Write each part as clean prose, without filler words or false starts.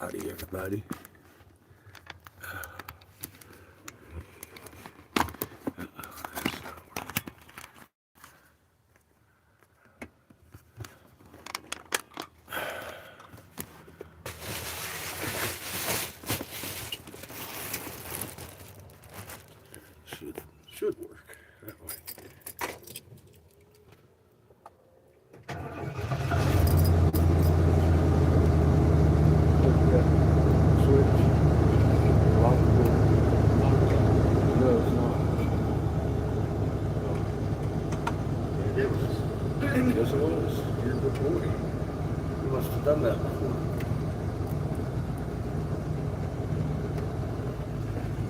Howdy, everybody. Should work that way. Switch. Lock the door. No, it's not. It was. Yes, it was. You're a good boy. You must have done that before.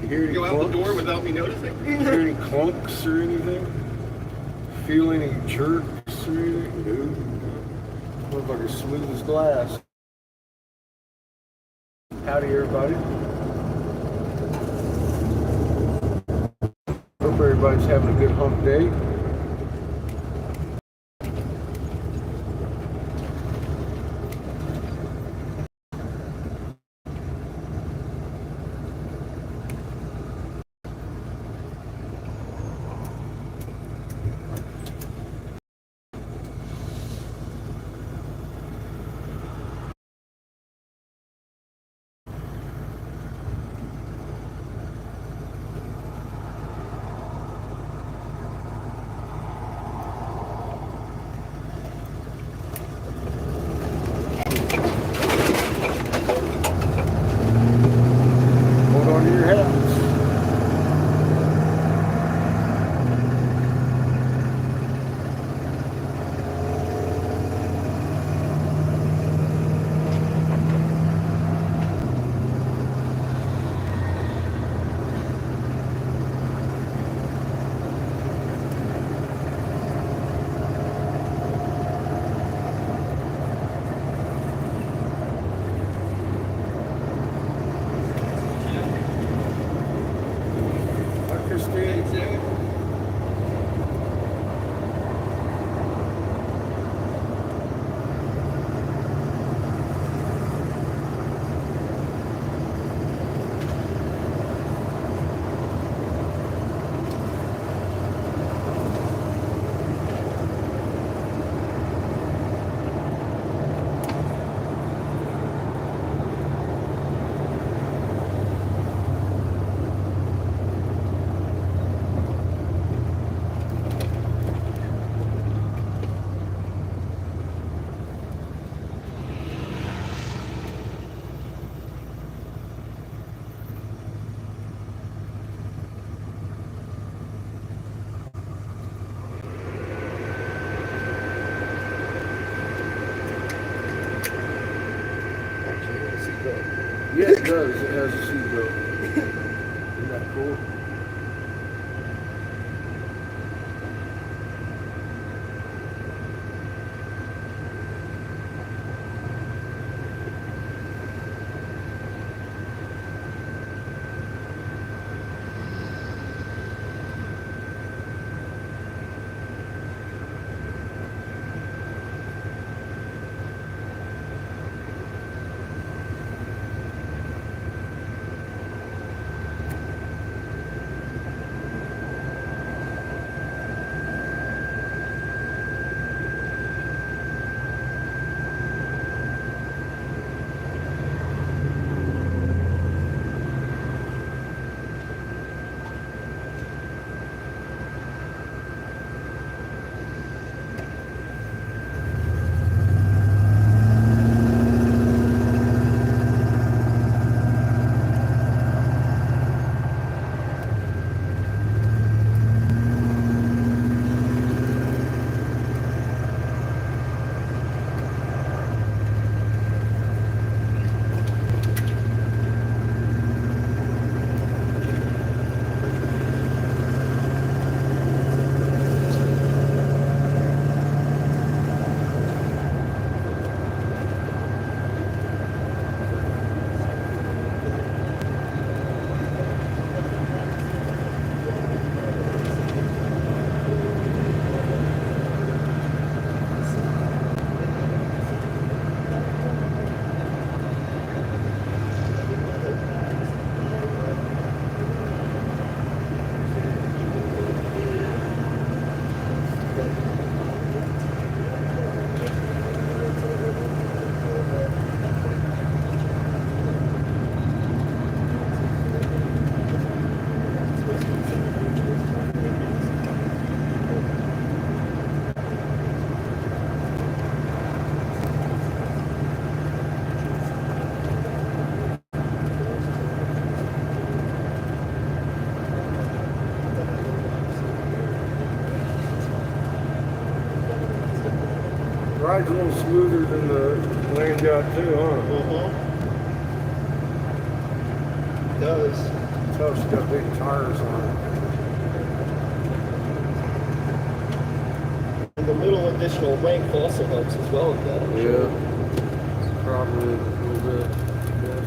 You hear any Go out clunks? the door without me noticing? You hear any clunks or anything? Feel any jerks or anything? Dude, motherfucker's smooth as glass. Howdy, everybody. Hope everybody's having a good hump day. Hold on to your hats. Hi, Christine. Yeah, it does. It has a seatbelt. Isn't that cool? ride's a little smoother than the land yacht too, huh? It does. Oh, she's got big tires on it. And the little additional length also helps as well with that. Yeah, probably a little bit. Yes.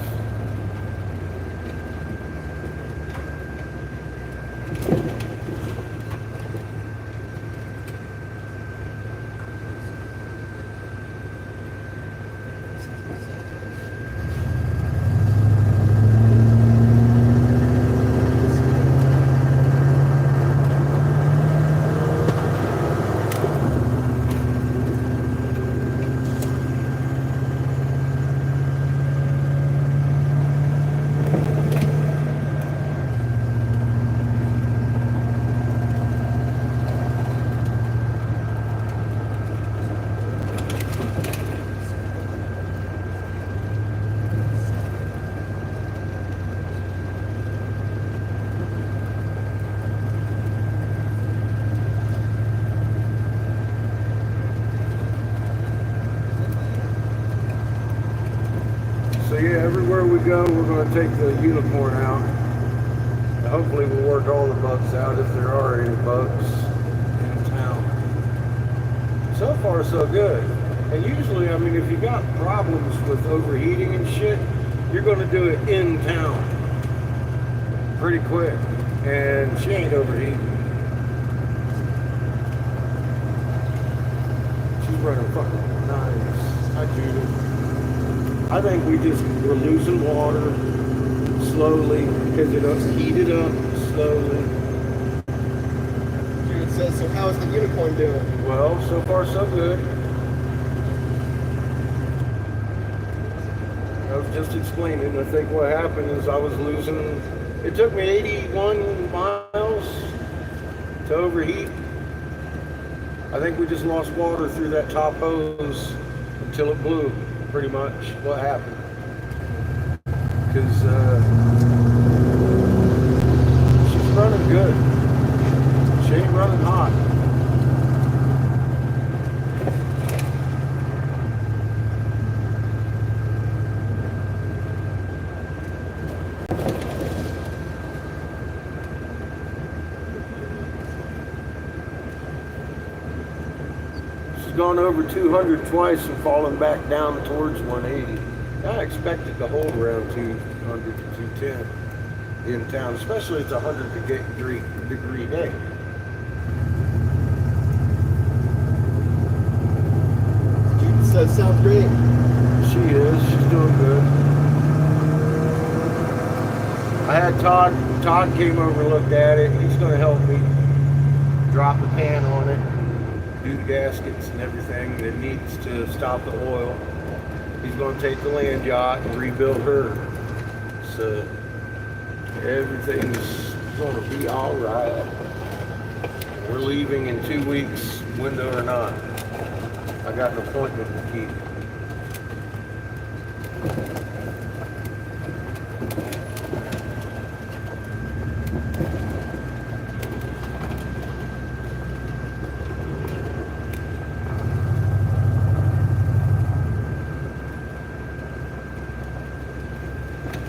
So yeah, everywhere we go, we're going to take the unicorn out. Hopefully we'll work all the bugs out if there are any bugs in town. So far, so good. And usually, I mean, if you got problems with overheating and shit, you're going to do it in town pretty quick. And she ain't overheating. She's running fucking nice. I do. I think we just were losing water slowly because it'll heat it up slowly. Dude, it says, so how's the unicorn doing? Well, so far so good. I was just explaining. I think what happened is I was losing. It took me 81 miles to overheat. I think we just lost water through that top hose until it blew. Pretty much what happened. Because she's running good. She ain't running hot. Gone over 200 twice and fallen back down towards 180. I expected to hold around 200 to 210 in town, especially if it's a 100-degree day. Dude, so sounds great. She is. She's doing good. I had Todd. Todd came over and looked at it. He's going to help me drop the pan on it. Do the gaskets and everything that needs to stop the oil. He's going to take the land yacht and rebuild her. So everything's going to be all right. We're leaving in 2 weeks, window or not. I got an appointment to keep.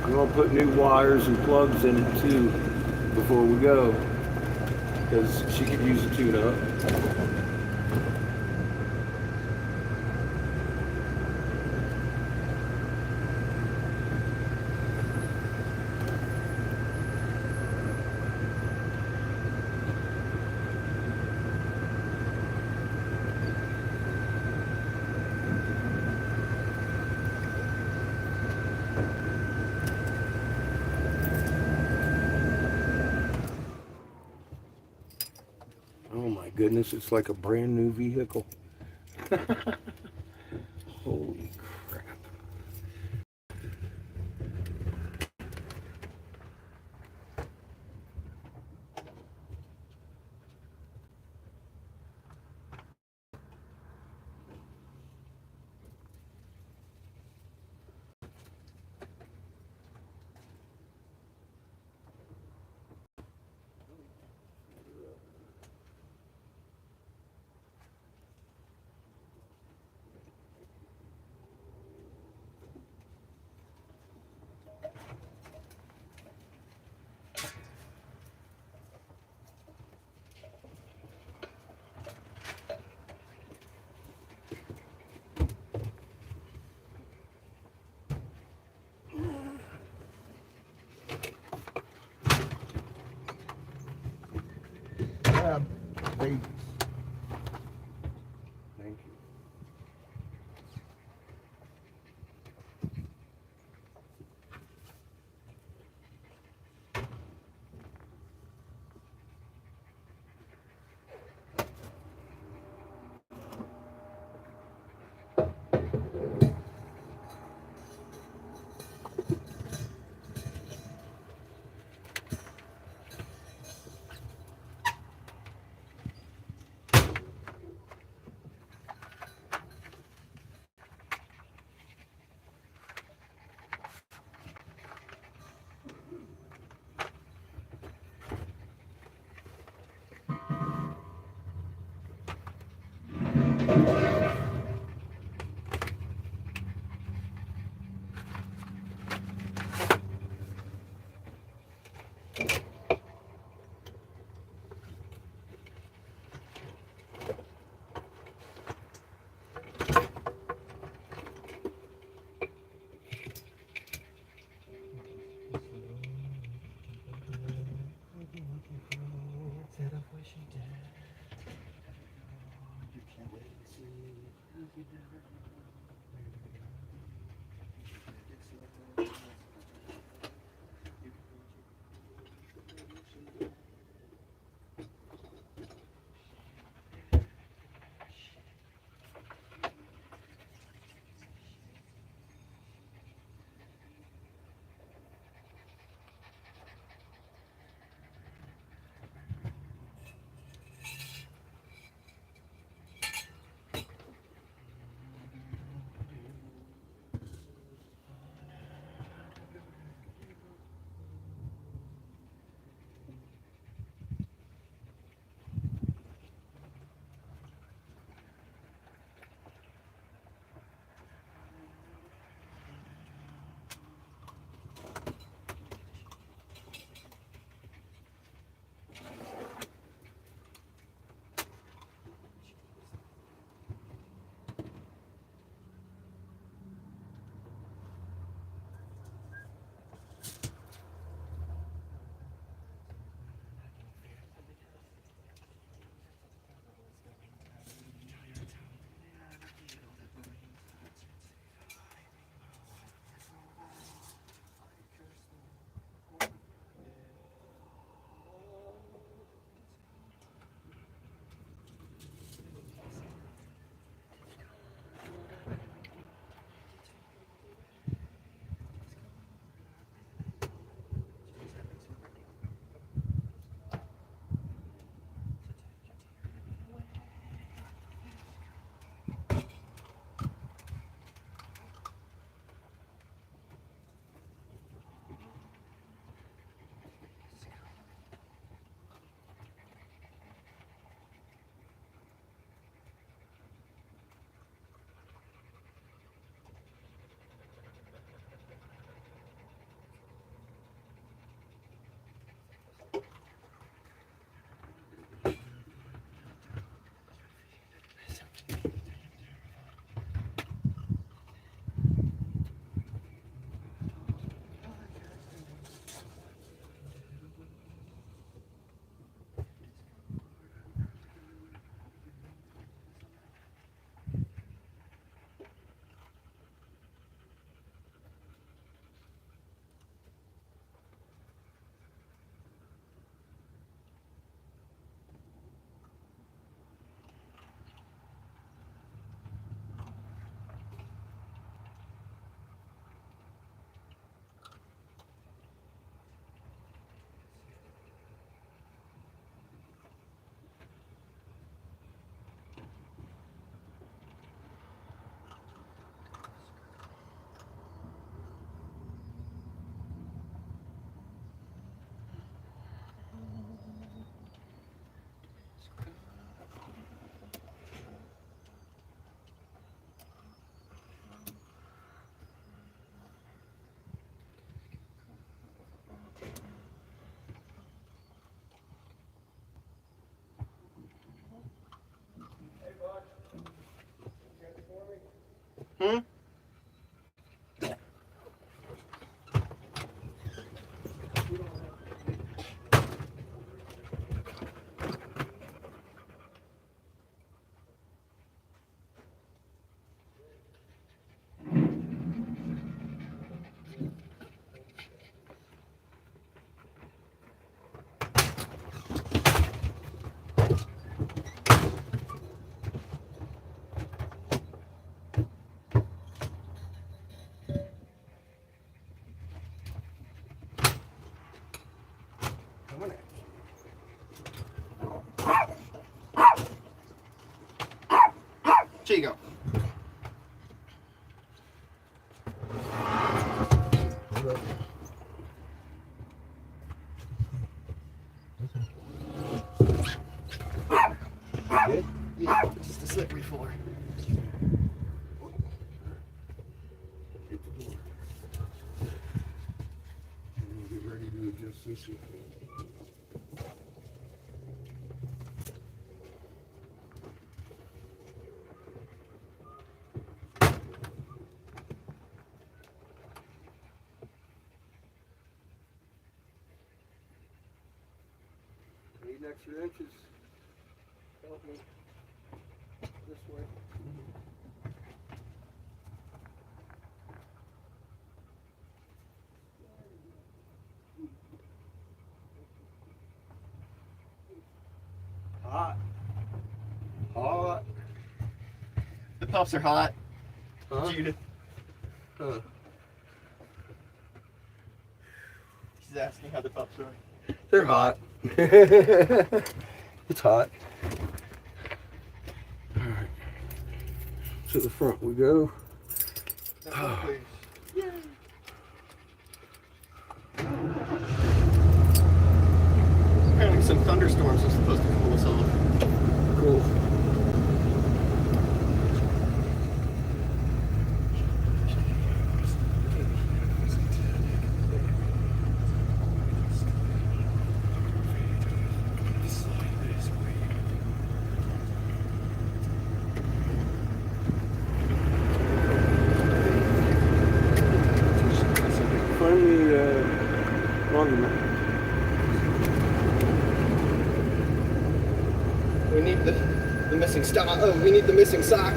I'm going to put new wires and plugs in it too before we go, because she could use a tune-up. Oh my goodness, it's like a brand new vehicle. Holy crap. grab these. Thank you. Here you go. Good? Yeah, just a slippery floor. Hit the door. And we'll get ready to adjust this one. Need extra inches. Help me. This way. Hot. Hot. The pups are hot. Huh? Judith. Huh. She's asking how the pups are. They're hot. It's hot. Alright. To the front we go. That one, please. Yay. Apparently some thunderstorms are supposed to cool us off. Cool. Find the laundromat. We need the missing stock. Oh, we need the missing sock.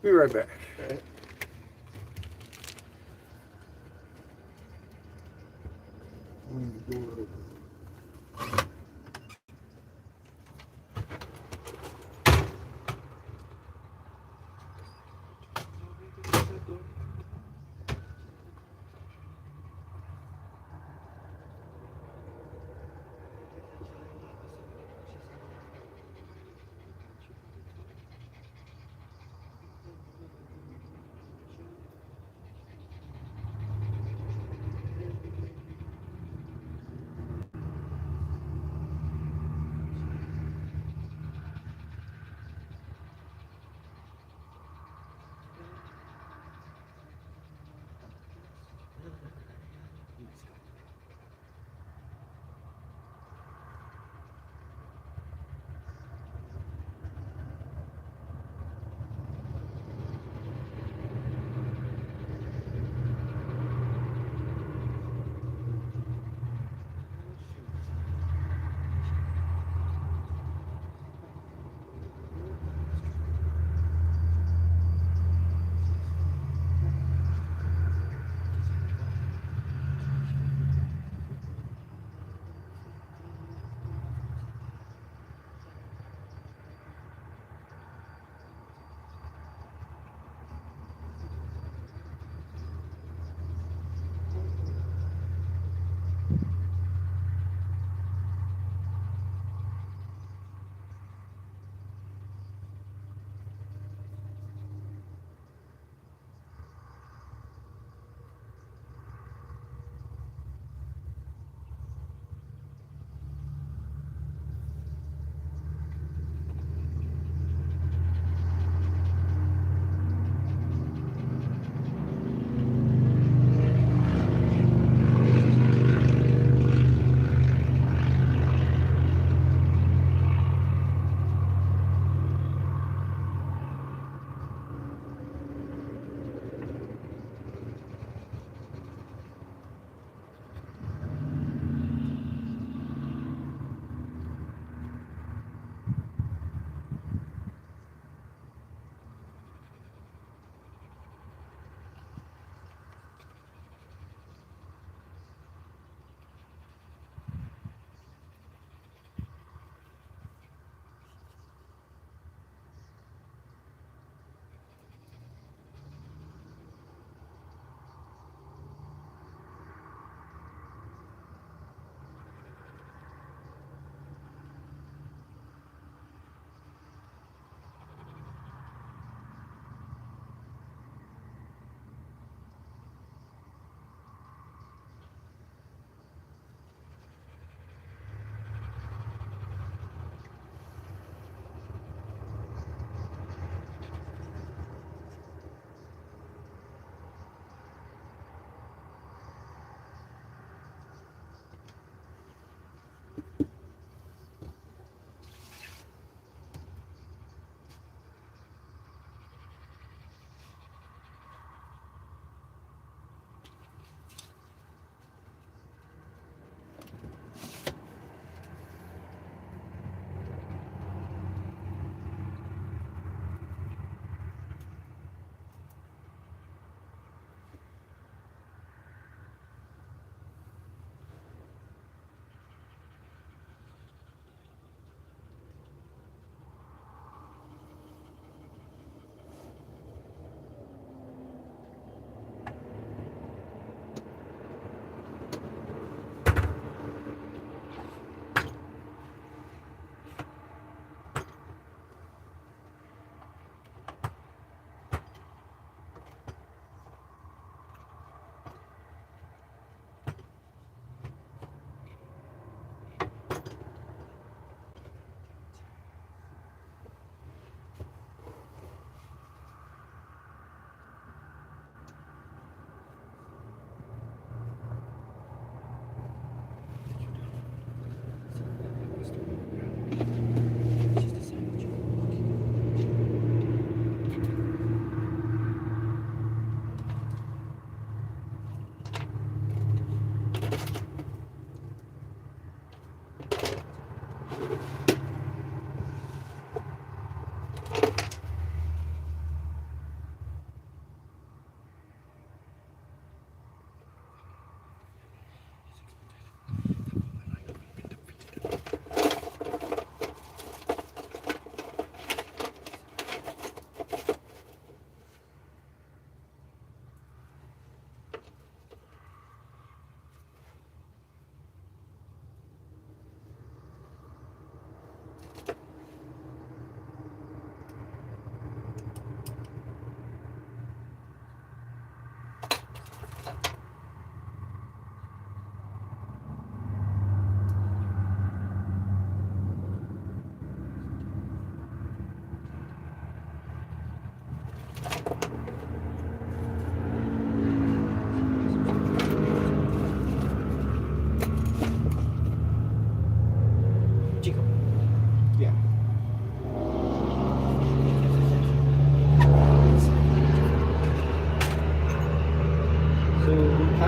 Be right back. Alright. Leave the door open.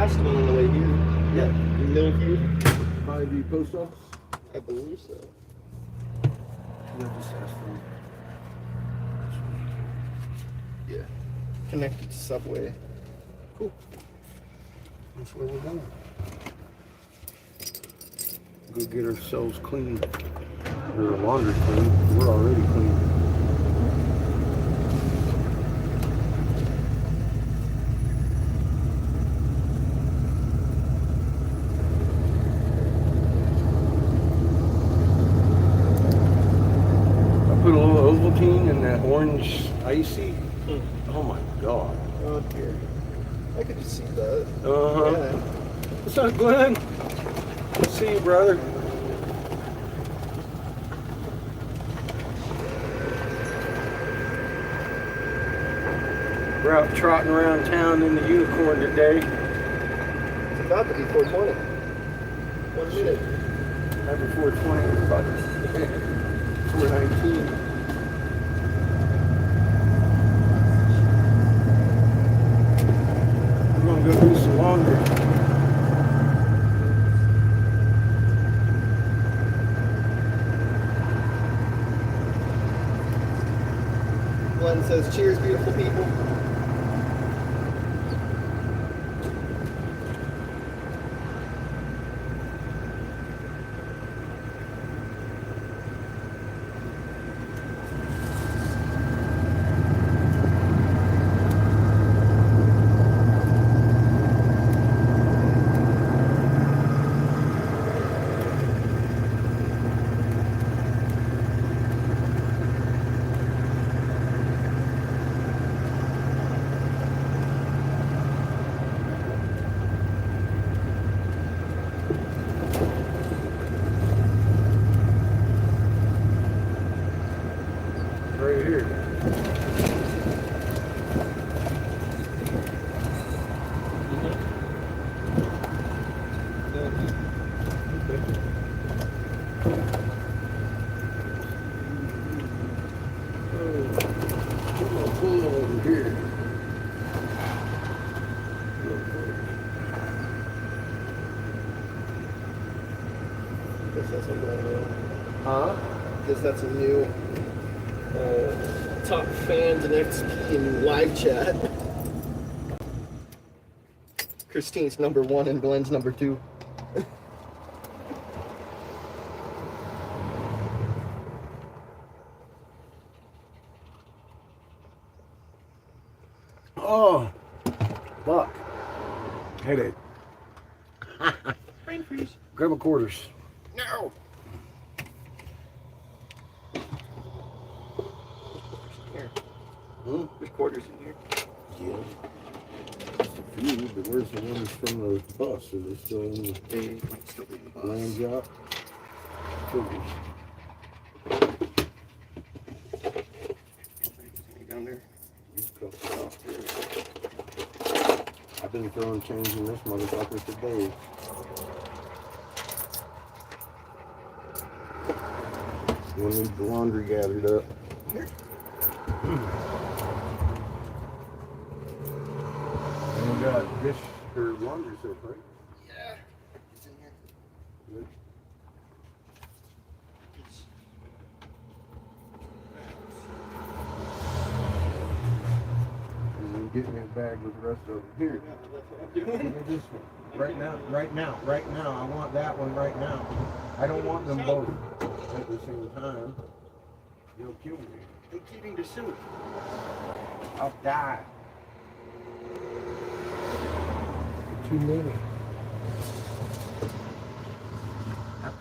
last one on the way here. Yeah, Millview. By the post office? I believe so. Yeah, just ask them. Yeah. Connected to subway. Cool. That's where we're going. Go get ourselves clean. Or our laundry clean. We're already clean. I put a little Ovaltine in that orange icy. Oh my god. Oh dear. I could just see that. Uh-huh. Yeah. What's up, Glenn? See you, brother. We're out trotting around town in the unicorn today. It's about to be 420. 1 minute. Happy 420, everybody. 419. We're gonna go do some laundry. Glenn says, cheers, beautiful people. Right here. Pull over here. Guess that's a new. Huh? Guess that's a new top fans and XP in live chat. Christine's number 1 and Glenn's number 2. Oh, fuck. Headache. Brain freeze. Grab a quarters. No. Here. There's quarters in here. Yeah. Just a few, but where's the ones from the bus? Are they still in the They might still be in the box. land job? Figures. Down there. I've been throwing change in this motherfucker for days. We'll need the laundry gathered up. Here. And we got dish or laundry soap, right? Yeah. It's in here. Good. And then get me a bag with the rest of them. Here. Give me this one. Right now. I want that one right now. I don't want them both at the same time. You'll kill me. I'm keeping the soup. I'll die. Too many. Ouch.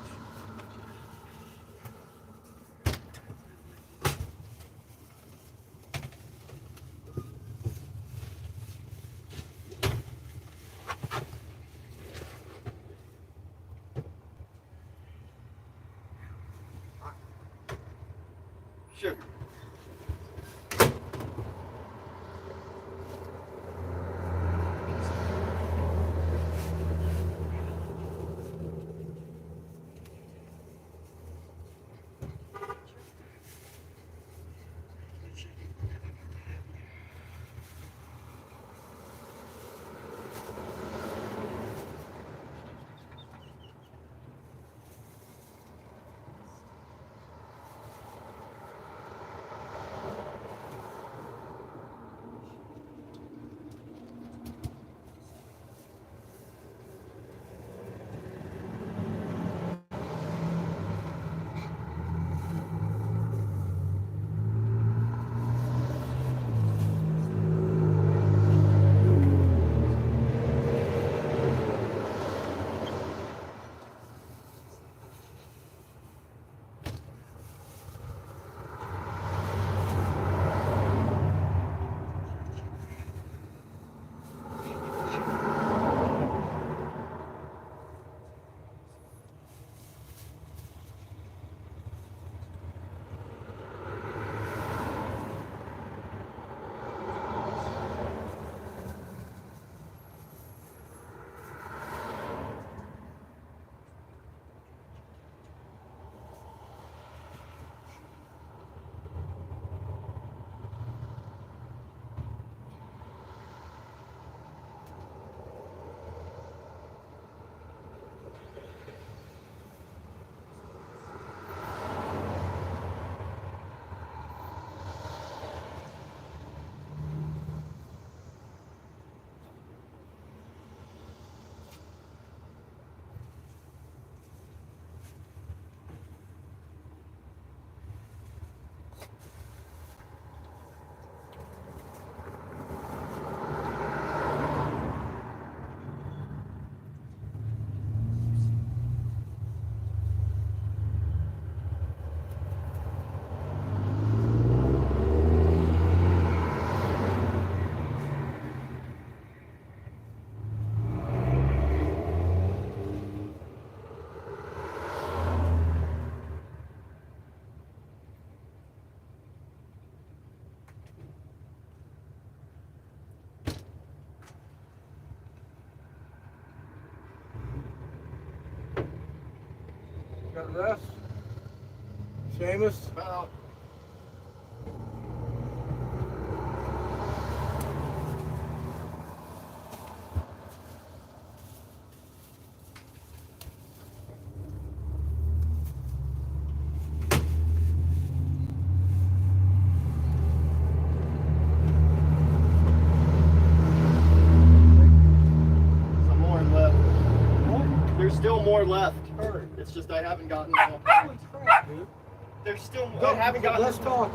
Sugar. that less? Seamus? About. Some more left. What? There's still more left. Hurry. It's just I haven't gotten them all. Holy crap, dude. There's still more. Go, I haven't gotten. let's talk.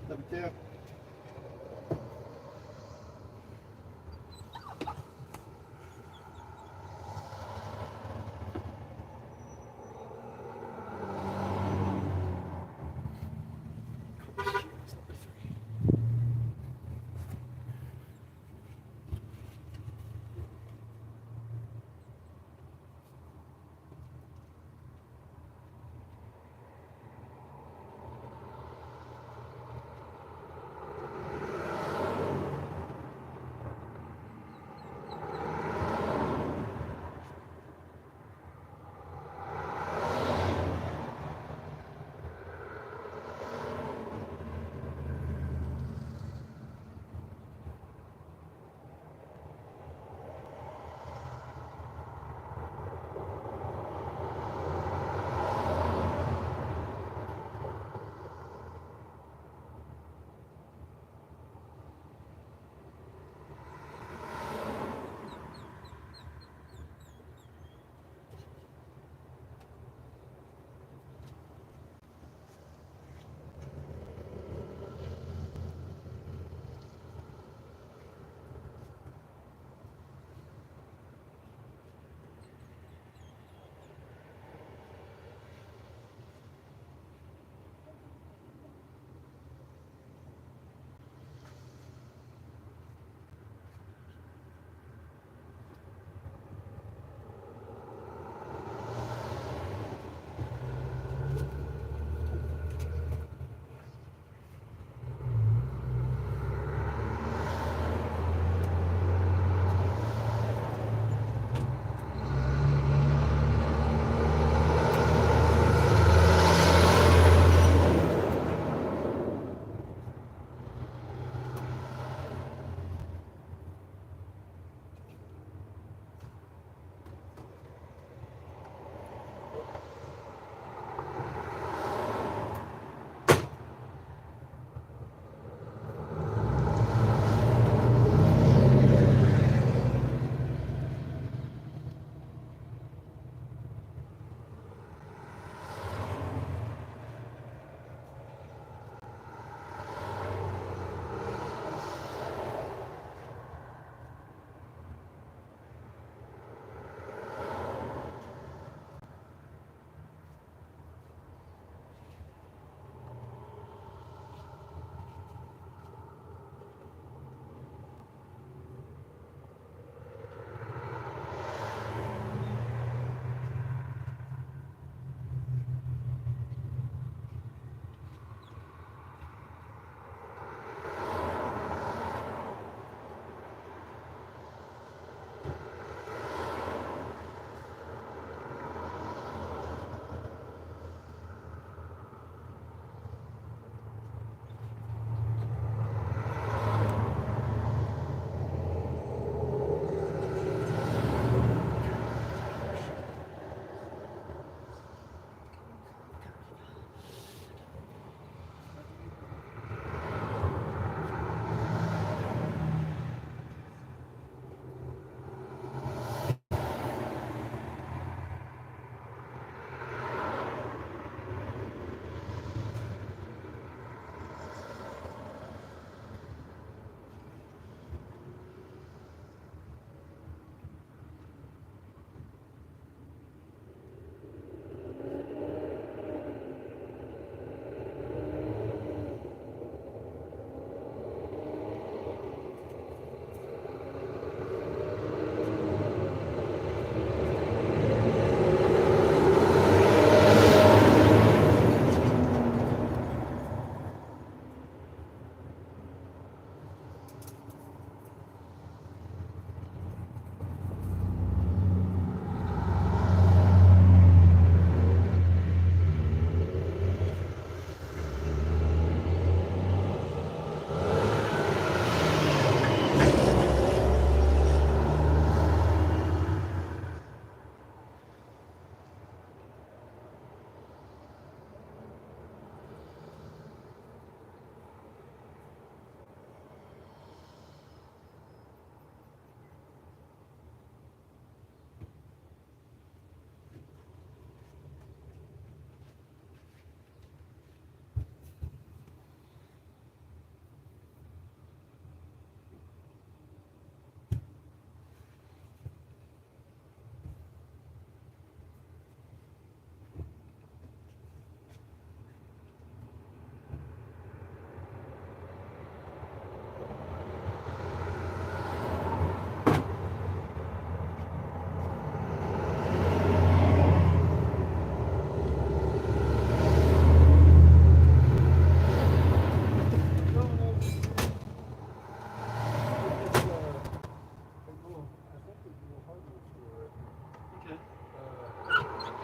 Number two.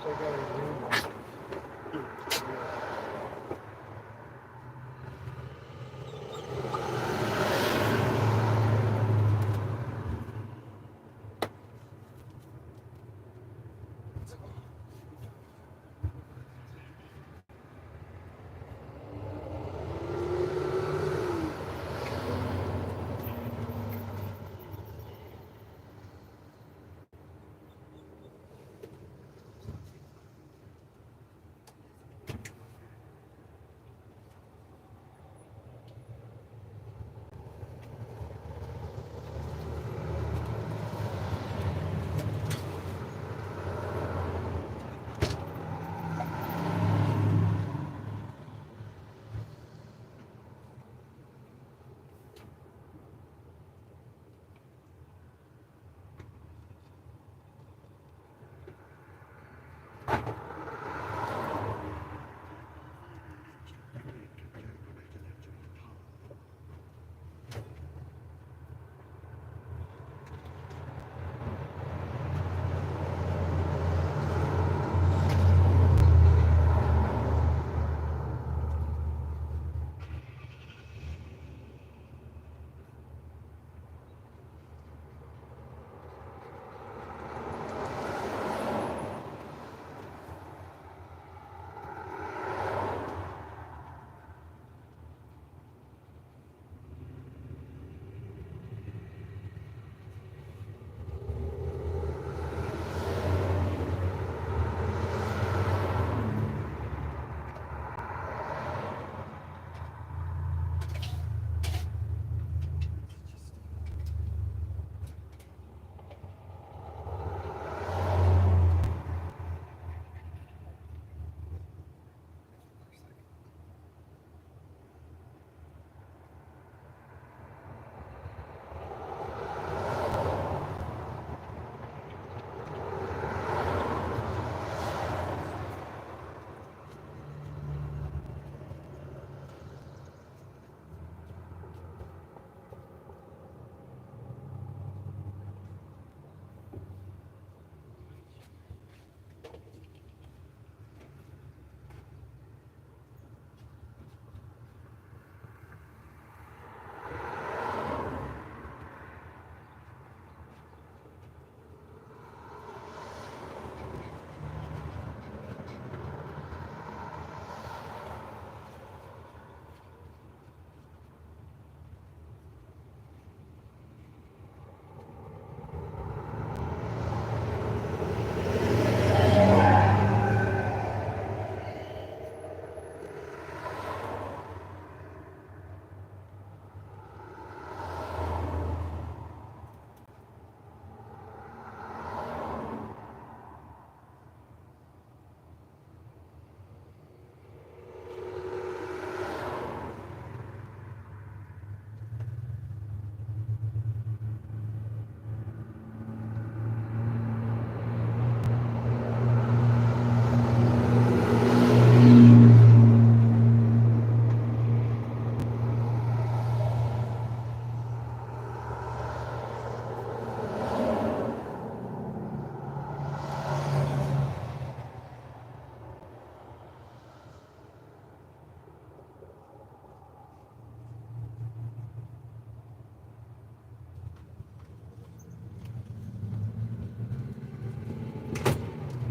Check out his room.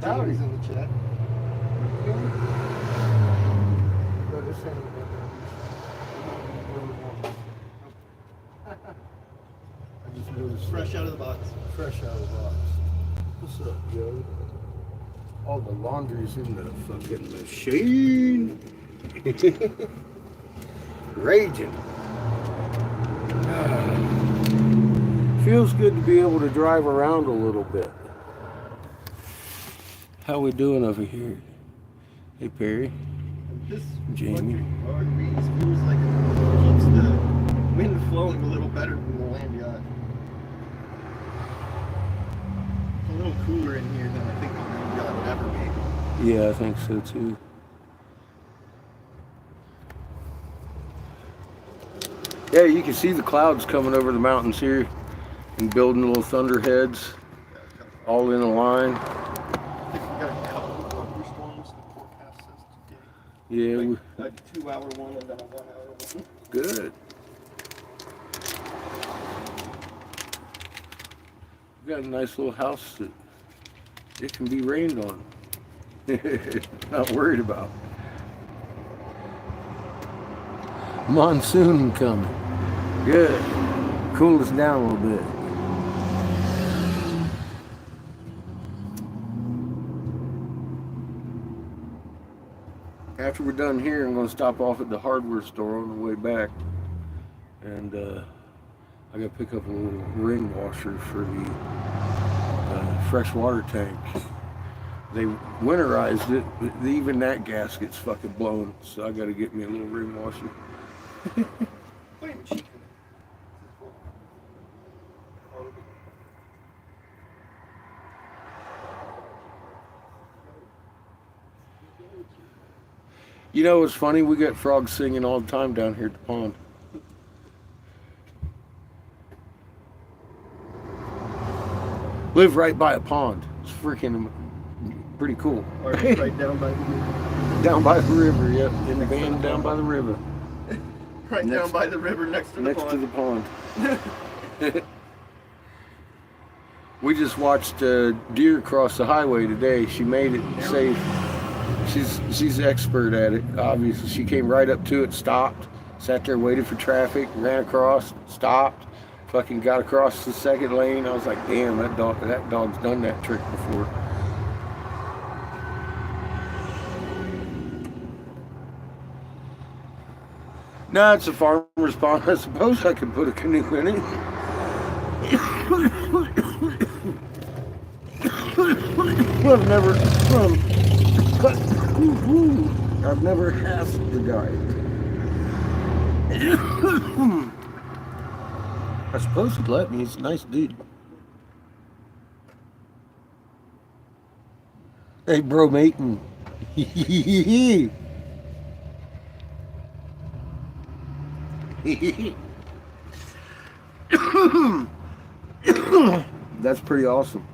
Valerie's in the chat. No, this ain't I just noticed Fresh out of the box. fresh out of the box. What's up, Joe? All the laundry's in the fucking machine. Raging. Feels good to be able to drive around a little bit. How we doing over here? Hey Perry. This Jamie. RV's feels like it keeps the wind flowing a little better than the land yacht. It's a little cooler in here than I think the land yacht would ever be. Yeah, I think so too. Yeah, you can see the clouds coming over the mountains here and building little thunderheads all in a line. I think we got a couple. Yeah, Like a 2-hour one and then a 1-hour one. good. We got a nice little house that it can be rained on. Not worried about. Monsoon coming. Good. Cool us down a little bit. After we're done here, I'm going to stop off at the hardware store on the way back. And I got to pick up a little ring washer for the freshwater tank. They winterized it, but even that gasket's fucking blown. So I got to get me a little ring washer. You know what's funny? We got frogs singing all the time down here at the pond. Live right by a pond. It's freaking pretty cool. Or right down by the river. Down by the river, yep. In the van down by the river. Right down by the river next to the pond. Next to the pond. We just watched a deer cross the highway today. She made it safe. She's expert at it, obviously. She came right up to it, stopped, sat there, waited for traffic, ran across, stopped, fucking got across the second lane. I was like, damn, that dog's done that trick before. No, it's a farmer's pond. I suppose I could put a canoe in it. I've never asked the guy. I suppose he'd let me. He's a nice dude. Hey, bro, mating. That's pretty awesome.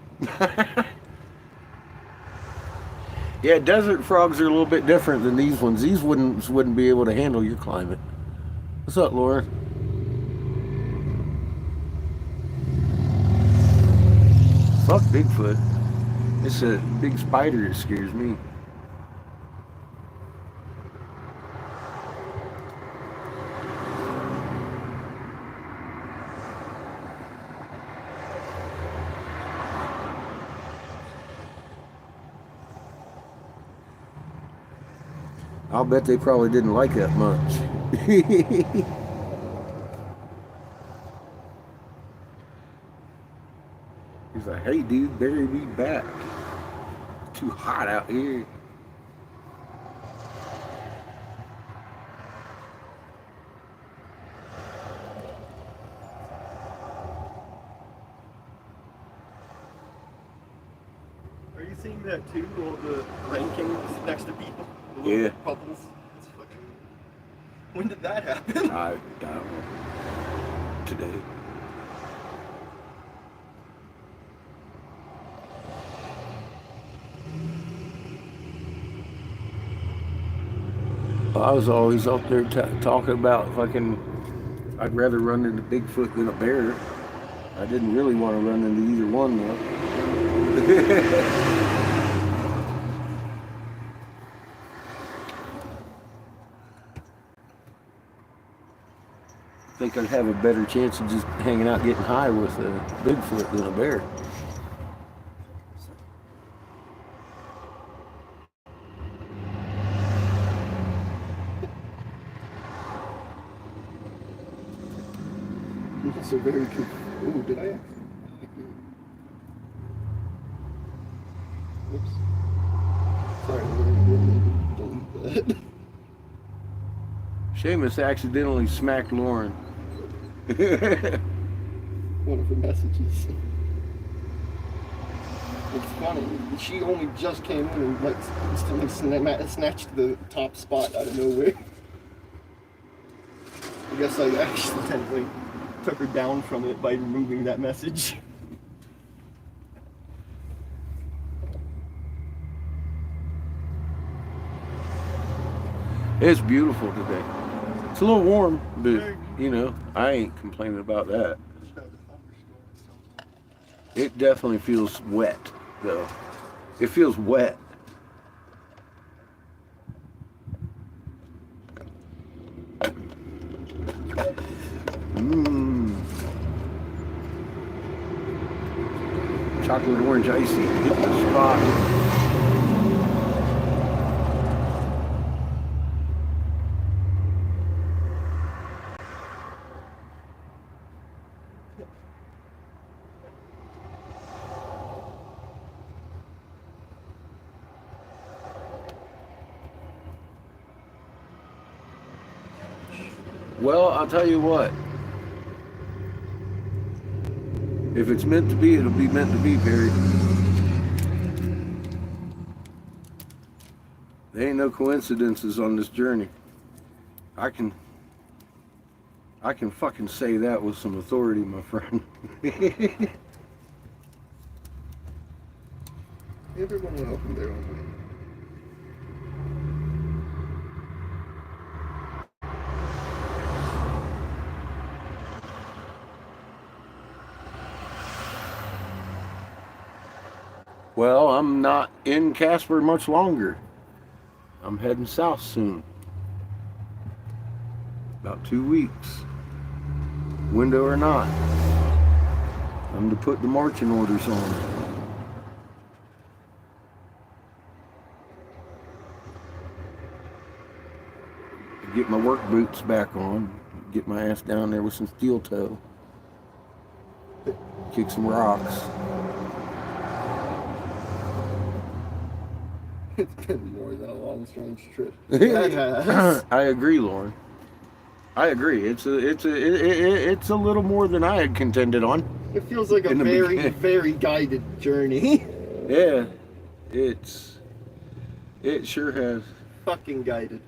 Yeah, desert frogs are a little bit different than these ones. These wouldn't be able to handle your climate. What's up, Laura? Fuck Bigfoot. It's a big spider that scares me. I'll bet they probably didn't like that much. He's like, hey dude, bury me back. Too hot out here. Are you seeing that too? All the rankings next to people? The Yeah. Bubbles. It's fucking... When did that happen? I don't know. Today. I was always out there talking about fucking, I'd rather run into Bigfoot than a bear. I didn't really want to run into either one though. I think I'd have a better chance of just hanging out getting high with a Bigfoot than a bear. So very good. Ooh, did I? Oops. Sorry, I'm going to delete that. Seamus accidentally smacked Lauren. One of her messages. It's funny. She only just came in and like instantly snatched the top spot out of nowhere. I guess I accidentally took her down from it by removing that message. It's beautiful today. It's a little warm, but you know, I ain't complaining about that. It definitely feels wet, though. It feels wet. Mmm. Chocolate orange icy. Hit the spot. Well, I'll tell you what. If it's meant to be, it'll be meant to be, Perry. There ain't no coincidences on this journey. I can fucking say that with some authority, my friend. Everyone will help in their own way. Well, I'm not in Casper much longer. I'm heading south soon. About 2 weeks. Window or not. I'm to put the marching orders on. Get my work boots back on. Get my ass down there with some steel toe. Kick some rocks. It's been more than a long, strange trip. I agree, Lauren. I agree. It's a little more than I had contended on. It feels like a very, very guided journey. Yeah, it sure has. Fucking guided.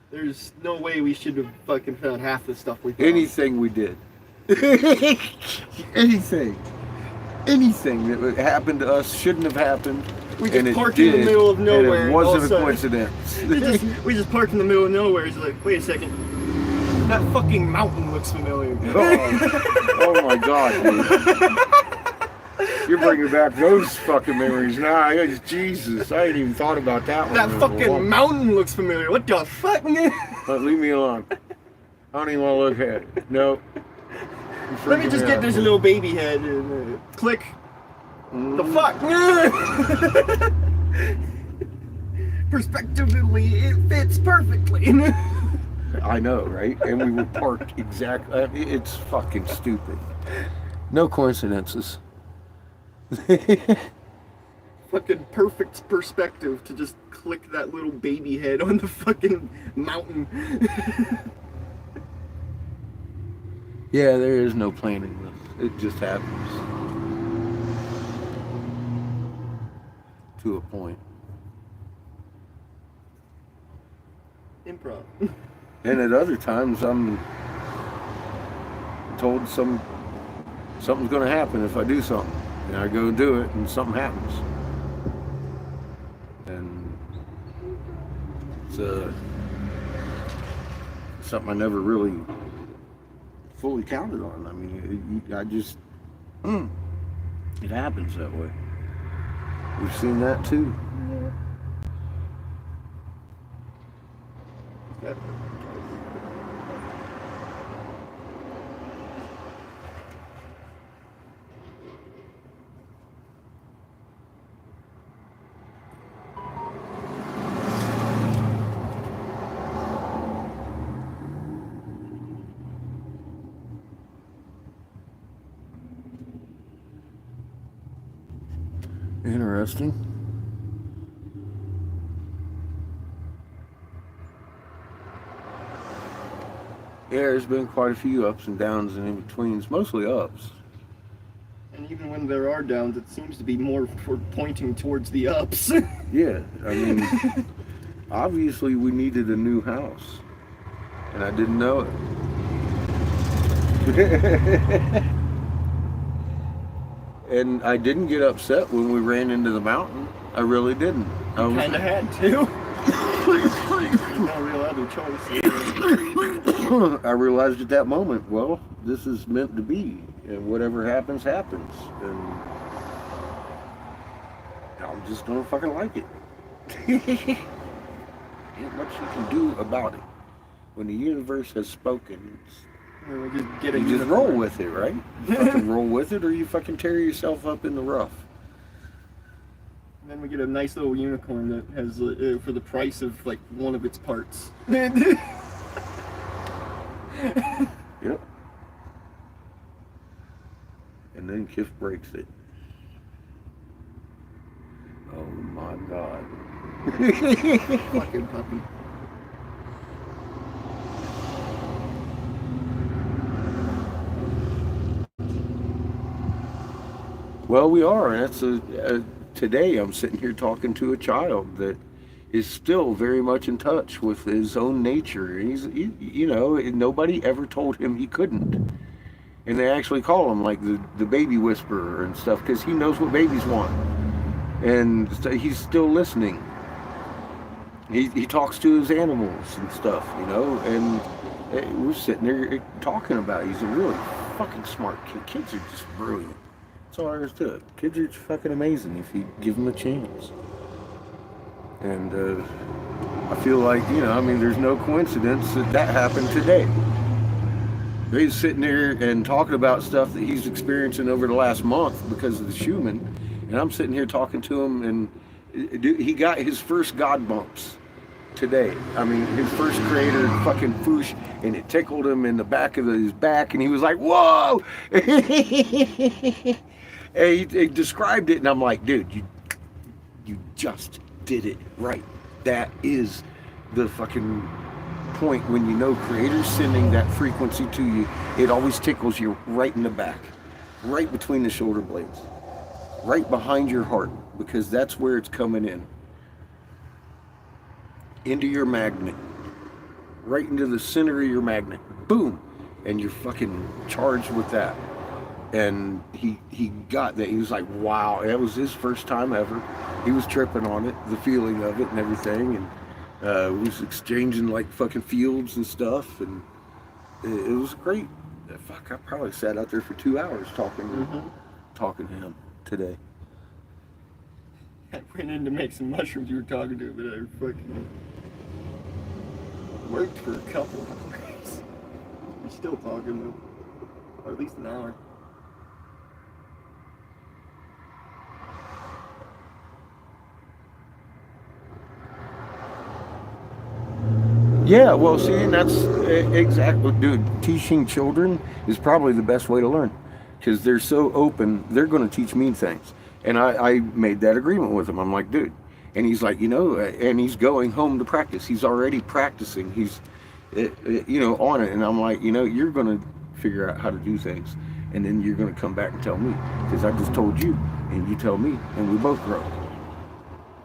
There's no way we should have fucking found half the stuff we found. Anything we did. Anything that happened to us shouldn't have happened. We just parked in the middle of nowhere. And it wasn't a coincidence. We just parked in the middle of nowhere. It's like, wait a second. That fucking mountain looks familiar. Oh my god, dude. You're bringing back those fucking memories. Nah, Jesus, I ain't even thought about that one. That fucking mountain looks familiar. What the fuck? Leave me alone. I don't even want to look at it. Nope. Let me just get this little baby head and click. The fuck? Perspectively, it fits perfectly. I know, right? And we were parked exactly. It's fucking stupid. No coincidences. Fucking perfect perspective to just click that little baby head on the fucking mountain. Yeah, there is no planning this. It just happens. To a point. Improv. And at other times, I'm told something's going to happen if I do something. And I go do it, and something happens. And it's something I never really fully counted on. I mean, it happens that way. We've seen that too. Yeah. Interesting. Yeah, there's been quite a few ups and downs and in-betweens, mostly ups. And even when there are downs, it seems to be more for pointing towards the ups. Yeah, I mean, obviously we needed a new house, and I didn't know it. And I didn't get upset when we ran into the mountain. I really didn't. I was, Kind of had to. There's no real other choice. I realized at that moment, well, this is meant to be, and whatever happens, happens, and I'm just gonna fucking like it. Ain't much you can do about it. When the universe has spoken, We just get a you just unicorn. roll with it, right? You fucking roll with it, or you fucking tear yourself up in the rough. And then we get a nice little unicorn that has for the price of like one of its parts. Yep. And then Kif breaks it. Oh my god. Fucking puppy. Well, we are, and that's today I'm sitting here talking to a child that is still very much in touch with his own nature. You know, nobody ever told him he couldn't. And they actually call him like the baby whisperer and stuff because he knows what babies want. And so he's still listening. He talks to his animals and stuff, you know, and we're sitting there talking about it. He's a really fucking smart kid. Kids are just brilliant. That's all there is to it. Kids are fucking amazing if you give them a chance. And I feel like, you know, I mean, there's no coincidence that happened today. He's sitting there and talking about stuff that he's experiencing over the last month because of the Schumann. And I'm sitting here talking to him, and he got his first God bumps today. I mean, his first creator fucking foosh, and it tickled him in the back of his back, and he was like, whoa! And he described it, and I'm like, dude, you just did it right. That is the fucking point. When you know creator's sending that frequency to you, it always tickles you right in the back, right between the shoulder blades, right behind your heart, because that's where it's coming in, into your magnet, right into the center of your magnet, boom, and you're fucking charged with that. And he got that. He was like, wow, that was his first time ever. He was tripping on it, the feeling of it and everything, and we was exchanging like fucking fields and stuff, and it was great. Fuck, I probably sat out there for 2 hours talking to him today. I went in to make some mushrooms you were talking to, but I fucking worked for a couple of hours. We're still talking though, or at least an hour. Yeah, well, see, and that's exactly, dude, teaching children is probably the best way to learn, because they're so open. They're going to teach me things. And I made that agreement with him. I'm like, dude. And he's like, you know, and he's going home to practice. He's already practicing. He's, you know, on it. And I'm like, you know, you're going to figure out how to do things. And then you're going to come back and tell me. Because I just told you, and you tell me, and we both grow.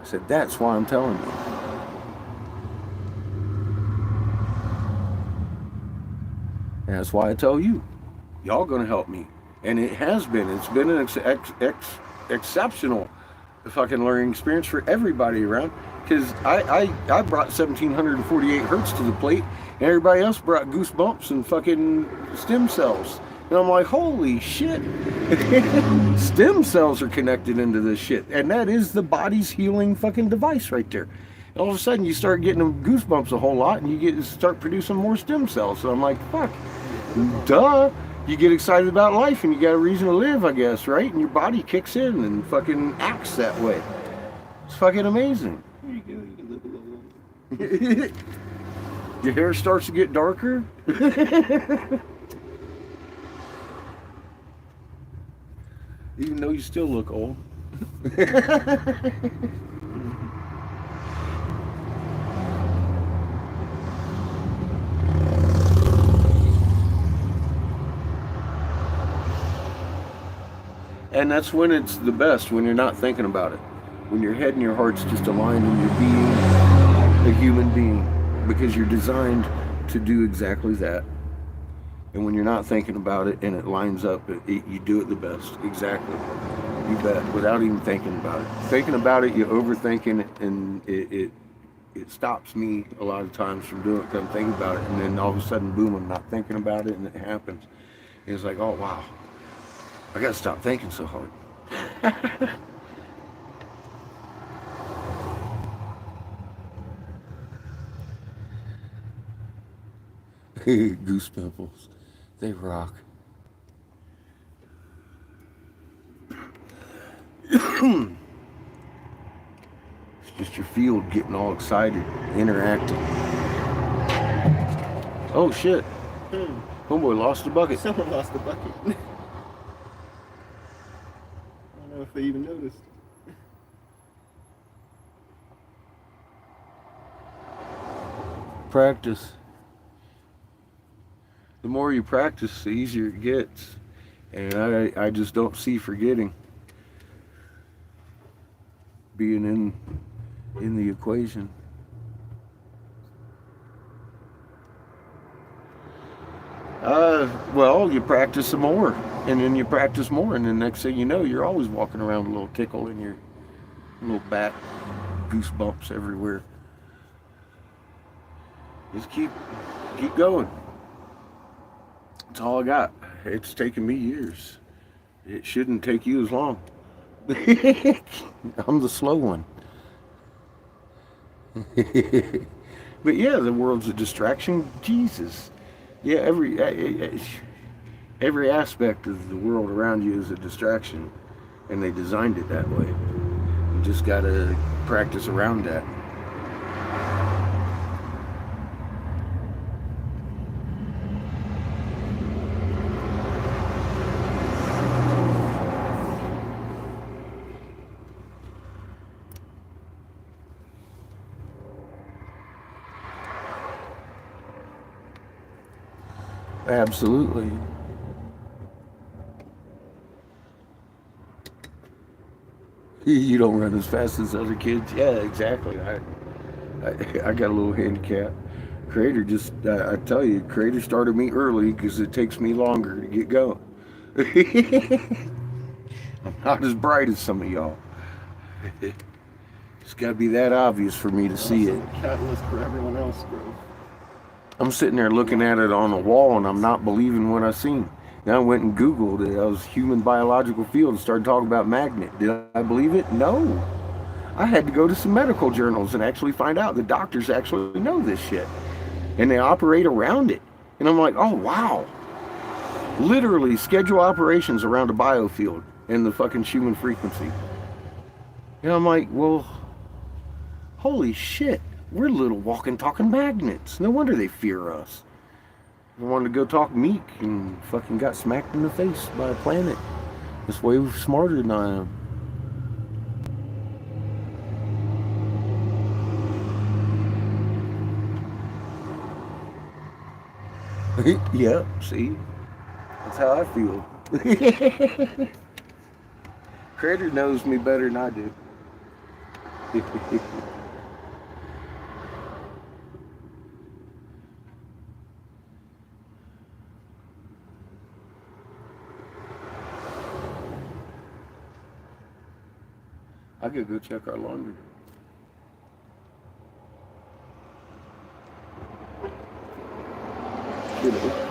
I said, that's why I'm telling you. And that's why I tell you, y'all gonna help me. And it has been. It's been an exceptional fucking learning experience for everybody around. Because I brought 1748 hertz to the plate, and everybody else brought goosebumps and fucking stem cells. And I'm like, holy shit. Stem cells are connected into this shit. And that is the body's healing fucking device right there. And all of a sudden you start getting goosebumps a whole lot, and you start producing more stem cells. So I'm like, fuck. Duh. You get excited about life, and you got a reason to live, I guess, right? And your body kicks in and fucking acts that way. It's fucking amazing. There you go. You can live a little longer. Your hair starts to get darker. Even though you still look old. And that's when it's the best, when you're not thinking about it. When your head and your heart's just aligned and you're being a human being. Because you're designed to do exactly that. And when you're not thinking about it and it lines up, you do it the best. Exactly. You bet. Without even thinking about it. Thinking about it, you overthinking it, and it stops me a lot of times from doing it because I'm thinking about it, and then all of a sudden, boom, I'm not thinking about it, and it happens. And it's like, oh wow, I gotta stop thinking so hard. Goose pimples, they rock. It's just your field getting all excited, interacting. Oh shit! Homeboy lost the bucket. Someone lost the bucket. I don't know if they even noticed. Practice. The more you practice, the easier it gets. And I just don't see forgetting being in the equation. Well, you practice some more, and then you practice more, and then next thing you know, you're always walking around with a little tickle in your little back, goosebumps everywhere. Just keep going. That's all I got. It's taken me years. It shouldn't take you as long. I'm the slow one. But yeah, the world's a distraction. Jesus. Yeah, every aspect of the world around you is a distraction, and they designed it that way. You just gotta practice around that. Absolutely. You don't run as fast as other kids. Yeah, exactly. I got a little handicap. Creator just, I tell you, Creator started me early because it takes me longer to get going. I'm not as bright as some of y'all. It's got to be that obvious for me to see it. Catalyst for everyone else growth. I'm sitting there looking at it on the wall, and I'm not believing what I seen. Then I went and Googled it. I was human biological field and started talking about magnet. Did I believe it? No. I had to go to some medical journals and actually find out the doctors actually know this shit. And they operate around it. And I'm like, oh, wow. Literally schedule operations around a biofield and the fucking Schumann frequency. And I'm like, well, holy shit. We're little walking, talking magnets. No wonder they fear us. I wanted to go talk meek and fucking got smacked in the face by a planet. That's way smarter than I am. Yep, see? That's how I feel. Creator knows me better than I do. I could go check our laundry. You know.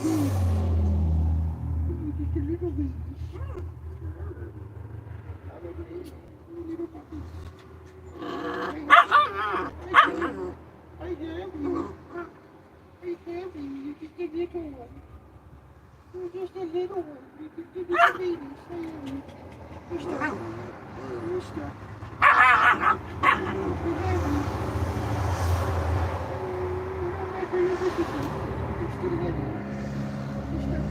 Just a little baby. Little baby. I have you. You're just a little one. You're just a little one. You're just a baby. You're stuck. You're stuck. I have you. You're still a baby. You're stuck.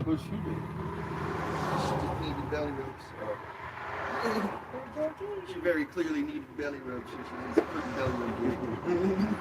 What's she doing? She just needed belly rubs. She very clearly needed belly rubs, so she needs to put belly rubs in.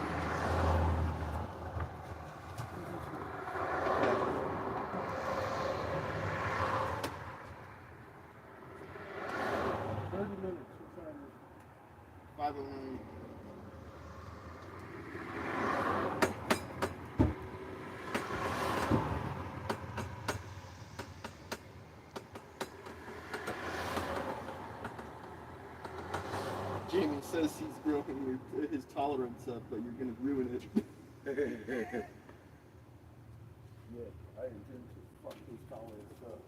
Jamie says he's growing his tolerance up, but you're going to ruin it. Yeah, I intend to fuck his tolerance up.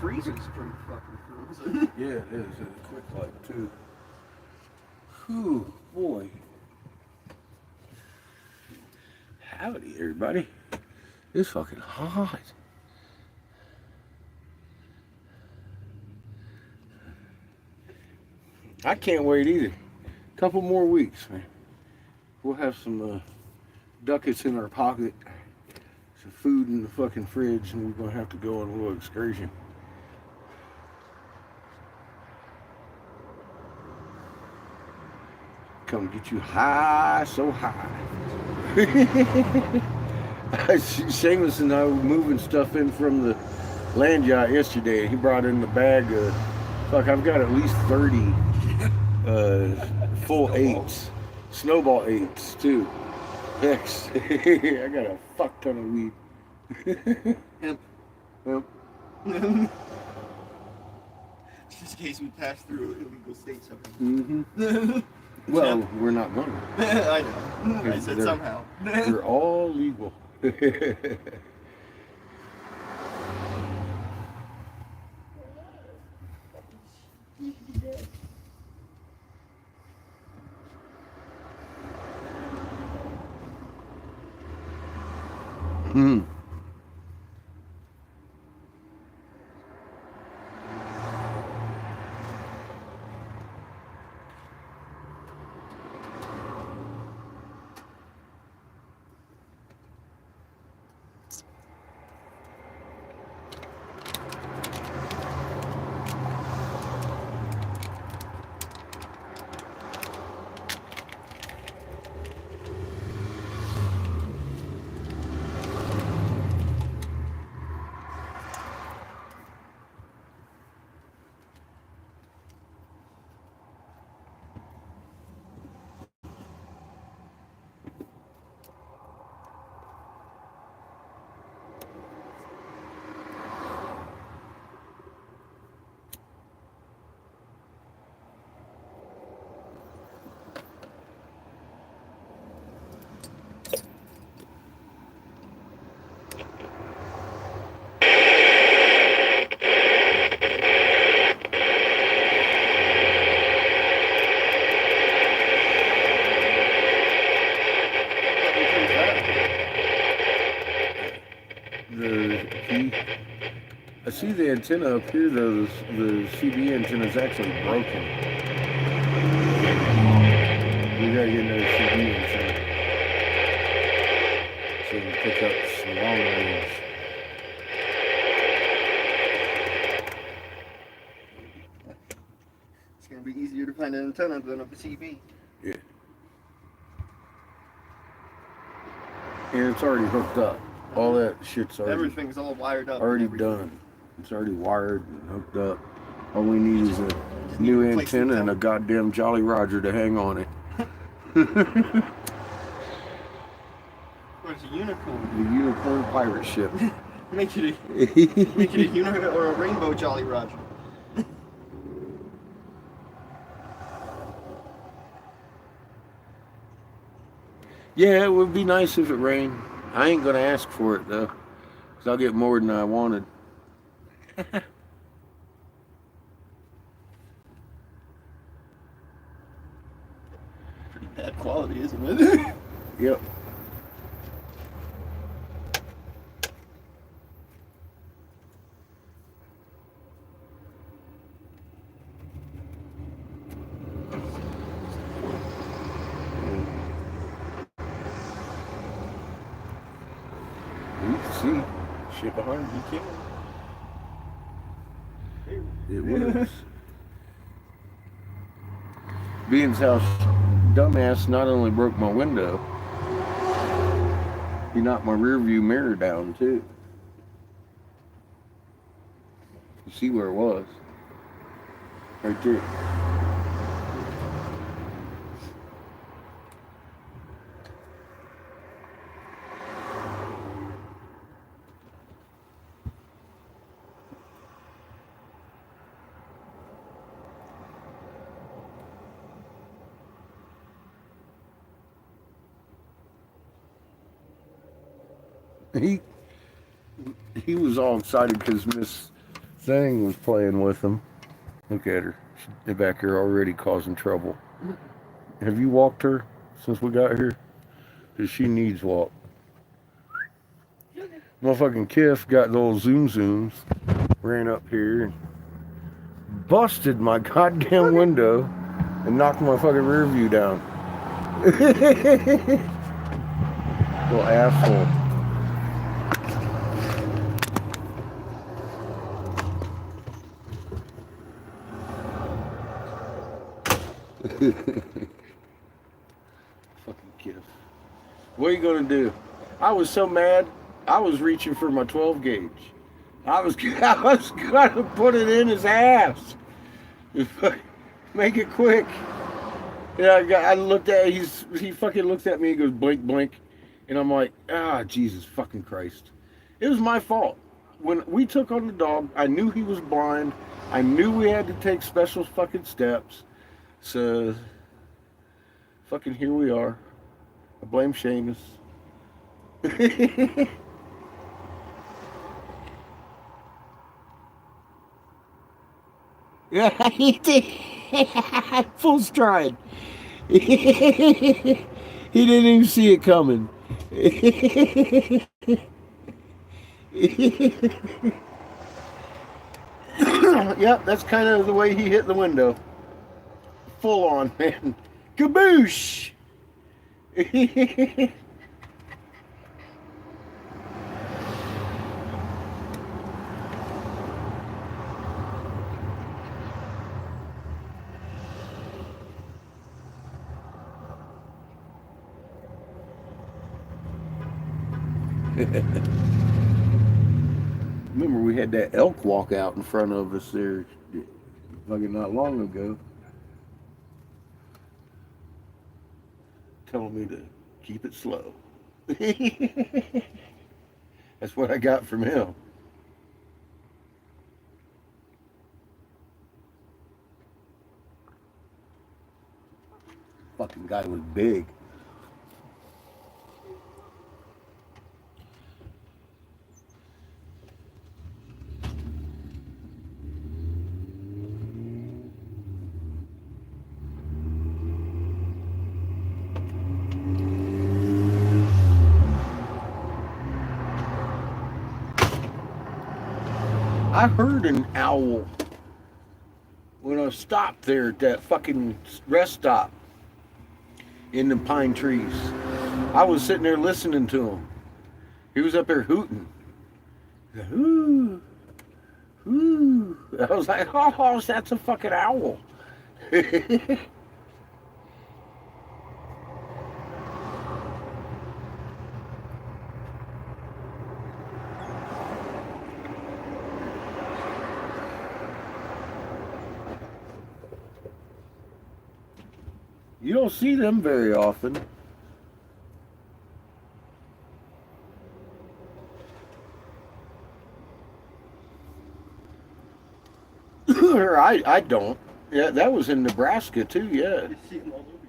freezer's pretty fucking frozen. Yeah, it is. It's quick like too. Whew, boy. Howdy, everybody. It's fucking hot. I can't wait either. Couple more weeks, man. We'll have some ducats in our pocket, some food in the fucking fridge, and we're gonna have to go on a little excursion. Come get you high, so high. Seamus and I were moving stuff in from the land yacht yesterday, and he brought in the bag of, fuck, I've got at least 30 full eights, snowball eights too. Hex. I got a fuck ton of weed. Hemp. Yep. Just in case we pass through illegal states. Mm-hmm. Well, we're not going to. I know. I said somehow. They're all legal. Hmm. I see the antenna up here though, the CB antenna is actually broken. We gotta get another CB antenna so we can pick up some long range. It's gonna be easier to find an antenna than a CB. Yeah. And it's already hooked up. All that shit's already... Everything's all wired up. Already done. It's already wired and hooked up. All we need is a new antenna and a goddamn Jolly Roger to hang on it. What's a unicorn? The unicorn pirate ship. Make it a unicorn or a rainbow Jolly Roger. Yeah, it would be nice if it rained. I ain't gonna ask for it though, because I'll get more than I wanted. Pretty bad quality, isn't it? Yep. You can see shit behind you, can. It was. Bean's house dumbass not only broke my window, he knocked my rear view mirror down too. You see where it was? Right there. He was all excited because Miss thing was playing with him. Look at her. She's back here already causing trouble. Have you walked her since we got here? Because she needs walk. Motherfucking Kiff got those zooms, ran up here and busted my goddamn window and knocked my fucking rear view down. Little asshole. Fucking Kiff. What are you gonna do? I was so mad, I was reaching for my 12 gauge. I was gonna put it in his ass. Make it quick. Yeah, I looked at he fucking looks at me and goes blink blink, and I'm like, Jesus fucking Christ. It was my fault. When we took on the dog, I knew he was blind. I knew we had to take special fucking steps. So fucking here we are. I blame Seamus. Yeah, he did. Full stride. He didn't even see it coming. Yep, that's kind of the way he hit the window. Full on, man. Kaboosh! Remember we had that elk walk out in front of us there fucking not long ago. Telling me to keep it slow. That's what I got from him. Fucking guy was big. I heard an owl when I stopped there at that fucking rest stop in the pine trees. I was sitting there listening to him. He was up there hooting. Ooh, ooh. I was like, oh, that's a fucking owl. You don't see them very often. Or I don't. Yeah, that was in Nebraska too, yeah. You see them all over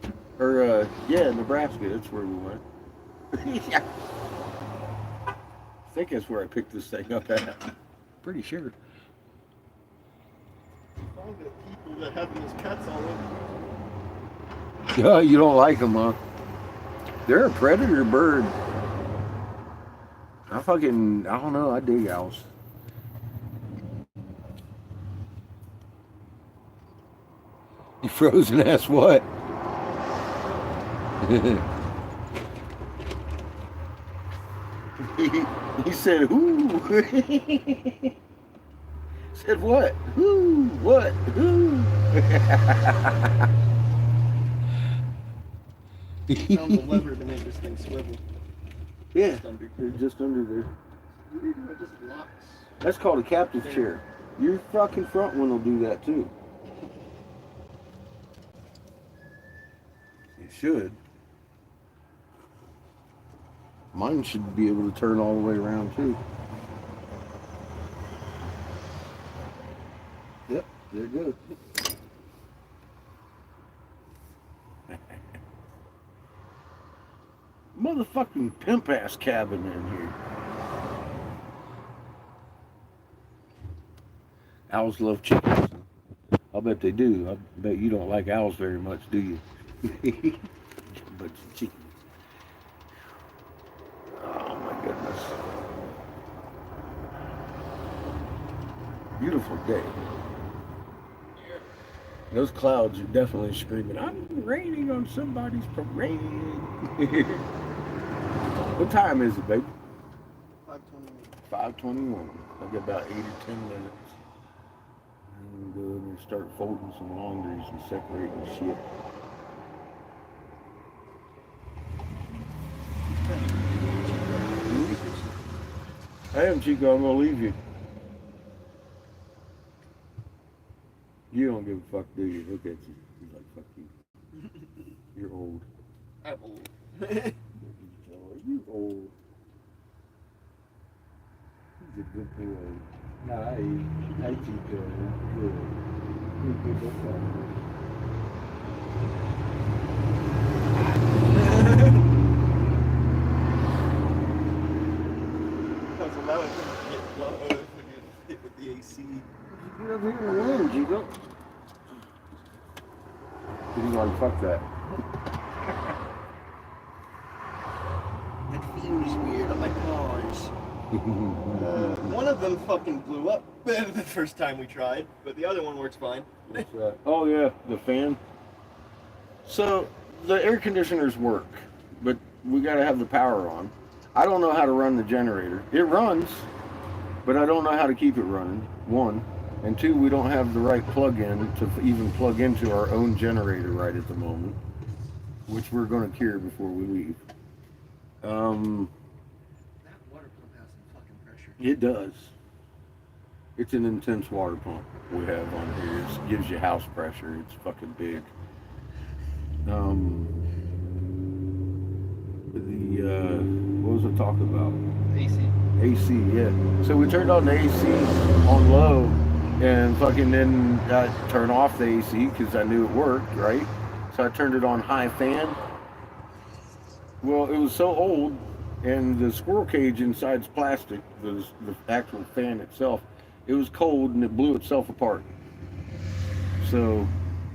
YouTube. Or, yeah, Nebraska, that's where we went. Yeah. I think that's where I picked this thing up at. Pretty sure. All the people that have those cats all over. Yeah, you don't like them, huh? They're a predator bird. I don't know, I dig owls. You frozen ass what? he said, who? Said what? Who? What? Who? Found the lever to make this thing swivel. Yeah, Just under. they're just under there. It just locks. That's called a captive chair. Your fucking front one will do that too. It should. Mine should be able to turn all the way around too. Yep, there it goes. Motherfucking pimp ass cabin in here. Owls love chickens. I'll bet they do. I bet you don't like owls very much, do you? But chickens. Oh my goodness. Beautiful day. Those clouds are definitely screaming, I'm raining on somebody's parade. What time is it, baby? 5:21. 5:21. I got about 8 or 10 minutes. I'm going to start folding some laundries and separating shit. I am, Chico. I'm going to leave you. You don't give a fuck, do you? Look at you. He's like, fuck you. You're old. I'm old. You old. He's a good boy. Nice. Nice, Chico. Good. Good, good, good. That's allowing him to get close when you hit with the AC. Get up here and land, Chico. He's like, fuck that. That feels weird on my cars. One of them fucking blew up the first time we tried, but the other one works fine. What's that? Oh yeah, the fan. So the air conditioners work, but we gotta have the power on. I don't know how to run the generator. It runs, but I don't know how to keep it running. One. And two, we don't have the right plug-in to even plug into our own generator right at the moment, which we're going to cure before we leave. That water pump has some fucking pressure. It does. It's an intense water pump we have on here. It gives you house pressure. It's fucking big. What was I talking about? AC. AC, yeah. So we turned on the AC on low, and fucking then I turned off the AC because I knew it worked, right? So I turned it on high fan. Well, it was so old, and the squirrel cage inside's plastic, the actual fan itself, it was cold and it blew itself apart. So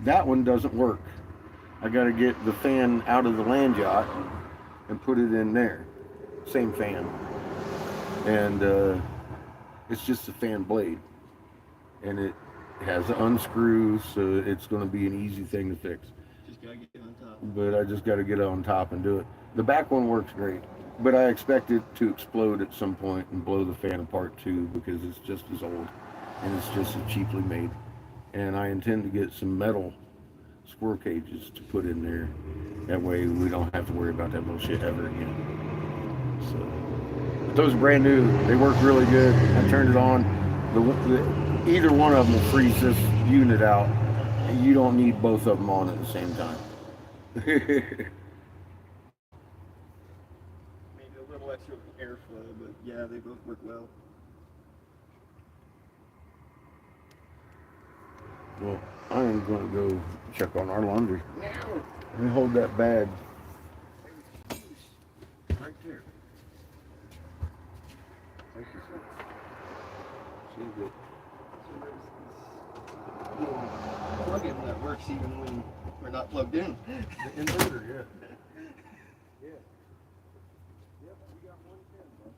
that one doesn't work. I got to get the fan out of the land yacht and put it in there. Same fan. And it's just a fan blade. And it has an unscrew, so it's going to be an easy thing to fix. Just gotta get on top. But I just got to get on top and do it. The back one works great, but I expect it to explode at some point and blow the fan apart too, because it's just as old and it's just as cheaply made. And I intend to get some metal squirrel cages to put in there. That way we don't have to worry about that bullshit ever again. So, but those are brand new. They work really good. I turned it on. Either one of them will freeze this unit out. You don't need both of them on at the same time. Maybe a little extra airflow, but yeah, they both work well. Well, I am going to go check on our laundry. Let me hold that bag. Right there. Thank you, sir. See you. Plug-in that works even when we're not plugged in. The inverter, yeah. Yeah. Yep, we got 110, bro.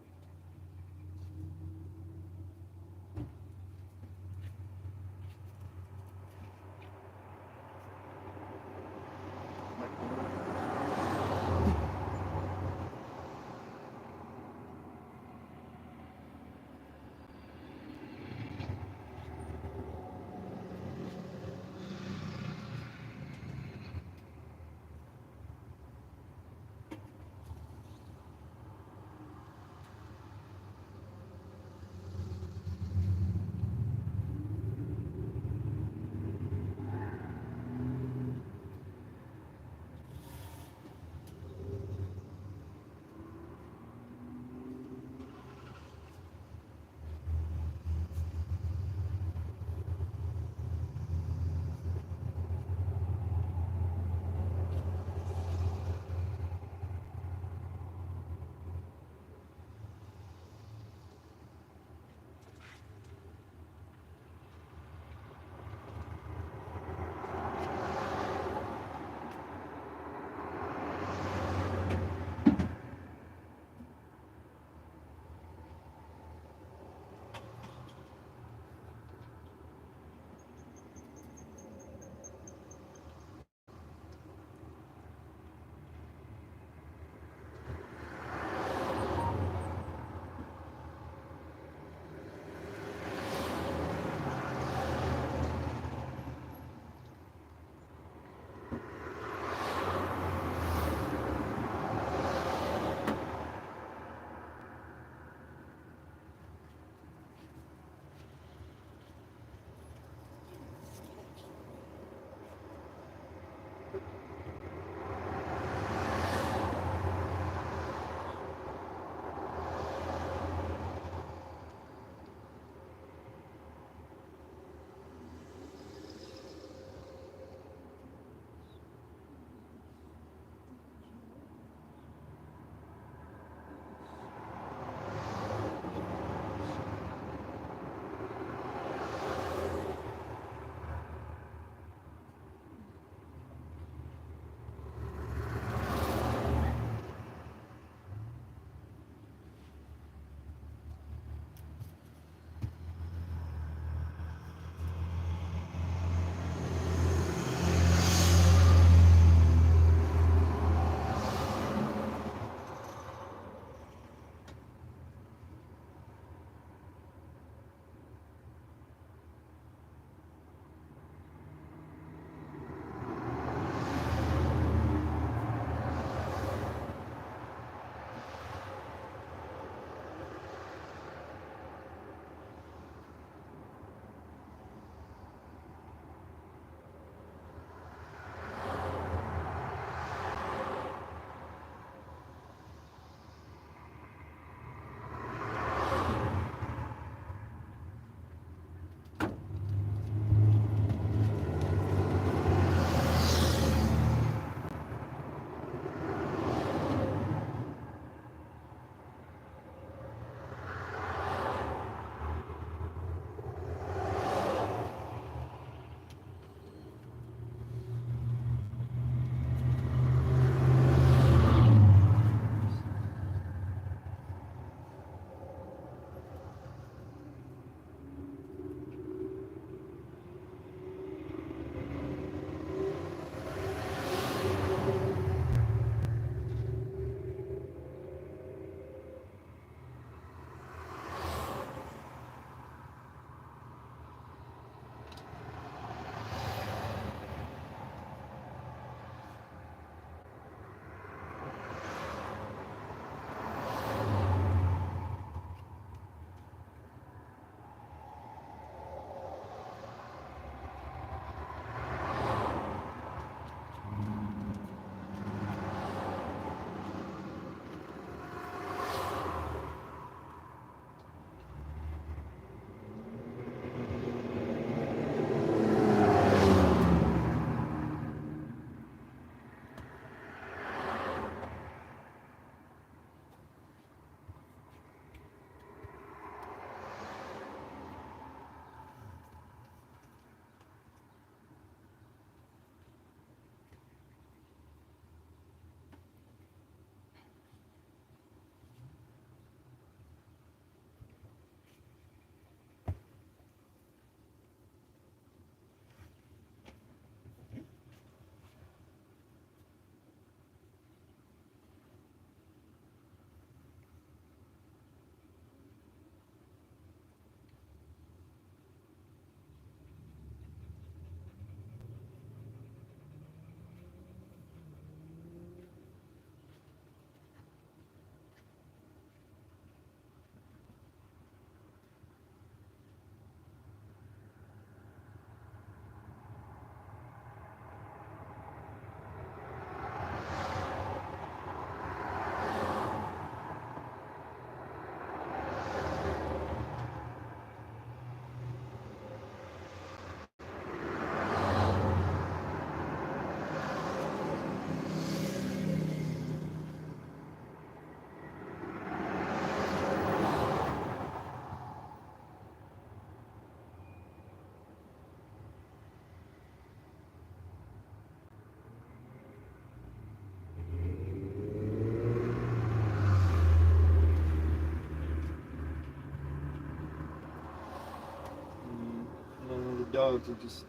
dogs are just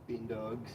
being dogs.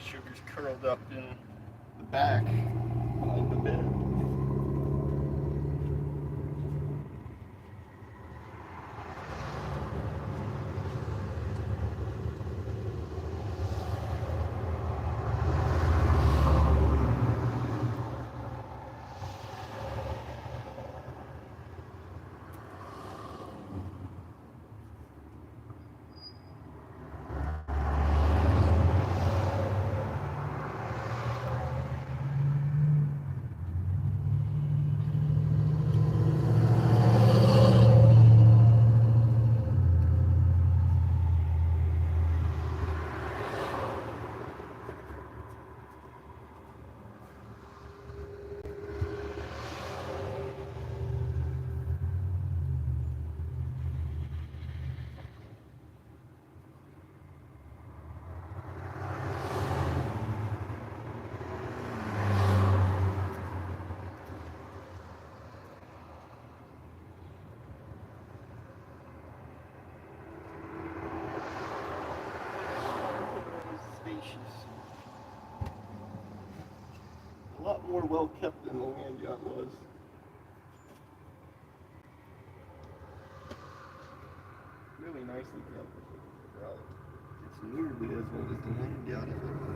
Sugar's curled up in the back behind the bed. A lot more well kept than the land yacht was. nicely built. Right. It's nearly as old as the one down here.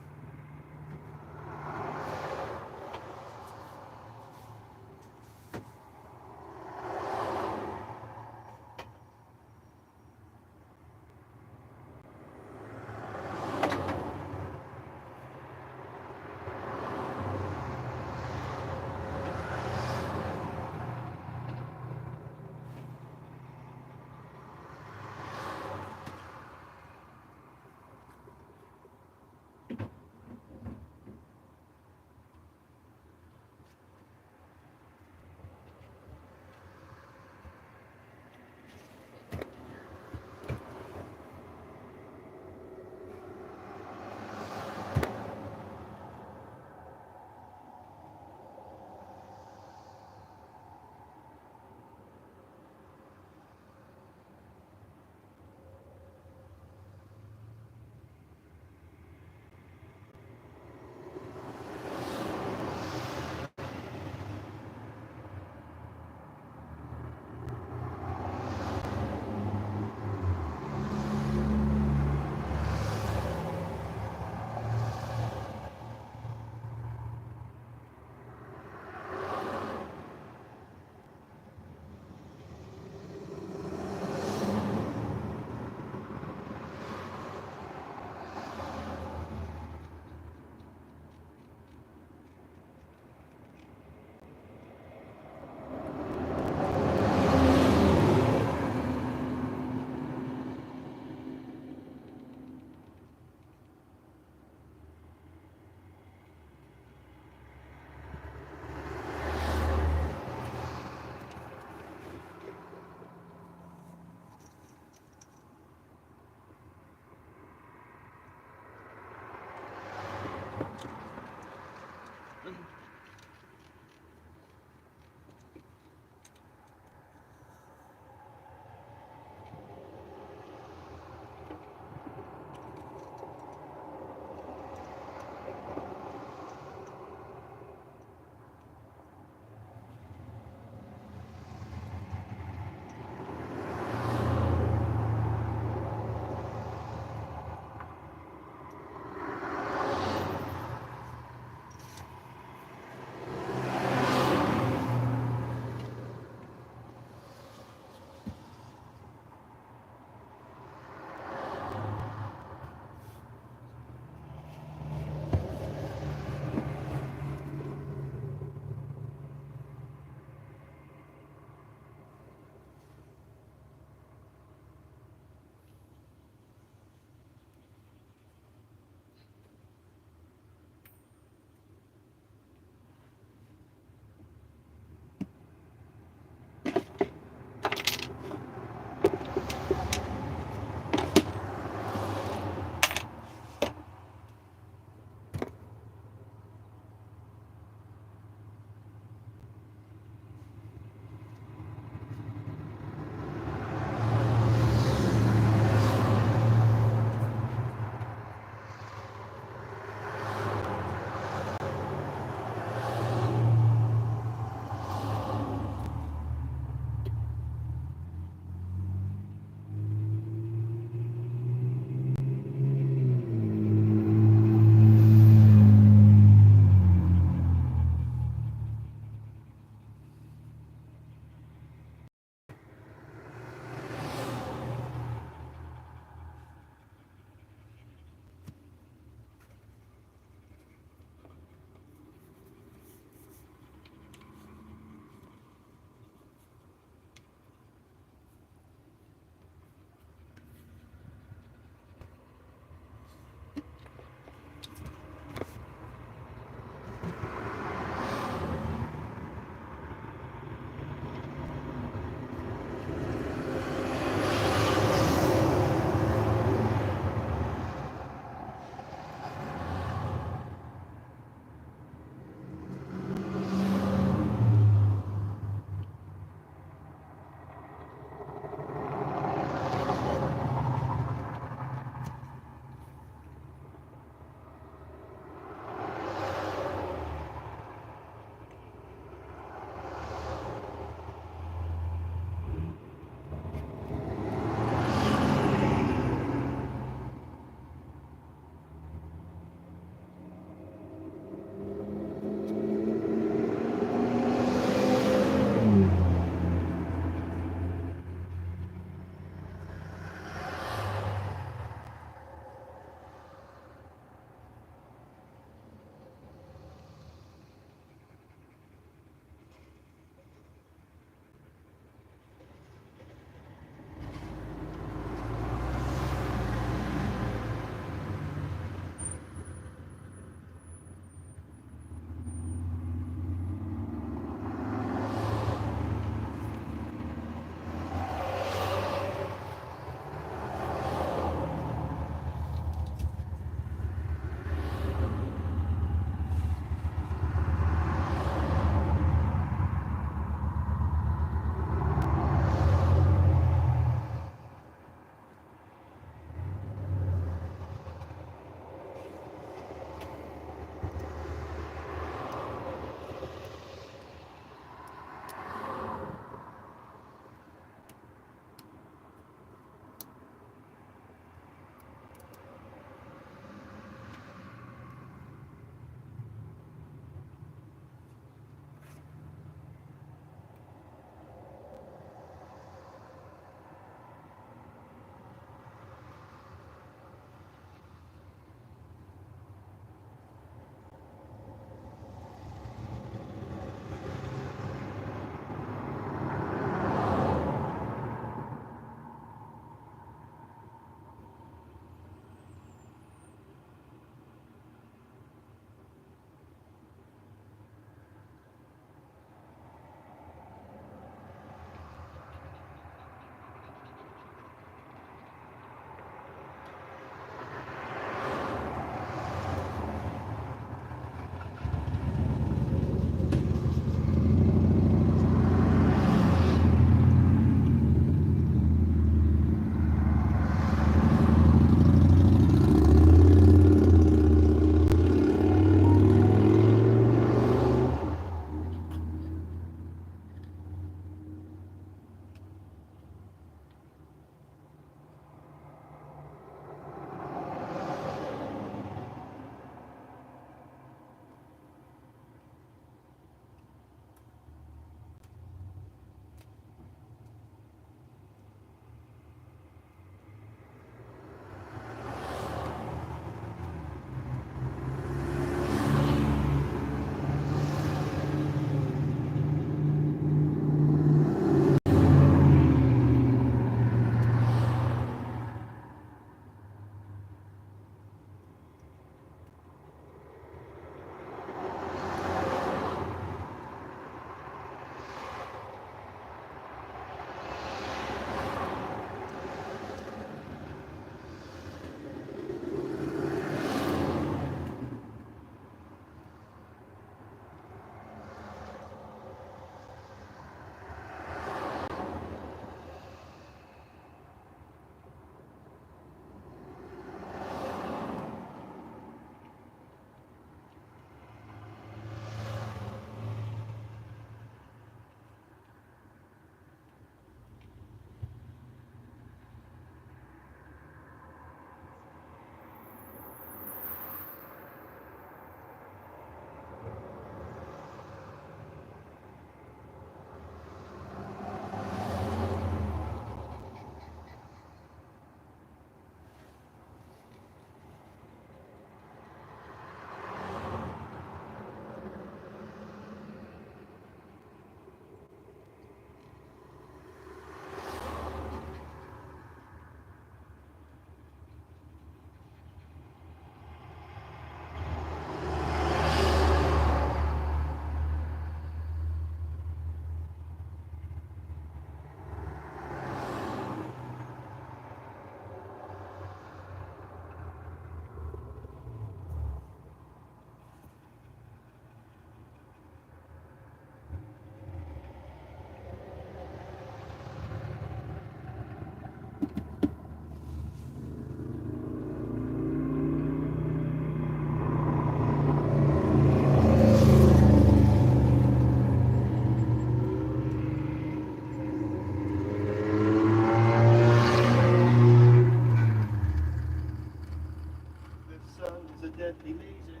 deadly laser.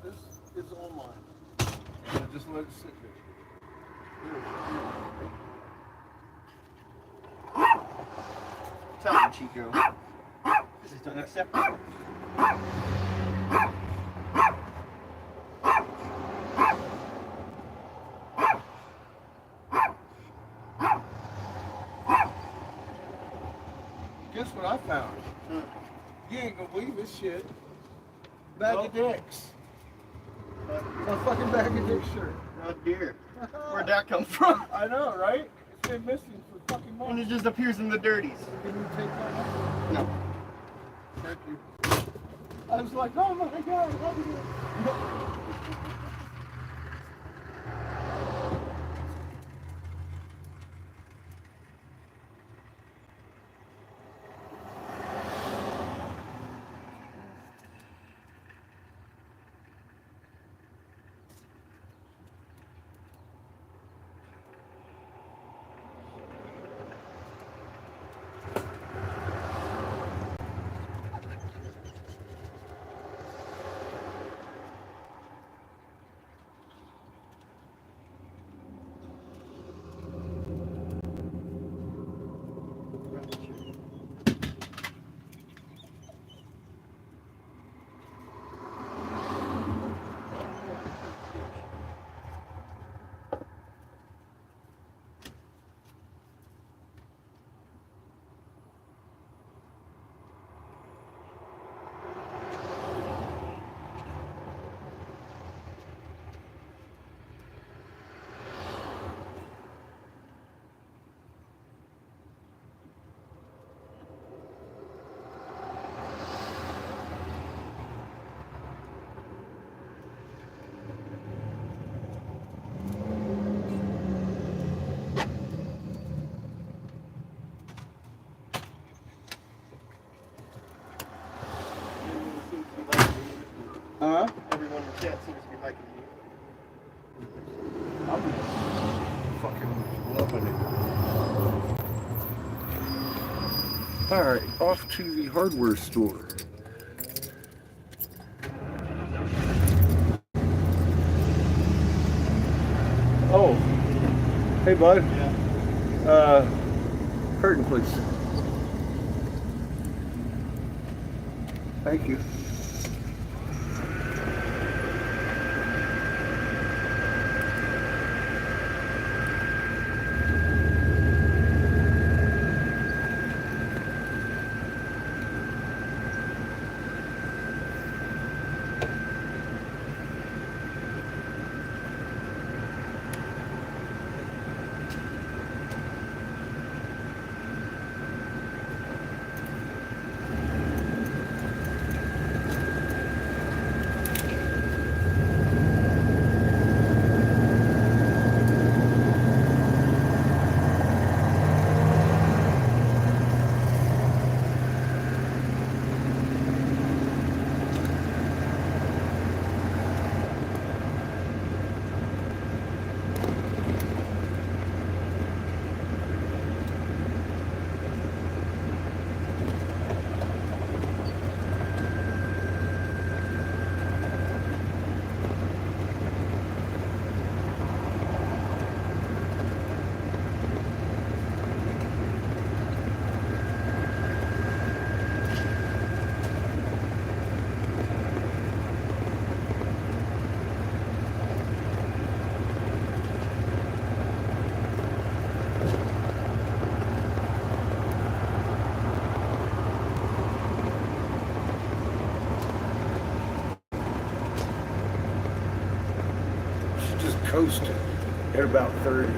This is all mine. So just let it sit there. Tell him, Chico. This is unacceptable. Guess what I found? Hmm. You ain't gonna believe this shit. Bag of dicks. A fucking bag of dick shirt. Oh dear. Where'd that come from? I know, right? It's been missing for fucking And months. it just appears in the dirties. Can you take that out? No. Thank you. I was like, oh my god, how do you? Huh? Everyone in chat seems to be liking you. I'm fucking loving it. Alright, off to the hardware store. Oh. Hey bud. Yeah. Curtain please. Thank you. Coasting at about 30.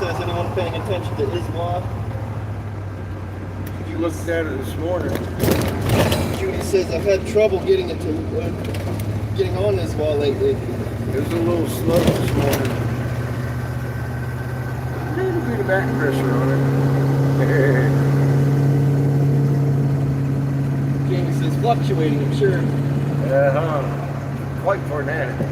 Says anyone paying attention to Islam? You looked at it this morning. Judy says I've had trouble getting it to getting on this wall lately. It was a little slow this morning. A little bit of back pressure on it. Jamie says fluctuating, I'm sure. Quite tornadic.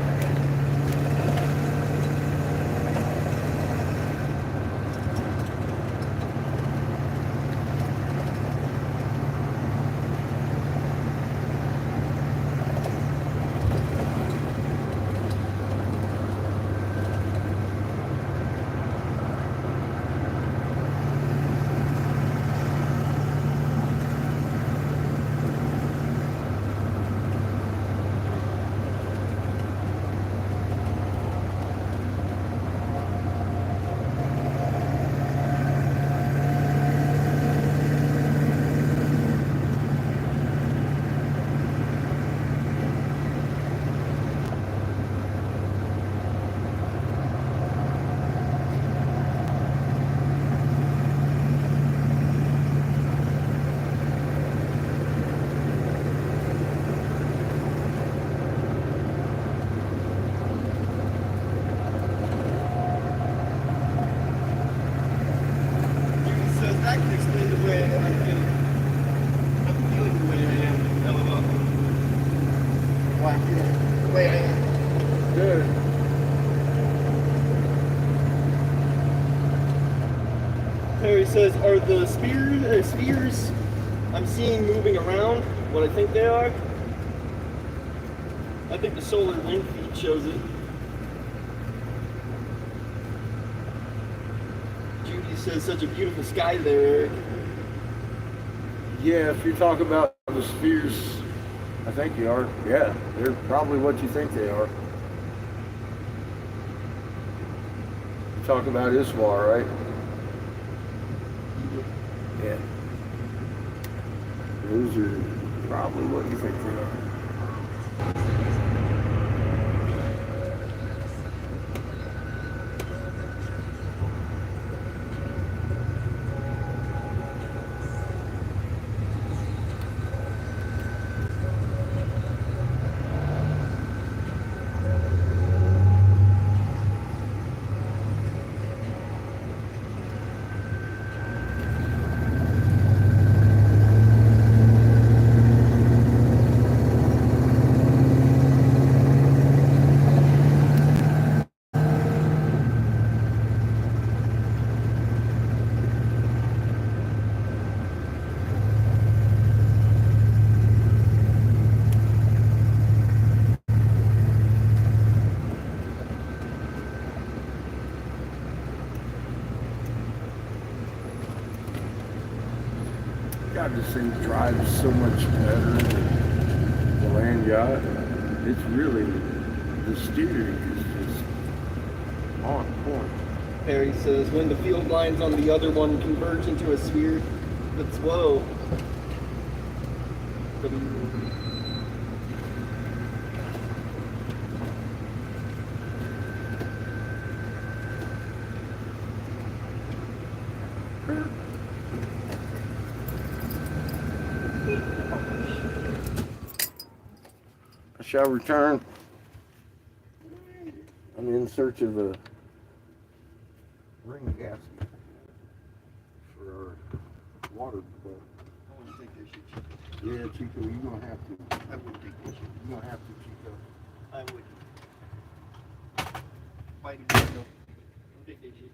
That can explain the way I'm feeling. I'm feeling the way I am. LOL. Why I'm feeling the way I am. Good. Harry says, are the spheres I'm seeing moving around what I think they are? I think the solar wind feed shows it. Judy says, such a beautiful sky there, Eric. Yeah, if you talk about the spheres, I think you are. Yeah, they're probably what you think they are. You talk about Iswar, right? Yeah. Those are probably what you think they are. God, this thing drives so much better than the land yacht. It's really, the steering is just on point. Harry says, when the field lines on the other one converge into a sphere, that's whoa. I shall return. I'm in search of a ring gasket for our water boat. I want to take this shit. Yeah, Chico, you're gonna have to. I would take this shit. You're gonna have to, Chico. I would. Fight him, Chico. Don't take that shit.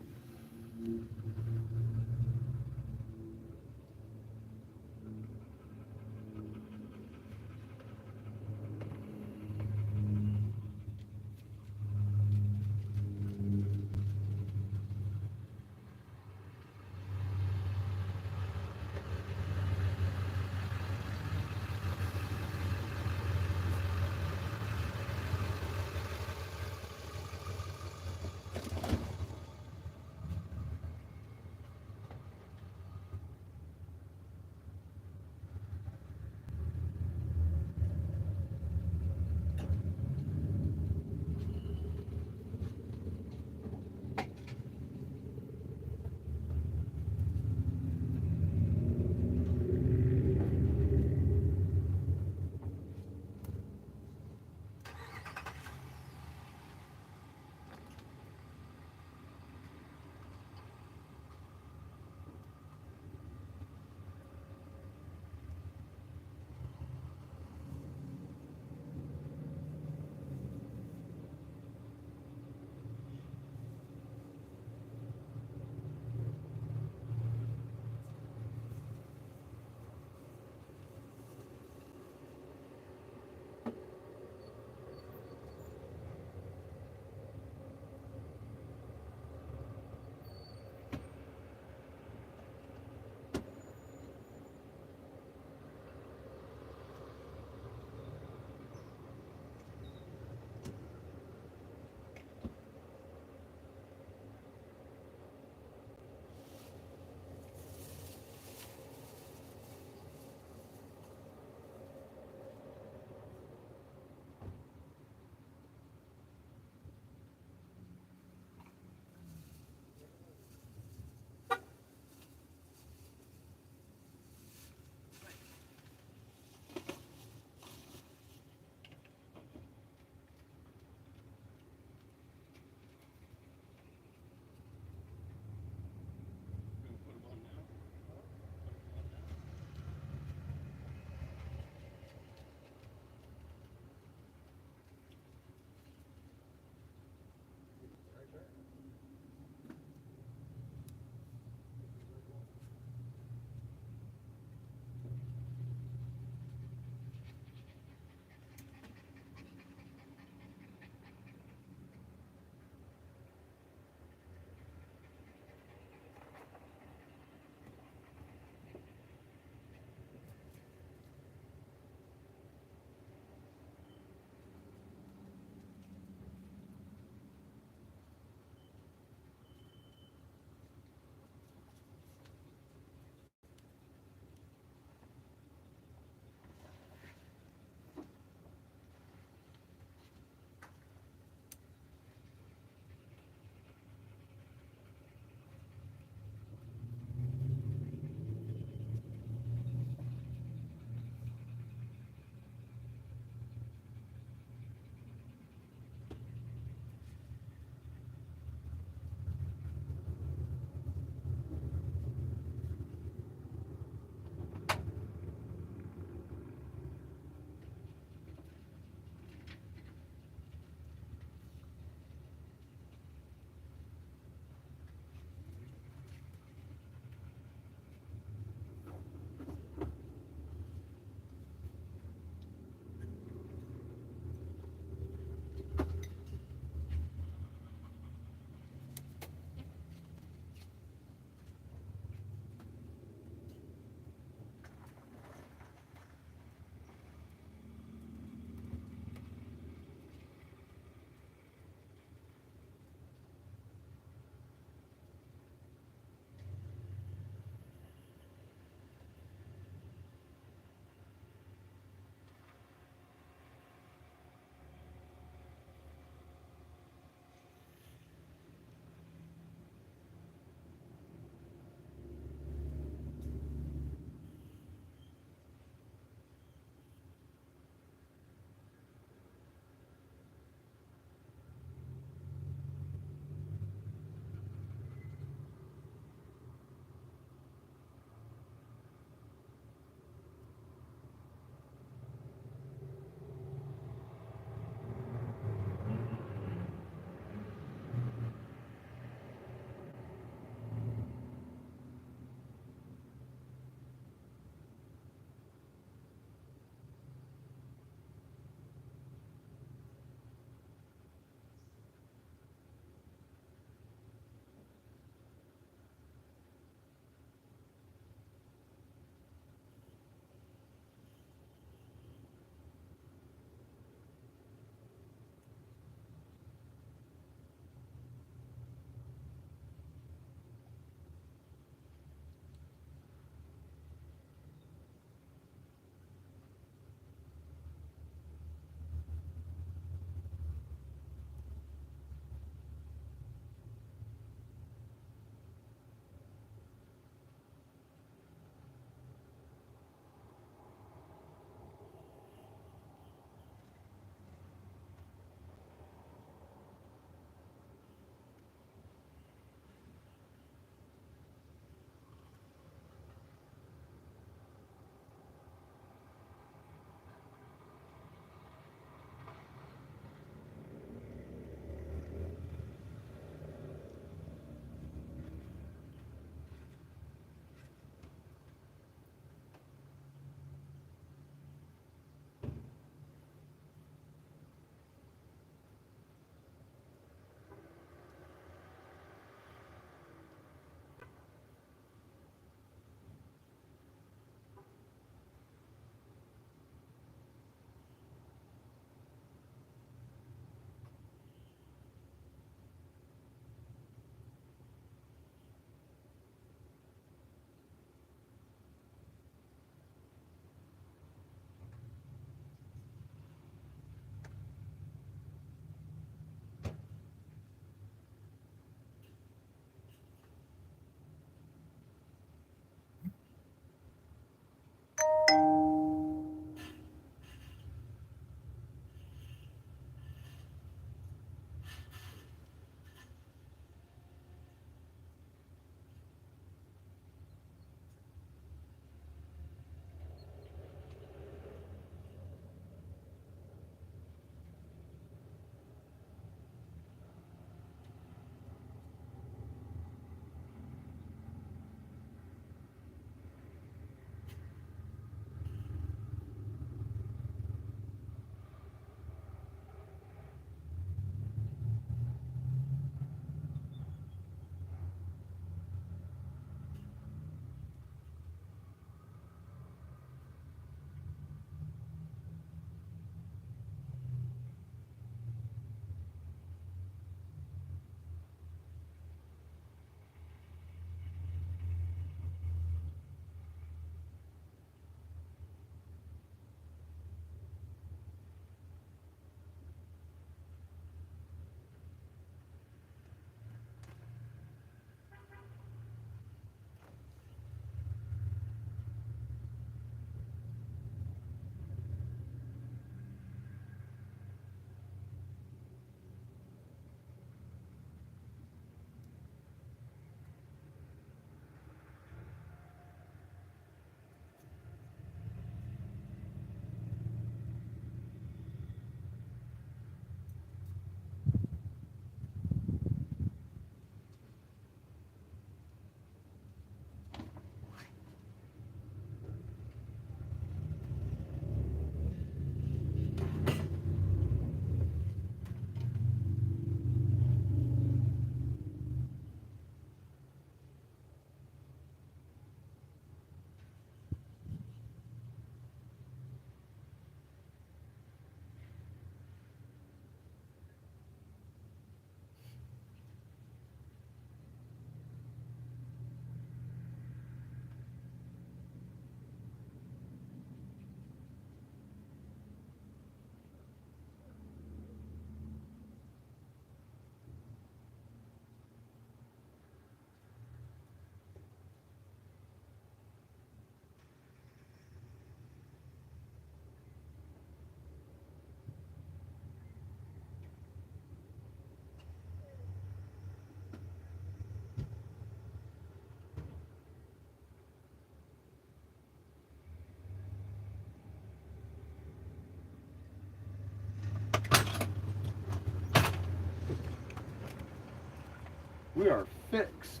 We are fixed.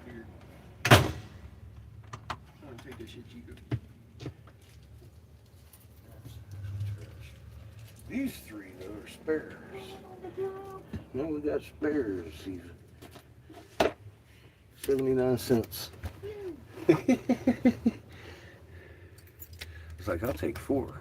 Here. I'm gonna take this shit cheaper. These three, though, are spares. No, we got spares. These 79 cents. It's like, I'll take 4.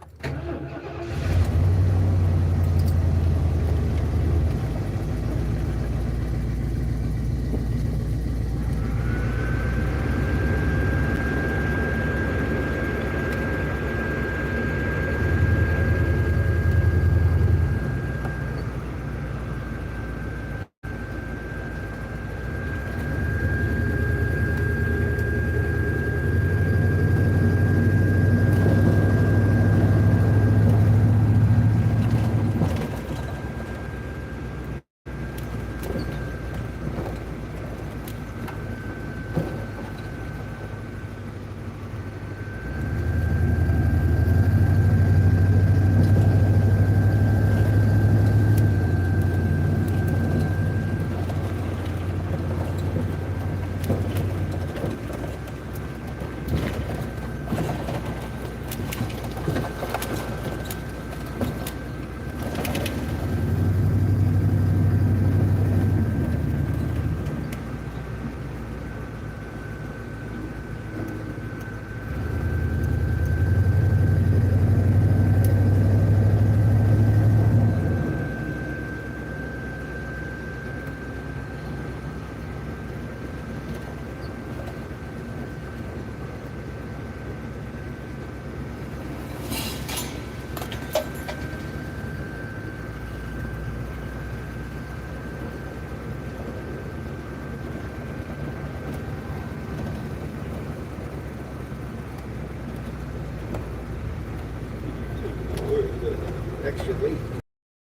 Extra weight.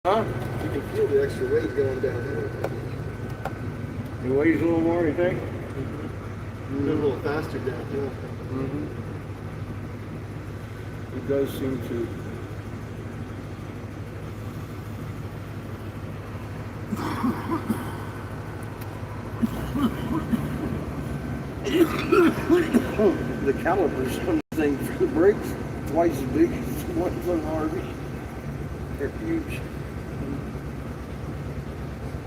Huh? You can feel the extra weight going down here. It weighs a little more, you think? Go a little faster down here. Mm-hmm. It does seem to. The calipers, something for the brakes, twice as big as the ones on RV. They're huge.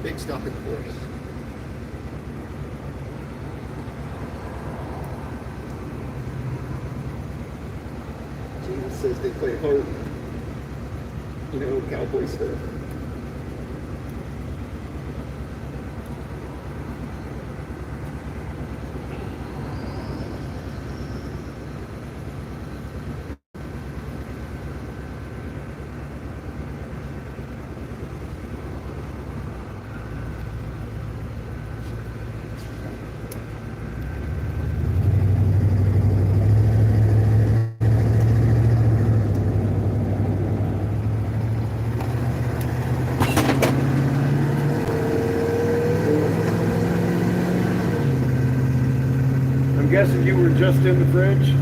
Big stopping force. Jesus says they play hard. You know, cowboy stuff. I'm guessing you were just in the fridge?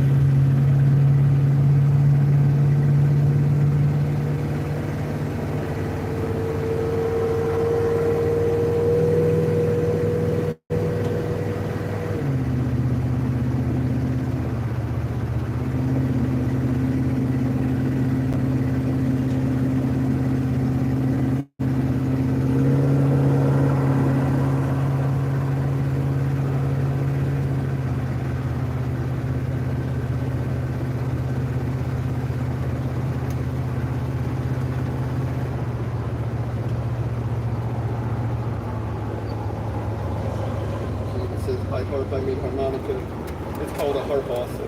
By harp, I mean harmonica. It's called a harp also.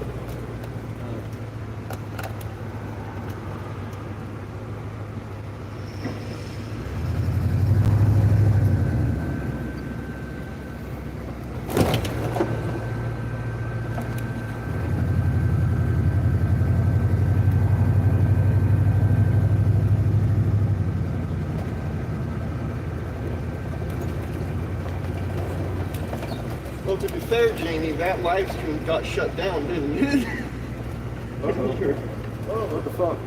Well, to be fair, Jamie, that live stream got shut down, didn't it? Oh, what the fuck?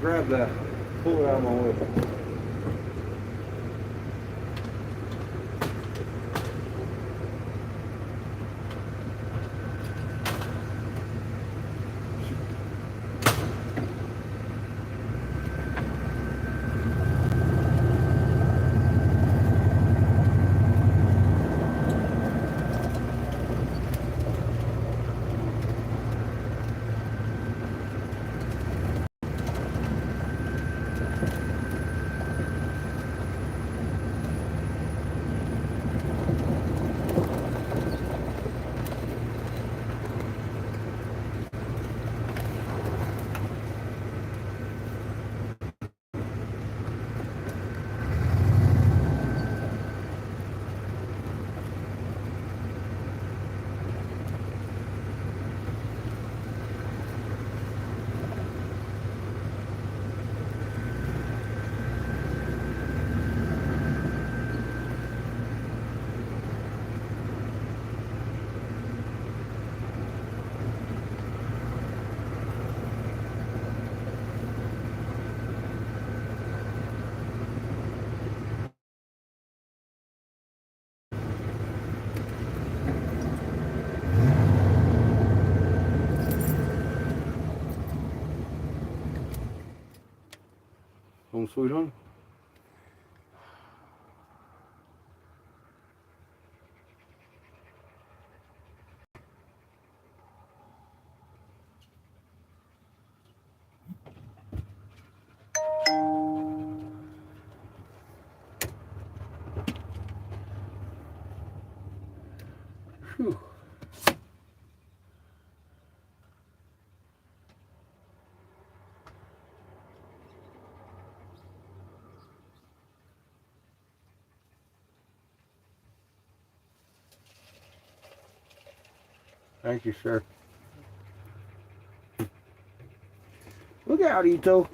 Grab that. Pull it out of my way. Home sweet home. Whew. Thank you, sir. Look out, Ito.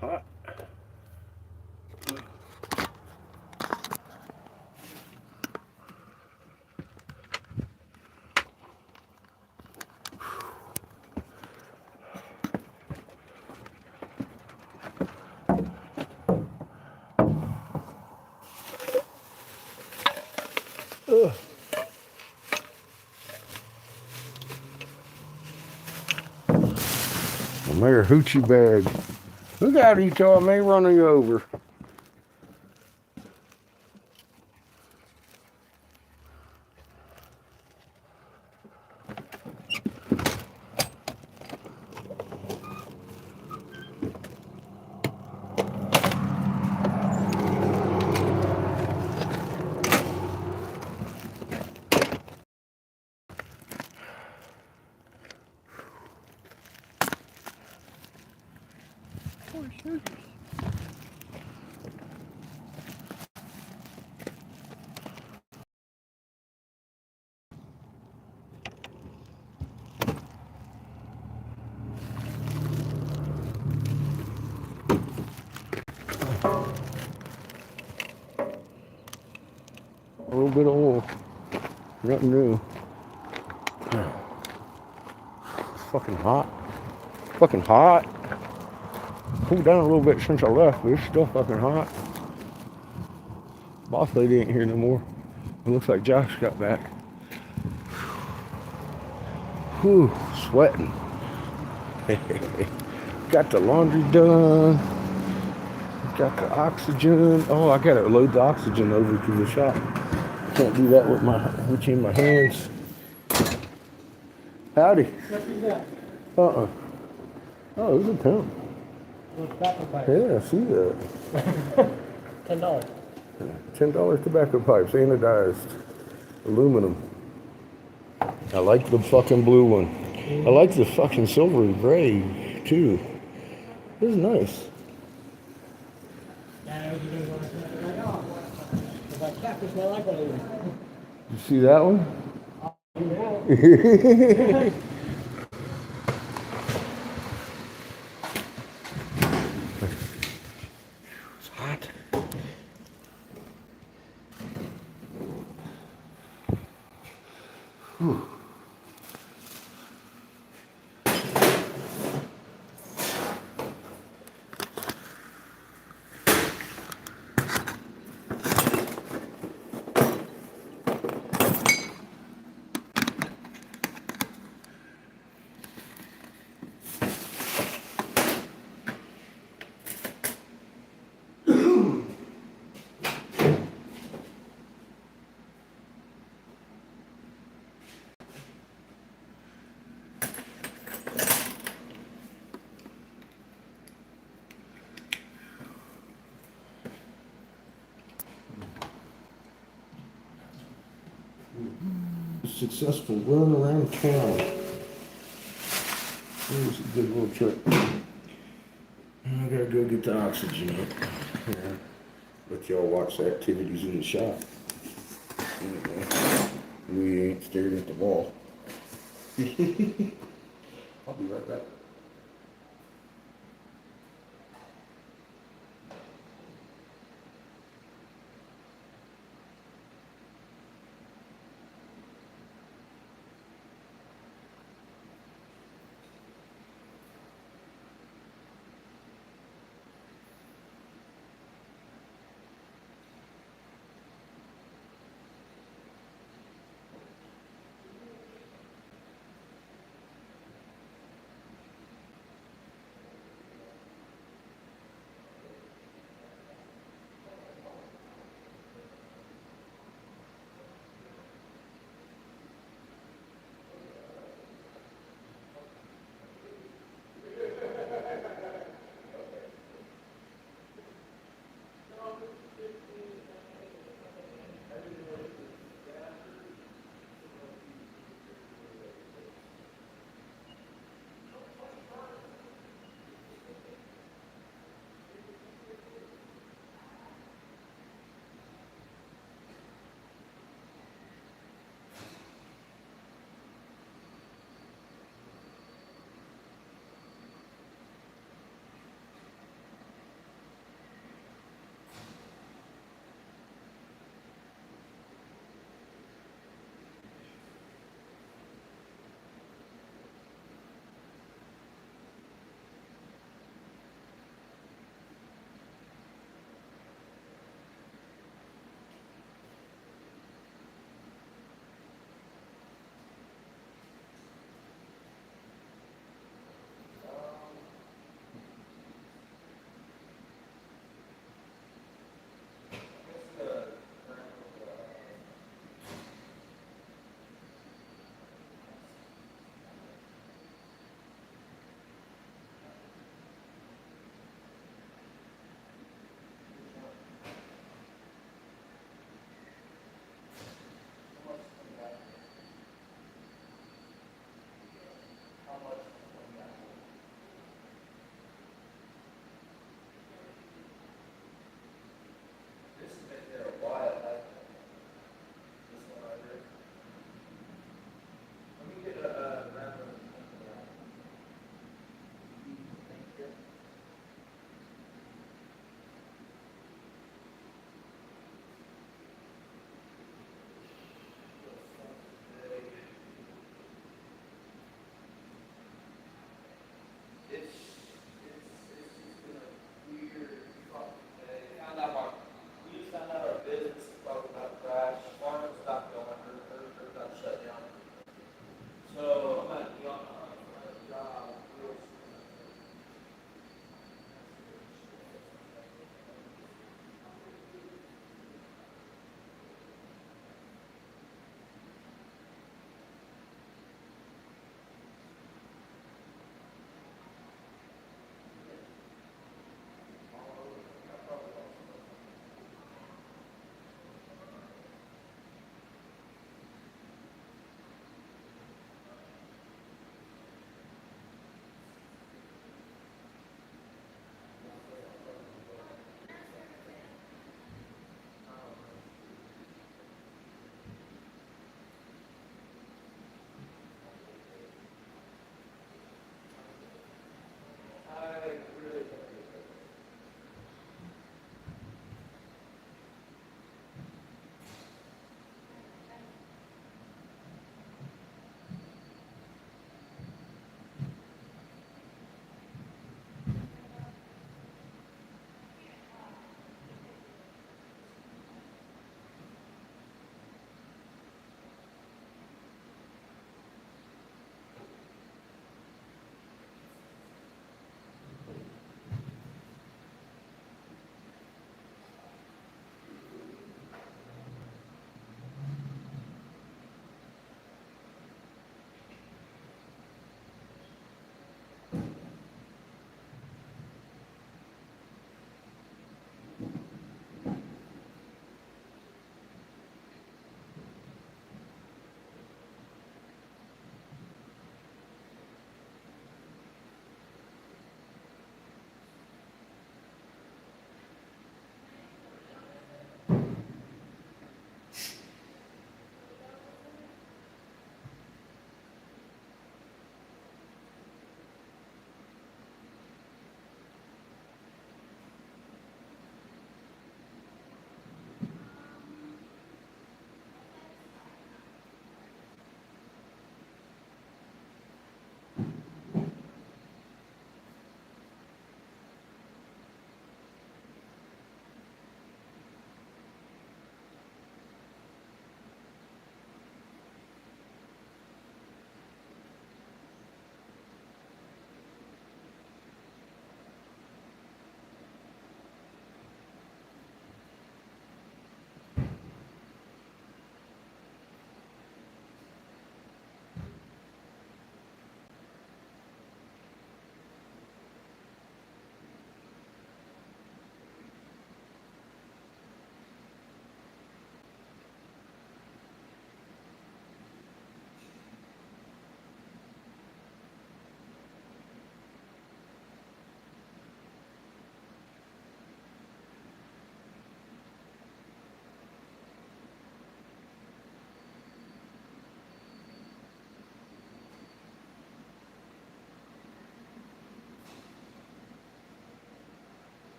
Hot. Ugh. Mayor Hoochie Bag. Look out, Ito. I may run you over. Poor sugar. A little bit of oil. Nothing new. It's fucking hot. Fucking hot. Cooled down a little bit since I left, but it's still fucking hot. Boss lady ain't here no more. It looks like Josh got back. Whew, sweating. Got the laundry done. Got the oxygen. Oh, I gotta load the oxygen over to the shop. Can't do that with in my hands. Howdy. What is that? Oh, there's a pimp. Tobacco pipe. Yeah, I see that. $10. $10 tobacco pipes, anodized, aluminum. I like the fucking blue one. I like the fucking silver gray too. This is nice. You see that one? It's hot. Whew. successful run around town. It was a good little trip. I gotta go get the oxygen up. Yeah. Let y'all watch the activities in the shop. Anyway, we ain't staring at the wall. I'll be right back.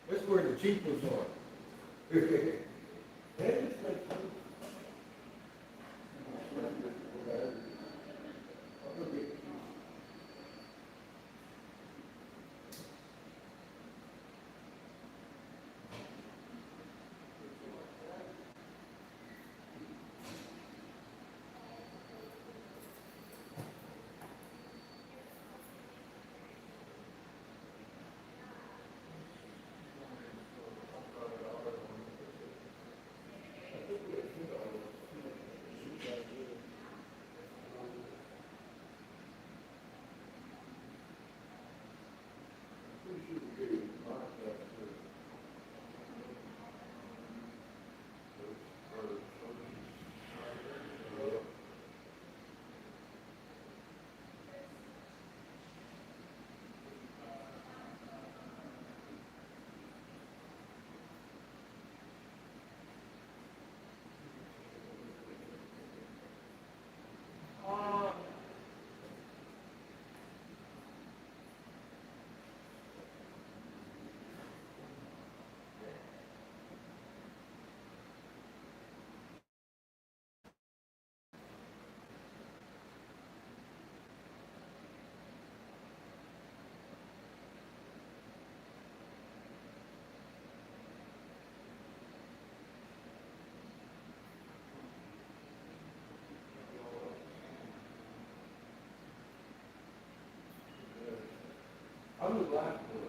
That's where the cheap ones are. I would like to.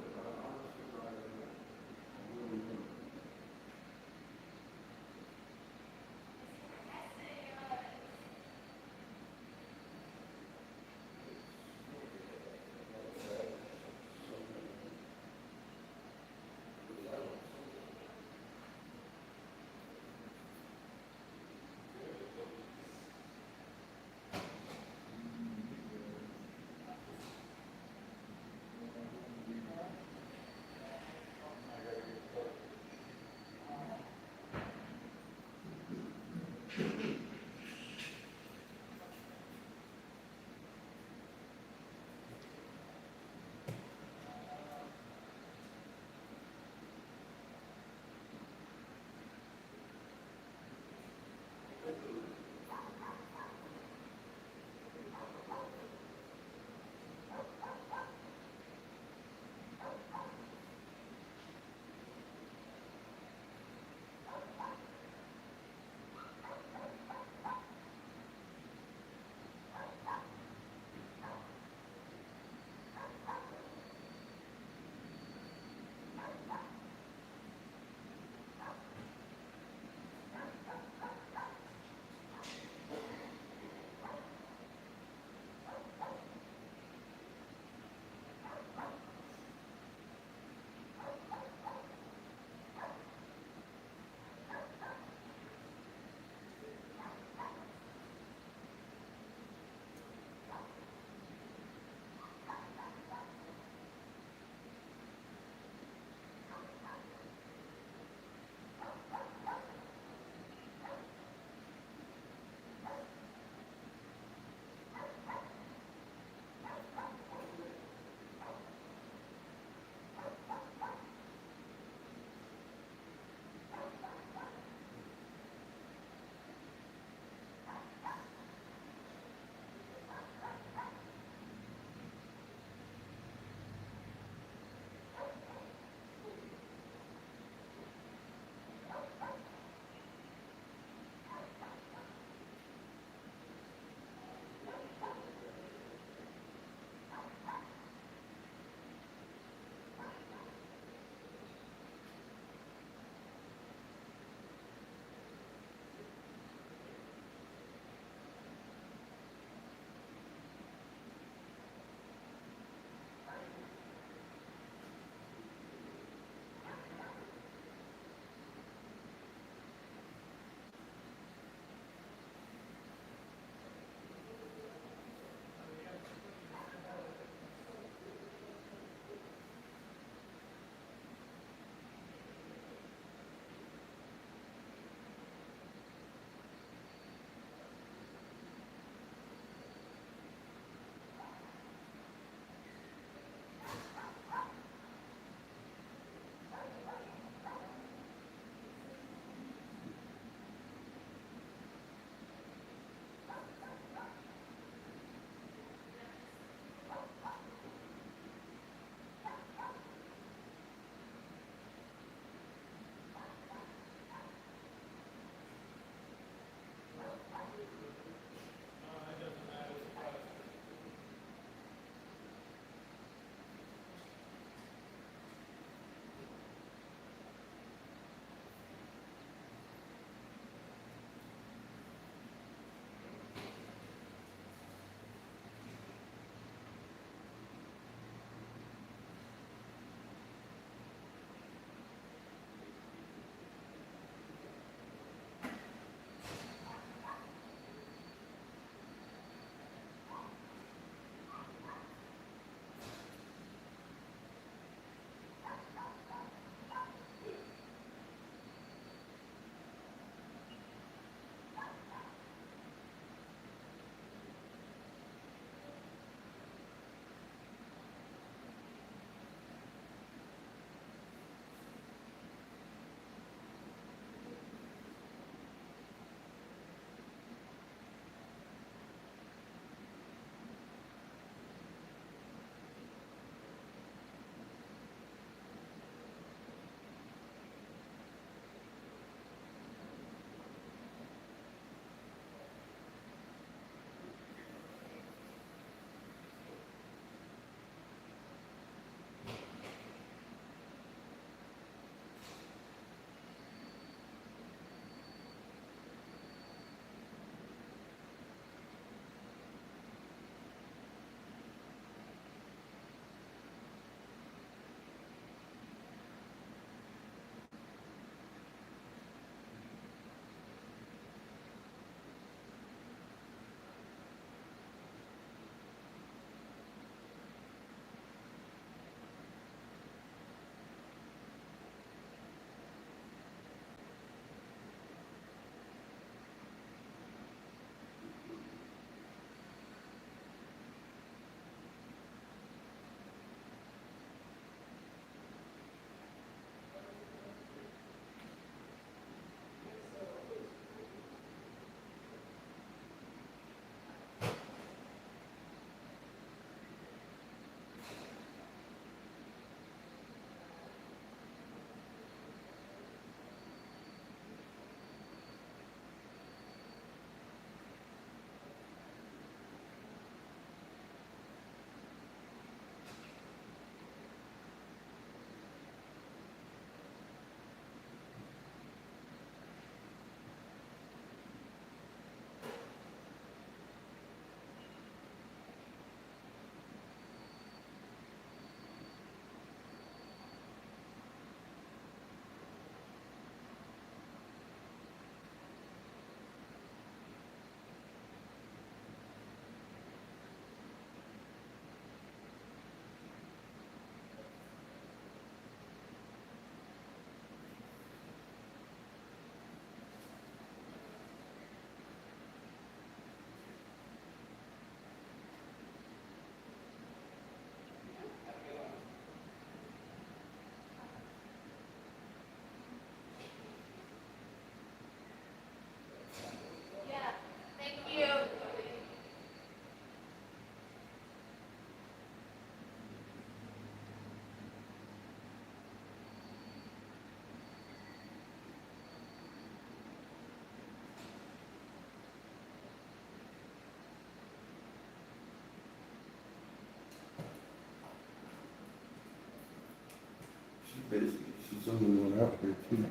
busy. She's the only one out here too.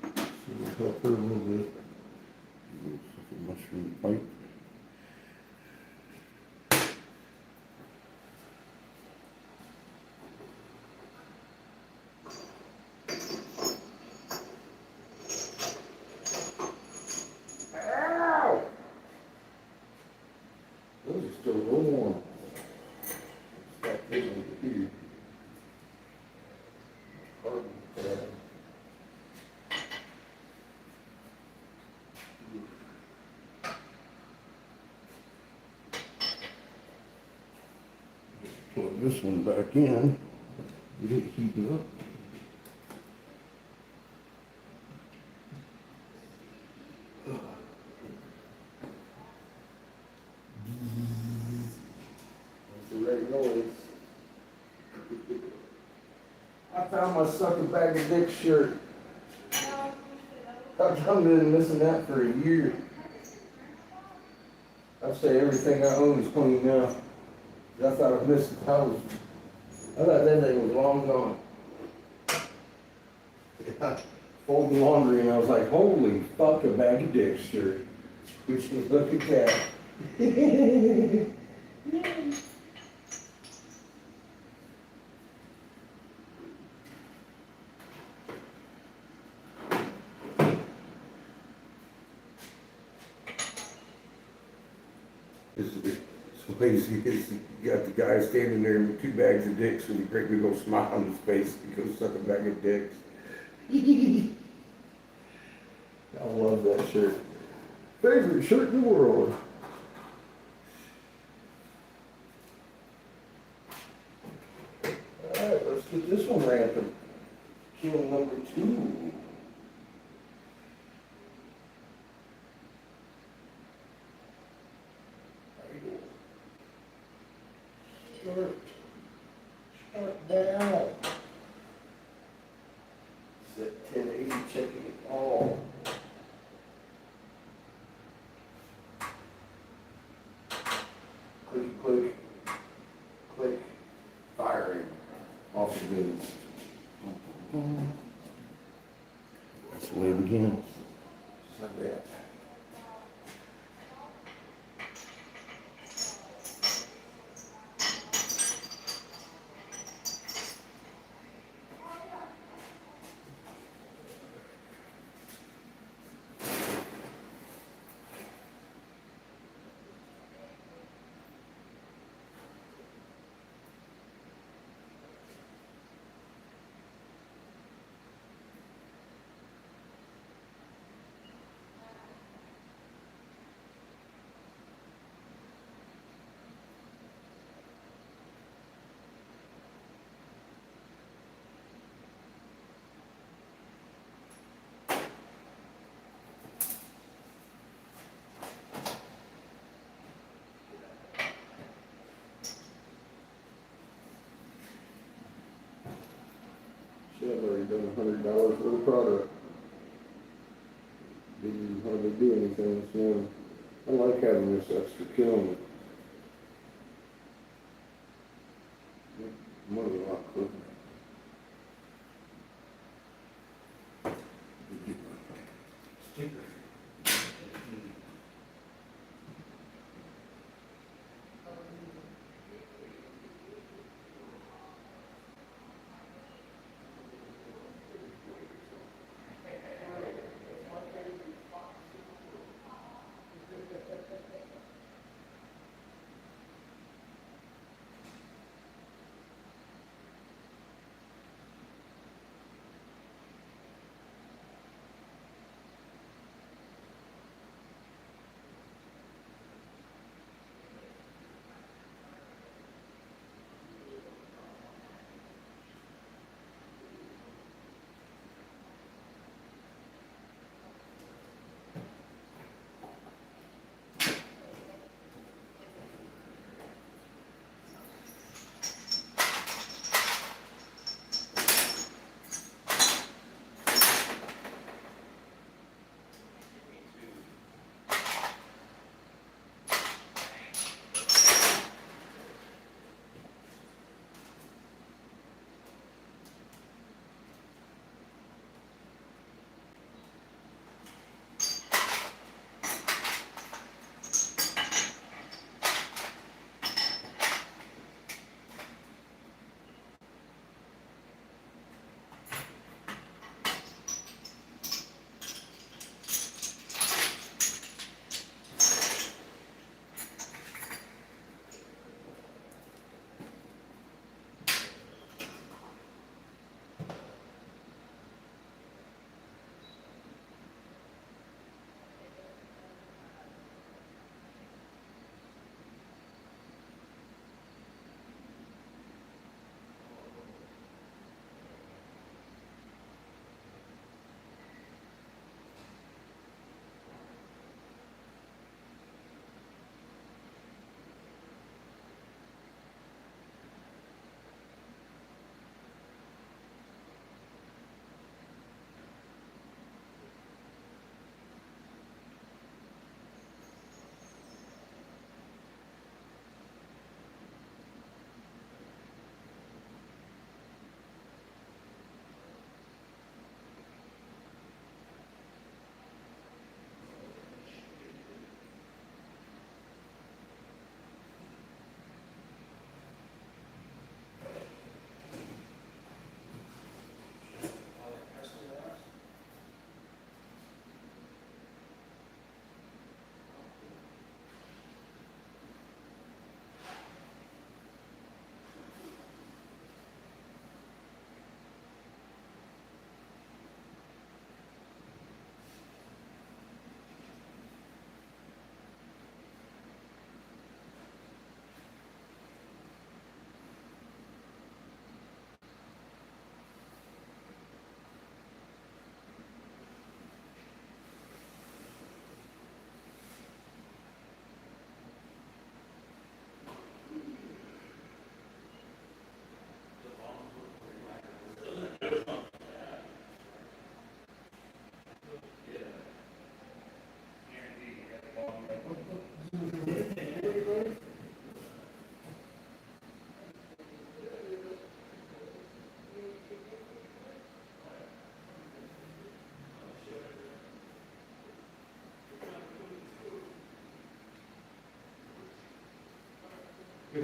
So we'll help her a little bit. Mushroom pipe. Ow! Those are still a little warm. Stop hitting it here. Carbon pad. Plug this one back in. Get it heating up. That's the right noise. I found my sucker bag of dick shirt. I've been missing that for a year. I'd say everything I own is clean now. I thought I missed the house. I thought that thing was long gone. Yeah. Folding laundry and I was like, holy fuck, a bag of dicks shirt. Which was, look at that. It's lazy. You got the guy standing there with 2 bags of dicks with a great big old smile on his face. He goes, suck a bag of dicks. I love that shirt. Favorite shirt in the world. Alright, let's get this one ramping. Kill number 2. Start down. Set 1080, checking it all. Click, click, click, firing. Off the bins. That's the way it begins. Just like that. Shit, I've already done $100 worth of product. Didn't hardly do anything this morning. I like having this extra kiln. Money a lot quicker. Sticker.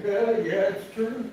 Yeah, it's true.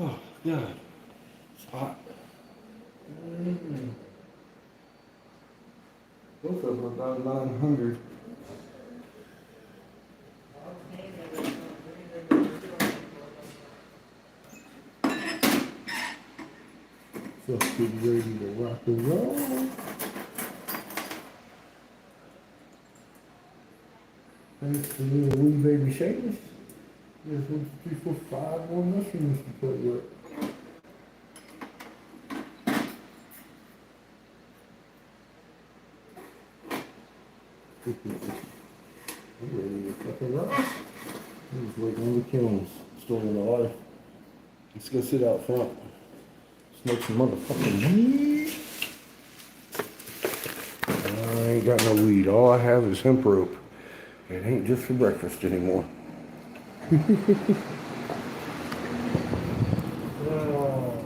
Oh, God. It's hot. Both of them are about 900. So getting ready to rock and roll. Thanks to little wee baby Seamus. There's 1, 2, 3, 4, 5 more mushrooms to play with. I'm ready to fucking rock. I'm just waiting on the kilns. Story of my life. Let's go sit out front. Smoke some motherfucking weed. I ain't got no weed. All I have is hemp rope. It ain't just for breakfast anymore. Oh.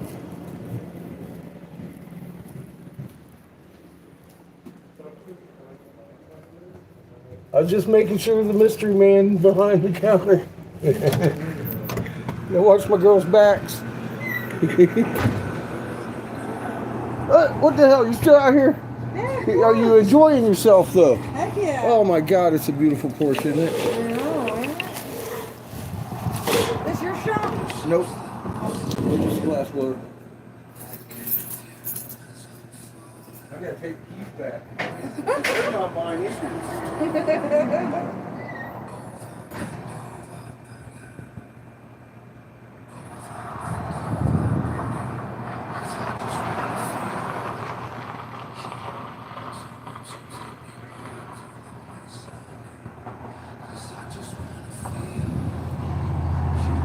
I was just making sure the mystery man behind the counter. Now watch my girls' backs. What the hell? You still out here? Yeah, Are you enjoying yourself though? heck yeah. Oh my God, it's a beautiful porch, isn't it? I know, ain't it? This your shop? Nope. Just glass blower. I gotta take the keys back. I'm not buying it.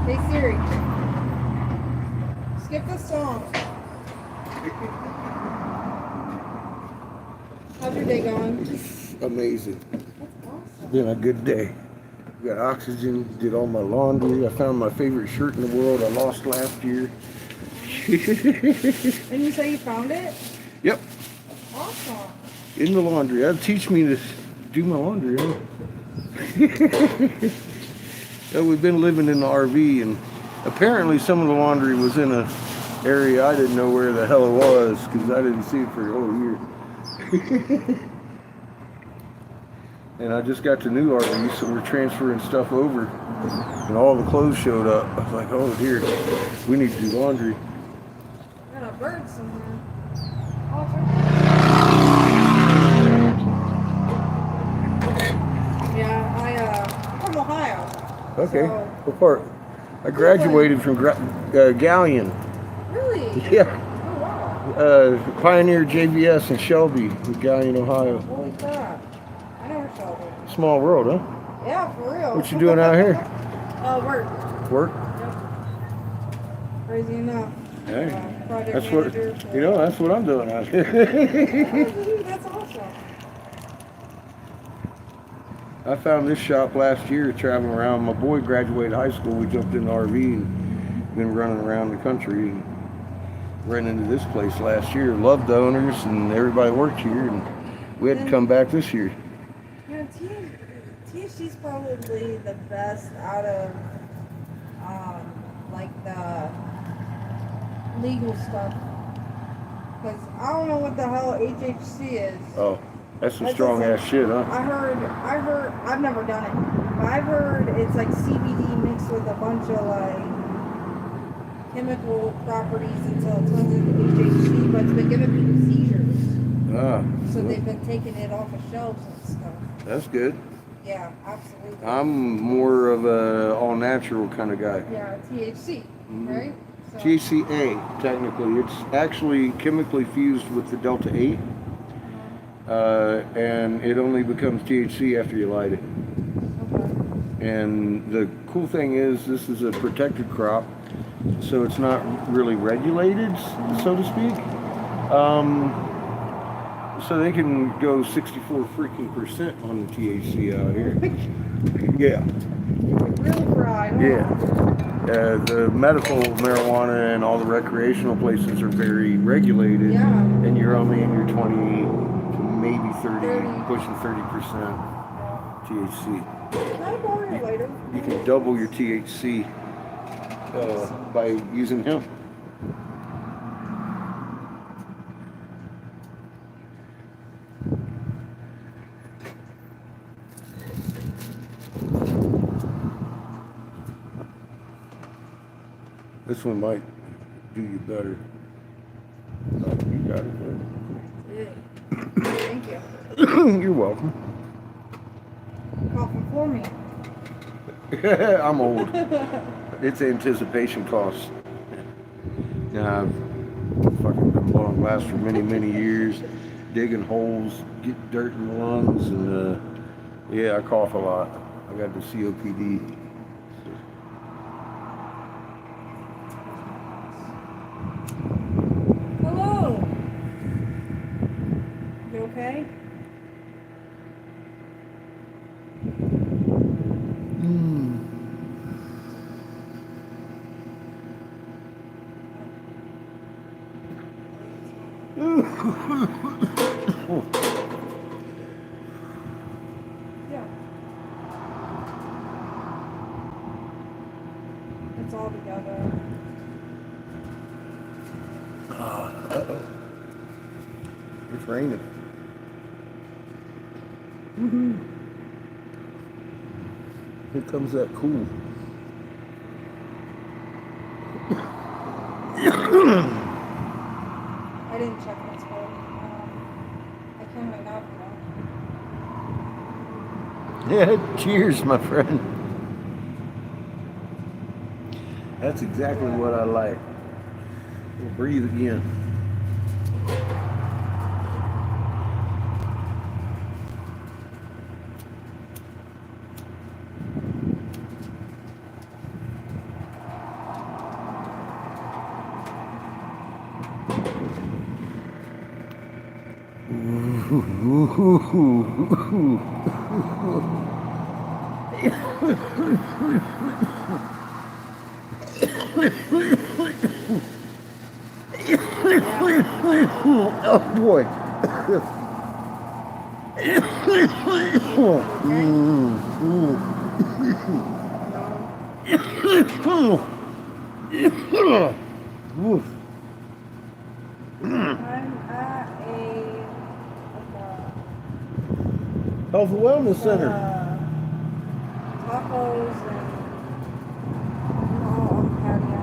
Hey Siri, skip this song. How's your day going? Amazing. That's awesome. It's been a good day. Got oxygen, did all my laundry. I found my favorite shirt in the world I lost last year. And you say you found it? Yep, Awesome. in the laundry. That'll teach me to do my laundry, huh? Yeah, we've been living in the RV, and apparently some of the laundry was in a area I didn't know where the hell it was, because I didn't see it for a whole year. And I just got the new RV, so we're transferring stuff over, and all the clothes showed up. I was like, oh dear, we need to do laundry. Got a bird somewhere. Oh, yeah, I'm from Ohio. Okay, So- what part? I graduated from Galleon. Really? Yeah, Oh, wow. Pioneer JVS in Shelby, in Galleon, Ohio. Holy crap. I never saw that. Small world, huh? Yeah, for real. What you doing out here? Work. Work? Yep. Crazy enough. Hey, Project that's what, manager for- you know, that's what I'm doing out here. That's awesome. I found this shop last year traveling around. My boy graduated high school. We jumped in the RV and been running around the country and ran into this place last year. Loved the owners and everybody worked here, and we had to come back this year. Yeah, THC's probably the best out of like the legal stuff. Because I don't know what the hell HHC is. Oh, that's some That's strong ass shit, huh? I heard, I've never done it, but I've heard it's like CBD mixed with a bunch of like chemical properties until it turns into HHC, but it's been giving people seizures. Ah, So they've been taking it off of shelves and stuff. that's good. Yeah, absolutely. I'm more of a all natural kind of guy. Yeah, THC, right? So, THCA, technically. It's actually chemically fused with the Delta 8. And it only becomes THC after you light it. okay. And the cool thing is, this is a protected crop, so it's not really regulated, so to speak. So they can go 64 freaking % on the THC out here. Yeah. Real fried, huh? Yeah. The medical marijuana and all the recreational places are very regulated, Yeah. and you're only in your 20 to maybe 30, 30. pushing 30% THC. Can I borrow your lighter? You can double your THC by using hemp. This one might do you better. Oh, you got it, Yeah. Thank you. bud. You're welcome. Coughing for me. I'm old. It's anticipation costs. Yeah, I've fucking been blowing glass for many, many years, digging holes, get dirt in the lungs, and yeah, I cough a lot. I got the COPD. Hello. You okay? Yeah. It's all together. Uh-oh. It's raining. Here comes that cool. I didn't check this one. I can right now if you want. Yeah, cheers, my friend. That's exactly what I like. We'll breathe again. Oh boy. Oof. I'm at a Health and Wellness Center. tacos and all on the patio.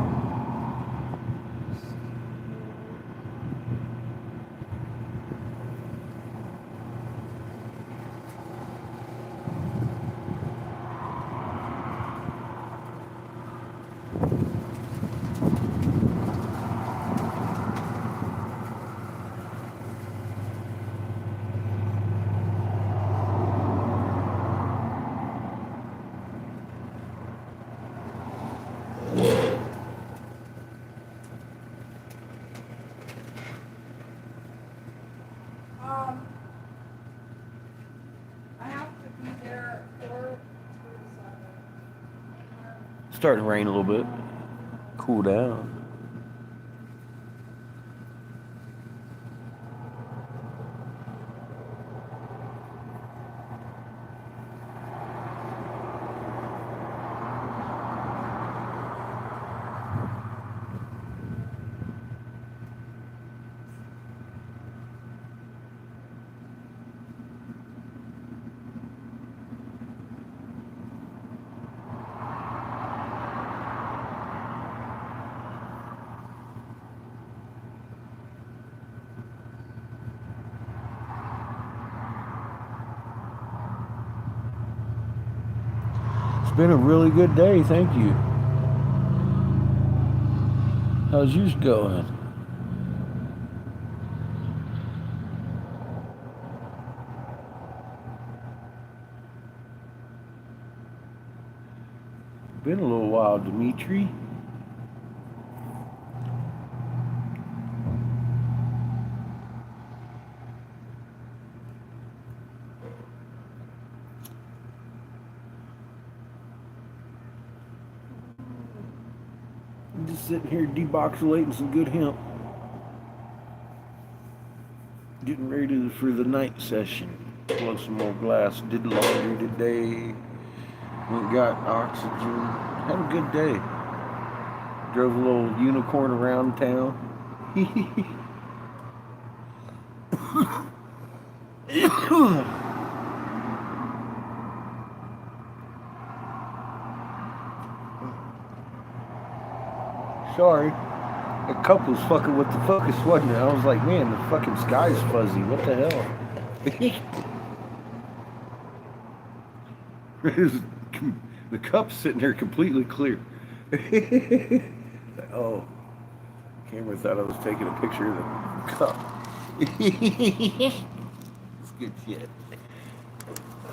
I have to be there for Starting to rain a little bit. Cool down. It's been a really good day, thank you. How's yours going? Been a little while, Dimitri. sitting here deboxylating some good hemp. Getting ready for the night session. Plug some more glass. Did laundry today. Went and got oxygen. Had a good day. Drove a little unicorn around town. Sorry. The cup was fucking with the focus, wasn't it? I was like, man, the fucking sky's fuzzy. What the hell? The cup's sitting there completely clear. Oh, camera thought I was taking a picture of the cup. It's good shit.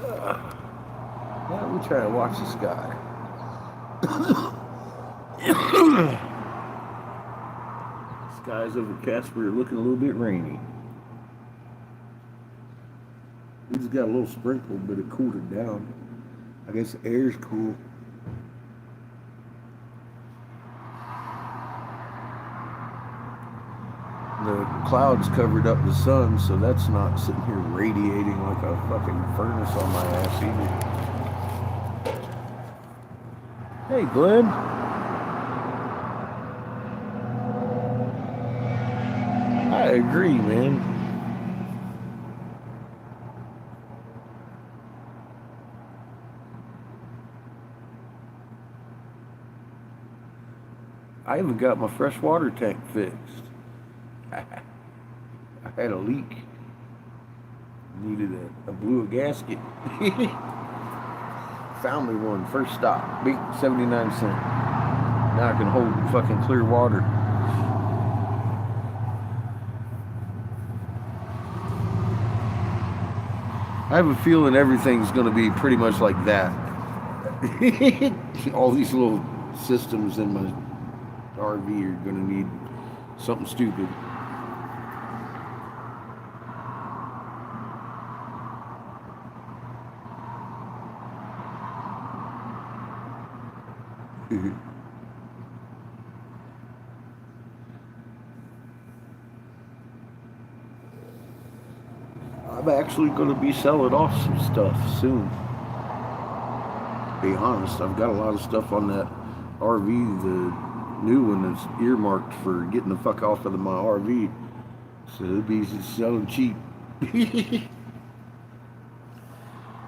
Well, we try to watch the sky. Skies over Casper are looking a little bit rainy. We just got a little sprinkle, but it cooled it down. I guess the air's cool. The clouds covered up the sun, so that's not sitting here radiating like a fucking furnace on my ass either. Hey, Glenn. I agree, man. I even got my fresh water tank fixed. I had a leak. Needed a blew a gasket. Found me one, first stop. Big 79 cents. Now I can hold fucking clear water. I have a feeling everything's going to be pretty much like that. All these little systems in my RV are going to need something stupid. I'm actually going to be selling off some stuff soon. To be honest, I've got a lot of stuff on that RV, the new one that's earmarked for getting the fuck off of my RV. So it'll be selling cheap.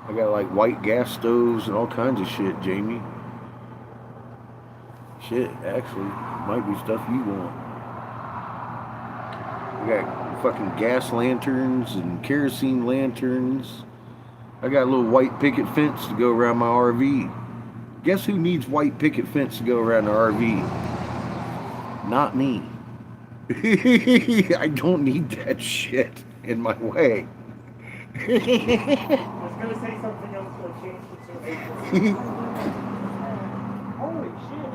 I got like white gas stoves and all kinds of shit, Jamie. Shit, actually, might be stuff you want. I got fucking gas lanterns and kerosene lanterns. I got a little white picket fence to go around my RV. Guess who needs white picket fence to go around the RV? Not me. I don't need that shit in my way. I was going to say something else, but I changed it so holy shit.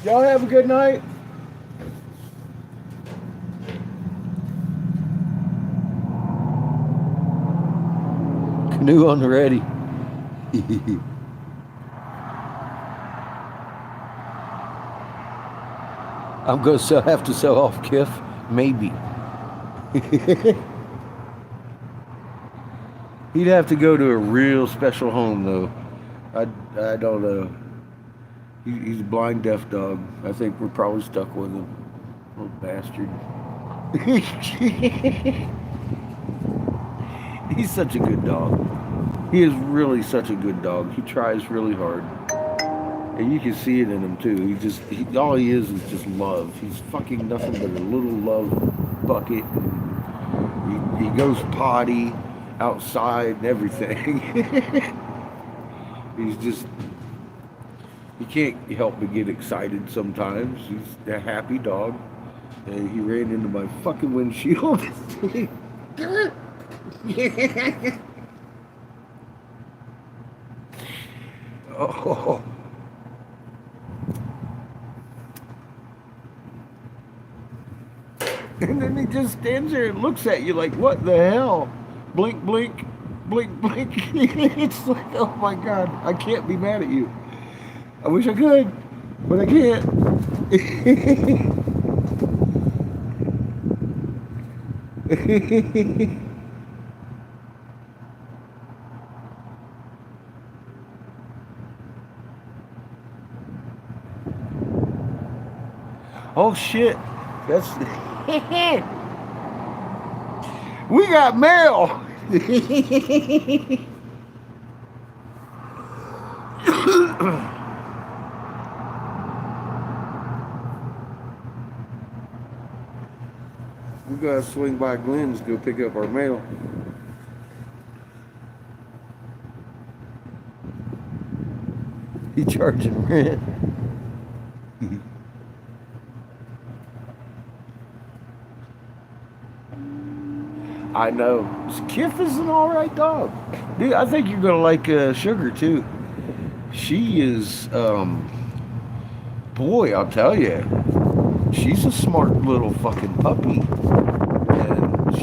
Y'all have a good night. Canoe on the ready. I'm going to have to sell off Kiff. Maybe. He'd have to go to a real special home, though. I don't know. He's a blind, deaf dog. I think we're probably stuck with him. Little bastard. He's such a good dog. He is really such a good dog. He tries really hard. And you can see it in him, too. All he is just love. He's fucking nothing but a little love bucket. He goes potty outside and everything. He's just... He can't help but get excited sometimes. He's a happy dog. And he ran into my fucking windshield. Oh. And then he just stands there and looks at you like, what the hell? Blink, blink, blink, blink. It's like, oh my God, I can't be mad at you. I wish I could, but I can't. Oh shit. That's we got mail. We gotta swing by Glenn's to go pick up our mail. He charging rent. I know. Kiff is an alright dog. Dude, I think you're gonna like Sugar too. She is, boy, I'll tell you, she's a smart little fucking puppy. And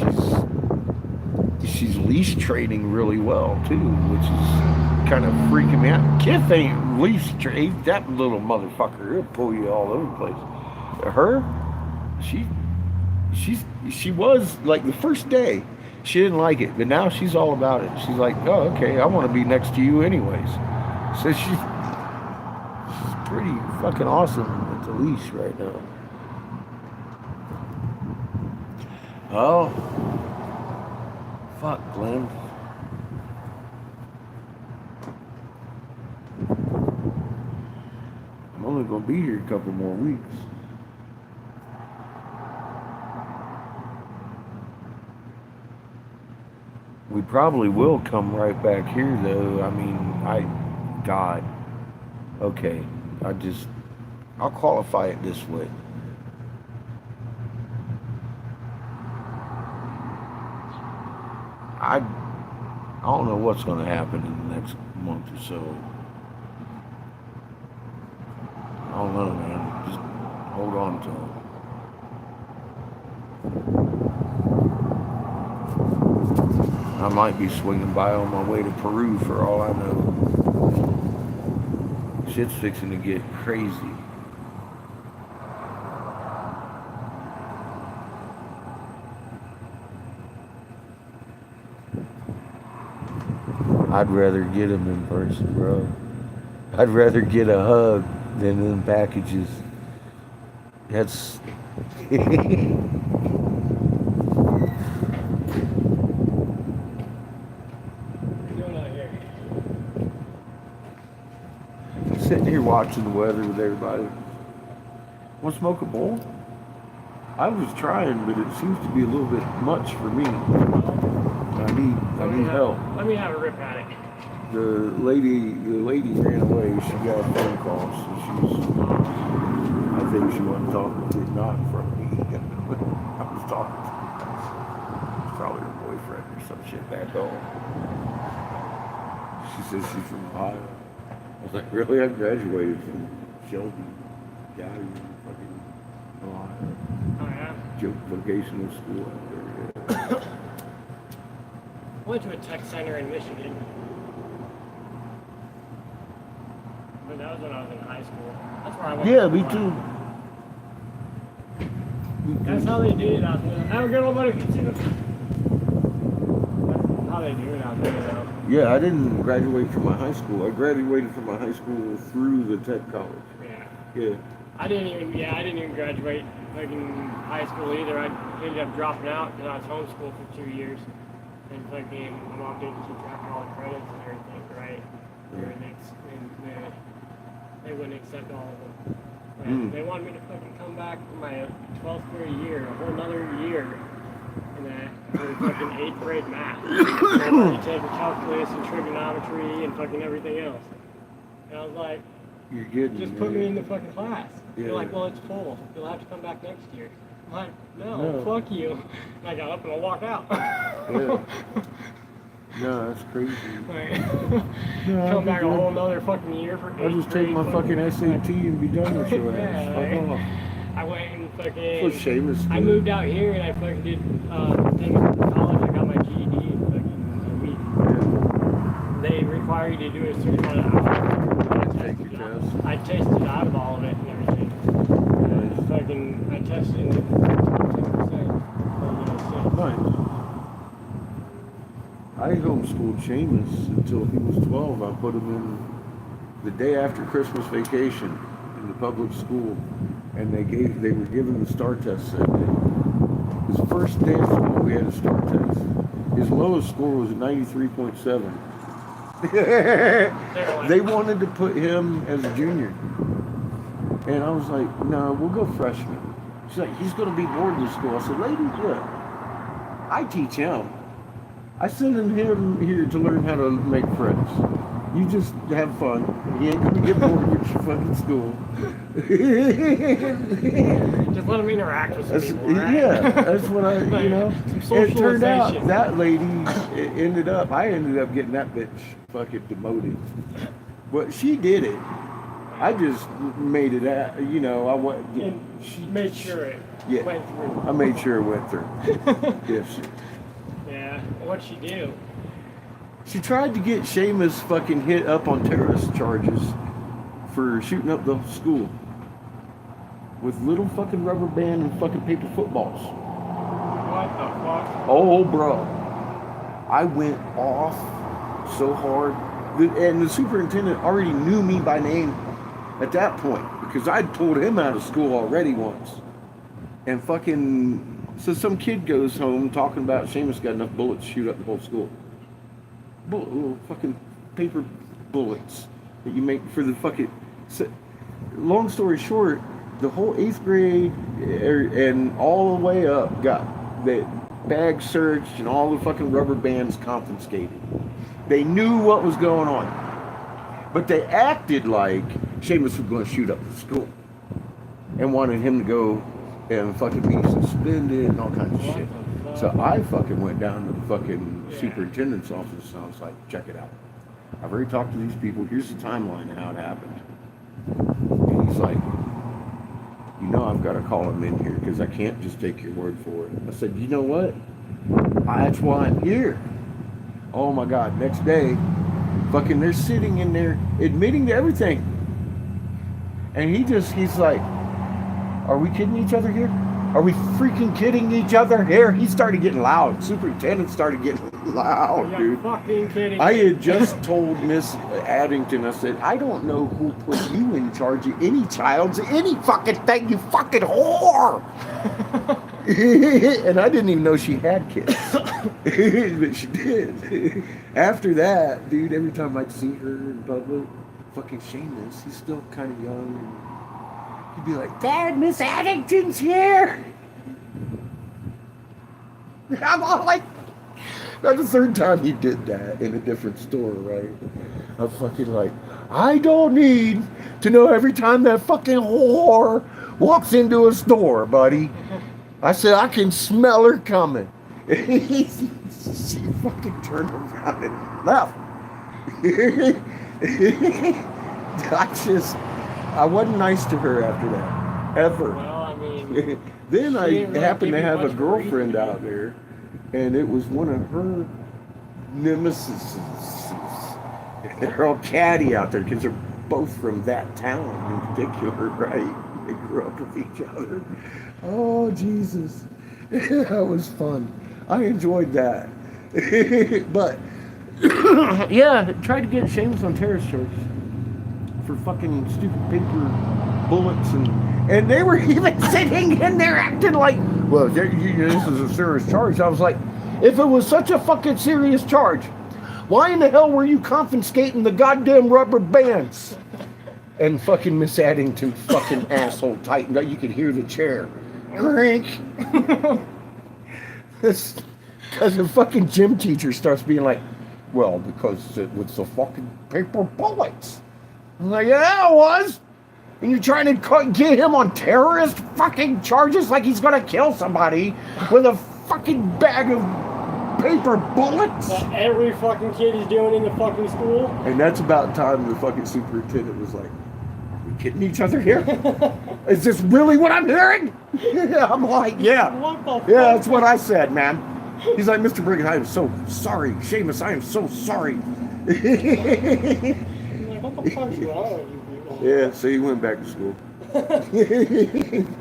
she's leash training really well too, which is kind of freaking me out. Kiff ain't leash trained. That little motherfucker, he'll pull you all over the place. Her, she was like the first day she didn't like it, but now she's all about it. She's like, oh, okay, I want to be next to you anyways. So she's pretty fucking awesome with the leash right now. Oh, fuck, Glenn. I'm only gonna be here a couple more weeks. We probably will come right back here, though. I mean, God. Okay, I'll qualify it this way. I don't know what's going to happen in the next month or so. I don't know, man. Just hold on to it. I might be swinging by on my way to Peru for all I know. Shit's fixing to get crazy. I'd rather get them in person, bro. I'd rather get a hug than in packages. That's... Sitting here watching the weather with everybody. Want to smoke a bowl? I was trying, but it seems to be a little bit much for me. I need help. Let me have a rip at it. The lady ran away. She got a phone call, so I think she wasn't talking, not from me. I was talking to her. It's probably her boyfriend or some shit back home. She says she's from Ohio. I was like, really? I graduated from Shelby County, fucking Ohio. Oh, yeah? Vocational school out there, yeah. I went to a tech center in Michigan. But that was when I was in high school. That's where I went. Yeah, me too. That's how they do it out there. Have a good old buddy. That's how they do it out there, though. Yeah, I didn't graduate from my high school. I graduated from my high school through the tech college. Yeah. Yeah. I didn't even graduate fucking high school either. I ended up dropping out because I was homeschooled for 2 years. And fucking, my mom didn't keep track of all the credits and everything, right? They wouldn't accept all of them. And they wanted me to fucking come back for my 12th grade year, a whole nother year. And for fucking 8th grade math. And I wanted to take calculus and trigonometry and fucking everything else. And I was like, you're kidding. Just put me in the fucking class. Yeah. They're like, well, it's full. You'll have to come back next year. I'm like, no, fuck you. And I got up and I walked out. Yeah. No, that's crazy. Like, No, come back a whole nother fucking year for 8th I'll just take my fucking SAT and be done with your ass. Fuck off. I went and That's what Seamus did. I moved out here and I fucking did things for college. I got my GED in fucking a week. They require you to do a certain amount of hours. Take your test. I tested out of all of it and everything. I tested 10%. Nice. I homeschooled Seamus until he was 12. I put him in the day after Christmas vacation in the public school, and they were giving the STAR test that day. His first day of school, we had a STAR test. His lowest score was a 93.7. They wanted to put him as a junior, and I was like, no, we'll go freshman. She's like, he's going to be boarding school. I said, lady, look, I teach him. I send him here to learn how to make friends. You just have fun. He ain't gonna get bored with your fucking school. Just let him interact with some people, right? Yeah, that's what I, you know. It turned out socialization. that lady I ended up getting that bitch fucking demoted. But she did it. I just made it out, you know, I went. And she made sure it went through. I made sure it went through. Yes. Yeah. What'd she do? She tried to get Seamus fucking hit up on terrorist charges for shooting up the school with little fucking rubber band and fucking paper footballs. What the fuck? Oh, bro. I went off so hard. And the superintendent already knew me by name at that point because I'd pulled him out of school already once. And fucking, so some kid goes home talking about Seamus got enough bullets to shoot up the whole school. Little fucking paper bullets that you make for the fucking. So, long story short, the whole 8th grade and all the way up got the bag searched and all the fucking rubber bands confiscated. They knew what was going on, but they acted like Seamus was going to shoot up the school and wanted him to go and fucking be suspended and all kinds of shit. So I fucking went down to the fucking superintendent's office and I was like, check it out. I've already talked to these people. Here's the timeline of how it happened. And he's like, you know I've got to call him in here because I can't just take your word for it. I said, you know what? That's why I'm here. Oh my God, next day, fucking they're sitting in there admitting to everything. And he's like, are we kidding each other here? Are we freaking kidding each other here? He started getting loud. Superintendent started getting loud, You're dude. fucking kidding I me. had just told Miss Addington, I said, I don't know who put you in charge of any child's any fucking thing, you fucking whore. And I didn't even know she had kids. But she did. After that, dude, every time I'd see her in public, fucking Seamus, he's still kind of young. He'd be like, Dad, Miss Addington's here. I'm all like, that's the third time he did that in a different store, right? I'm fucking like, I don't need to know every time that fucking whore walks into a store, buddy. I said, I can smell her coming. She fucking turned around and left. I wasn't nice to her after that, ever. Well, I mean, Then I didn't really happened to give you have a much girlfriend reason. out there, and it was one of her nemesis. They're all catty out there because they're both from that town in particular, right? They grew up with each other. Oh, Jesus. That was fun. I enjoyed that. But, yeah, tried to get Seamus on terrorist charges for fucking stupid paper bullets and they were even sitting in there acting like, well, this is a serious charge. I was like, if it was such a fucking serious charge, why in the hell were you confiscating the goddamn rubber bands? And fucking Miss Addington fucking asshole tightened up. You could hear the chair. Drink. Because the fucking gym teacher starts being like, well, because it was the fucking paper bullets. I'm like, yeah, it was. And you're trying to get him on terrorist fucking charges like he's gonna kill somebody with a fucking bag of paper bullets. that every fucking kid is doing in the fucking school. And that's about time the fucking superintendent was like, we kidding each other here? Is this really what I'm hearing? I'm like, yeah. What the Yeah, fuck? that's what I said, man. He's like, Mr. Brigham, I am so sorry. Seamus, I am so sorry. I'm like, what the fuck's wrong with you people? Yeah, so he went back to school.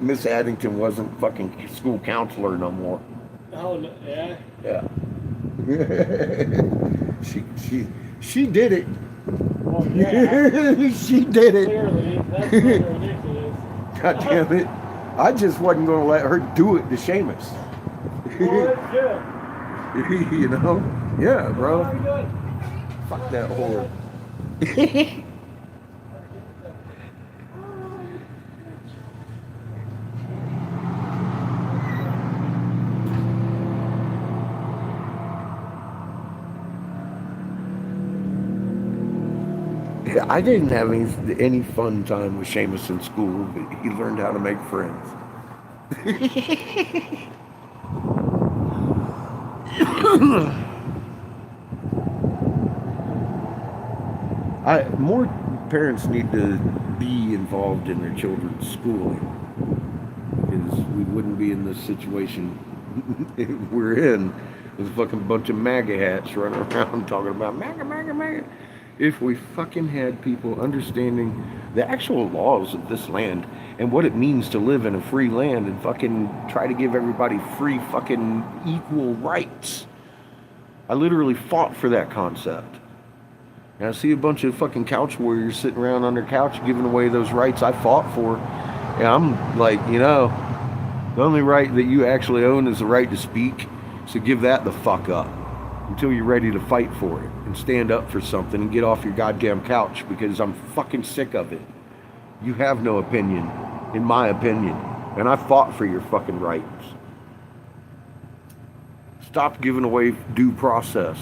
Miss Addington wasn't fucking school counselor no more. Oh, no, yeah. Yeah. she did it. Well, yeah. She did it. Clearly, that's ridiculous. God damn it. I just wasn't going to let her do it to Seamus. Well, that's good. You know? Yeah, bro. How are you doing? Fuck that whore. Yeah, I didn't have any fun time with Seamus in school, but he learned how to make friends. More parents need to be involved in their children's schooling, because we wouldn't be in this situation we're in with a fucking bunch of MAGA hats running around talking about MAGA, MAGA, MAGA. If we fucking had people understanding the actual laws of this land and what it means to live in a free land and fucking try to give everybody free fucking equal rights. I literally fought for that concept. And I see a bunch of fucking couch warriors sitting around on their couch giving away those rights I fought for. And I'm like, you know, the only right that you actually own is the right to speak. So give that the fuck up until you're ready to fight for it and stand up for something and get off your goddamn couch, because I'm fucking sick of it. You have no opinion, in my opinion, and I fought for your fucking rights. Stop giving away due process.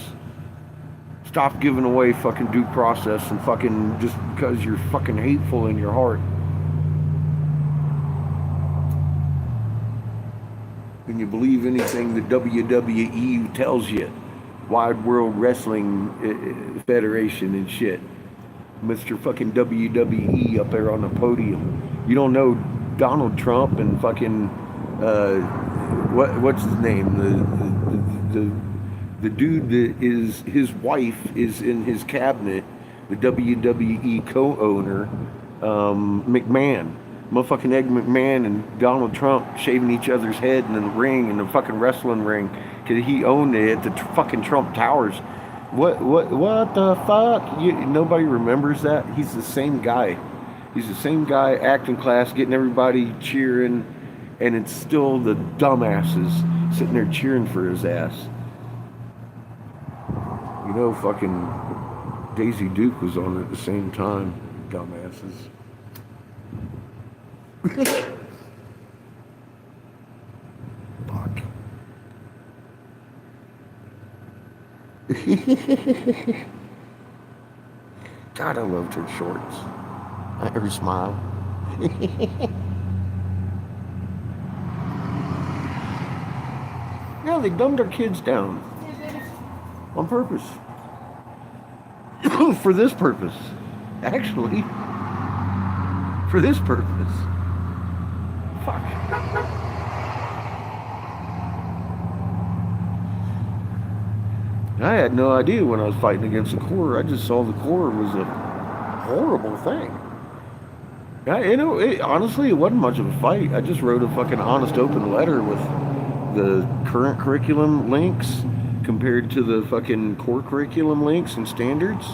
Stop giving away fucking due process and fucking just because you're fucking hateful in your heart. And you believe anything the WWE tells you. Wide World Wrestling Federation and shit. Mr. fucking WWE up there on the podium. You don't know Donald Trump and fucking what's his name? The dude that is his wife is in his cabinet. The WWE co-owner, McMahon. Motherfucking Ed McMahon and Donald Trump shaving each other's head in the ring, in the fucking wrestling ring, because he owned it at the fucking Trump Towers. What the fuck? Nobody remembers that? He's the same guy. He's the same guy, acting class, getting everybody cheering, and it's still the dumbasses sitting there cheering for his ass. You know, fucking Daisy Duke was on at the same time, dumbasses. Fuck. God, I loved her shorts. Her smile. Yeah, they dumbed our kids down. On purpose. For this purpose. Actually. For this purpose. Fuck. I had no idea when I was fighting against the Corps. I just saw the Corps was a horrible thing. Honestly, it wasn't much of a fight. I just wrote a fucking honest open letter with the current curriculum links compared to the fucking core curriculum links and standards.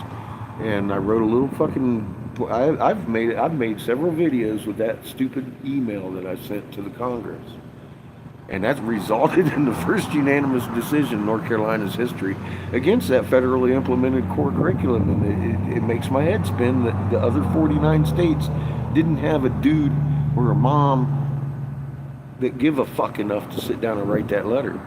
And I wrote a little fucking... I've made several videos with that stupid email that I sent to the Congress. And that's resulted in the first unanimous decision in North Carolina's history against that federally implemented core curriculum. And it makes my head spin that the other 49 states didn't have a dude or a mom that give a fuck enough to sit down and write that letter.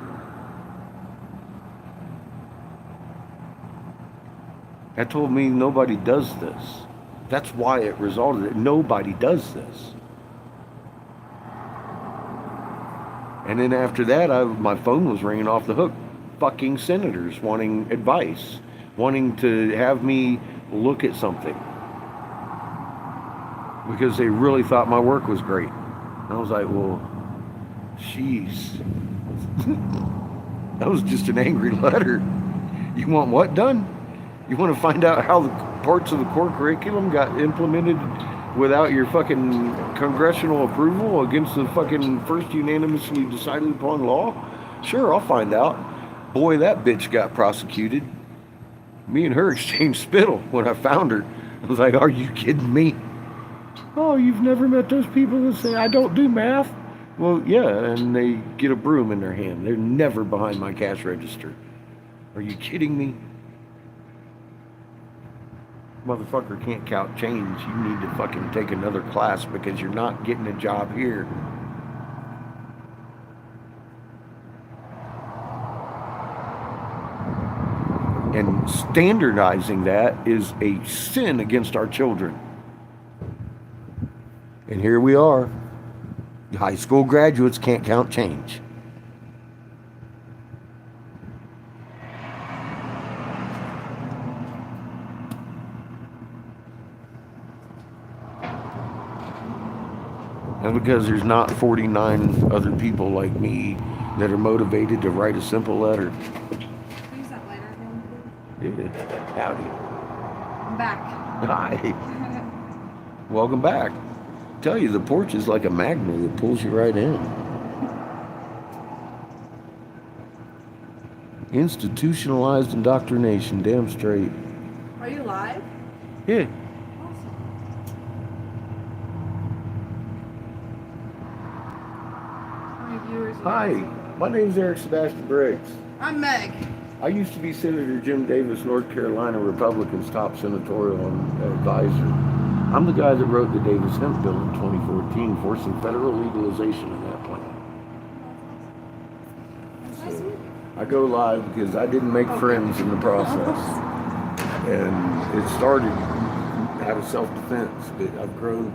That told me nobody does this. That's why it resulted. Nobody does this. And then after that, my phone was ringing off the hook. Fucking senators wanting advice, wanting to have me look at something. because they really thought my work was great. And I was like, well, jeez. That was just an angry letter. You want what done? You want to find out how the parts of the core curriculum got implemented without your fucking congressional approval against the fucking first unanimously decided upon law? Sure, I'll find out. Boy, that bitch got prosecuted. Me and her exchanged spittle when I found her. I was like, are you kidding me? Oh, you've never met those people that say, I don't do math? Well, yeah, and they get a broom in their hand. They're never behind my cash register. Are you kidding me? Motherfucker can't count change. You need to fucking take another class because you're not getting a job here. And standardizing that is a sin against our children. And here we are. High school graduates can't count change. That's because there's not 49 other people like me that are motivated to write a simple letter. Use that lighter again, please. Yeah. Howdy. I'm back. Hi. Welcome back. Tell you, the porch is like a magnet that pulls you right in. Institutionalized indoctrination, damn straight. Are you live? Yeah. Awesome. How many viewers? Hi, my name's Eric Sebastian Briggs. I'm Meg. I used to be Senator Jim Davis, North Carolina Republican's top senatorial advisor. I'm the guy that wrote the Davis Hemp Bill in 2014, forcing federal legalization of that plant. That's nice to meet you. I go live because I didn't make friends in the process. And it started out of self-defense, but I've grown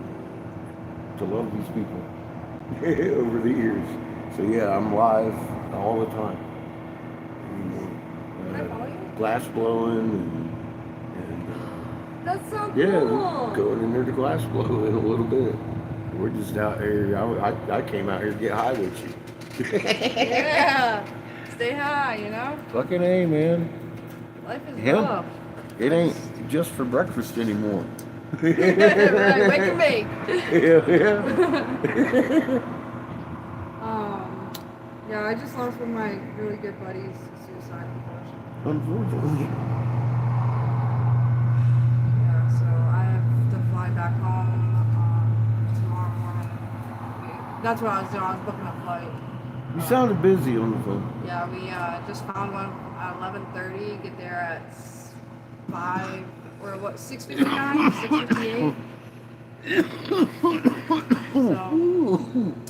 to love these people over the years. So yeah, I'm live all the time. Can I follow you? Glass blowing and That's so cool. yeah, we're going in there to glass blow in a little bit. We're just out here. I came out here to get high with you. Yeah. Stay high, you know? Fucking A, man. Life is Hemp? rough. It ain't just for breakfast anymore. Right, wake and bake. Yeah. Yeah, I just lost one of my really good buddies to suicide, unfortunately. Unfortunately. Yeah, so I have to fly back home tomorrow morning. That's what I was doing. I was booking a flight. You sounded busy on the phone. Yeah, we just found one at 11:30. Get there at 5 or what? 6:59, 6:58. So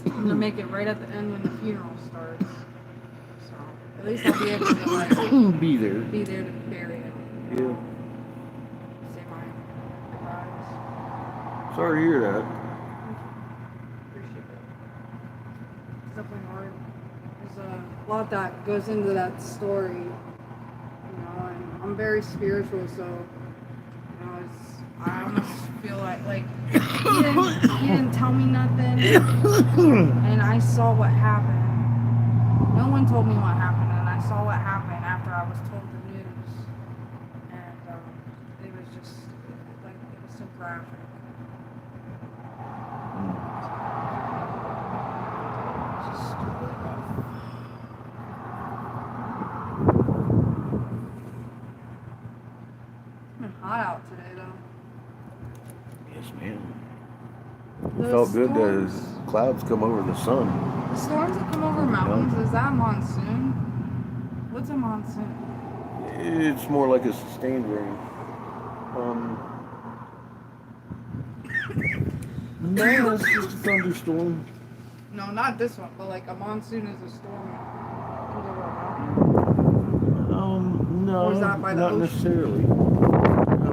I'm gonna make it right at the end when the funeral starts. So at least I'll be able to like Be be there to bury it. Yeah. Say my goodbyes. Sorry to hear that. Appreciate it. It's definitely hard. There's a lot that goes into that story, you know, and I'm very spiritual, so you know, I almost feel like he didn't tell me nothing, and I saw what happened. No one told me what happened, and I saw what happened after I was told the news, and it was just like it was so graphic. It's just really rough. It's been hot out today, though. Yes, ma'am. It Those felt good storms. as clouds come over the sun. The storms that come over mountains, is that a monsoon? What's a monsoon? It's more like a sustained rain. No, it's just a thunderstorm. No, not this one, but like a monsoon is a storm that comes over a mountain. No, Or is that by the not ocean? necessarily. A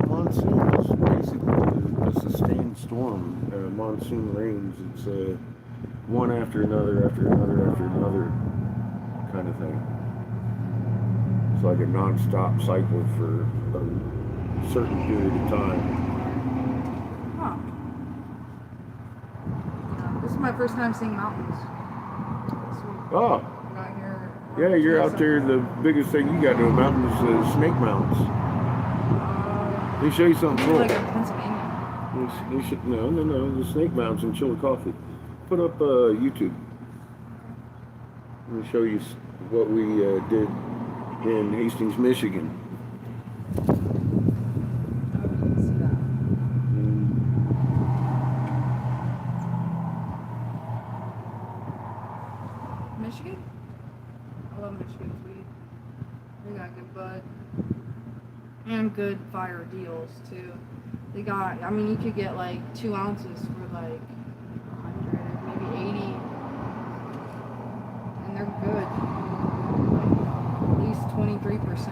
monsoon is basically a sustained storm. Monsoon rains. It's one after another, after another, after another kind of thing. It's like a non-stop cycle for a certain period of time. Huh. my first time seeing mountains. This week. Oh, I got here. yeah, you're out there. Tuesday. The biggest thing you got to the mountains is Snake Mountains. Let me show you something Maybe cool. like in Pennsylvania. You should, no, the Snake Mountains in Chillicothe. Put up YouTube. Let me show you what we did in Hastings, Michigan. I didn't see that. Michigan? I love Michigan's weed. They got good bud. And good fire deals too. They got, I mean, you could get like 2 ounces for like 100, maybe 80. And they're good. Like, at least 23%.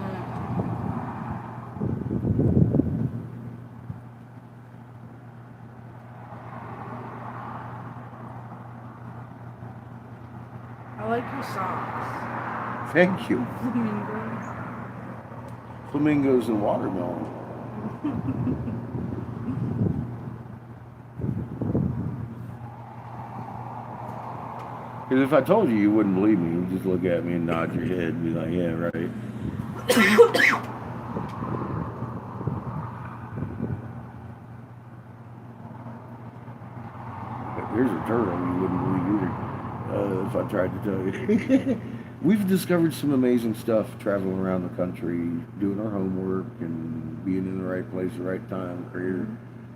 I like your socks. Thank you. Flamingos. Flamingos and watermelon. Because if I told you, you wouldn't believe me. You'd just look at me and nod your head and be like, yeah, right. Here's a turtle you wouldn't believe either, if I tried to tell you. We've discovered some amazing stuff traveling around the country, doing our homework and being in the right place at the right time. Creator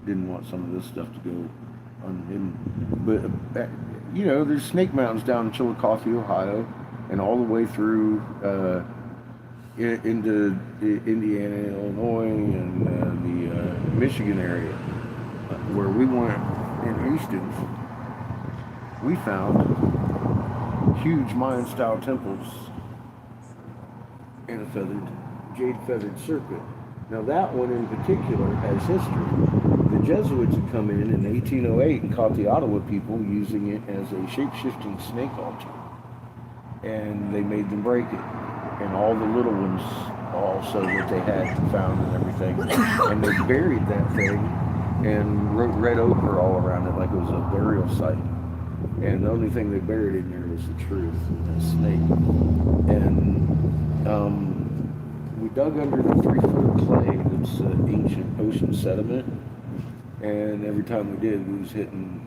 didn't want some of this stuff to go unhidden. But, you know, there's Snake Mountains down in Chillicothe, Ohio, and all the way through into Indiana, Illinois, and the Michigan area. Where we went in Hastings, we found huge Mayan-style temples in a jade-feathered serpent. Now that one in particular has history. The Jesuits had come in 1808 and caught the Ottawa people using it as a shape-shifting snake altar. And they made them break it. And all the little ones also that they had found and everything. And they buried that thing and wrote red ochre all around it like it was a burial site. And the only thing they buried in there was the truth, the snake. And we dug under the 3-foot of clay that's ancient ocean sediment. And every time we did, we was hitting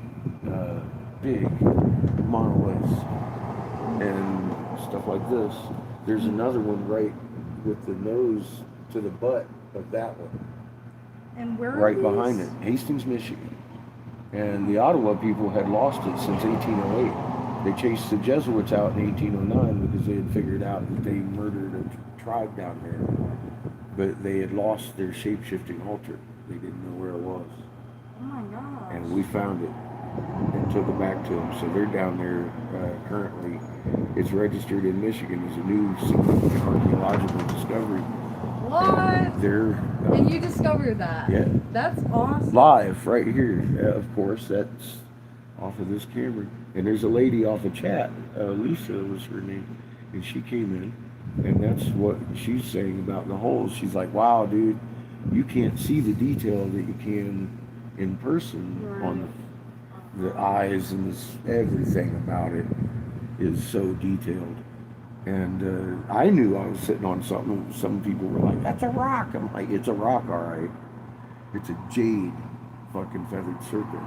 big monoliths and stuff like this. There's another one right with the nose to the butt of that one. And where Right behind it, Hastings, Michigan. And the Ottawa people had lost it since 1808. They chased the Jesuits out in 1809 because they had figured out that they murdered a tribe down there. But they had lost their shape-shifting altar. They didn't know where it was. Oh my gosh. And we found it and took it back to them. So they're down there currently. It's registered in Michigan as a new significant archaeological discovery. What? They're And you discovered that? Yeah. That's awesome. Live right here, of course. That's off of this camera. And there's a lady off of chat, Lisa was her name, and she came in, and that's what she's saying about the holes. She's like, wow, dude, you can't see the detail that you can in person. Right. On the eyes and everything about it is so detailed. And I knew I was sitting on something. Some people were like, that's a rock. I'm like, it's a rock, all right. It's a jade fucking feathered serpent.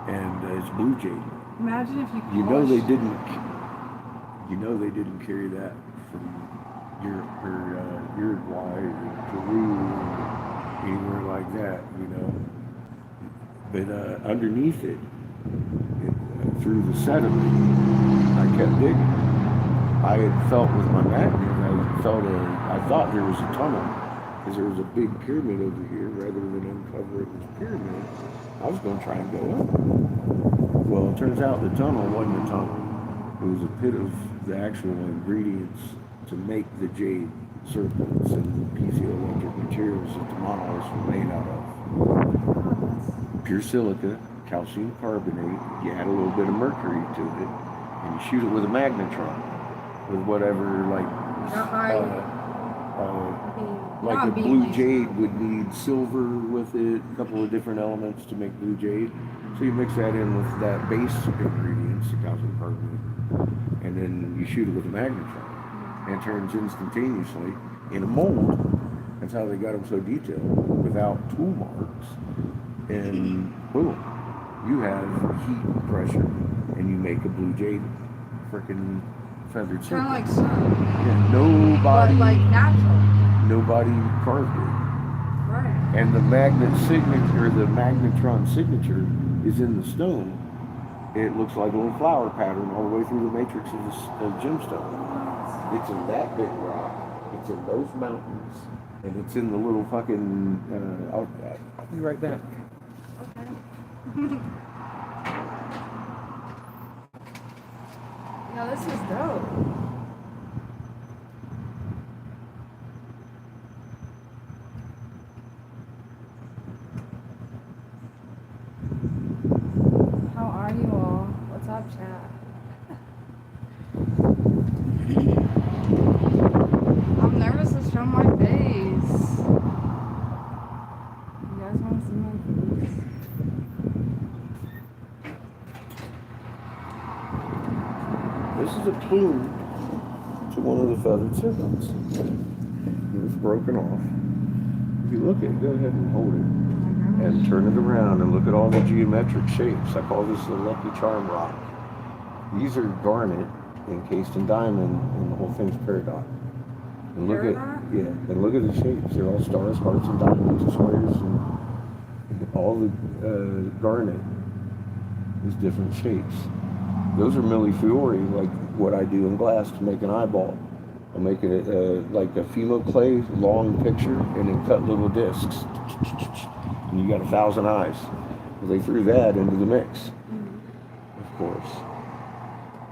And it's blue jade. Imagine if you You know they polished- didn't carry that from Uruguay or Peru or anywhere like that, you know. But underneath it, through the sediment, I kept digging. I had felt with my magnet, I thought there was a tunnel, because there was a big pyramid over here. Rather than uncover it was a pyramid, I was going to try and go up. Well, it turns out the tunnel wasn't a tunnel. It was a pit of the actual ingredients to make the jade serpents and the piezoelectric materials that the monoliths were made out of. Pure silica, calcium carbonate, you add a little bit of mercury to it, and you shoot it with a magnetron. With whatever, like, Like a not being blue lazy. jade would need silver with it, a couple of different elements to make blue jade. So you mix that in with that base ingredients, the calcium carbonate, and then you shoot it with a magnetron, and it turns instantaneously in a mold. That's how they got them so detailed, without tool marks. And boom, you have heat and pressure, and you make a blue jade freaking feathered Kind circle. of like sun. And nobody, But like natural. nobody carved it. Right. And the magnet signature, the magnetron signature, is in the stone. It looks like a little flower pattern all the way through the matrix of the gemstone. It's in that big rock. It's in those mountains, and it's in the little fucking. I'll be right back. Okay. No, this is dope. How are you all? What's up, chat? I'm nervous to show my face. You guys want to see my face? This is a plume to one of the feathered serpents. It's broken off. If you look at it, go ahead and hold it. And turn it around and look at all the geometric shapes. I call this the Lucky Charm rock. These are garnet encased in diamond, and the whole thing's peridot. And look at and look at the shapes. They're all stars, hearts, and diamonds, and squares, and all the garnet is different shapes. Those are millefiori, like what I do in glass to make an eyeball. I'll make it like a Fimo clay, long picture, and then cut little discs. And you got 1,000 eyes. Well, they threw that into the mix, of course.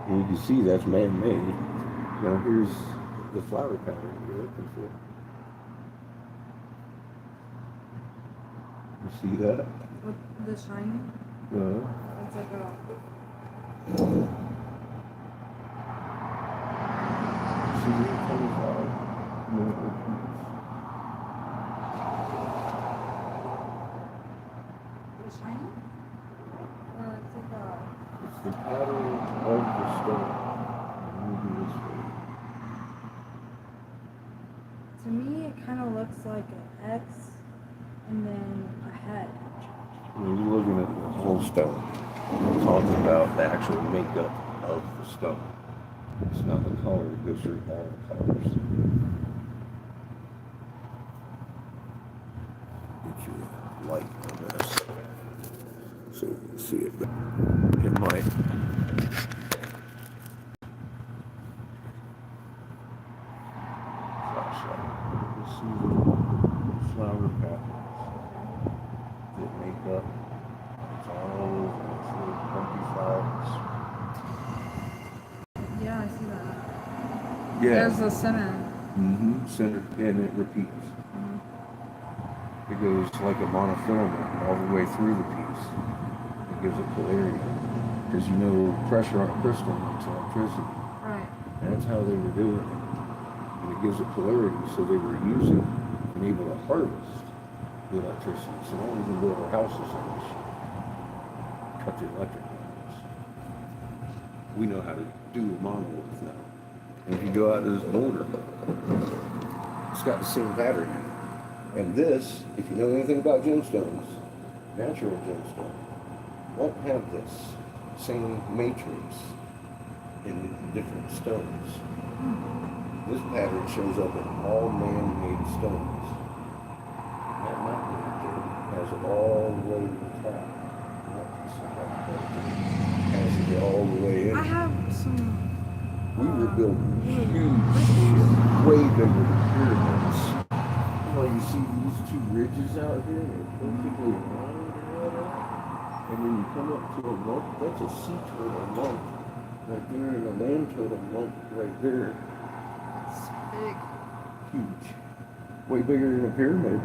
And you can see that's man-made. Now here's the flower pattern you're looking for. You see that? With the shiny? It's like a... See the cauliflower? The shiny? Or it's like a... It's the pattern of the stone. Maybe this way. To me, it kind of looks like an X and then a head. When you're looking at the whole stone, we're talking about the actual makeup of the stone. It's not the color, it goes through all the colors. Get you a light on this so you can see it in my flashlight. You see the flower patterns that make up. It's all over. It's little bumpy flowers. Yeah, I see that. Yeah. There's the center. Center, and it repeats. It goes like a monofilament all the way through the piece. It gives it polarity. Because you know pressure on a crystal makes electricity. Right. And that's how they were doing it. And it gives it polarity, so they were using and able to harvest the electricity. So now we can build our houses on this shit. Cut the electric lines. We know how to do a monolith now. And if you go out to this boulder, it's got the same pattern in it. And this, if you know anything about gemstones, natural gemstone, won't have this same matrix in different stones. This pattern shows up in all man-made stones. That mountain right there has it all the way to the top. Has it all the way in. I have some... We were building huge shit, way bigger than pyramids. You know, you see these two ridges out here, and they're perfectly aligned and all that. And then you come up to a lump, that's a sea turtle lump right there, and a land turtle lump right there. It's big. Huge. Way bigger than a pyramid.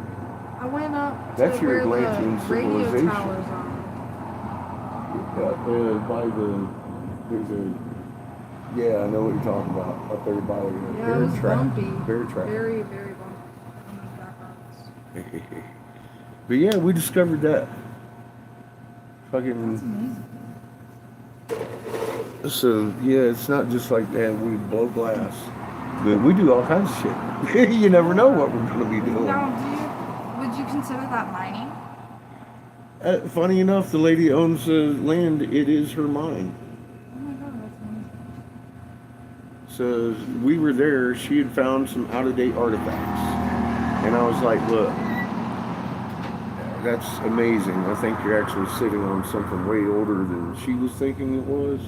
I went up That's to your where Atlantean the radio civilization. towers are. By the, there's a, yeah, I know what you're talking about. Up there by the Yeah, it was bear trap. bumpy. Bear trap. Very, very bumpy. But yeah, we discovered that. That's Fucking. amazing. So yeah, it's not just like that. We blow glass, but we do all kinds of shit. You never know what we're gonna be doing. Now, would you consider that mining? Funny enough, the lady owns the land. It is her mine. Oh my god, that's amazing. So we were there. She had found some out-of-date artifacts, and I was like, "Look, that's amazing. I think you're actually sitting on something way older than she was thinking it was."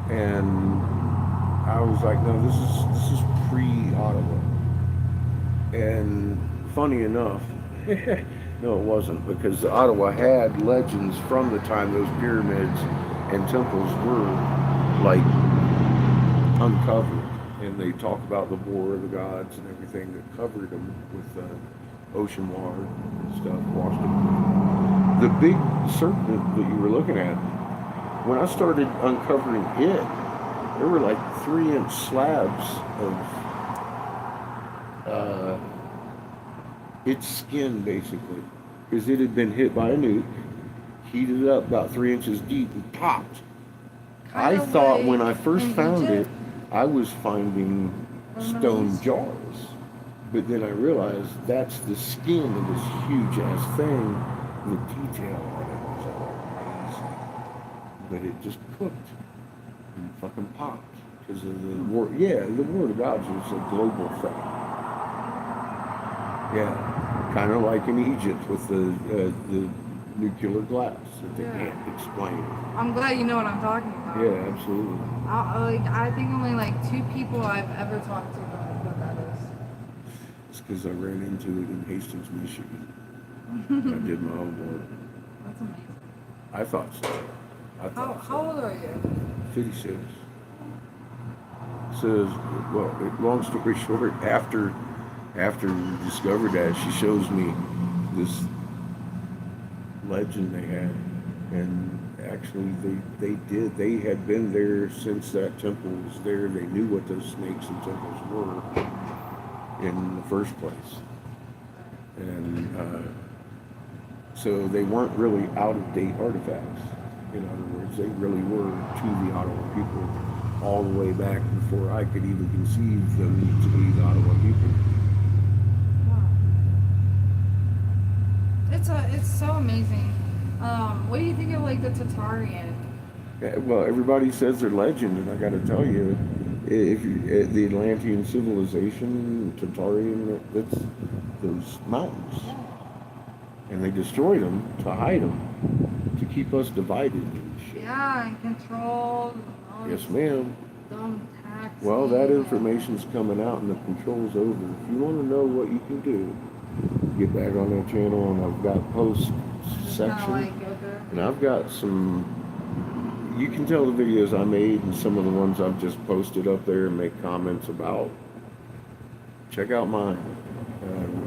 And I was like, "No, this is pre-Ottawa." And funny enough, no, it wasn't, because Ottawa had legends from the time those pyramids and temples were like uncovered, and they talk about the war of the gods and everything that covered them with ocean water and stuff, washed them. The big serpent that you were looking at, when I started uncovering it, there were like 3-inch slabs of its skin, basically, because it had been hit by a nuke, heated up about 3 inches deep, and popped. I Kinda thought like when I first in found it, Egypt. I was finding stone Ornaments. jars. But then I realized that's the skin of this huge ass thing. The detail on it was amazing. But it just cooked and fucking popped because of the war. Yeah, the war of gods was a global thing. Yeah, kind of like in Egypt with the nuclear glass that they Yeah. can't explain. I'm glad you know what I'm talking about. Yeah, absolutely. I think only like 2 people I've ever talked to know what that is. It's because I ran into it in Hastings, Michigan. I did my homework. That's amazing. I thought so. How old are you? 56. So, well, long story short, after we discovered that, she shows me this legend they had, and actually they had been there since that temple was there. They knew what those snakes and temples were in the first place, and so they weren't really out-of-date artifacts. In other words, they really were to the Ottawa people all the way back before I could even conceive them to be the Ottawa people. Wow. It's so amazing. What do you think of like the Tatarian? Yeah, well, everybody says they're legend, and I got to tell you, if you, the Atlantean civilization, Tatarian, that's those mountains, and they destroyed them to hide them, to keep us divided and shit. Yeah, and control. Yes, ma'am. Dumb tax. Well, that information's coming out, and the control's over. If you want to know what you can do, get back on that channel, and I've got post section, and I've got some. You can tell the videos I made and some of the ones I've just posted up there and make comments about. Check out mine.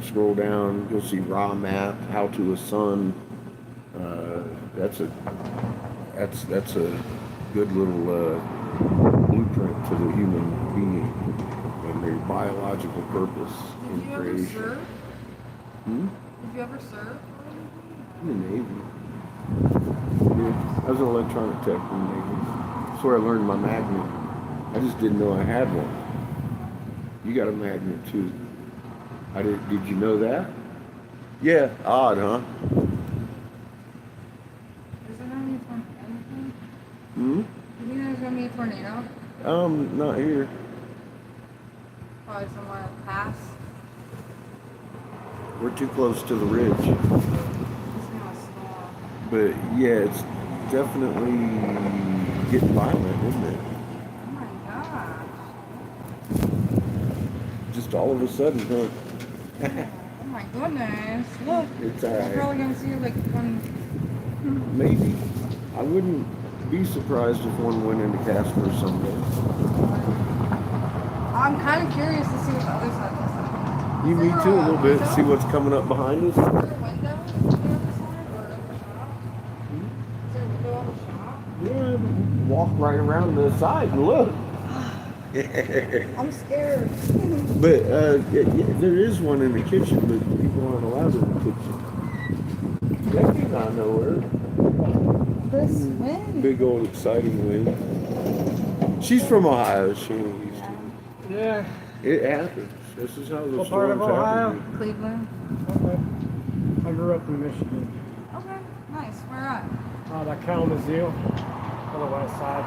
Scroll down, you'll see raw map, how to a sun. That's a good little blueprint to the human being and their biological purpose in Did you ever creation. serve? Hmm? Did you ever serve? In the Navy. Yeah, I was an electronic tech in the Navy. That's where I learned my magnet. I just didn't know I had one. You got a magnet too. Did you know that? Yeah, odd, huh? Is there gonna be a tornado? Hmm? You think there's gonna be a tornado? Not here. Probably somewhere past. We're too close to the ridge. It's gonna storm. But yeah, it's definitely getting violent, isn't it? Oh my gosh. Just all of a sudden, huh? Oh my goodness. Look. It's We're alright. probably gonna see like one. Maybe. I wouldn't be surprised if one went into Casper someday. I'm kind of curious to see what the other side looks like. You, me too, a little bit. See what's coming up behind us. Is there a window on the other side or in the shop? Is there a window on the shop? Yeah, walk right around the side and look. I'm scared. But yeah, there is one in the kitchen, but people aren't allowed in the kitchen. Becky's not nowhere. This wind. Big old exciting wind. She's from Ohio. She ain't used to Yeah. it. It happens. This is how the What part of storms Ohio? happen. Cleveland. Okay. I grew up in Michigan. Okay, nice. Where at? By Kalamazoo, on the west side.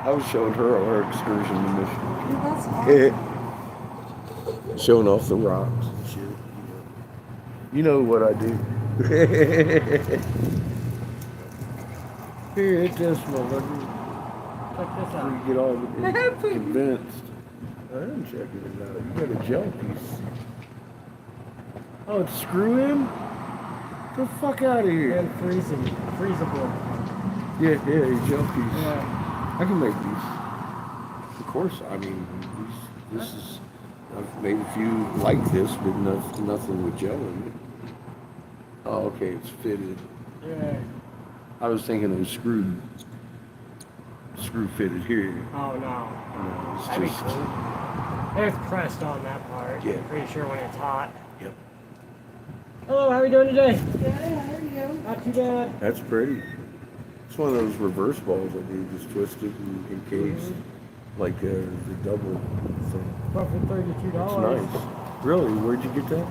I was showing her our excursion to Michigan. Dude, that's awesome. Showing off the rocks and shit. You know what I do. Here, it's this motherfucker. Check this You out. get all convinced. I'm checking it out. You got a gel piece. Oh, it's screw in? Get the fuck out of here. And freezable. Yeah, your gel piece. Yeah. I can make these. Of course, I mean, this is, I've made a few like this, but nothing with gel in it. Oh, okay, it's fitted. Yeah. I was thinking it was screw fitted here. Oh no. No, it's That'd be just, cool. It's pressed on that part. Yeah. Pretty sure when it's hot. yep, Hello, how are you doing today? Good, how are you? Not too bad. that's pretty. It's one of those reverse balls that you just twist it and encase, like the double thing. But for $32. It's nice. Really? Where'd you get that?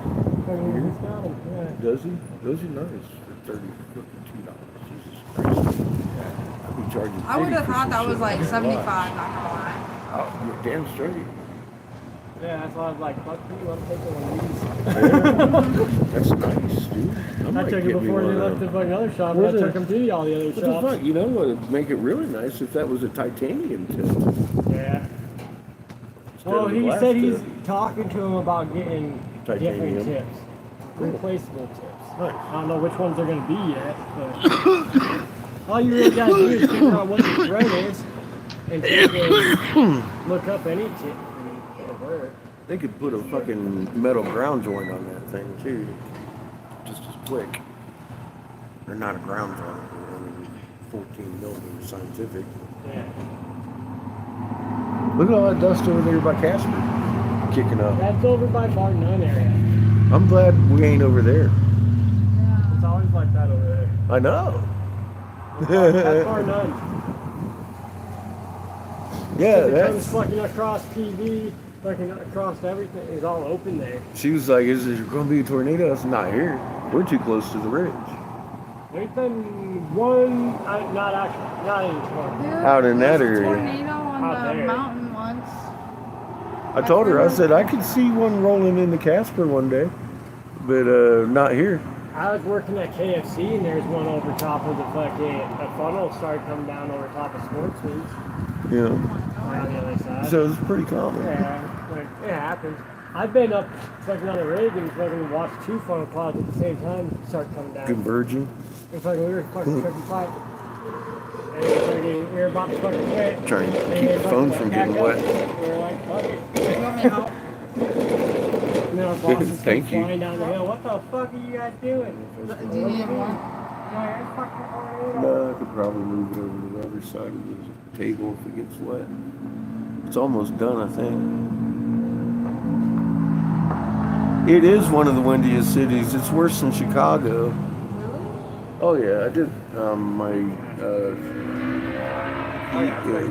Fucking just got 'em, yeah. Does he? Those are nice for $32. Jesus Christ. I'd be charging. I would have 50 for thought that some was shit like like 75, that. not gonna lie. Oh, you're damn straight. Yeah, that's why I was like, fuck you, I'm taking one of these. That's nice, dude. I took it before they left the fucking other shop, and I took them to all the other What the shops. fuck? You know what would make it really nice if that was a titanium tip. Yeah. instead Well, of a he glass said he's tip. talking to him about getting Titanium. different tips. Replaceable tips. Nice. I don't know which ones they're going to be yet, but all you really got to do is figure out what the thread is and take it, look up any tip and it'll work. They could put a fucking metal ground joint on that thing too, just as quick. Or not a ground joint, I mean 14 millimeter scientific. Yeah. Look at all that dust over there by Casper, kicking up. That's over by Bar None area. I'm glad we ain't over there. It's always like that over there. I know. That's Bar None. Yeah, It comes that's. fucking across TV, fucking across everything. It's all open there. She was like, "Is there going to be a tornado?" I said, "Not here. We're too close to the ridge." There's been one, not even one. There Out in that was a area. tornado on Out the there. mountain once. I told her, I said, I could see one rolling into Casper one day, but not here. I was working at KFC and there's one over top of the fucking, a funnel started coming down over top of Sportsman's You know, on the other side. so it's pretty common. Yeah, like, it happens. I've been up fucking on the rig and fucking watched two funnel clouds at the same time start coming down. Converging. It's like we were fucking fucking fight. And it's like we were about to fucking quit. Trying to And keep then the phone fucking from back getting up. wet. We were like, fuck it. You want me to help? And then our boss is Thank you. flying down the hill. What the fuck are you guys doing? Do you need more? Yeah, it's fucking tornado. No, I could probably move it over to the other side of the table if it gets wet. It's almost done, I think. It is one of the windiest cities. It's worse than Chicago. Oh yeah, I did my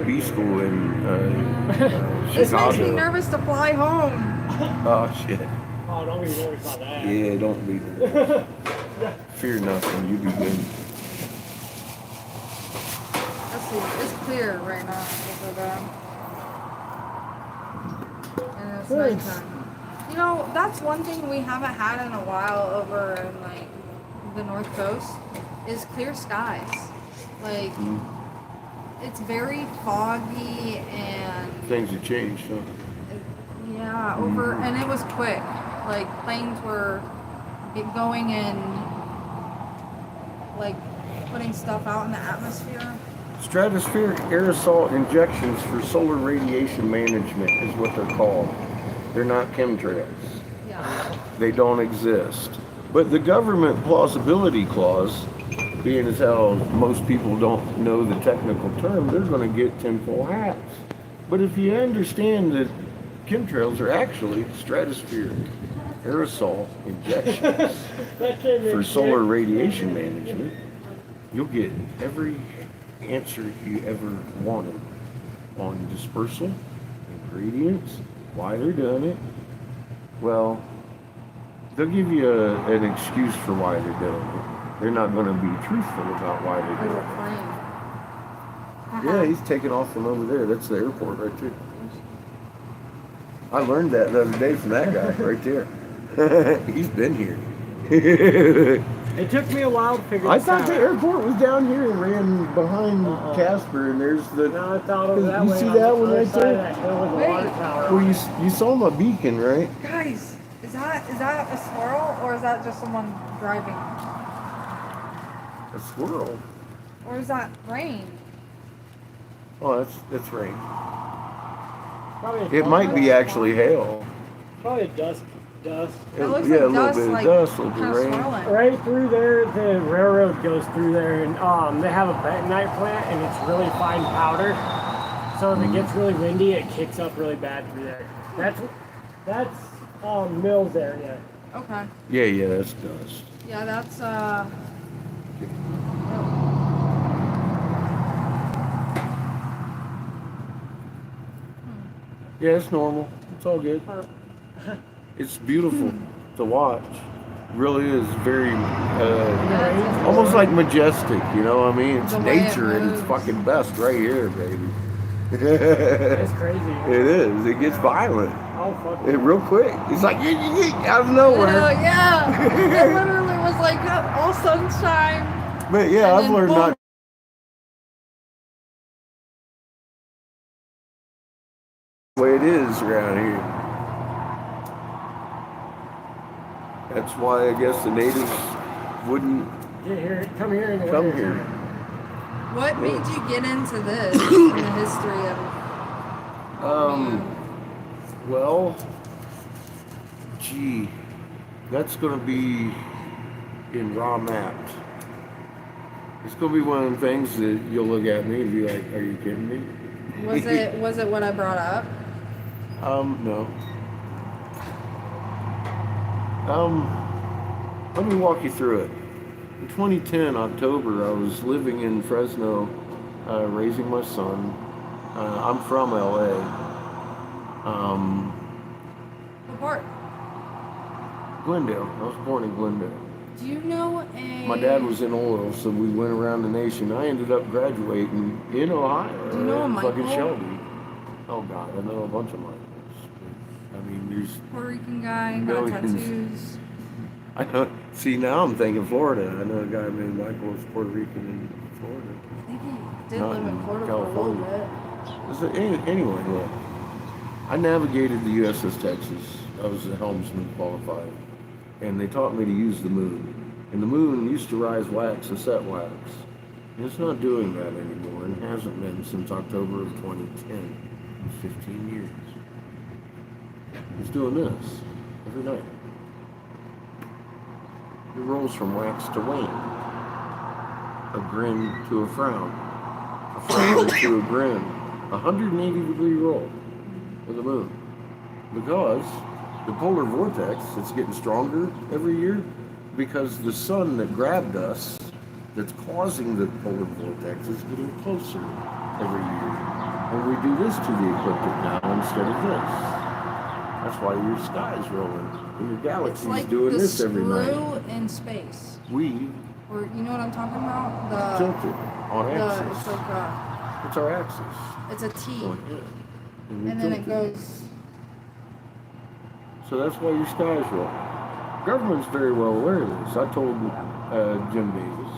B school in This makes me Chicago. nervous to fly home. Oh shit. Oh, don't be worried about that. Yeah, don't be. Fear nothing. You be good. Let's see, it's clear right now. And it's nighttime. You know, that's one thing we haven't had in a while over in like the North Coast is clear skies. Like it's very foggy and Things have changed, huh? yeah, over and it was quick. Like planes were going and like putting stuff out in the atmosphere. Stratospheric aerosol injections for solar radiation management is what they're called. They're not chemtrails. Yeah. They don't exist. But the government plausibility clause, being as how most people don't know the technical term, they're going to get tinfoil hats. But if you understand that chemtrails are actually stratospheric aerosol injections That came in for solar quick. radiation management, you'll get every answer you ever wanted on dispersal, ingredients, why they're doing it. Well, they'll give you an excuse for why they're doing it. They're not going to be truthful about why they're There's doing a it. plane. Yeah, he's taking off from over there. That's the airport right there. I learned that the other day from that guy right there. He's been here. It took me a while to figure I this thought out. the airport was down here and ran behind Casper, and there's the. No, I thought it was that You way. see on that the one other right side there? of that hill with the Wait. water tower. Well, you saw my beacon, right? Guys, is that a squirrel or is that just someone driving? A squirrel. Or is that rain? Oh, that's rain. Probably a It dust- might be actually hail. Probably a dust. It looks Yeah, like a little dust, bit of like dust, a little bit kind of of rain. swirling. Right through there, the railroad goes through there, and they have a bentonite plant, and it's really fine powder. So if it gets really windy, it kicks up really bad through there. That's Mills area. Okay. Yeah, that's dust. Yeah, that's Yeah, it's normal. It's all good. It's beautiful to watch. Really is very, almost like majestic. You know what I mean? It's The way it nature at its moves. fucking best right here, baby. It's crazy. It is. It gets violent. Oh, fuck. Real quick. It's like out of Oh, nowhere. yeah. It literally was like all sunshine. But yeah, And I've then learned boom. not the way it is around here. That's why I guess the natives wouldn't Get here, come here in the come winter. here. What made you get into this in the history of Well, gee, that's gonna be in raw maps. It's gonna be one of them things that you'll look at me and be like, "Are you kidding me?" was it what I brought up? No. Let me walk you through it. In 2010, October, I was living in Fresno, raising my son. I'm from LA. What part? Glendale. I was born in Glendale. Do you know a My dad was in oil, so we went around the nation. I ended up graduating in Ohio. Do you know a at fucking Michael? Shelby. Oh God, I know a bunch of Michaels. I mean, there's. Puerto Rican guy, got Millions. tattoos? I know. See, now I'm thinking Florida. I know a guy named Michael was Puerto Rican in Florida. I think he did Not live in in Florida for a little California. bit. Anyway, look. I navigated the USS Texas. I was a helmsman qualified. And they taught me to use the moon. And the moon used to rise wax, a set wax. And it's not doing that anymore and hasn't been since October of 2010. In 15 years. It's doing this every night. It rolls from wax to wane. A grin to a frown. A frown to a grin. 180-degree roll of the moon. Because the polar vortex, it's getting stronger every year because the sun that grabbed us, that's causing the polar vortex, is getting closer every year. And we do this to the ecliptic now instead of this. That's why your sky's rolling and your It's galaxy's like doing the this every night. screw in space. We Or you know what I'm talking about? tilt it on It's axis. like It's our axis. it's a T, Going in. We and then tilt it goes. So that's why your sky's roll. Government's very well aware of this. I told Jim Davis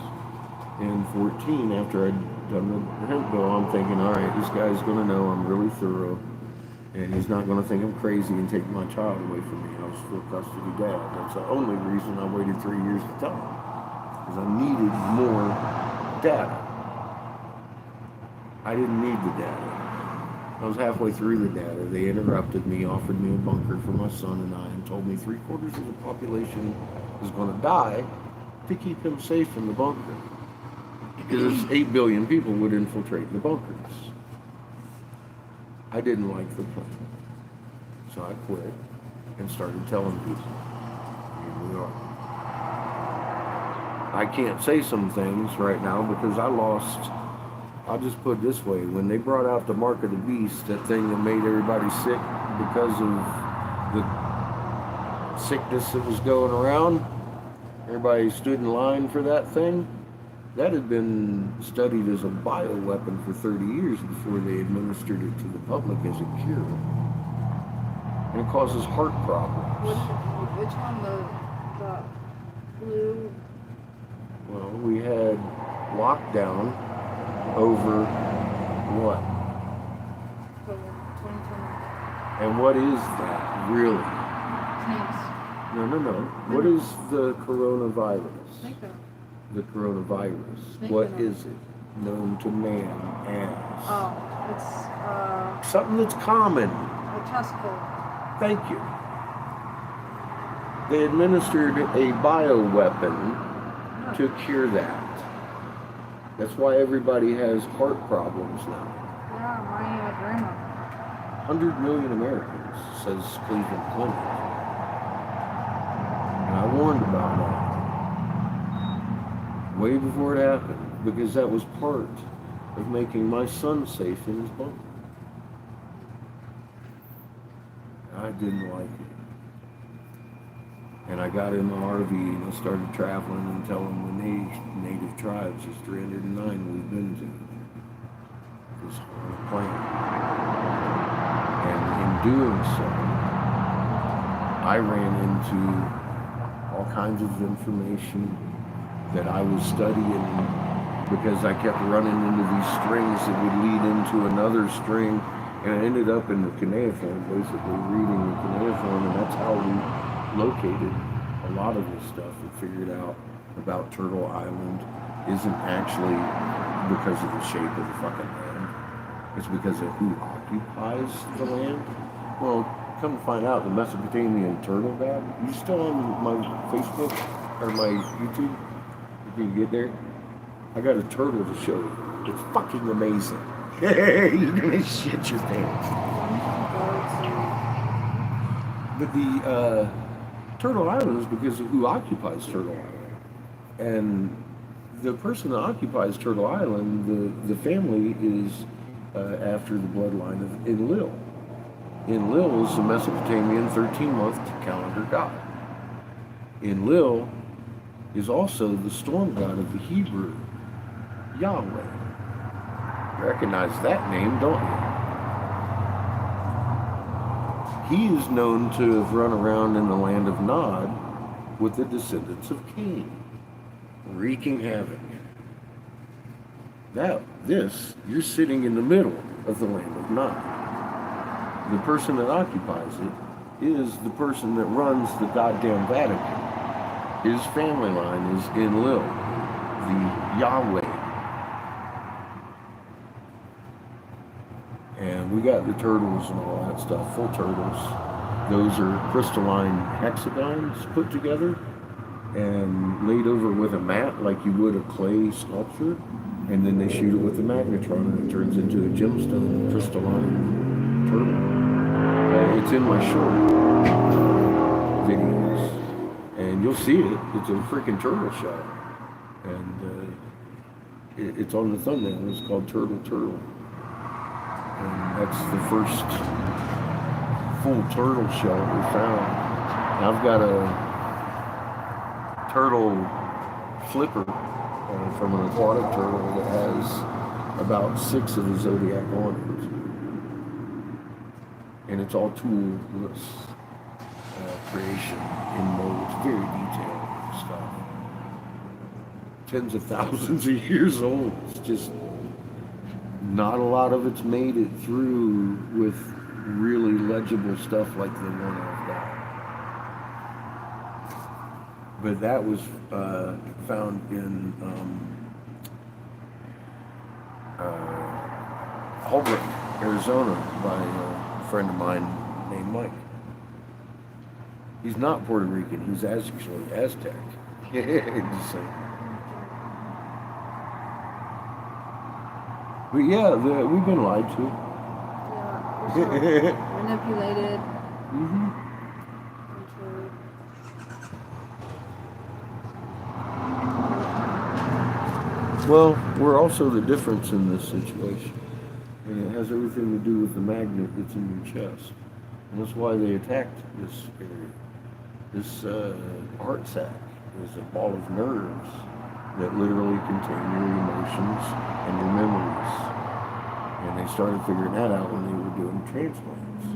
in 14 after I'd done the hemp bill, I'm thinking, all right, this guy's going to know I'm really thorough, and he's not going to think I'm crazy and take my child away from me. I was full custody dad. That's the only reason I waited 3 years to tell him, because I needed more data. I didn't need the data. I was halfway through the data. They interrupted me, offered me a bunker for my son and I, and told me 3/4 of the population is going to die to keep him safe in the bunker. Because 8 billion people would infiltrate the bunkers. I didn't like the plan. So I quit and started telling people. I can't say some things right now because I'll just put it this way. When they brought out the Mark of the Beast, that thing that made everybody sick because of the sickness that was going around, everybody stood in line for that thing. That had been studied as a bioweapon for 30 years before they administered it to the public as a cure. And it causes heart problems. Which one? The blue? Well, we had lockdown over what? 2020. And what is that, really? Snakes. No. What is the coronavirus? Snake venom. The coronavirus. Snake What venom. is it? Known to man as? Oh, it's Something that's common. a chest cold. Thank you. They administered a bioweapon to cure that. That's why everybody has heart problems now. Yeah, my grandma. 100 million Americans, says Cleveland Clinic. And I warned about that way before it happened, because that was part of making my son safe in his bunker. I didn't like it. And I got in my RV and I started traveling and telling the native tribes, there's 309 we've been to this whole planet. And in doing so, I ran into all kinds of information that I was studying because I kept running into these strings that would lead into another string, and I ended up in the cuneiform, basically reading the cuneiform, and that's how we located a lot of this stuff and figured out about Turtle Island isn't actually because of the shape of the fucking land. It's because of who occupies the land. Well, come to find out, the Mesopotamian turtle god, you still on my Facebook or my YouTube? If you get there, I got a turtle to show you. It's fucking amazing. You're gonna shit your pants. But the Turtle Island is because of who occupies Turtle Island. And the person that occupies Turtle Island, the family is after the bloodline of Enlil. Enlil is the Mesopotamian 13-month calendar god. Enlil is also the storm god of the Hebrew, Yahweh. You recognize that name, don't you? He is known to have run around in the land of Nod with the descendants of Cain, wreaking havoc. You're sitting in the middle of the land of Nod. The person that occupies it is the person that runs the goddamn Vatican. His family line is Enlil, the Yahweh. And we got the turtles and all that stuff, full turtles. Those are crystalline hexagons put together and laid over with a mat like you would a clay sculpture. And then they shoot it with a magnetron and it turns into a gemstone crystalline turtle. It's in my short videos. And you'll see it. It's a freaking turtle shell. And it's on the thumbnail. It's called Turtle. And that's the first full turtle shell we found. And I've got a turtle flipper from an aquatic turtle that has about 6 of the zodiac on it. And it's all toolless creation in mold, very detailed stuff. Tens of thousands of years old. It's just not a lot of it's made it through with really legible stuff like the one I've got. But that was found in Holbrook, Arizona, by a friend of mine named Mike. He's not Puerto Rican, he's actually Aztec. Just saying. But yeah, we've been lied to. Yeah, we're so manipulated. Controlled. Well, we're also the difference in this situation. And it has everything to do with the magnet that's in your chest. And that's why they attacked this area. This heart sac is a ball of nerves that literally contain your emotions and your memories. And they started figuring that out when they were doing transplants.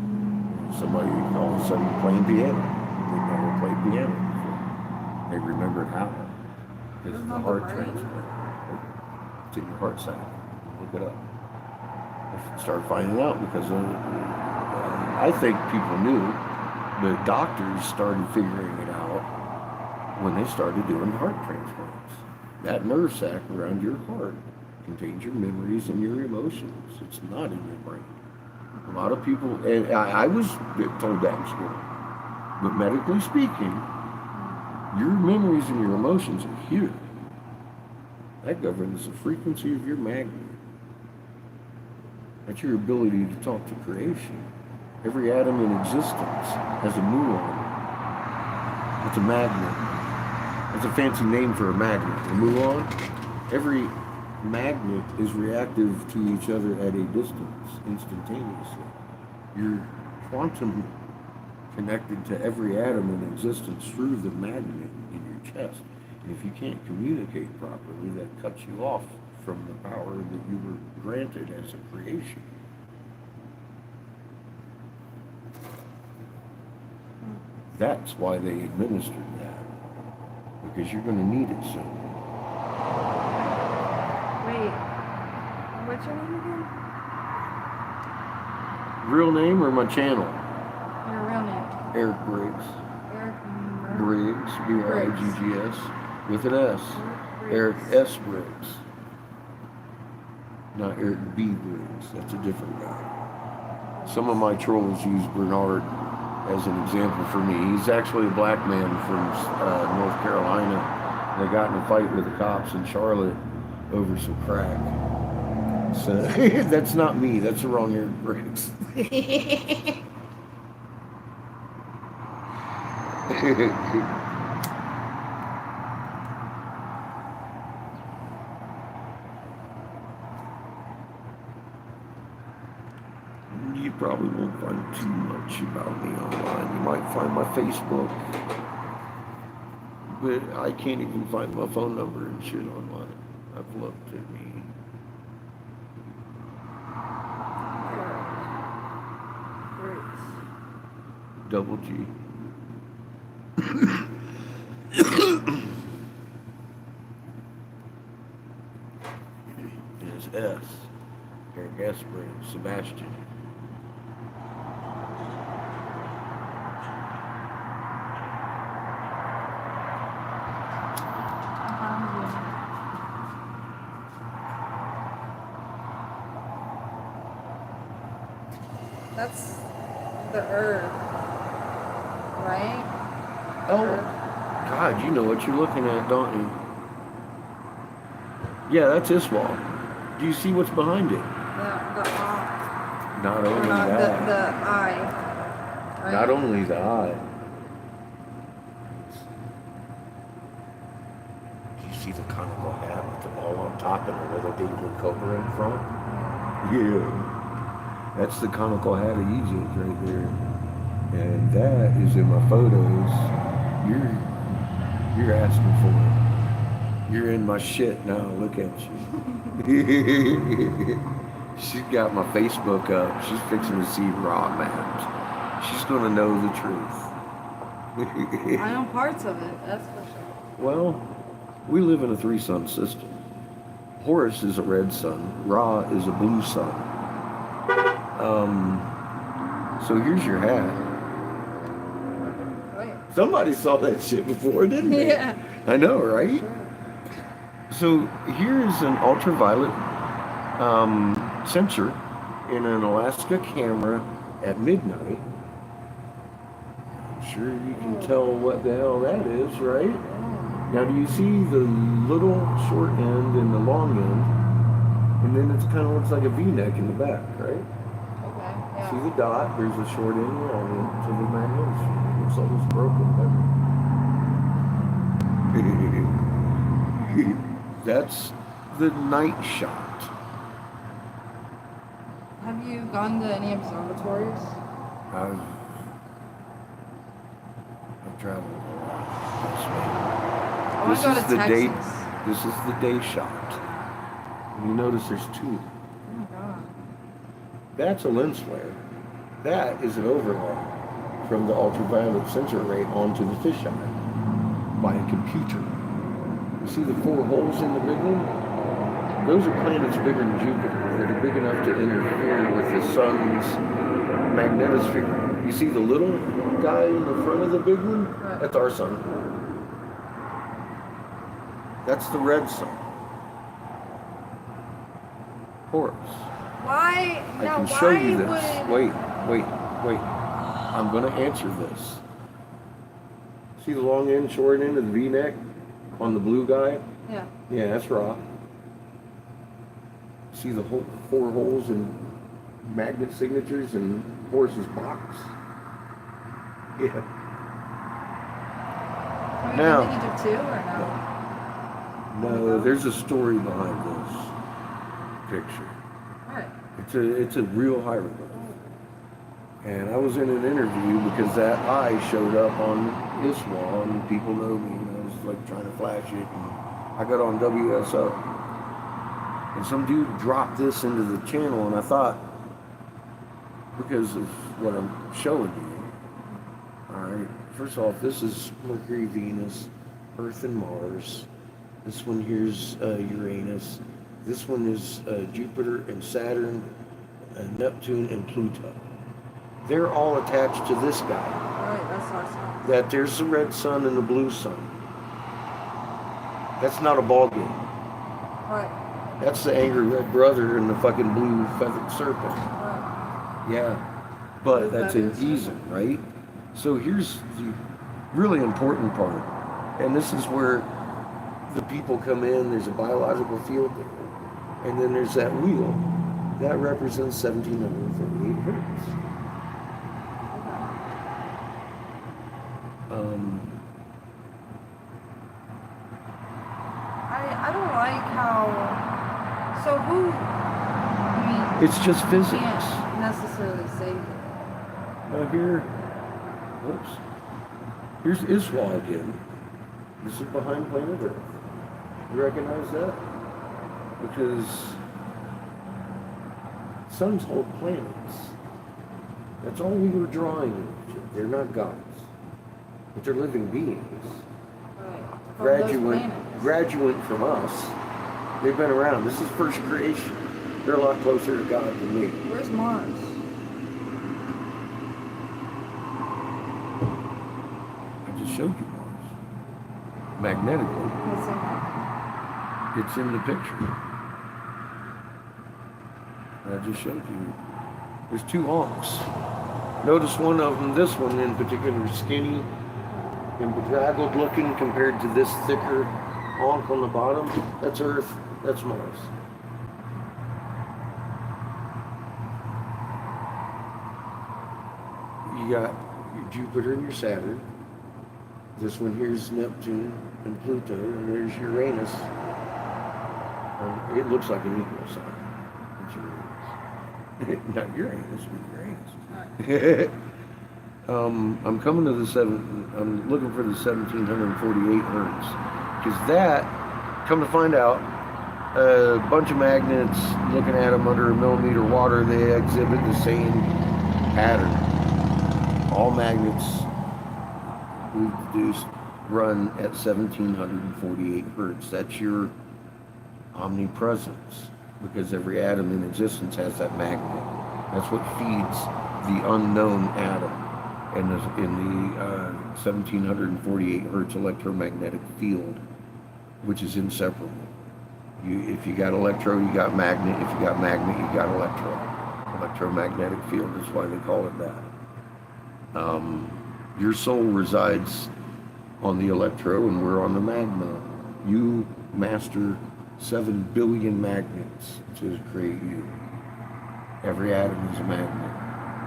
Somebody all of a sudden playing piano. They never played piano before. They remembered how. Because of the heart transplant. It's in your heart sac. Look it up. I started finding out because I think people knew, but doctors started figuring it out when they started doing heart transplants. That nerve sac around your heart contains your memories and your emotions. It's not in your brain. A lot of people, and I was told that in school, but medically speaking, your memories and your emotions are here. That governs the frequency of your magnet. That's your ability to talk to creation. Every atom in existence has a muon. It's a magnet. That's a fancy name for a magnet. A muon. Every magnet is reactive to each other at a distance, instantaneously. You're quantum connected to every atom in existence through the magnet in your chest. And if you can't communicate properly, that cuts you off from the power that you were granted as a creation. That's why they administered that. Because you're going to need it soon. Wait, what's your name again? Real name or my channel? Your real name? Eric Briggs. Eric Briggs, B-R-I-G-G-S, with an S. Eric S. Briggs. Not Eric B. Briggs. That's a different guy. Some of my trolls use Bernard as an example for me. He's actually a black man from North Carolina. They got in a fight with the cops in Charlotte over some crack. So that's not me. That's the wrong Eric Briggs. You probably won't find too much about me online. You might find my Facebook, but I can't even find my phone number and shit online. I've looked at me. Double G. It is S. Eric S. Briggs, Sebastian. That's the Earth, right? Oh, God, you know what you're looking at, don't you? Yeah, that's this wall. Do you see what's behind it? The eye. Not Or only not that. the eye. Right? Not only the eye. Do you see the conical hat with the ball on top and a little dinky cobra in front? Yeah. That's the conical hat of Egypt right there. And that is in my photos. You're asking for it. You're in my shit now. Look at you. She's got my Facebook up. She's fixing to see raw maps. She's gonna know the truth. I know parts of it, that's for sure. Well, we live in a three-sun system. Horus is a red sun. Ra is a blue sun. So here's your hat. Wait. Somebody saw that shit before, didn't they? Yeah. I know, right? Sure. So here is an ultraviolet sensor in an Alaska camera at midnight. I'm sure you can tell what the hell that is, right? Now, do you see the little short end and the long end? And then it kind of looks like a V-neck in the back, right? Okay, yeah. See the dot? There's a short end and a long end. So the magnet looks like it's broken. That's the night shot. Have you gone to any observatories? I've traveled a lot this way. I want to go to Texas. This is the day shot. And you notice there's two. Oh my god. That's a lens flare. That is an overlay from the ultraviolet sensor array onto the fisheye by a computer. You see the 4 holes in the big one? Those are planets bigger than Jupiter that are big enough to interfere with the sun's magnetosphere. You see the little guy in the front of the big one? Right. That's our sun. That's the red sun. Horus. Why? I Now, can show why you this. would... Wait. I'm going to answer this. See the long end, short end of the V-neck on the blue guy? Yeah. Yeah, that's Ra. See the 4 holes and magnet signatures in Horus's box? Yeah. Have you Now- been to Egypt too, or no? No, there's a story behind this picture. Right. It's a real hieroglyph. And I was in an interview because that eye showed up on this wall and people know me and I was like trying to flash it and I got on WSO. And some dude dropped this into the channel and I thought, because of what I'm showing you, alright, first off, this is Mercury, Venus, Earth and Mars. This one here's Uranus. This one is Jupiter and Saturn, Neptune and Pluto. They're all attached to this guy. Right, that's awesome. That there's the red sun and the blue sun. That's not a ball game. Right. That's the angry red brother and the fucking blue feathered serpent. Right. Yeah. But Blue that's in feathered Giza, right? So here's the really important part. And this is where the people come in. There's a biological field there. And then there's that wheel. That represents 1738 hertz. I don't like how. So who? I mean, It's just physics. can't necessarily say that. Now here, whoops. Here's Iswa again. This is behind planet Earth. You recognize that? Because suns hold planets. That's all we were drawing. They're not gods, but they're living beings. Right. From those planets. Graduate from us. They've been around. This is first creation. They're a lot closer to God than me. Where's Mars? I just showed you Mars. Magnetically, What's in that? it's in the picture. I just showed you. There's 2 honks. Notice one of them, this one in particular, is skinny and bedraggled looking compared to this thicker honk on the bottom. That's Earth, that's Mars. You got your Jupiter and your Saturn. This one here's Neptune and Pluto, and there's Uranus. It looks like an equal sign. It's Uranus. Not Uranus, but Uranus. I'm coming to I'm looking for the 1748 hertz. Because that, come to find out, a bunch of magnets, looking at them under a millimeter water, they exhibit the same pattern. All magnets, we've deduced, run at 1748 hertz. That's your omnipresence, because every atom in existence has that magnet. That's what feeds the unknown atom in the 1748 hertz electromagnetic field, which is inseparable. If you got electro, you got magnet. If you got magnet, you got electro. Electromagnetic field is why they call it that. Your soul resides on the electro and we're on the magma. You master 7 billion magnets to create you. Every atom is a magnet.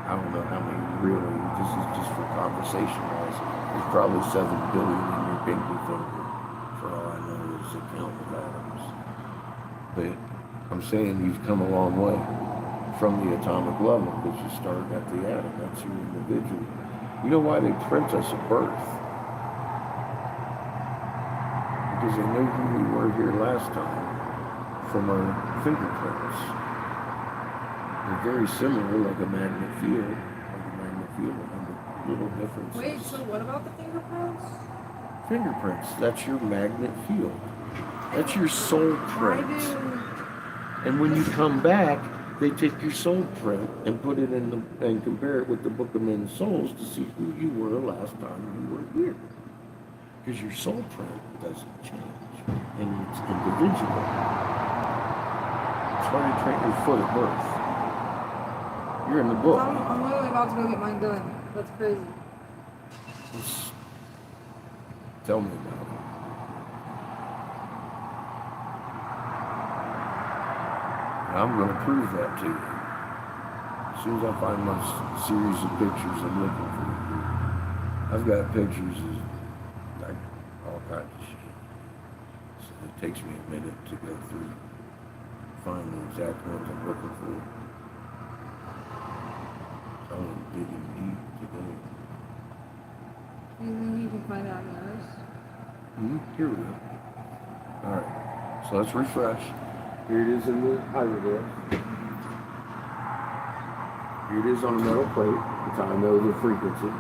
I don't know how many really. This is just for conversation wise. There's probably 7 billion in your pinky finger. For all I know, is the count of atoms. But I'm saying you've come a long way from the atomic level because you started at the atom. That's your individual. You know why they print us at birth? Because they knew who we were here last time from our fingerprints. They're very similar, like a magnet field. Little differences. Wait, so what about the fingerprints? Fingerprints, that's your magnet field. That's your soul print. And when you come back, they take your soul print and put it in and compare it with the Book of Men's Souls to see who you were last time you were here. Because your soul print doesn't change. And it's individual. It's why you train your foot at birth. You're in the book. I'm literally about to go get mine done. That's crazy. Tell me about it. I'm going to prove that to you. As soon as I find my series of pictures I'm looking for. I've got pictures of like all kinds of shit. So it takes me a minute to go through, find the exact ones I'm looking for. I'm digging deep today. You think you can find out yours? Here we go. Alright, so let's refresh. Here it is in the hieroglyph. Here it is on a metal plate. That's how I know the frequency.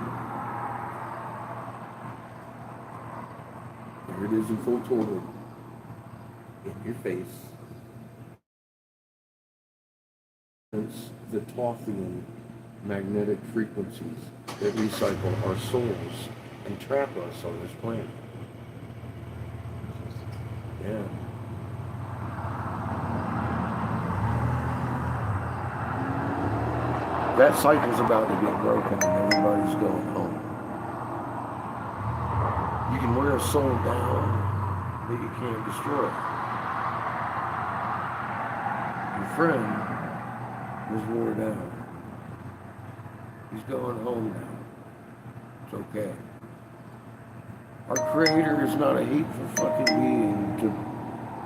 Here it is in full total. In your face. It's the Tothian magnetic frequencies that recycle our souls and trap us on this planet. Yeah. That cycle's about to get broken and everybody's going home. You can wear a soul down, but you can't destroy it. Your friend was worn down. He's going home now. It's okay. Our Creator is not a hateful fucking being to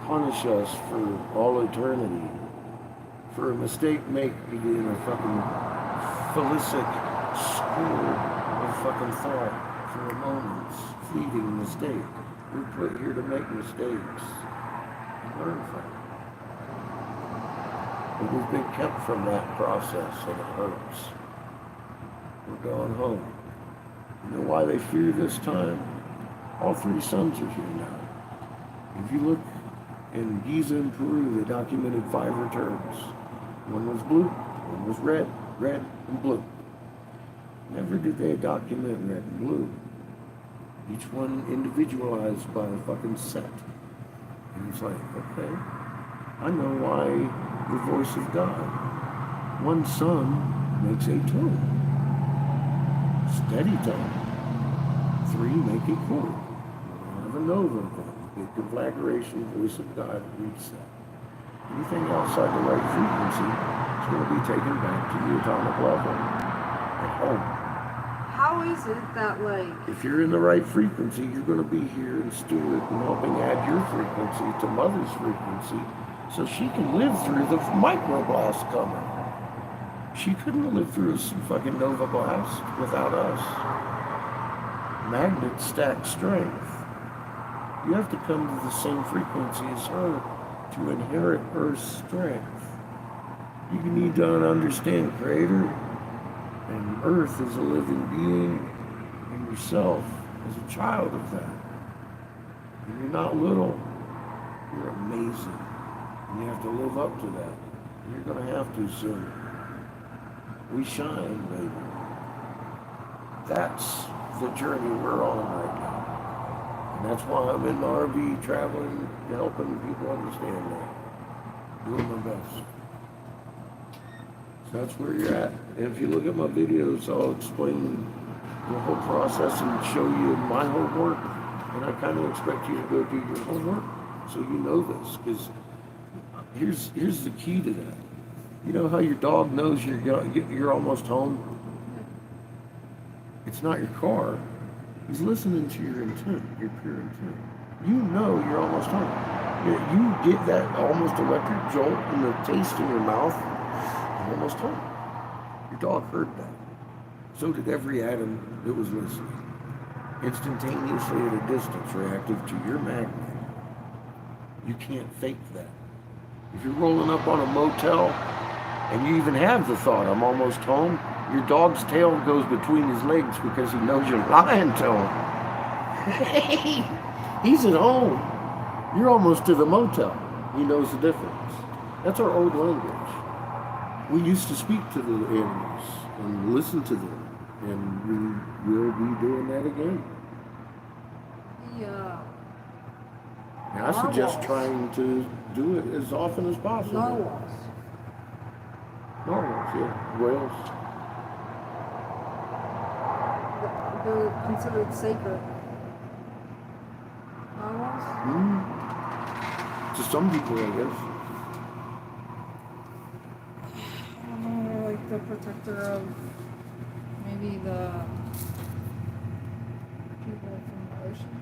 punish us for all eternity. For a mistake made in a fucking felicic school of fucking thought for a moment's fleeting mistake. We're put here to make mistakes and learn from them. But we've been kept from that process and it hurts. We're going home. You know why they fear this time? All three sons are here now. If you look in Giza in Peru, they documented 5 returns. One was blue, one was red, and blue. Never did they document red and blue. Each one individualized by a fucking set. And it's like, okay, I know why the voice of God. One son makes a tone. Steady tone. 3 make a chord. Have a nova tone. Big conflagration, voice of God, reset. Anything outside the right frequency is going to be taken back to the atomic level at home. How is it that, like... If you're in the right frequency, you're going to be here and steward and helping add your frequency to Mother's frequency so she can live through the microblast coming. She couldn't live through a fucking nova blast without us. Magnets stack strength. You have to come to the same frequency as her to inherit Earth's strength. You need to understand Creator and Earth as a living being and yourself as a child of that. And you're not little, you're amazing. And you have to live up to that. And you're going to have to soon. We shine, baby. That's the journey we're on right now. And that's why I'm in the RV traveling, helping people understand that. Doing my best. So that's where you're at. And if you look at my videos, I'll explain the whole process and show you my homework. And I kind of expect you to go do your homework so you know this. Because here's the key to that. You know how your dog knows you're almost home? It's not your car. He's listening to your intent, your pure intent. you know you're almost home. You get that almost electric jolt and the taste in your mouth, you're almost home. Your dog heard that. So did every atom that was listening. Instantaneously at a distance reactive to your magnet. You can't fake that. If you're rolling up on a motel and you even have the thought, I'm almost home, your dog's tail goes between his legs because he knows you're lying to him. Hey, he's at home. You're almost to the motel. He knows the difference. That's our old language. We used to speak to the animals and listen to them, and we will be doing that again. Yeah. And I suggest trying to do it as often as possible. Narwhals. Narwhals, yeah. Whales. They're considered sacred. Narwhals? To some people, I guess. I don't know, like the protector of maybe the people from the ocean.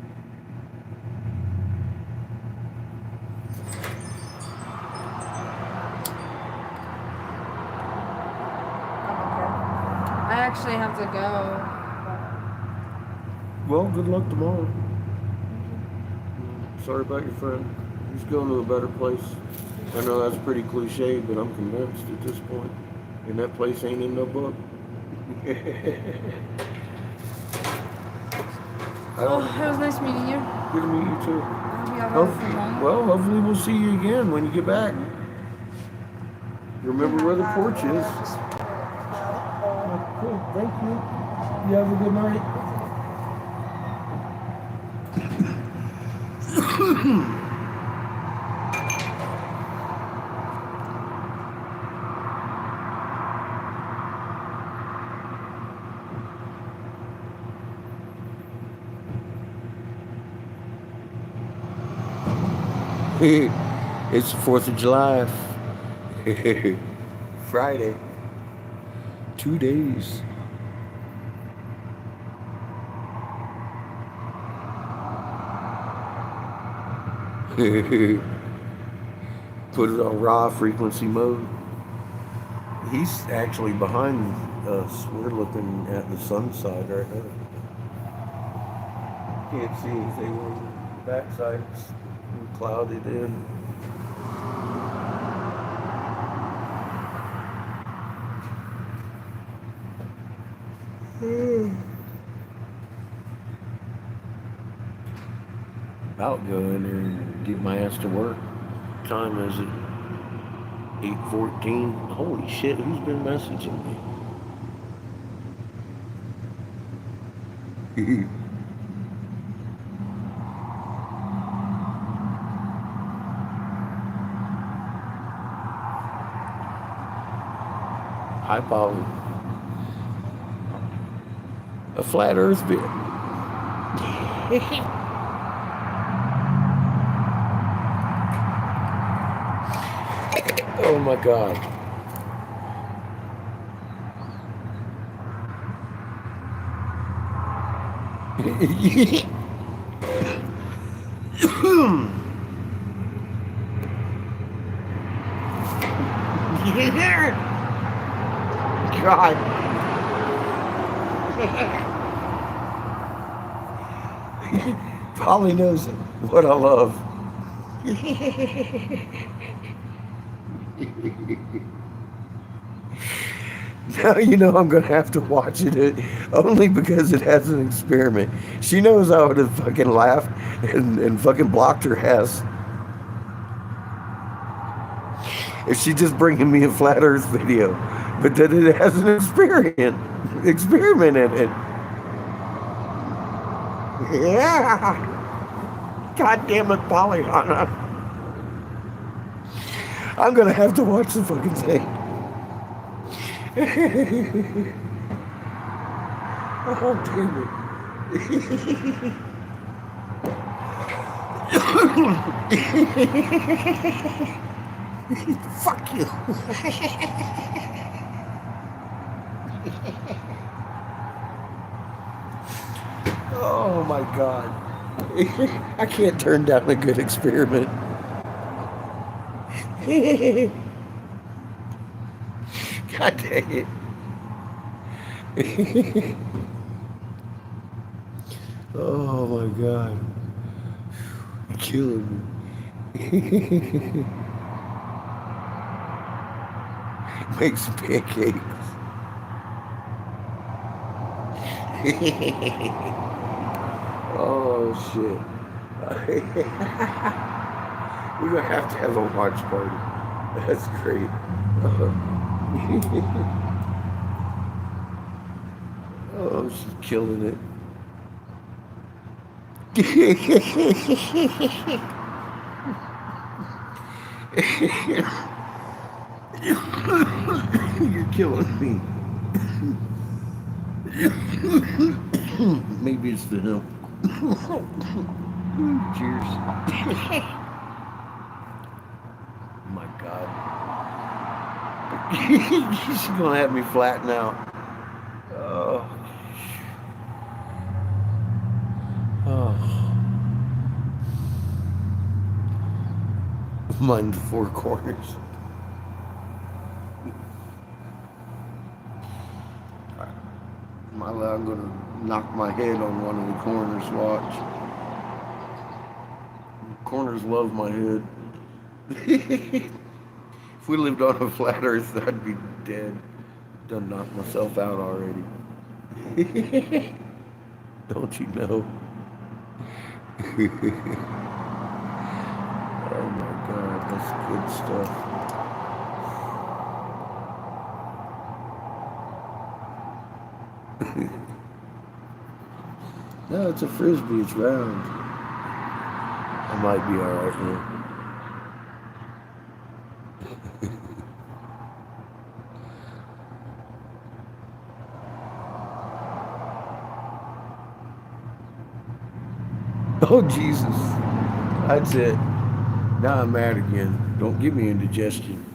I actually have to go. Well, good luck tomorrow. Sorry about your friend. He's going to a better place. I know that's pretty cliche, but I'm convinced at this point. And that place ain't in no book. Oh, it was nice meeting you. Good to meet you too. I hope you have a good moment. Well, hopefully we'll see you again when you get back. Remember where the porch is. Cool, thank you. You have a good night. It's the 4th of July. Friday. 2 days. Put it on raw frequency mode. He's actually behind us. We're looking at the sun side right now. Can't see anything on the backside. It's clouded in. About go in there and get my ass to work. Time is it? 8:14. Holy shit, who's been messaging me? Hi, Polly. A flat earth bit. Oh my God. God. Polly knows what I love. Now you know I'm gonna have to watch it only because it has an experiment. She knows I would have fucking laughed and fucking blocked her ass if she just bringing me a flat earth video. But that it has an experiment in it. Yeah. God damn it, Pollyanna. I'm gonna have to watch the fucking thing. Oh, damn it. Fuck you. Oh my God. I can't turn down a good experiment. God dang it. Oh my God. You're killing me. Make some pancakes. Oh shit. We're gonna have to have a watch party. That's great. Oh, she's killing it. You're killing me. Maybe it's the hemp. Cheers. My God. She's gonna have me flatten out. Oh. Oh. Mind the four corners. I'm gonna knock my head on one of the corners. Watch. Corners love my head. If we lived on a flat earth, I'd be dead. Done knocked myself out already. Don't you know? Oh my God, that's good stuff. No, it's a frisbee. It's round. I might be all right now. Oh, Jesus. That's it. Now I'm mad again. Don't give me indigestion.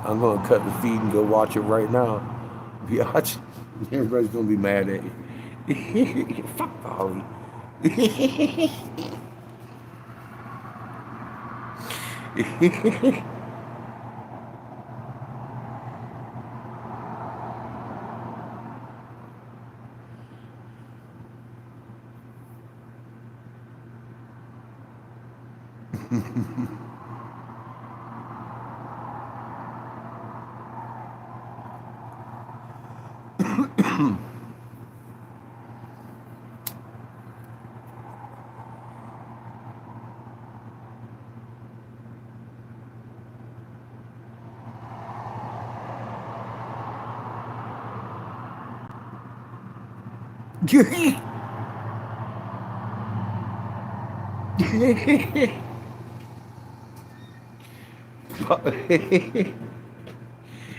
I'm going to cut the feed and go watch it right now. Biatch. Everybody's going to be mad at you. Fuck Polly.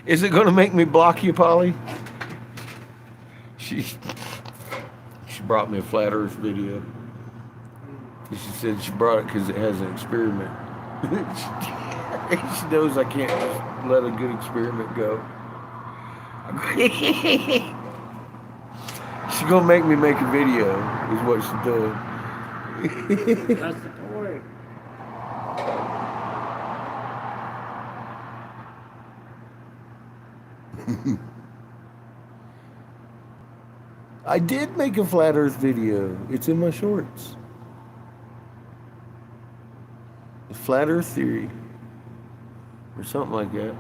Is it going to make me block you, Polly? She brought me a flat earth video. She said she brought it because it has an experiment. She knows I can't just let a good experiment go. She's going to make me make a video, is what she's doing. That's the point. I did make a flat earth video. It's in my shorts. The flat earth theory. Or something like that.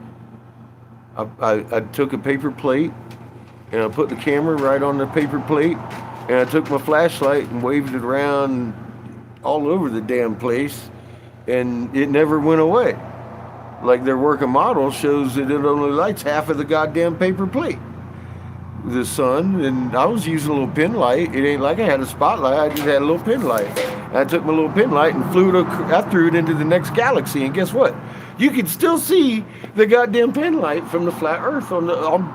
I took a paper plate and I put the camera right on the paper plate and I took my flashlight and waved it around all over the damn place and it never went away. Like their working model shows that it only lights half of the goddamn paper plate. The sun, and I was using a little pin light. It ain't like I had a spotlight. I just had a little pin light. I took my little pin light and I threw it into the next galaxy. And guess what? You can still see the goddamn pin light from the flat Earth on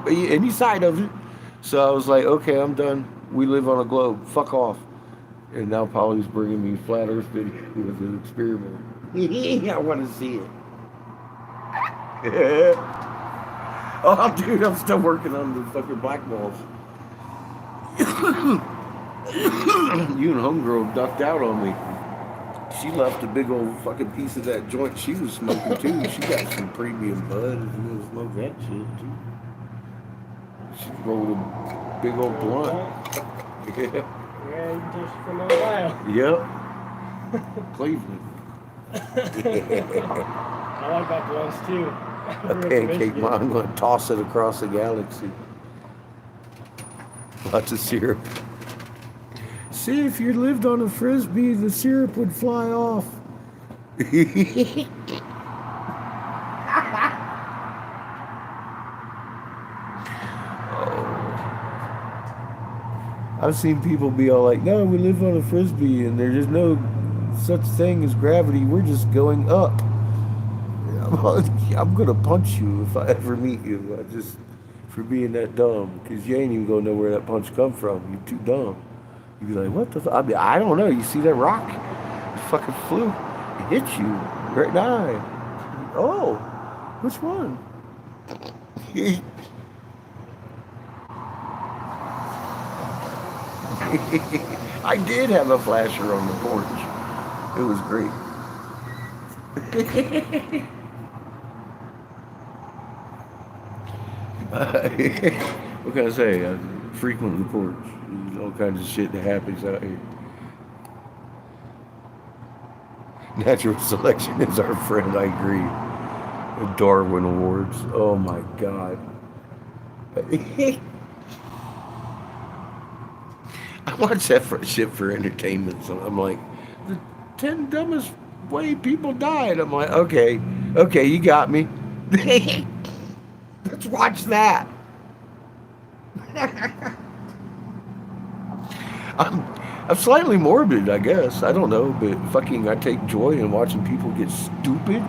any side of it. So I was like, okay, I'm done. We live on a globe. Fuck off. And now Polly's bringing me flat Earth video with an experiment. I want to see it. Oh, dude, I'm still working on the fucking black balls. You and homegirl ducked out on me. She left a big old fucking piece of that joint she was smoking too. She got some premium bud if you gonna smoke that shit too. She rolled a big old blunt. Yeah. Yeah, you can taste it from a while. Yep. Cleveland. I like that blunts too. A pancake mom. I'm gonna toss it across the galaxy. Lots of syrup. See, if you lived on a frisbee, the syrup would fly off. I've seen people be all like, no, we live on a frisbee and there's no such thing as gravity. We're just going up. I'm going to punch you if I ever meet you. For being that dumb. Because you ain't even going to know where that punch come from. You're too dumb. You'd be like, what the fuck? I don't know. You see that rock? It fucking flew. It hit you right in the eye. Oh, which one? I did have a flasher on the porch. It was great. What can I say? I frequent the porch. There's all kinds of shit that happens out here. Natural selection is our friend, I agree. The Darwin Awards. Oh my God. I watch that shit for entertainment. So I'm like, the 10 dumbest way people died. I'm like, okay, you got me. Let's watch that. I'm slightly morbid, I guess. I don't know, but fucking I take joy in watching people get stupid.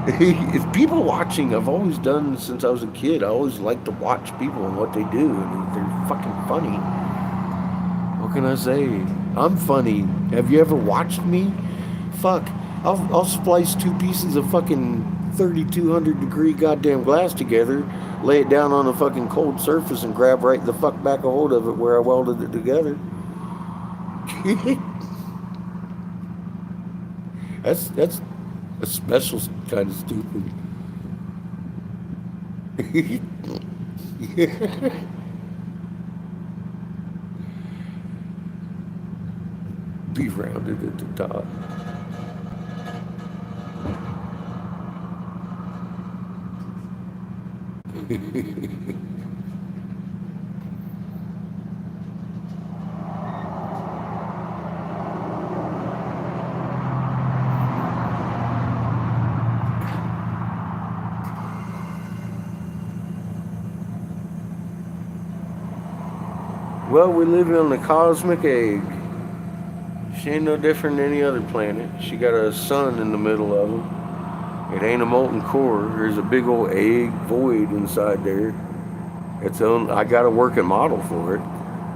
It's people watching. I've always done since I was a kid. I always like to watch people and what they do, and they're fucking funny. What can I say? I'm funny. Have you ever watched me? Fuck. I'll splice two pieces of fucking 3,200 degree goddamn glass together, lay it down on a fucking cold surface, and grab right the fuck back a hold of it where I welded it together. That's a special kind of stupid. Be rounded at the top. Well, we live on the cosmic egg. She ain't no different than any other planet. She got a sun in the middle of them. It ain't a molten core. There's a big old egg void inside there. I got a working model for it.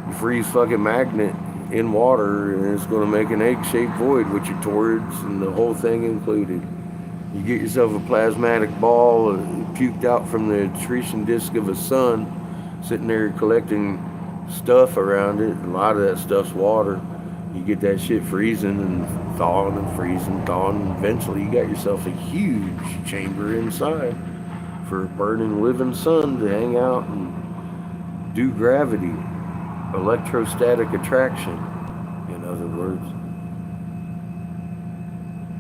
You freeze fucking magnet in water and it's going to make an egg-shaped void with your torrids and the whole thing included. You get yourself a plasmatic ball puked out from the accretion disk of a sun sitting there collecting stuff around it. A lot of that stuff's water. You get that shit freezing and thawing and freezing, thawing, and eventually you got yourself a huge chamber inside for a burning living sun to hang out and do gravity, electrostatic attraction, in other words.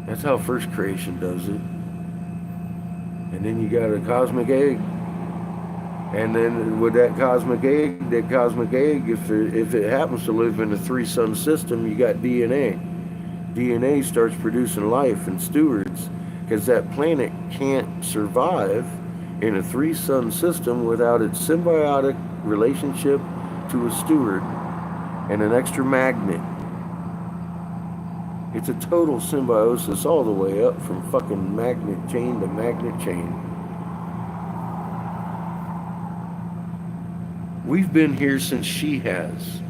That's how first creation does it. And then you got a cosmic egg. And then with that cosmic egg, if it happens to live in a 3-sun system, you got DNA. DNA starts producing life and stewards, because that planet can't survive in a 3-sun system without its symbiotic relationship to a steward and an extra magnet. It's a total symbiosis all the way up from fucking magnet chain to magnet chain. We've been here since she has.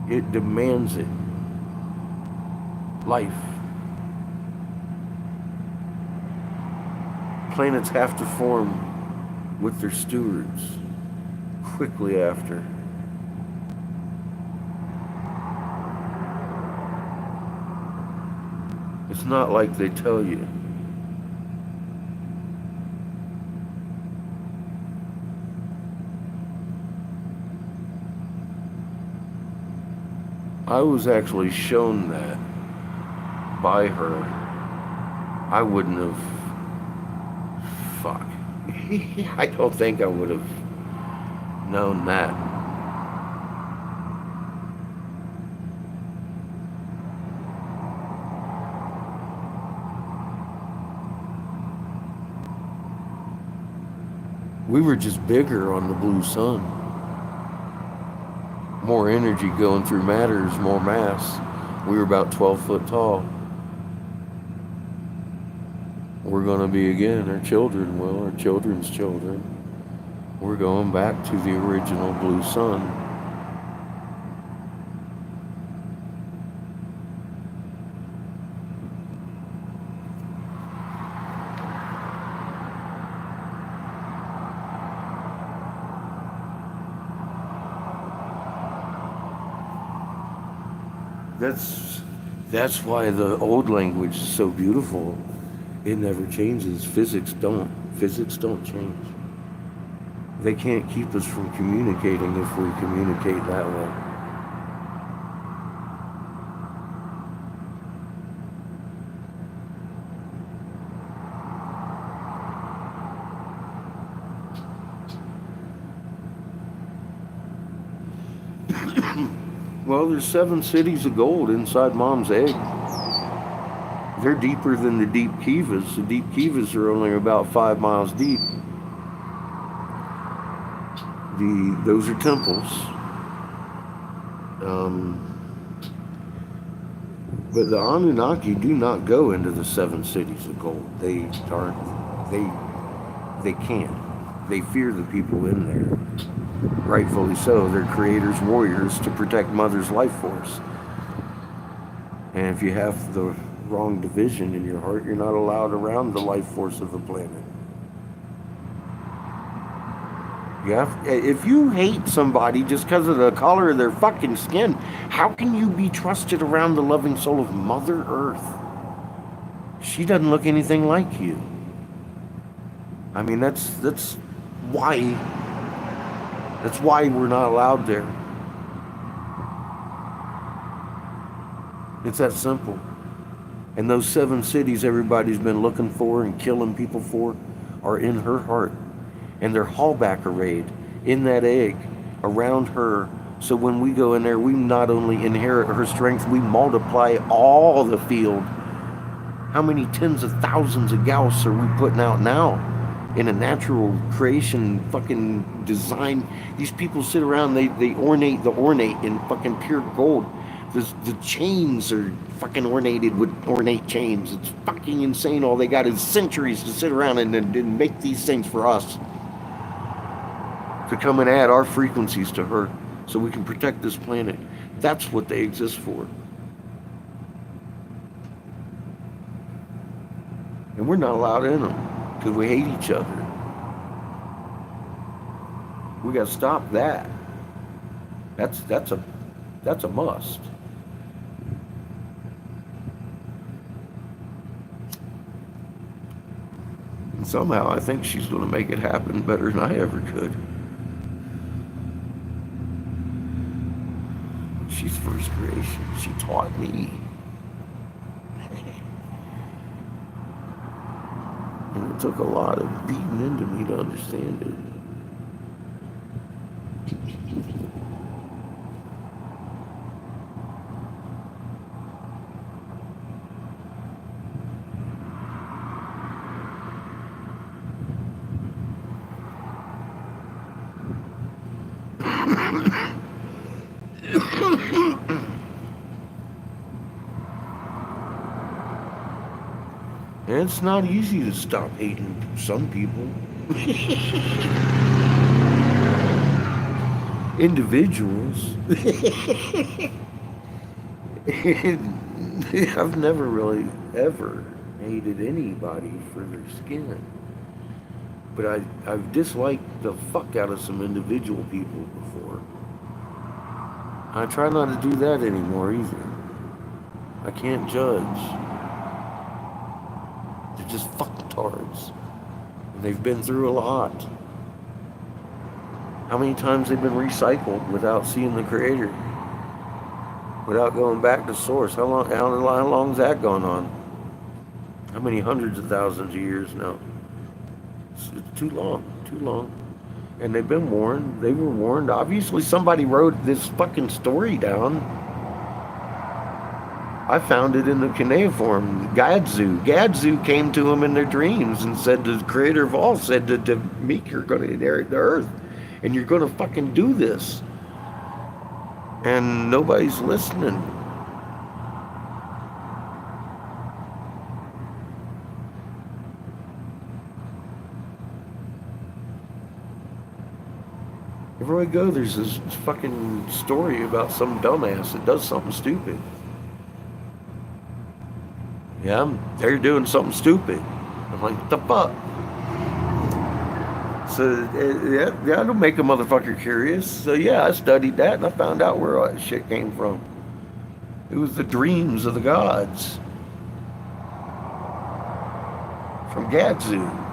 It demands it. Life. Planets have to form with their stewards quickly after. It's not like they tell you. I was actually shown that by her. I wouldn't have. Fuck. I don't think I would have known that. We were just bigger on the blue sun. More energy going through matters, more mass. We were about 12 foot tall. We're going to be again. Our children will, our children's children. We're going back to the original blue sun. That's why the old language is so beautiful. It never changes. Physics don't change. They can't keep us from communicating if we communicate that way. Well, there's 7 cities of gold inside Mom's egg. They're deeper than the deep kivas. The deep kivas are only about 5 miles deep. Those are temples. But the Anunnaki do not go into the 7 cities of gold. They can't. They fear the people in there. Rightfully so. They're creators, warriors to protect Mother's life force. And if you have the wrong division in your heart, you're not allowed around the life force of the planet. If you hate somebody just because of the color of their fucking skin, how can you be trusted around the loving soul of Mother Earth? She doesn't look anything like you. I mean, that's why we're not allowed there. It's that simple. And those 7 cities everybody's been looking for and killing people for are in her heart. And they're hallback arrayed in that egg around her. So when we go in there, we not only inherit her strength, we multiply all the field. How many tens of thousands of gauss are we putting out now in a natural creation fucking design? These people sit around, they ornate the ornate in fucking pure gold. The chains are fucking ornated with ornate chains. It's fucking insane. All they got is centuries to sit around and make these things for us. To come and add our frequencies to her so we can protect this planet. That's what they exist for. And we're not allowed in them because we hate each other. We got to stop that. That's a must. And somehow I think she's going to make it happen better than I ever could. She's first creation. She taught me. And it took a lot of beating into me to understand it. And it's not easy to stop hating some people. Individuals. I've never really ever hated anybody for their skin. But I've disliked the fuck out of some individual people before. I try not to do that anymore either. I can't judge. They're just fucktards. And they've been through a lot. How many times they've been recycled without seeing the creator? Without going back to source? How long's that gone on? How many hundreds of thousands of years now? It's too long, too long. And they've been warned. They were warned. Obviously somebody wrote this fucking story down. I found it in the cuneiform. Gadzu came to him in their dreams and said, the creator of all said to Meek, you're going to inherit the earth. And you're going to fucking do this. And nobody's listening. Everywhere I go, there's this fucking story about some dumbass that does something stupid. Yeah, they're doing something stupid. I'm like, what the fuck? So, yeah, that'll make a motherfucker curious. So, yeah, I studied that and I found out where all that shit came from. It was the dreams of the gods. From Gadzu.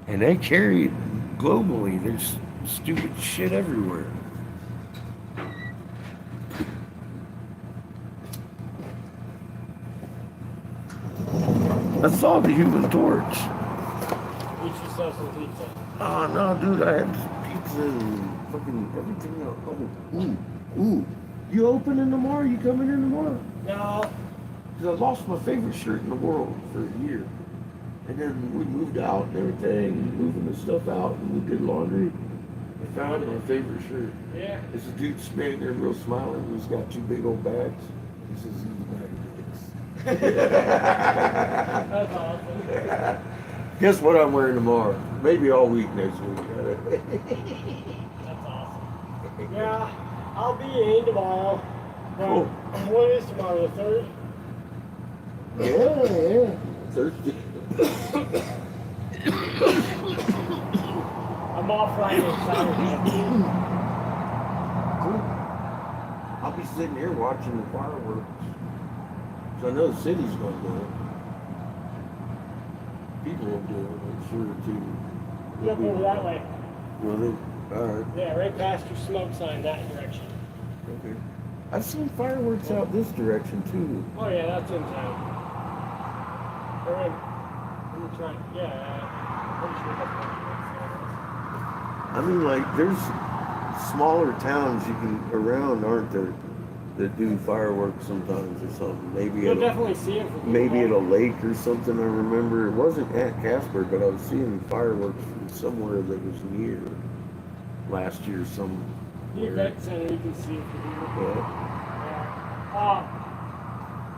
And they carry it globally. There's stupid shit everywhere. I saw the Human Torch. Eat yourself some pizza. Oh no, dude, I had pizza and fucking everything else. Oh, ooh. You opening tomorrow? You coming in tomorrow? No. Because I lost my favorite shirt in the world for a year. And then we moved out and everything, moving the stuff out, and we did laundry. I found my favorite shirt. Yeah. It's a dude standing there real smiling. He's got two big old bags. He says he's the bag of dicks. That's awesome. Guess what I'm wearing tomorrow? Maybe all week next week. That's awesome. Yeah, I'll be in tomorrow. Cool. What is tomorrow, the 3rd? Yeah. Thursday. I'm off Friday and Saturday. Cool. I'll be sitting here watching the fireworks. So I know the city's going to do it. People will do it, I'm sure, too. Yep, over that way. Will they? All right. Yeah, right past your smoke sign, that direction. Okay. I've seen fireworks out this direction, too. Oh yeah, that's in town. They're in the truck. Yeah, pretty sure that's what I mean, like, there's smaller towns you can around, aren't there, that do fireworks sometimes or something. Maybe you'll definitely see it. Maybe at a lake or something. I remember it wasn't at Casper, but I was seeing fireworks from somewhere that was near last year. The event center, you can see it from here. Yeah.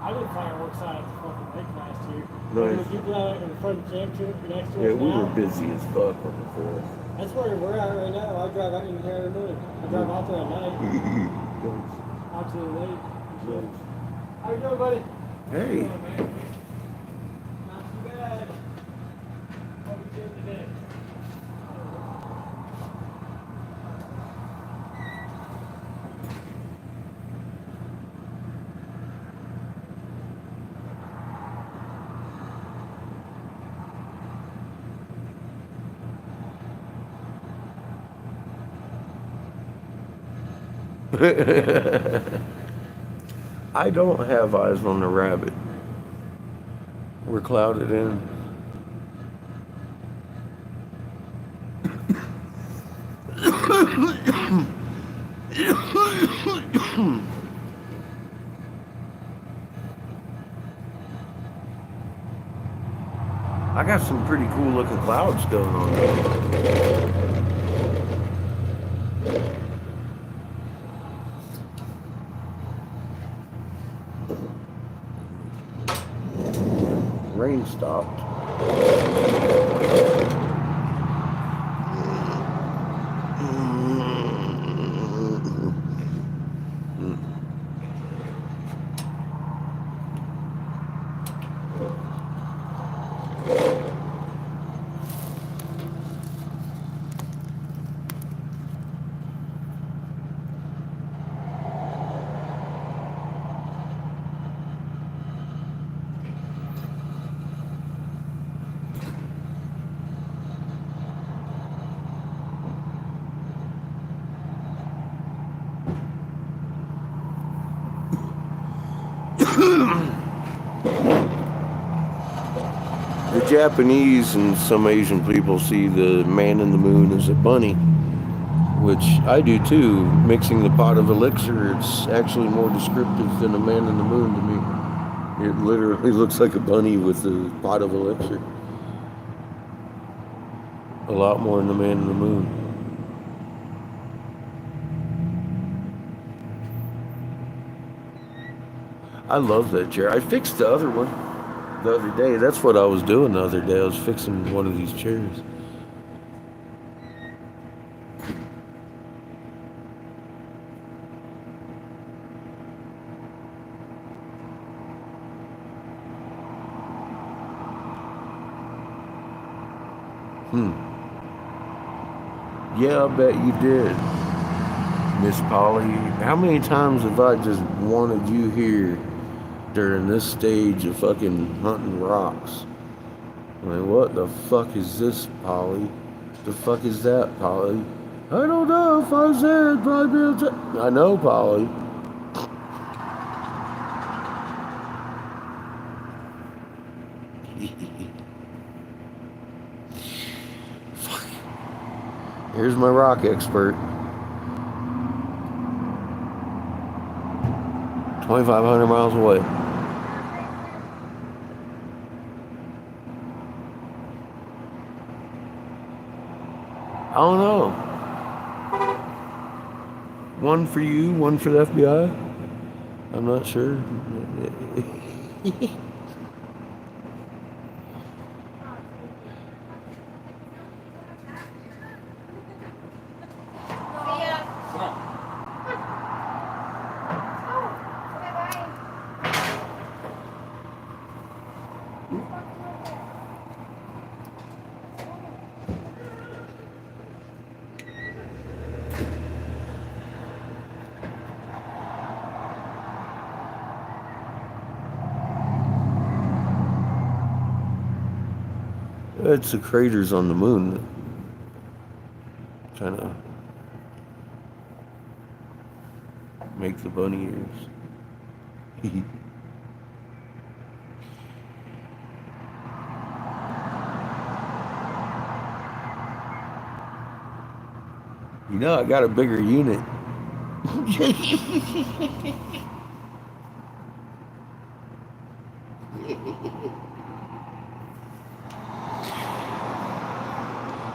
I did fireworks out at the fucking lake last year. Nice. The people out in the front camp to next to Yeah, us we now, were busy as fuck on the 4th. that's where we're at right now. I drive out in here every morning. I drive out there at night, out to the lake. How you doing, buddy? Hey. Not too bad. How we doing today? I don't have eyes on the rabbit. We're clouded in. I got some pretty cool looking clouds going on. Rain stopped. Japanese and some Asian people see the man in the moon as a bunny, which I do too. Mixing the pot of elixir, it's actually more descriptive than a man in the moon to me. It literally looks like a bunny with a pot of elixir. A lot more than the man in the moon. I love that chair. I fixed the other one the other day. That's what I was doing the other day. I was fixing one of these chairs. Yeah, I bet you did, Miss Polly. How many times have I just wanted you here during this stage of fucking hunting rocks? Like, what the fuck is this, Polly? The fuck is that, Polly? I don't know. If I was there, I'd probably be able to. I know, Polly. Fuck. Here's my rock expert. 2,500 miles away. I don't know. One for you, one for the FBI. I'm not sure. It's the craters on the moon that kind of make the bunny ears. You know, I got a bigger unit.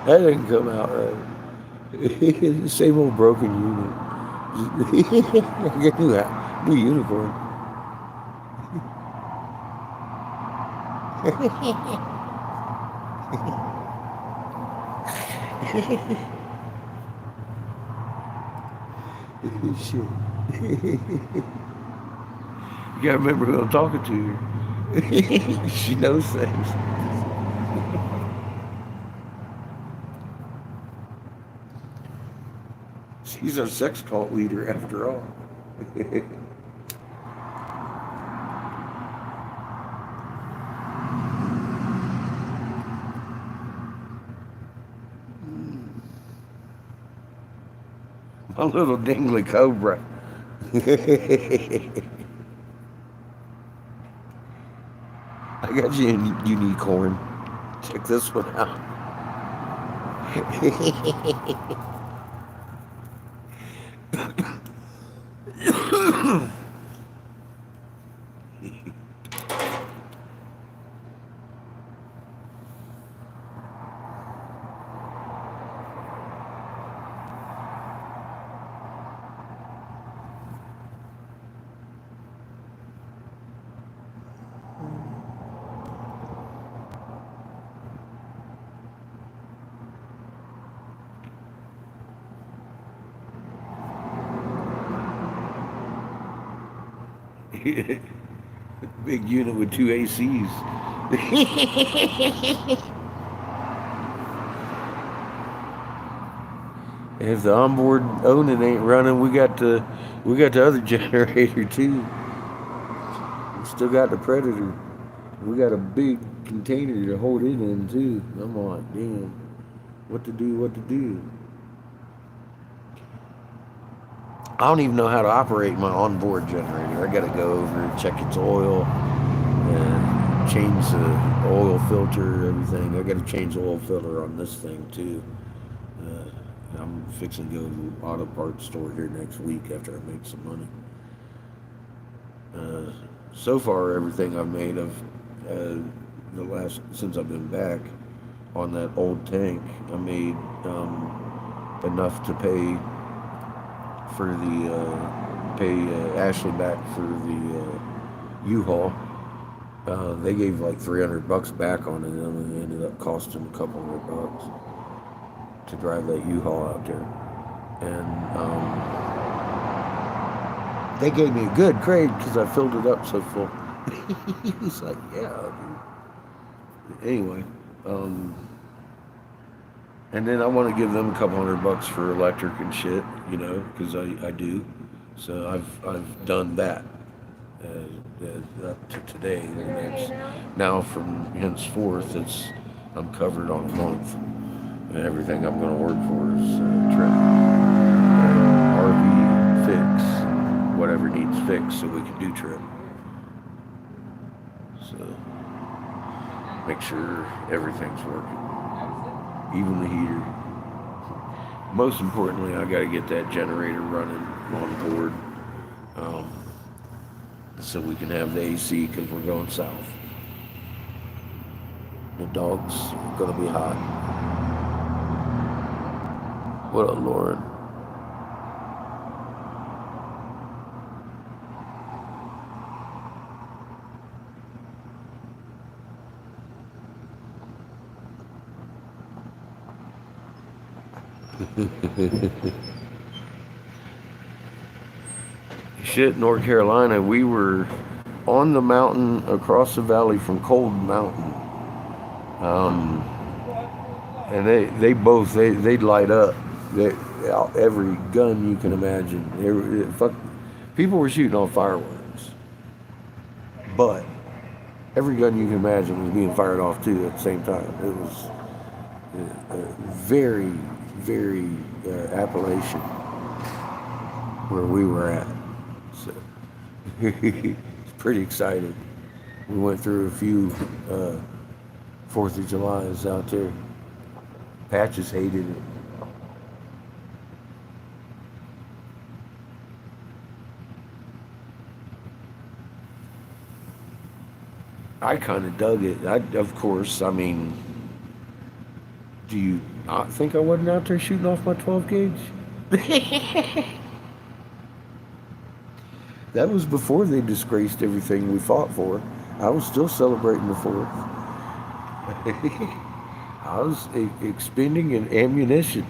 That didn't come out right. Same old broken unit. I get new unicorn. Shit. You gotta remember who I'm talking to. She knows things. She's our sex cult leader after all. A little dingly cobra. I got you a unicorn. Check this one out. Big unit with 2 ACs. If the onboard Onan ain't running, we got the other generator too. We still got the Predator. We got a big container to hold it in too. I'm like, damn, what to do? I don't even know how to operate my onboard generator. I gotta go over and check its oil and change the oil filter, everything. I got to change the oil filter on this thing too. I'm fixing to go to the auto parts store here next week after I make some money. So far, everything I've made of since I've been back on that old tank, I made enough to pay for Ashley back for the U-Haul. They gave like $300 back on it, and it ended up costing a couple $100 to drive that U-Haul out there. And they gave me a good grade because I filled it up so full. He's like, yeah, dude. Anyway, and then I want to give them a couple $100 for electric and shit, because I do. So I've done that up to today, and it's now from henceforth I'm covered on a month, and everything I'm going to work for is trim, RV fix, whatever needs fixed, so we can do trim. So make sure everything's working, even the heater. Most importantly, I got to get that generator running on board, so we can have the AC because we're going south. The dog's gonna be hot. What up, Lauren? Shit, North Carolina, we were on the mountain across the valley from Cold Mountain. And they'd light up. Every gun you can imagine. People were shooting off fireworks. But every gun you can imagine was being fired off too at the same time. It was very, very Appalachian where we were at. So it's pretty exciting. We went through a few 4th of July's out there. Patches hated it. I kind of dug it. Of course, I mean, do you not think I wasn't out there shooting off my 12 gauge? That was before they disgraced everything we fought for. I was still celebrating the 4th. I was expending an ammunition.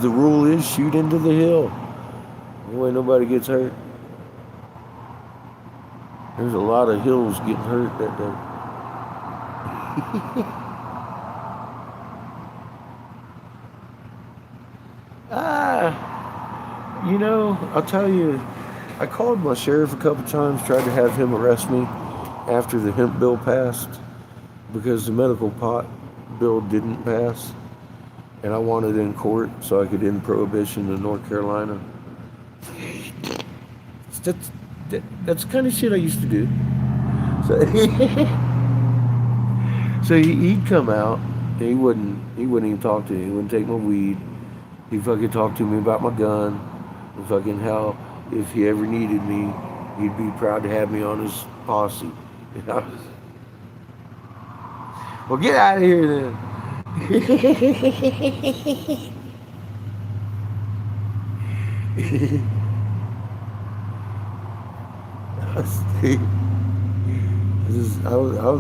The rule is shoot into the hill. That way nobody gets hurt. There's a lot of hills getting hurt that day. I'll tell you, I called my sheriff a couple times, tried to have him arrest me after the hemp bill passed because the medical pot bill didn't pass, and I wanted it in court so I could end prohibition in North Carolina. That's the kind of shit I used to do. So he'd come out, and he wouldn't even talk to me. He wouldn't take my weed. He'd fucking talk to me about my gun. And fucking how, if he ever needed me, he'd be proud to have me on his posse. Well, get out of here then.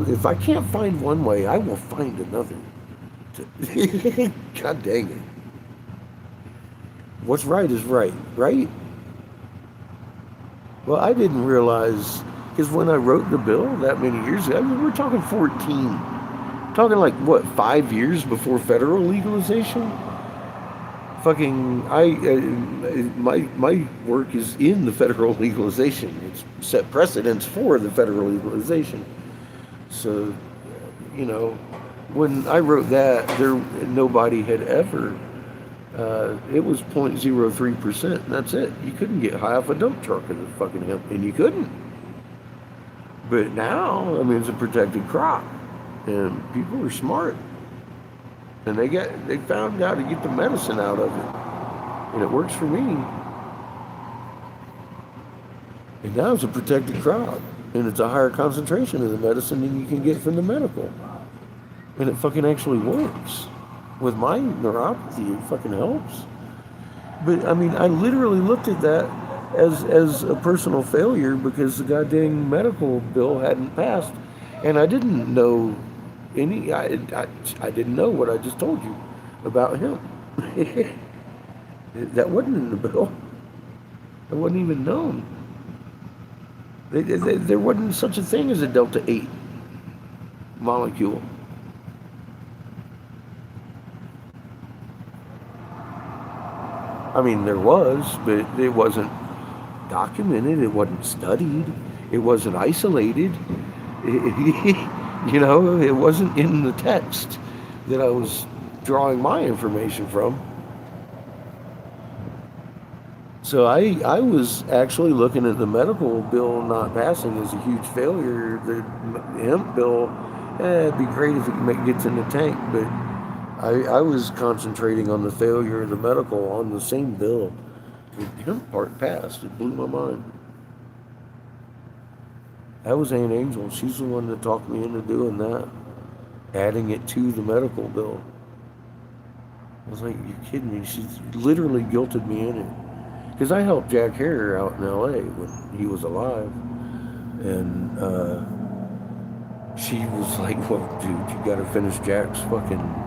If I can't find one way, I will find another. God dang it. What's right is right, right? Well, I didn't realize, because when I wrote the bill that many years ago, we're talking 14. Talking like, what, 5 years before federal legalization? Fucking, my work is in the federal legalization. It's set precedents for the federal legalization. So, when I wrote that, nobody had ever It was 0.03%, and that's it. You couldn't get high off a dump truck of the fucking hemp, and you couldn't. But now, I mean, it's a protected crop, and people are smart, and they found out how to get the medicine out of it, and it works for me. And now it's a protected crop, and it's a higher concentration of the medicine than you can get from the medical, and it fucking actually works. With my neuropathy, it fucking helps. But I mean, I literally looked at that as a personal failure because the goddamn medical bill hadn't passed, and I didn't know I didn't know what I just told you about him. That wasn't in the bill. It wasn't even known. There wasn't such a thing as a delta 8 molecule. I mean, there was, but it wasn't documented. It wasn't studied. It wasn't isolated. You know, it wasn't in the text that I was drawing my information from. So I was actually looking at the medical bill not passing as a huge failure. The hemp bill, it'd be great if it gets in the tank, but I was concentrating on the failure of the medical on the same bill. The hemp part passed. It blew my mind. That was Aunt Angel. She's the one that talked me into doing that, adding it to the medical bill. I was like, you're kidding me. She literally guilted me in it. Because I helped Jack Harrier out in L.A. when he was alive. And she was like, well, dude, you got to finish Jack's fucking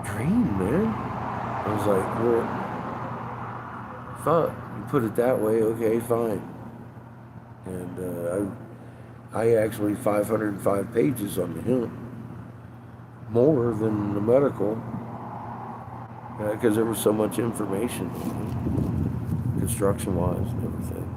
dream, man. I was like, well, fuck, you put it that way, okay, fine. And I actually 505 pages on the hemp, more than the medical, because there was so much information, construction-wise and everything.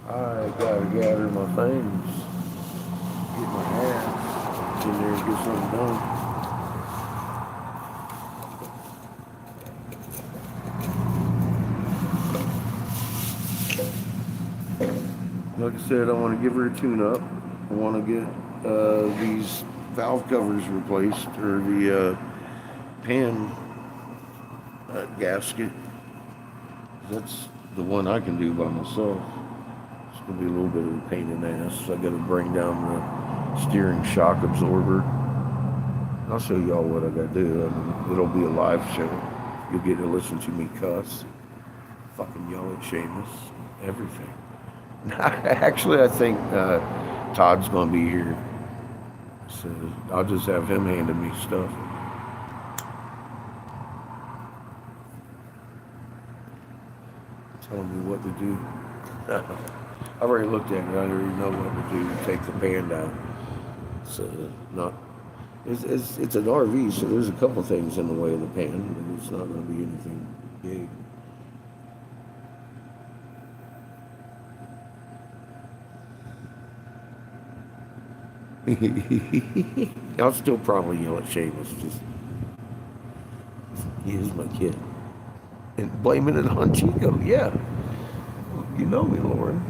I gotta gather my things, get my ass in there and get something done. Like I said, I want to give her a tune-up. I want to get these valve covers replaced, or the pan gasket. That's the one I can do by myself. It's going to be a little bit of a pain in the ass. I got to bring down the steering shock absorber. I'll show y'all what I got to do. I mean, it'll be a live show. You'll get to listen to me cuss, fucking yell at Seamus, everything. Actually, I think Todd's going to be here. So I'll just have him handing me stuff. Telling me what to do. I've already looked at it. I already know what to do to take the pan down. So it's an RV, so there's a couple things in the way of the pan, but it's not going to be anything big. I'll still probably yell at Seamus. Just he is my kid, and blaming it on Chico. Yeah, you know me, Lauren.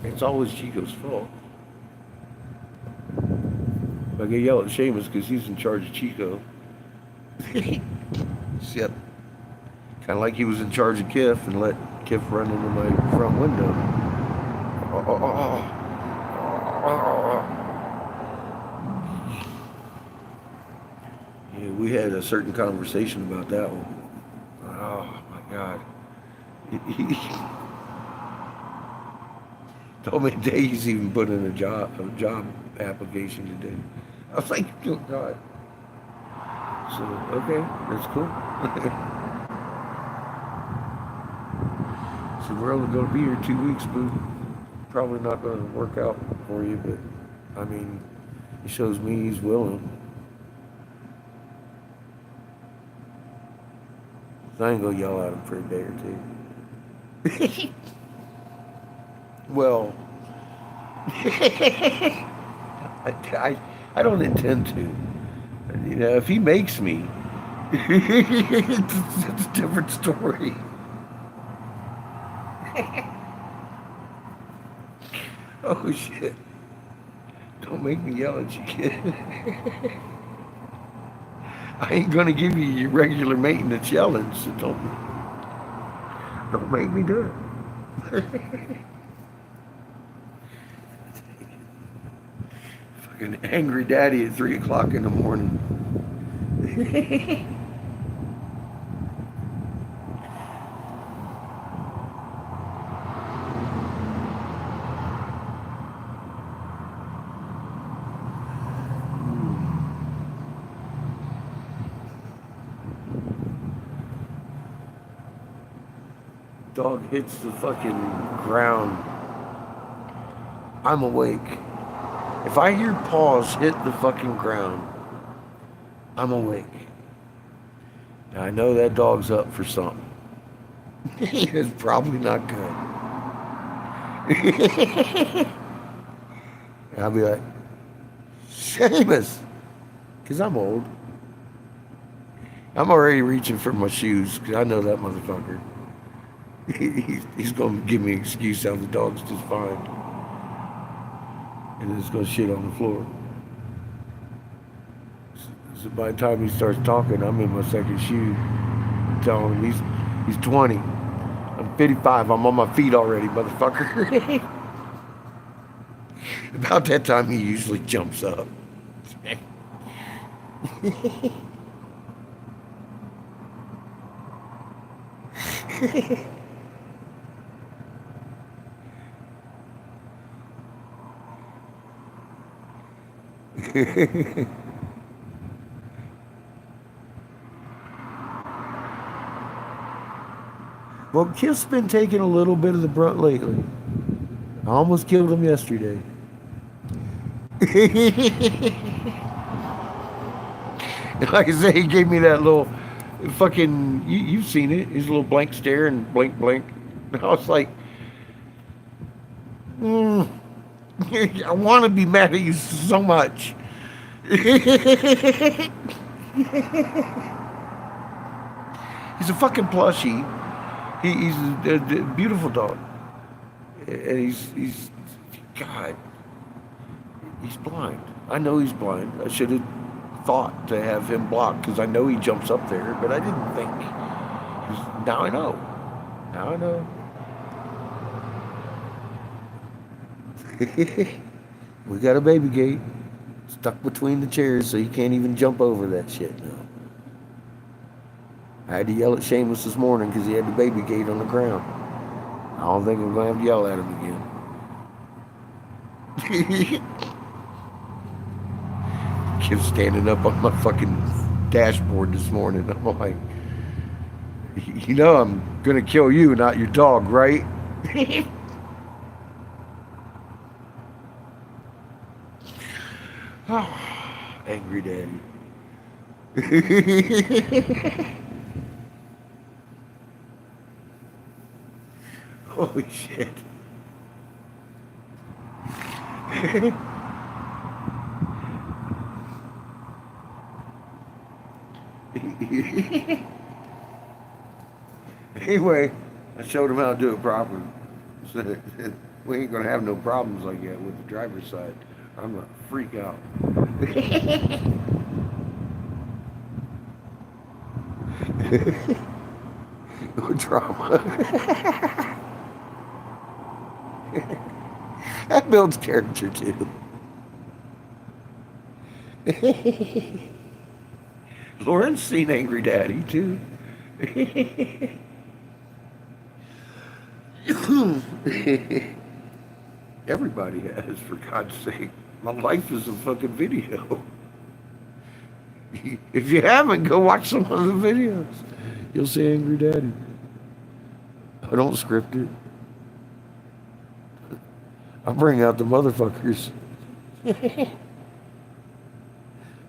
It's always Chico's fault. I get yell at Seamus because he's in charge of Chico. Shit. Kind of like he was in charge of Kiff and let Kiff run into my front window. Yeah, we had a certain conversation about that one. Oh my God. He told me today he's even put in a job application today. I was like, oh God. So, okay, that's cool. So we're only going to be here 2 weeks, boo. Probably not going to work out for you, but I mean, he shows me he's willing. So I ain't going to yell at him for a day or two. Well, I don't intend to. You know, if he makes me, it's a different story. Oh shit. Don't make me yell at you, kid. I ain't gonna give you your regular maintenance yelling, so don't make me do it. Fucking angry daddy at 3 o'clock in the morning. Dog hits the fucking ground. I'm awake. If I hear paws hit the fucking ground, I'm awake. Now I know that dog's up for something. It's probably not good. And I'll be like, Seamus, because I'm old. I'm already reaching for my shoes because I know that motherfucker. He's going to give me an excuse how the dog's just fine. And it's going to shit on the floor. So by the time he starts talking, I'm in my second shoe. I'm telling him he's 20. I'm 55. I'm on my feet already, motherfucker. About that time, he usually jumps up. Well, Kiff's been taking a little bit of the brunt lately. I almost killed him yesterday. Like I say, he gave me that little fucking, you've seen it, his little blank stare and blink, blink. And I was like, I want to be mad at you so much. He's a fucking plushie. He's a beautiful dog. And he's, God, he's blind. I know he's blind. I should have thought to have him blocked because I know he jumps up there, but I didn't think. Now I know. Now I know. We got a baby gate stuck between the chairs so you can't even jump over that shit now. I had to yell at Seamus this morning because he had the baby gate on the ground. I don't think I'm going to have to yell at him again. Kid's standing up on my fucking dashboard this morning. I'm like, you know I'm going to kill you, not your dog, right? Oh, angry daddy. Holy shit. Anyway, I showed him how to do it properly. So we ain't gonna have no problems like that with the driver's side. I'm gonna freak out. Drama. That builds character too. Lauren's seen Angry Daddy too. Everybody has, for God's sake. My life is a fucking video. If you haven't, go watch some of the videos. You'll see Angry Daddy. I don't script it. I bring out the motherfuckers.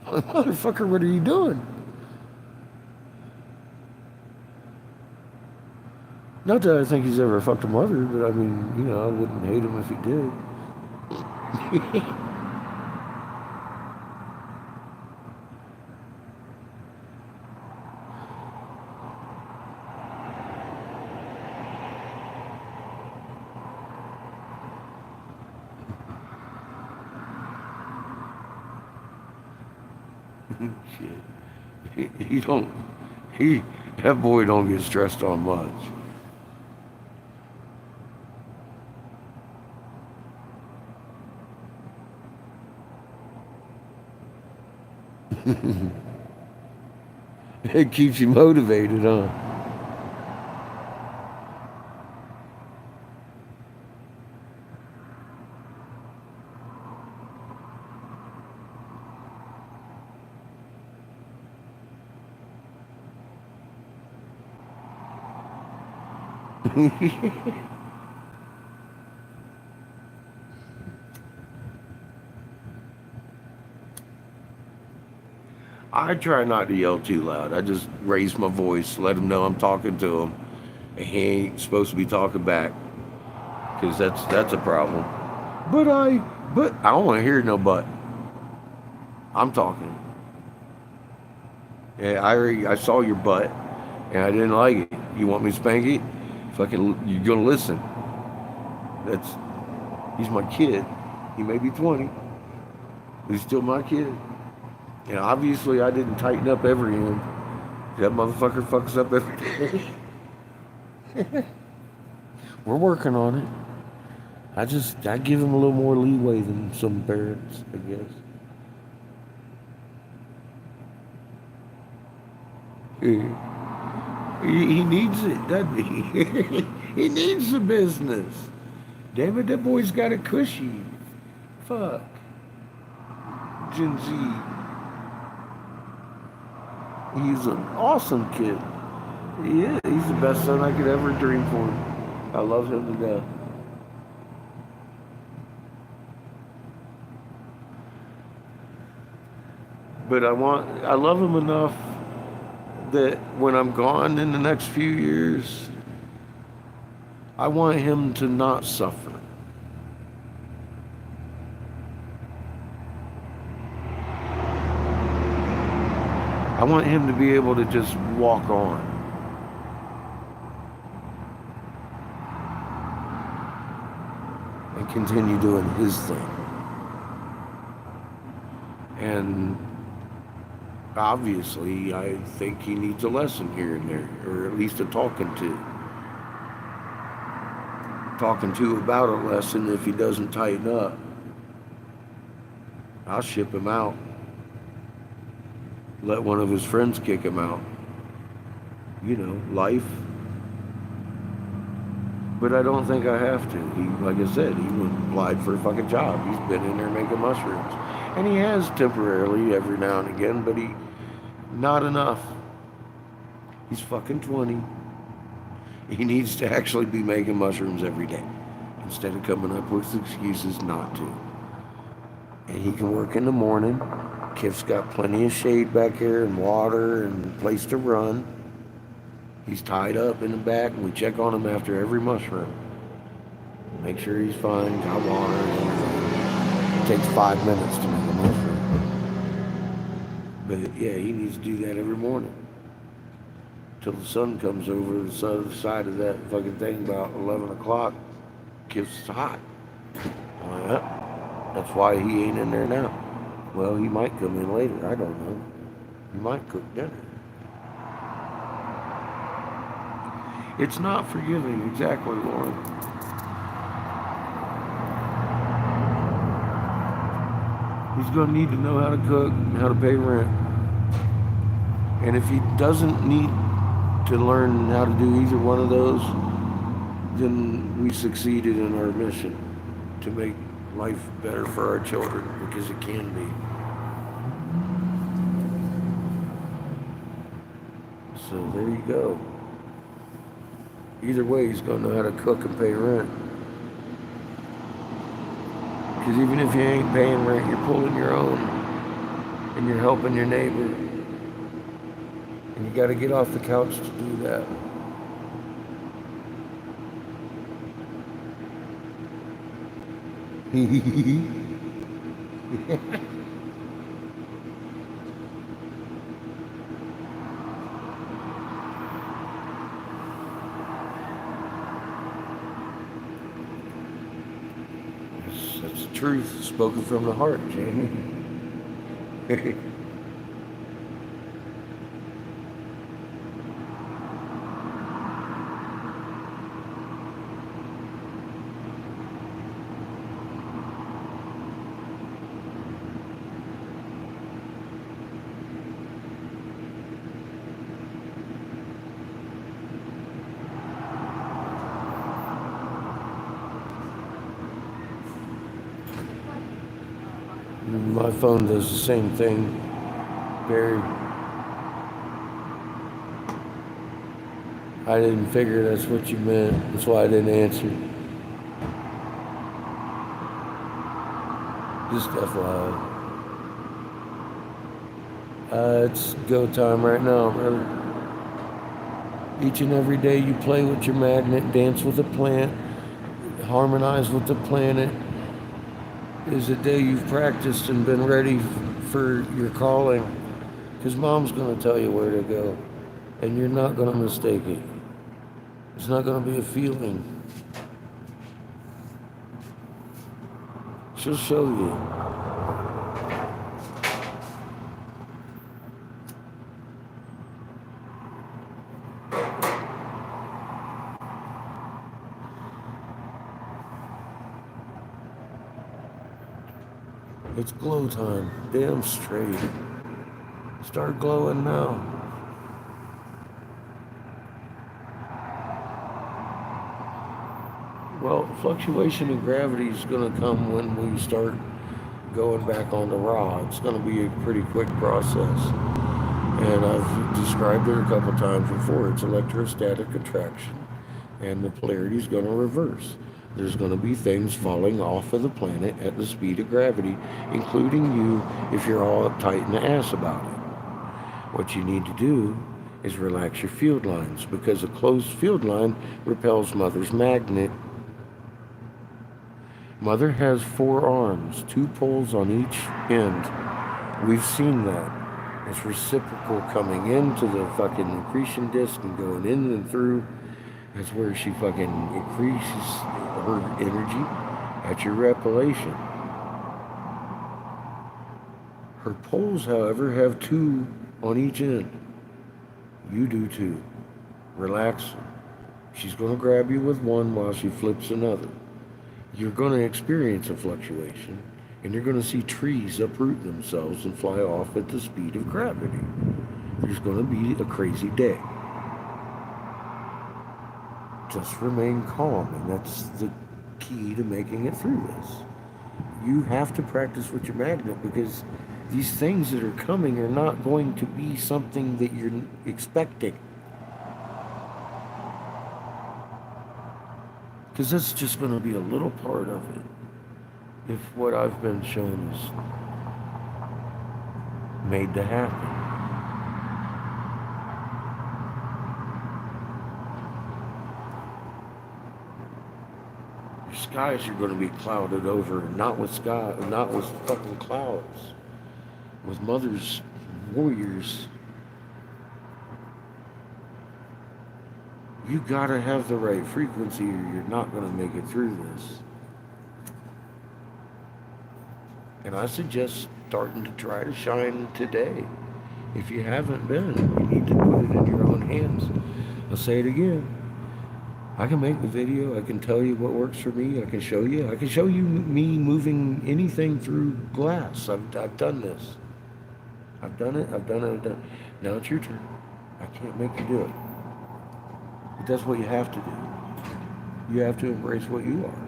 Motherfucker, what are you doing? Not that I think he's ever fucked a mother, but I mean, you know, I wouldn't hate him if he did. Shit. He don't, that boy don't get stressed on much. It keeps you motivated, huh? I try not to yell too loud. I just raise my voice, let him know I'm talking to him, and he ain't supposed to be talking back, because that's a problem. But I don't want to hear no but. I'm talking. Yeah, I saw your butt, and I didn't like it. You want me to spank it? Fucking, you're gonna listen. He's my kid. He may be 20, but he's still my kid. And obviously I didn't tighten up every end. That motherfucker fucks up every day. We're working on it. I give him a little more leeway than some parents, I guess. He needs it, doesn't he? He needs the business. Damn it, that boy's got it cushy. Fuck. Gen Z. He's an awesome kid. Yeah, he's the best son I could ever dream for. I love him to death. But I love him enough that when I'm gone in the next few years, I want him to not suffer. I want him to be able to just walk on. And continue doing his thing. And obviously, I think he needs a lesson here and there, or at least a talking to. Talking to about a lesson. If he doesn't tighten up, I'll ship him out. Let one of his friends kick him out. You know, life. But I don't think I have to. Like I said, he applied for a fucking job. He's been in there making mushrooms. And he has temporarily every now and again, but not enough. He's fucking 20. He needs to actually be making mushrooms every day instead of coming up with excuses not to. And he can work in the morning. Kif's got plenty of shade back here and water and a place to run. He's tied up in the back, and we check on him after every mushroom. Make sure he's fine, got water and everything. It takes 5 minutes to make a mushroom. But yeah, he needs to do that every morning. Till the sun comes over the side of that fucking thing about 11 o'clock. Kif's hot. That's why he ain't in there now. Well, he might come in later. I don't know. He might cook dinner. It's not forgiving, exactly, Lauren. He's going to need to know how to cook and how to pay rent. And if he doesn't need to learn how to do either one of those, then we succeeded in our mission to make life better for our children, because it can be. So there you go. Either way, he's going to know how to cook and pay rent. Because even if you ain't paying rent, you're pulling your own and you're helping your neighbor. And you got to get off the couch to do that. That's the truth, spoken from the heart, Jamie. My phone does the same thing, Barry. I didn't figure that's what you meant. That's why I didn't answer. Just FYI. It's go time right now, brother. Each and every day you play with your magnet, dance with the plant, harmonize with the planet, is a day you've practiced and been ready for your calling. Because mom's going to tell you where to go. And you're not going to mistake it. It's not going to be a feeling. She'll show you. It's glow time. Damn straight. Start glowing now. Well, fluctuation in gravity is going to come when we start going back on the raw. It's going to be a pretty quick process. And I've described it a couple times before. It's electrostatic attraction. And the polarity is going to reverse. There's going to be things falling off of the planet at the speed of gravity, including you if you're all uptight in the ass about it. What you need to do is relax your field lines, because a closed field line repels Mother's magnet. Mother has 4 arms, 2 poles on each end. We've seen that. It's reciprocal coming into the fucking accretion disk and going in and through. That's where she fucking increases her energy at your repellation. Her poles, however, have 2 on each end. You do too. Relax. She's going to grab you with one while she flips another. You're going to experience a fluctuation, and you're going to see trees uproot themselves and fly off at the speed of gravity. There's going to be a crazy day. Just remain calm, and that's the key to making it through this. You have to practice with your magnet, because these things that are coming are not going to be something that you're expecting. Because that's just going to be a little part of it. If what I've been shown is made to happen. Your skies are going to be clouded over, not with fucking clouds. With Mother's warriors. You gotta have the right frequency, or you're not gonna make it through this. And I suggest starting to try to shine today. If you haven't been, you need to put it in your own hands. I'll say it again. I can make the video. I can tell you what works for me. I can show you. I can show you me moving anything through glass. I've done this. I've done it. I've done it. I've done it. Now it's your turn. I can't make you do it. But that's what you have to do. You have to embrace what you are.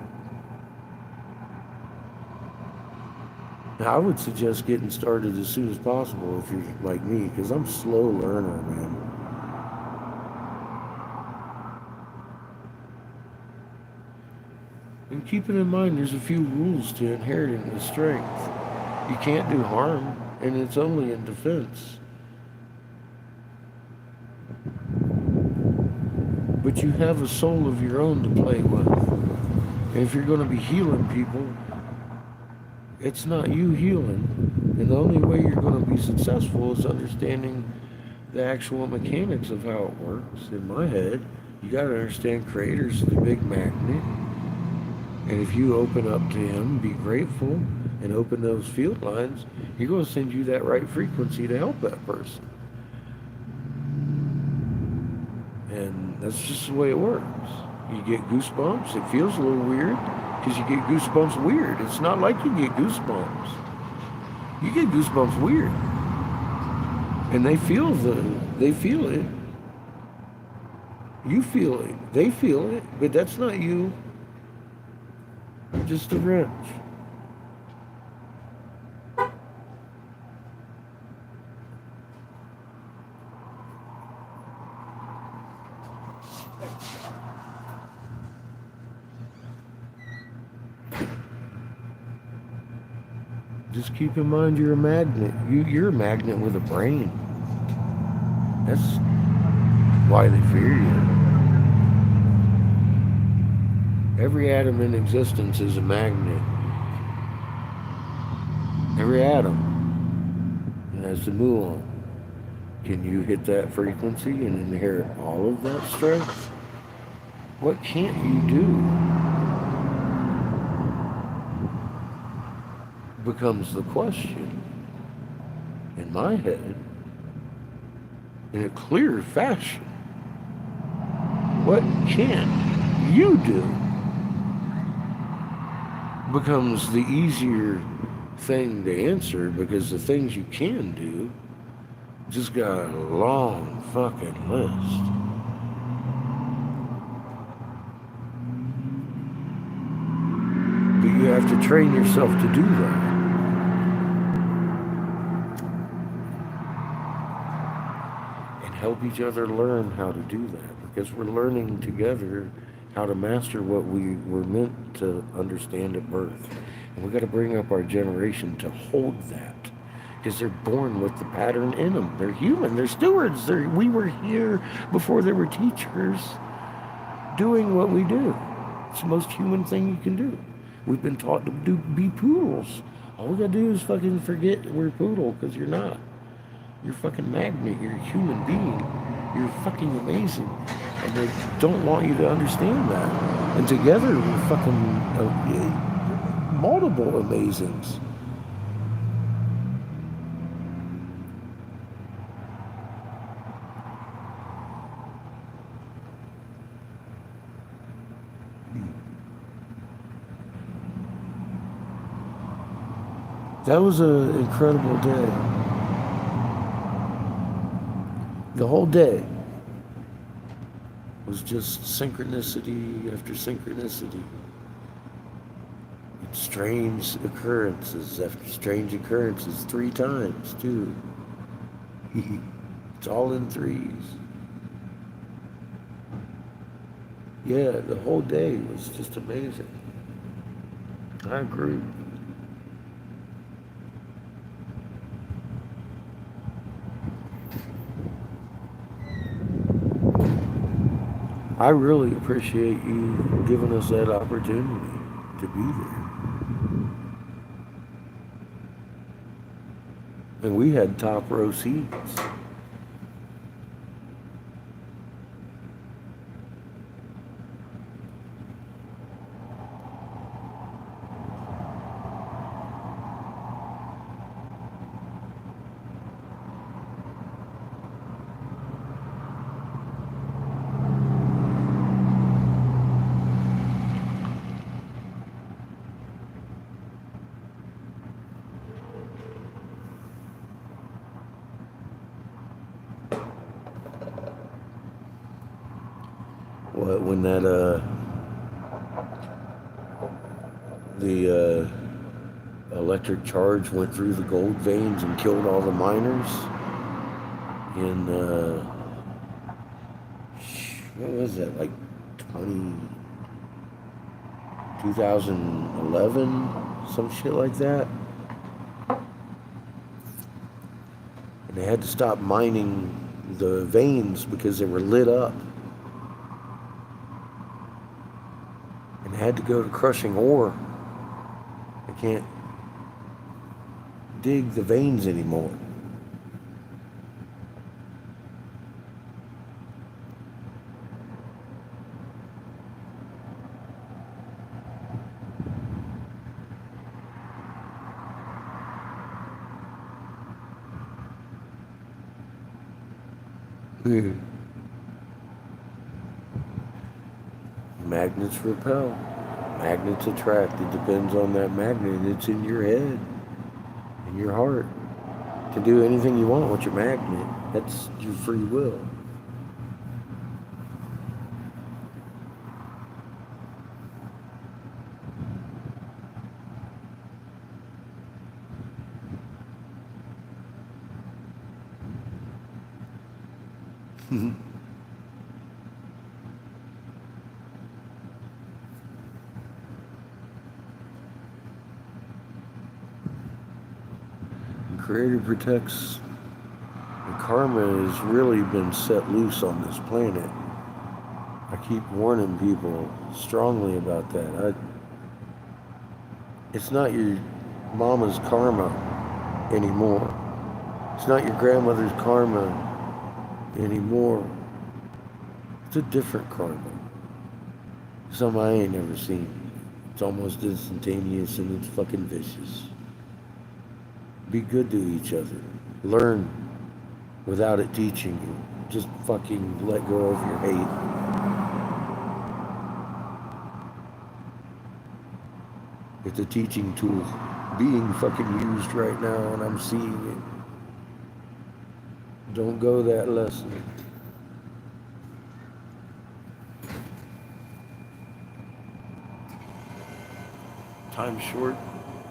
Now, I would suggest getting started as soon as possible if you're like me, because I'm a slow learner, man. And keeping in mind, there's a few rules to inheriting the strength. You can't do harm, and it's only in defense. But you have a soul of your own to play with. And if you're going to be healing people, it's not you healing. And the only way you're going to be successful is understanding the actual mechanics of how it works. In my head, you got to understand Creator's the big magnet. And if you open up to him, be grateful, and open those field lines, he's going to send you that right frequency to help that person. And that's just the way it works. You get goosebumps. It feels a little weird because you get goosebumps weird. It's not like you get goosebumps. You get goosebumps weird. And they feel it. You feel it. They feel it. But that's not you. You're just a wrench. Just keep in mind you're a magnet. You're a magnet with a brain. That's why they fear you. Every atom in existence is a magnet. Every atom has the muon. Can you hit that frequency and inherit all of that strength? What can't you do? Becomes the question in my head in a clear fashion. What can't you do? Becomes the easier thing to answer, because the things you can do just got a long fucking list. But you have to train yourself to do that. And help each other learn how to do that, because we're learning together how to master what we were meant to understand at birth. And we got to bring up our generation to hold that, because they're born with the pattern in them. They're human. They're stewards. We were here before there were teachers doing what we do. It's the most human thing you can do. We've been taught to be poodles. All we got to do is fucking forget we're poodle, because you're not. You're a fucking magnet. You're a human being. You're fucking amazing. And they don't want you to understand that. And together we're fucking multiple amazings. That was an incredible day. The whole day was just synchronicity after synchronicity. Strange occurrences after strange occurrences, 3 times too. It's all in 3s. Yeah, the whole day was just amazing. I agree. I really appreciate you giving us that opportunity to be there. And we had top row seats. when that the electric charge went through the gold veins and killed all the miners in what was that, like 2011, some shit like that. And they had to stop mining the veins because they were lit up. And they had to go to crushing ore. They can't dig the veins anymore. Magnets repel. Magnets attract. It depends on that magnet. It's in your head, in your heart. You can do anything you want with your magnet. That's your free will. The Creator protects. The karma has really been set loose on this planet. I keep warning people strongly about that. It's not your mama's karma anymore. It's not your grandmother's karma anymore. It's a different karma. Something I ain't never seen. It's almost instantaneous and it's fucking vicious. Be good to each other. Learn without it teaching you. Just fucking let go of your hate. It's a teaching tool being fucking used right now and I'm seeing it. Don't go that lesson. Time's short,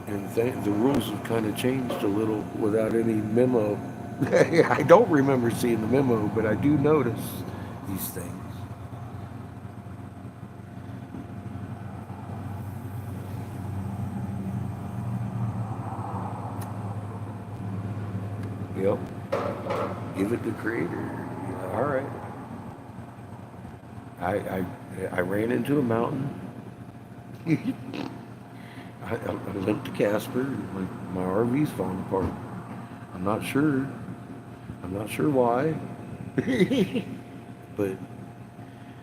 and the rules have kind of changed a little without any memo. I don't remember seeing the memo, but I do notice these things. Yep. Give it to Creator. All right. I ran into a mountain. I limped to Casper. My RV's falling apart. I'm not sure why. But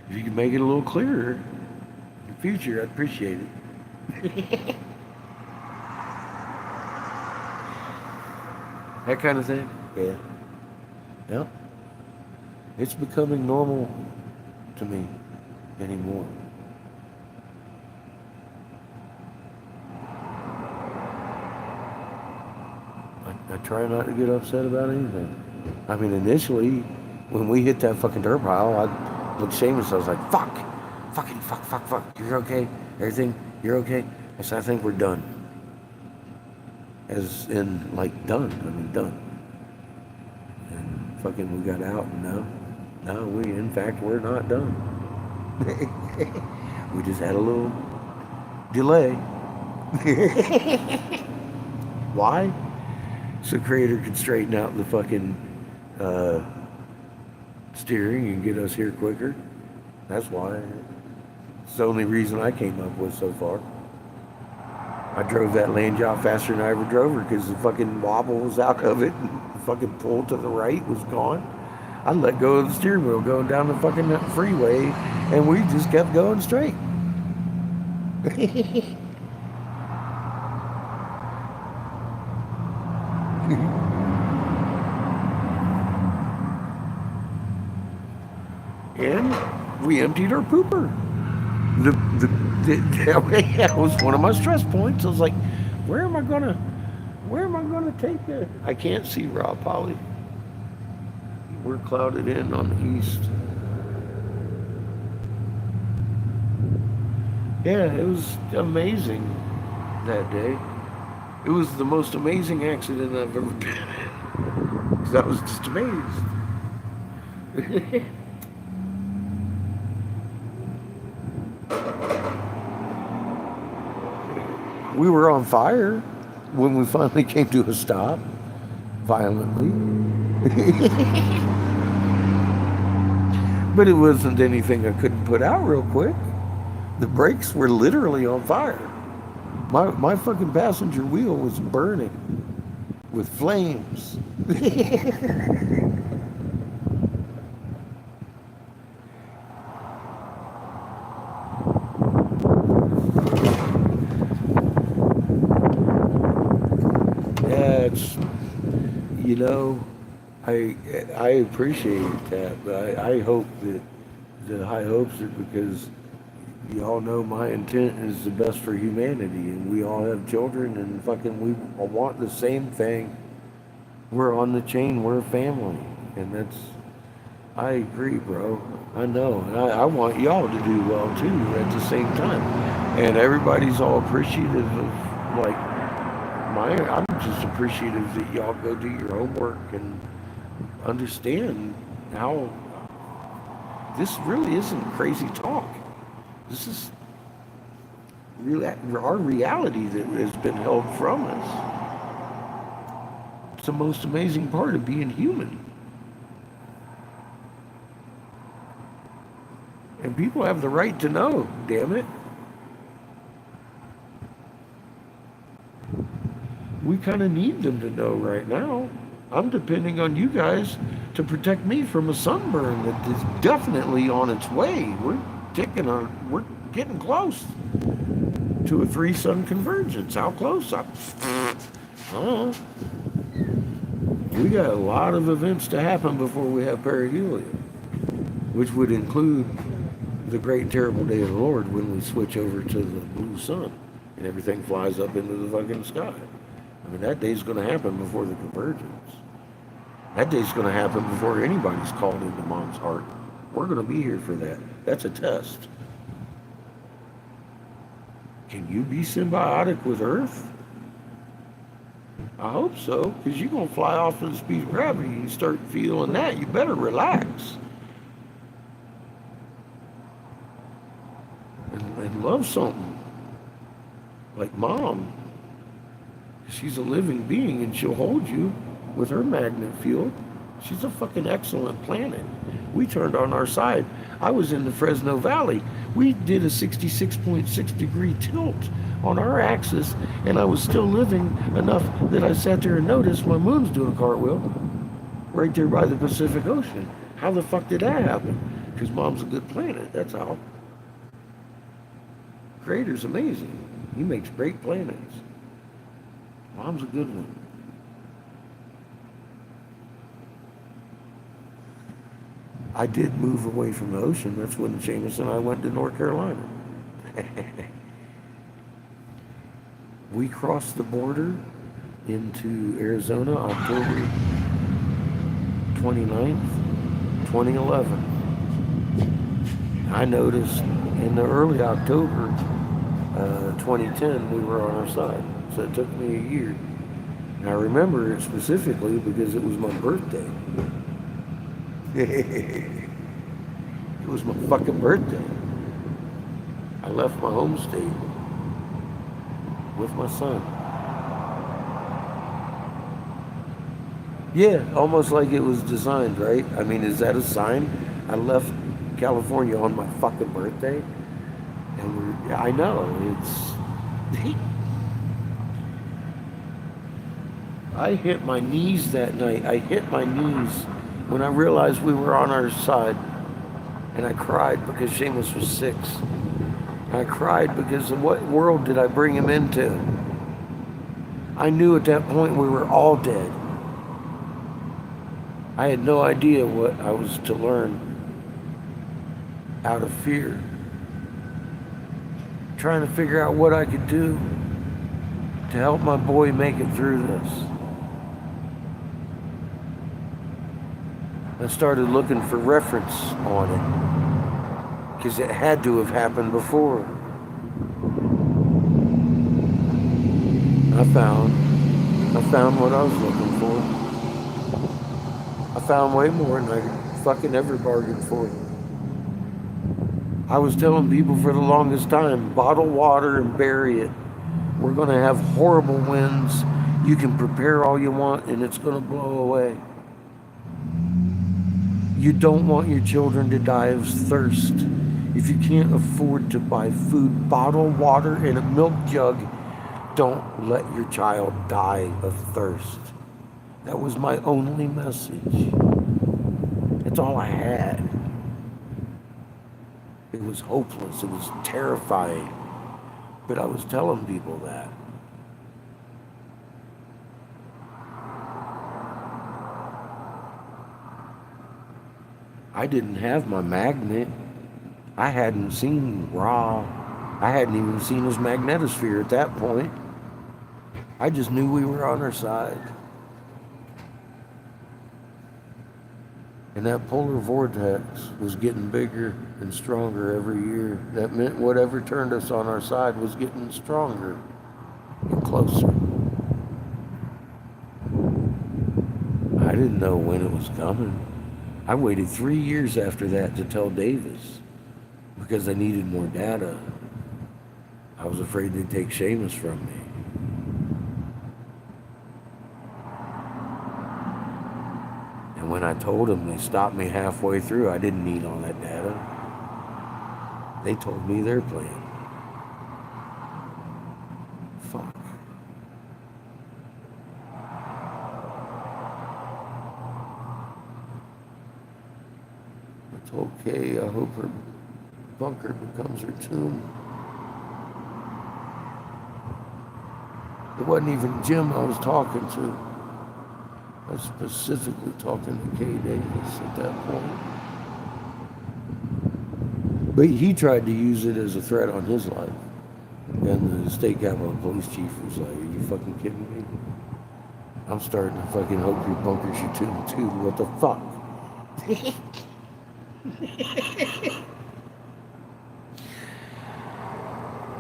if you can make it a little clearer in the future, I'd appreciate it. That kind of thing. Yeah. Yep. It's becoming normal to me anymore. I try not to get upset about anything. I mean, initially, when we hit that fucking dirt pile, I looked shameless. I was like, fuck. You're okay? Everything? You're okay? I said, I think we're done. As in, like, done. I mean, done. And fucking we got out, and no, in fact, we're not done. We just had a little delay. Why? So Creator could straighten out the fucking steering and get us here quicker. That's why. It's the only reason I came up with so far. I drove that land job faster than I ever drove her because the fucking wobble was out of it and the fucking pull to the right was gone. I let go of the steering wheel going down the fucking freeway and we just kept going straight. And we emptied our pooper. That was one of my stress points. I was like, where am I gonna take it? I can't see Raw Poly. We're clouded in on the east. Yeah, it was amazing that day. It was the most amazing accident I've ever been in. 'Cause I was just amazed. We were on fire when we finally came to a stop, violently. But it wasn't anything I couldn't put out real quick. The brakes were literally on fire. My fucking passenger wheel was burning with flames. Yeah, it's, you know, I appreciate that, but I hope that the high hopes are because you all know my intent is the best for humanity, and we all have children, and fucking we all want the same thing. We're on the chain. We're a family, and that's. I agree, bro. I know, and I want y'all to do well too at the same time. And everybody's all appreciative of like my. I'm just appreciative that y'all go do your homework and understand how this really isn't crazy talk. This is really our reality that has been held from us. It's the most amazing part of being human. And people have the right to know, damn it. We kind of need them to know right now. I'm depending on you guys to protect me from a sunburn that is definitely on its way. We're getting close to a 3 sun convergence. How close? I don't know. We got a lot of events to happen before we have perihelion, which would include the great and terrible day of the Lord when we switch over to the blue sun and everything flies up into the fucking sky. I mean, that day's going to happen before the convergence. That day's going to happen before anybody's called into mom's heart. We're going to be here for that. That's a test. Can you be symbiotic with Earth? I hope so, because you're going to fly off at the speed of gravity and start feeling that. You better relax. And love something. Like mom. She's a living being and she'll hold you with her magnet field. She's a fucking excellent planet. We turned on our side. I was in the Fresno Valley. We did a 66.6 degree tilt on our axis, and I was still living enough that I sat there and noticed my moon's doing a cartwheel right there by the Pacific Ocean. How the fuck did that happen? Because mom's a good planet, that's how. Creator's amazing. He makes great planets. Mom's a good one. I did move away from the ocean. That's when Seamus and I went to North Carolina. We crossed the border into Arizona October 29th, 2011. I noticed in the early October 2010 we were on our side. So it took me a year. And I remember it specifically because it was my birthday. It was my fucking birthday. I left my home state with my son. Yeah, almost like it was designed, right? I mean, is that a sign? I left California on my fucking birthday. And I know, it's... I hit my knees that night. I hit my knees when I realized we were on our side. And I cried because Seamus was 6. And I cried because of what world did I bring him into? I knew at that point we were all dead. I had no idea what I was to learn out of fear. Trying to figure out what I could do to help my boy make it through this. I started looking for reference on it because it had to have happened before. I found what I was looking for. I found way more than I fucking ever bargained for. I was telling people for the longest time, bottle water and bury it. We're going to have horrible winds. You can prepare all you want and it's going to blow away. You don't want your children to die of thirst. If you can't afford to buy food, bottled water, and a milk jug, don't let your child die of thirst. That was my only message. That's all I had. It was hopeless. It was terrifying. But I was telling people that. I didn't have my magnet. I hadn't seen Ra. I hadn't even seen his magnetosphere at that point. I just knew we were on our side. And that polar vortex was getting bigger and stronger every year. That meant whatever turned us on our side was getting stronger and closer. I didn't know when it was coming. I waited 3 years after that to tell Davis because I needed more data. I was afraid they'd take Seamus from me. And when I told them, they stopped me halfway through. I didn't need all that data. They told me their plan. Fuck. It's okay. I hope her bunker becomes her tomb. It wasn't even Jim I was talking to. I was specifically talking to Kay Davis at that point. But he tried to use it as a threat on his life. And the state capitol police chief was like, are you fucking kidding me? I'm starting to fucking hope your bunker's your tomb too. What the fuck?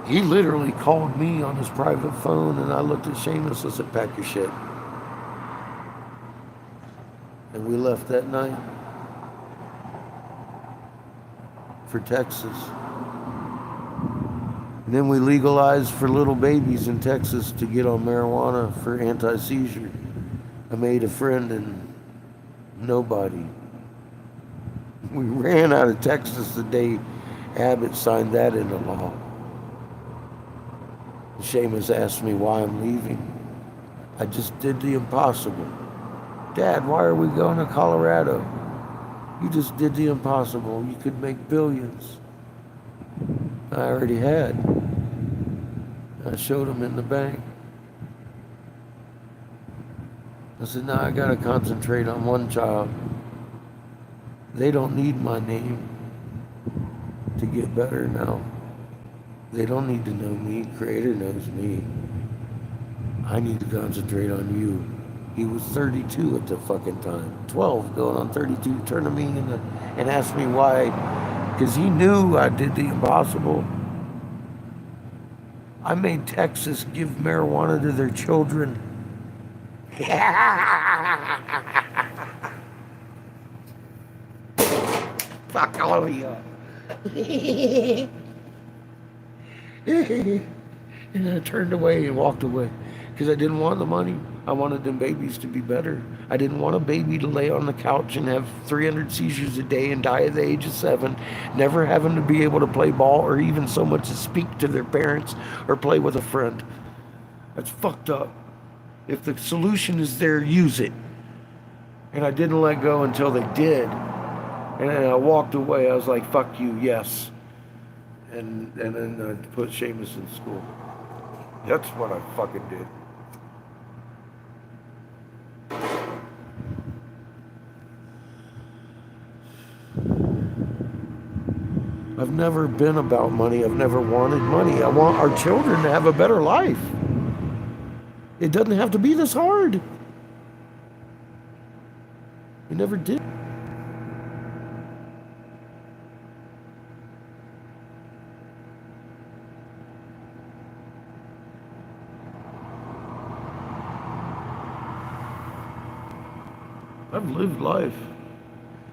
He literally called me on his private phone and I looked at Seamus and said, pack your shit. And we left that night for Texas. And then we legalized for little babies in Texas to get on marijuana for anti-seizure. I made a friend and nobody. We ran out of Texas the day Abbott signed that into law. Seamus asked me why I'm leaving. I just did the impossible. Dad, why are we going to Colorado? You just did the impossible. You could make billions. I already had. I showed him in the bank. I said, now I got to concentrate on one child. They don't need my name to get better now. They don't need to know me. Creator knows me. I need to concentrate on you. He was 32 at the fucking time. 12 going on 32. Turned to me and asked me why. Because he knew I did the impossible. I made Texas give marijuana to their children. Fuck all of you. And I turned away and walked away because I didn't want the money. I wanted them babies to be better. I didn't want a baby to lay on the couch and have 300 seizures a day and die at the age of 7, never having to be able to play ball or even so much as speak to their parents or play with a friend. That's fucked up. If the solution is there, use it. And I didn't let go until they did. And then I walked away. I was like, fuck you, yes. And then I put Seamus in school. That's what I fucking did. I've never been about money. I've never wanted money. I want our children to have a better life. It doesn't have to be this hard. It never did. I've lived life.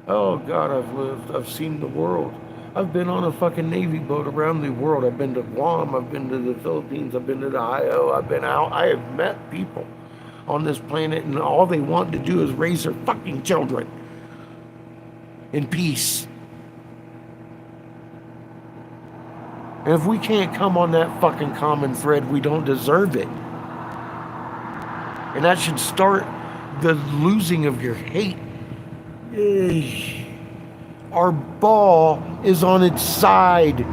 Oh God, I've lived. I've seen the world. I've been on a fucking Navy boat around the world. I've been to Guam. I've been to the Philippines. I've been to the IO. I've been out. I have met people on this planet, and all they want to do is raise their fucking children in peace. And if we can't come on that fucking common thread, we don't deserve it. And that should start the losing of your hate. Our ball is on its side.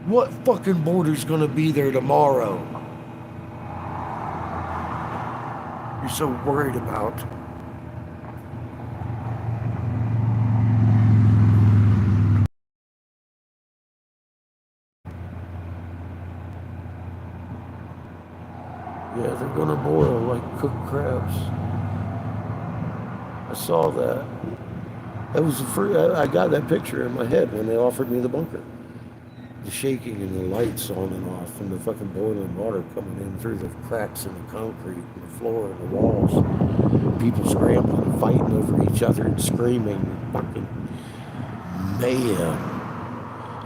What fucking border's gonna be there tomorrow? You're so worried about. Yeah, they're gonna boil like cooked crabs. I saw that. That was the first, I got that picture in my head when they offered me the bunker. The shaking and the lights on and off and the fucking boiling water coming in through the cracks in the concrete and the floor and the walls. People scrambling and fighting over each other and screaming and fucking mayhem.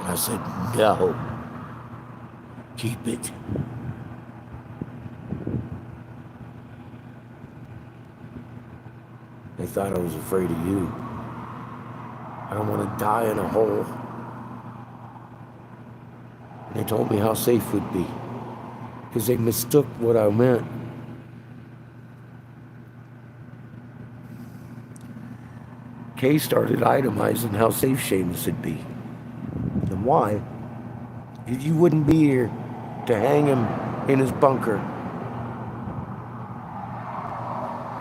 And I said, no. Keep it. They thought I was afraid of you. I don't want to die in a hole. They told me how safe would be because they mistook what I meant. Kay started itemizing how safe Seamus would be. And why? You wouldn't be here to hang him in his bunker.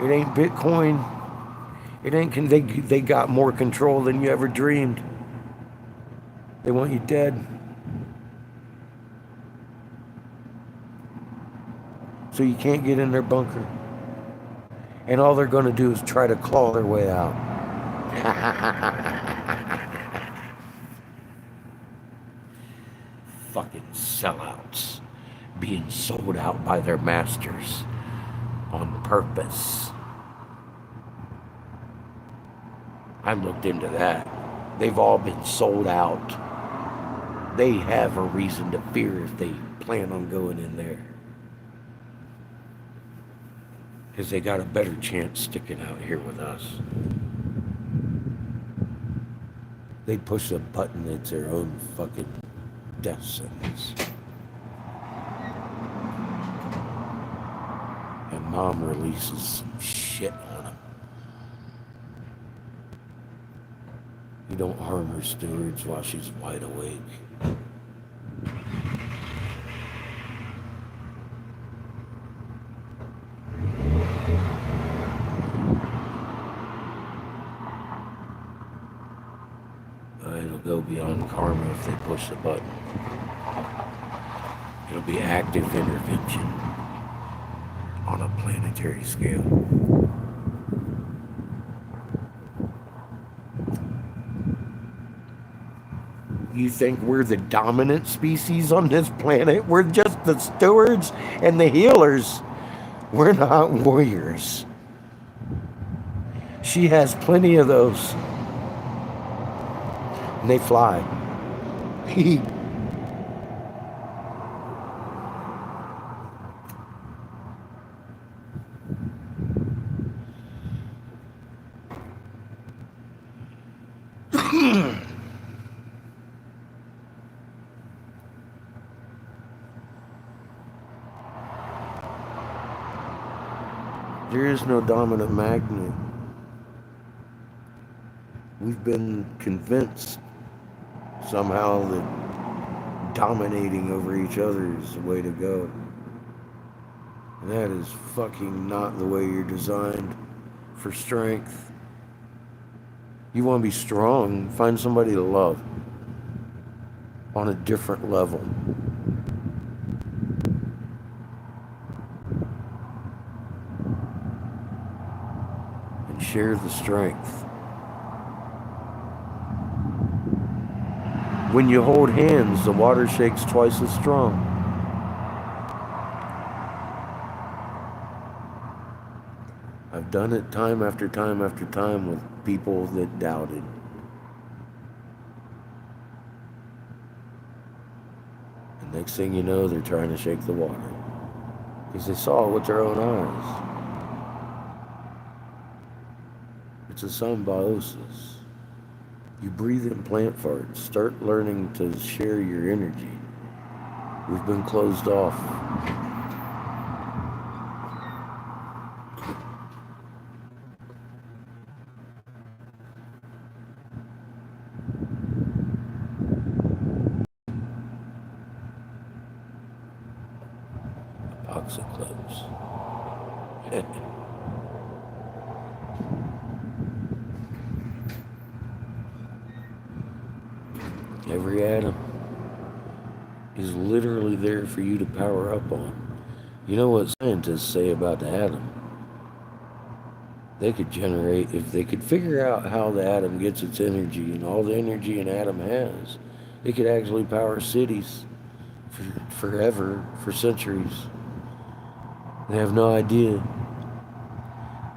It ain't Bitcoin. It ain't, they got more control than you ever dreamed. They want you dead. So you can't get in their bunker. And all they're going to do is try to claw their way out. Fucking sellouts. Being sold out by their masters. On purpose. I looked into that. They've all been sold out. They have a reason to fear if they plan on going in there. Because they got a better chance sticking out here with us. They push a button that's their own fucking death sentence. And Mom releases some shit on them. You don't harm her stewards while she's wide awake. It'll go beyond karma if they push the button. It'll be active intervention on a planetary scale. You think we're the dominant species on this planet? We're just the stewards and the healers. We're not warriors. She has plenty of those. And they fly. There is no dominant magnet. We've been convinced somehow that dominating over each other is the way to go. And that is fucking not the way you're designed for strength. You want to be strong, find somebody to love on a different level. And share the strength. When you hold hands, the water shakes twice as strong. I've done it time after time after time with people that doubted. And next thing you know, they're trying to shake the water because they saw it with their own eyes. It's a symbiosis. You breathe in plant farts. Start learning to share your energy. We've been closed off. Oxycloves. Every atom is literally there for you to power up on. You know what scientists say about the atom? They could generate, if they could figure out how the atom gets its energy and all the energy an atom has, it could actually power cities forever, for centuries. They have no idea.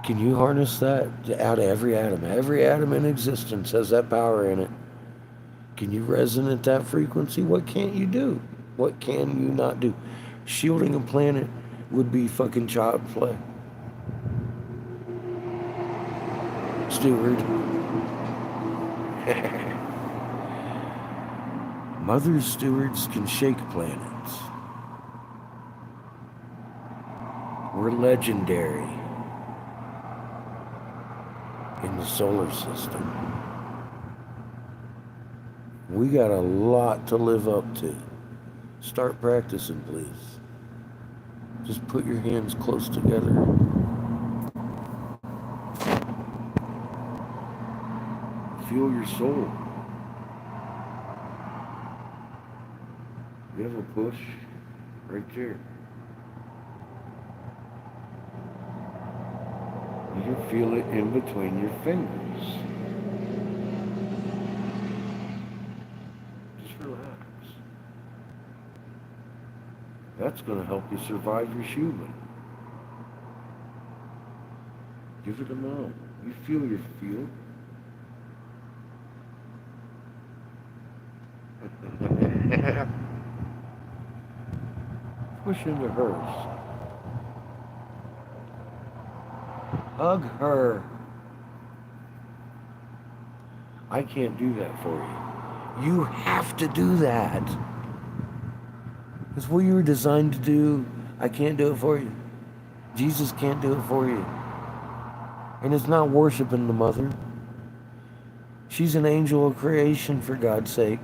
Can you harness that out of every atom? Every atom in existence has that power in it. Can you resonate that frequency? What can't you do? What can you not do? Shielding a planet would be fucking child play. Steward. Mother stewards can shake planets. We're legendary in the solar system. We got a lot to live up to. Start practicing, please. Just put your hands close together. Feel your soul. You have a push right there. You can feel it in between your fingers. Just relax. That's going to help you survive your human. Give it a moment. You feel your field. Push into hers. Hug her. I can't do that for you. You have to do that. It's what you were designed to do. I can't do it for you. Jesus can't do it for you. And it's not worshiping the mother. She's an angel of creation, for God's sake.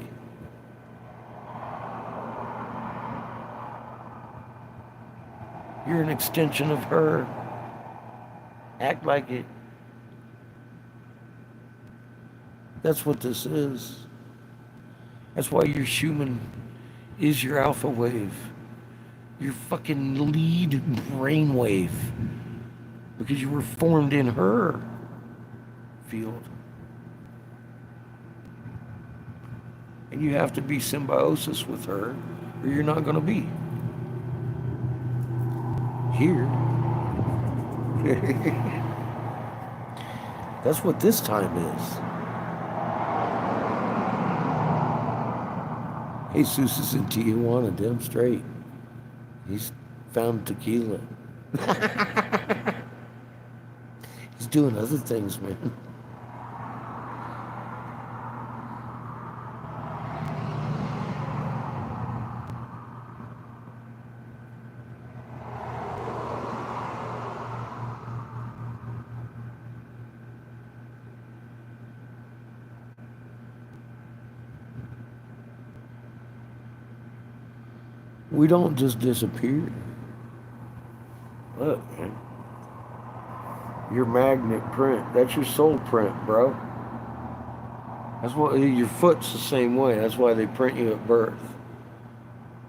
You're an extension of her. Act like it. That's what this is. That's why your Schumann is your alpha wave. Your fucking lead brain wave. Because you were formed in her field. And you have to be symbiosis with her, or you're not going to be here. That's what this time is. Jesus is in Tijuana, damn straight. He's found tequila. He's doing other things, man. We don't just disappear. Look, man. Your magnet print. That's your soul print, bro. That's what your foot's the same way. That's why they print you at birth.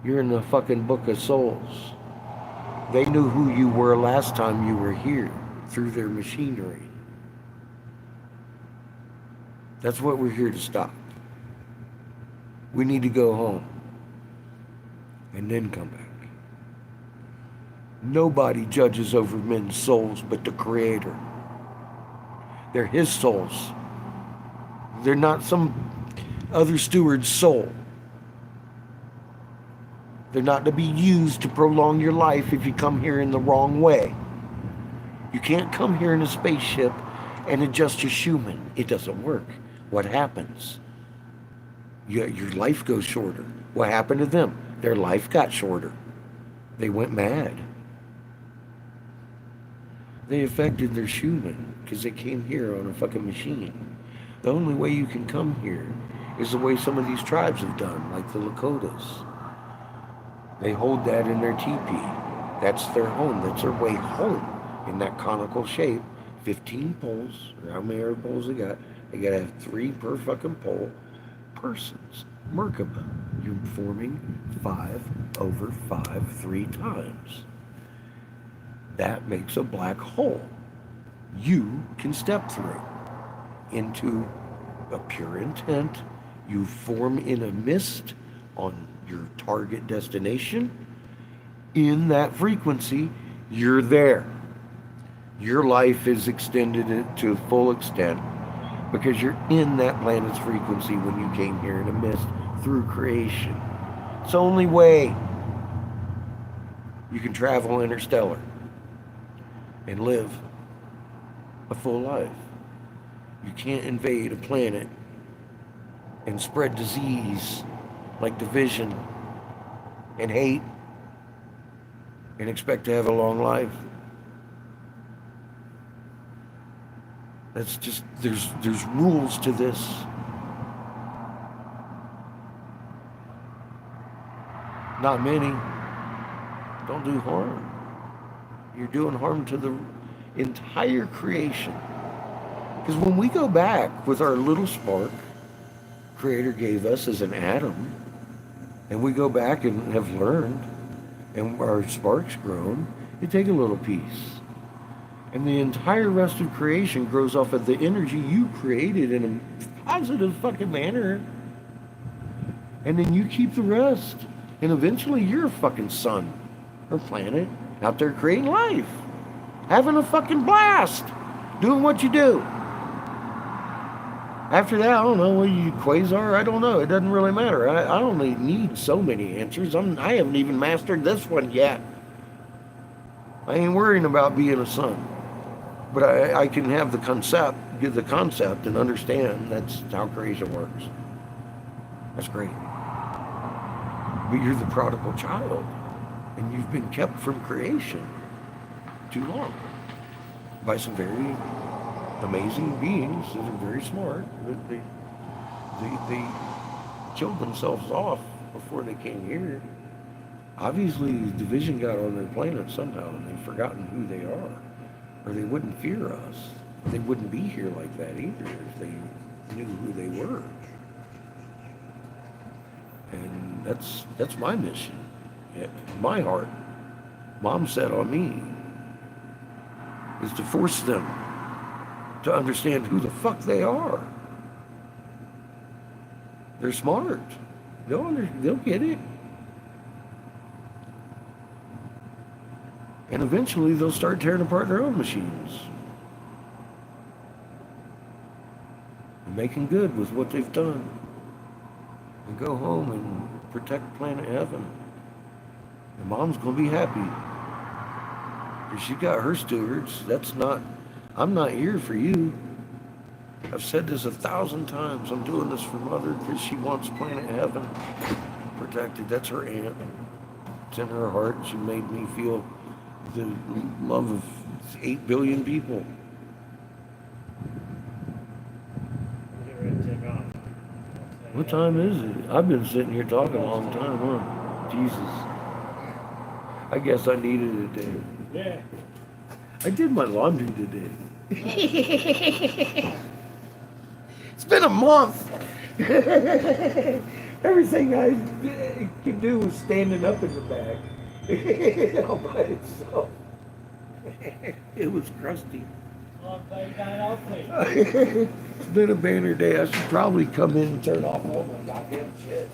You're in the fucking book of souls. They knew who you were last time you were here through their machinery. That's what we're here to stop. We need to go home and then come back. Nobody judges over men's souls but the Creator. They're His souls. They're not some other steward's soul. They're not to be used to prolong your life if you come here in the wrong way. You can't come here in a spaceship and adjust your human. It doesn't work. What happens? Your life goes shorter. What happened to them? Their life got shorter. They went mad. They affected their human because they came here on a fucking machine. The only way you can come here is the way some of these tribes have done, like the Lakotas. They hold that in their teepee. That's their home. That's their way home in that conical shape. 15 poles, or how many other poles they got. They got to have 3 per fucking pole. Persons. Merkaba. You're forming 5 over 5 3 times. That makes a black hole. You can step through into a pure intent. You form in a mist on your target destination. In that frequency, you're there. Your life is extended to full extent because you're in that planet's frequency when you came here in a mist through creation. It's the only way you can travel interstellar and live a full life. You can't invade a planet and spread disease like division and hate and expect to have a long life. That's just, there's rules to this. Not many. Don't do harm. You're doing harm to the entire creation. Because when we go back with our little spark, Creator gave us as an atom, and we go back and have learned, and our spark's grown, you take a little piece. And the entire rest of creation grows off of the energy you created in a positive fucking manner. And then you keep the rest. And eventually you're a fucking sun or planet out there creating life. Having a fucking blast. Doing what you do. After that, I don't know, what you quasar? I don't know. It doesn't really matter. I only need so many answers. I haven't even mastered this one yet. I ain't worrying about being a sun. But I can have the concept and understand that's how creation works. That's great. But you're the prodigal child, and you've been kept from creation too long by some very amazing beings that are very smart. But they killed themselves off before they came here. Obviously, division got on their planet somehow, and they've forgotten who they are. Or they wouldn't fear us. They wouldn't be here like that either if they knew who they were. And that's my mission. My heart, Mom set on me, is to force them to understand who the fuck they are. They're smart. They'll get it. And eventually they'll start tearing apart their own machines. And making good with what they've done. And go home and protect planet heaven. And Mom's gonna be happy. Because she got her stewards. I'm not here for you. I've said this 1,000 times. I'm doing this for Mother because she wants planet heaven protected. That's her aunt. It's in her heart. She made me feel the love of 8 billion people. Get ready to take off. What time is it? I've been sitting here talking a long time, huh? Jesus. I guess I needed it today. Yeah. I did my laundry today. It's been a month. Everything I could do was standing up in the bag. All by itself. It was crusty. I'm glad you got it all clean. It's been a banner day. I should probably come in and turn off all my goddamn shit.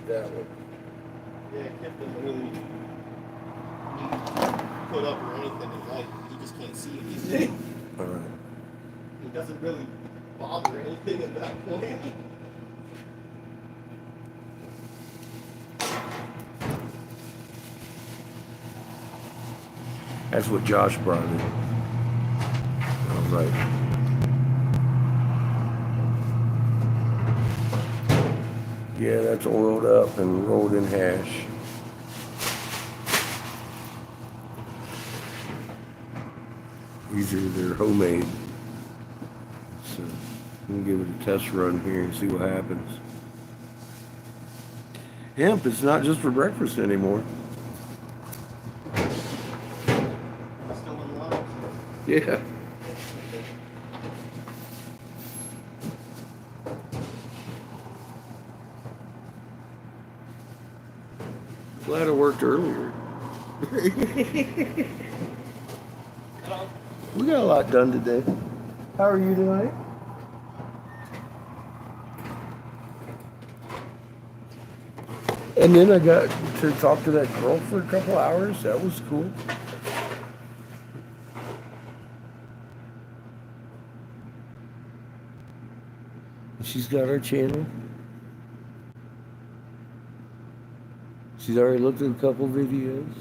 that one. Yeah, Kip doesn't really need put up or anything at night. He just can't see anything. All right. He doesn't really bother anything at that point. That's what Josh brought in. I was like, yeah, that's oiled up and rolled in hash. These are they're homemade. So I'm gonna give it a test run here and see what happens. Hemp is not just for breakfast anymore. Still in love. Yeah. Glad it worked earlier. We got a lot done today. How are you tonight? And then I got to talk to that girl for a couple hours. That was cool. She's got her channel. She's already looked at a couple videos.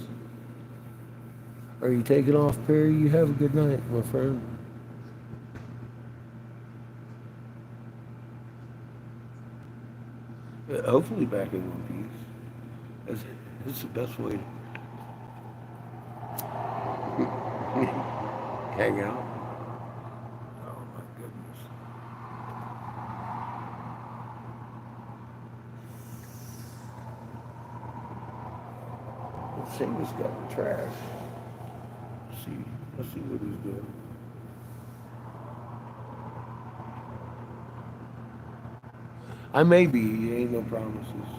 Are you taking off, Perry? You have a good night, my friend. Hopefully back in one piece. That's the best way to hang out. Oh my goodness. Well, Seamus got the trash. Let's see what he's doing. I may be, ain't no promises.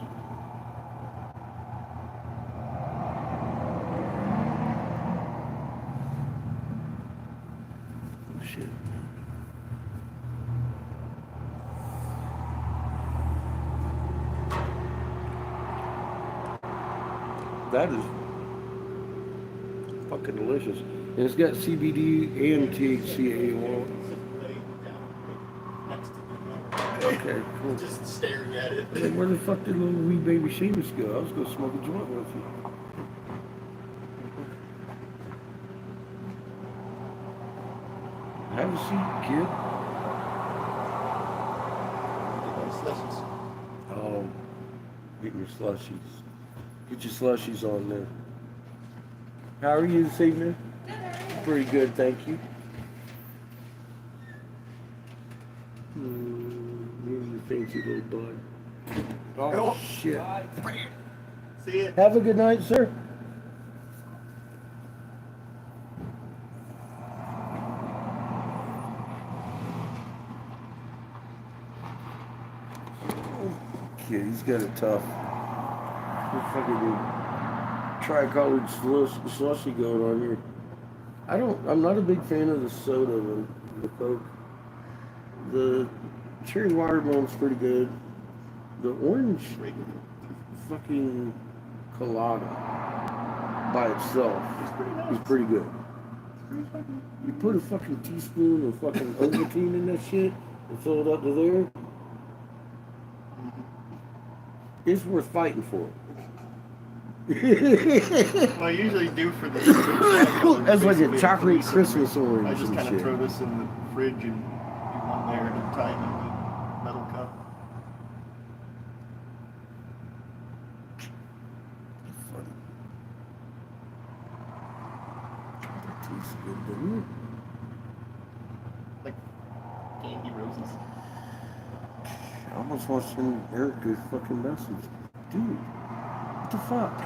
Oh shit. That is fucking delicious. And it's got CBD and THCA oil. Okay, cool. Just staring at it. Like, where the fuck did little wee baby Seamus go? I was gonna smoke a joint with you. Have a seat, kid. Oh, get your slushies. Get your slushies on there. How are you this evening? Good. Pretty good, thank you. Here's your fancy little bud. Oh, shit. See it? Have a good night, sir. Kid, he's got it tough. What fucking tri-colored slushy going on here. I'm not a big fan of the soda and the Coke. The cherry watermelon's pretty good. The orange fucking colada by itself is pretty good. You put a fucking teaspoon of fucking Ovaltine in that shit and fill it up to there. It's worth fighting for. Well, I usually do for the. That's like a chocolate Christmas orange. I just and kind of shit. throw this in the fridge and do one there at a time in the metal cup. Funny. That tastes good, doesn't it? Like candy roses. I almost want to send Eric a fucking message. Dude, what the fuck?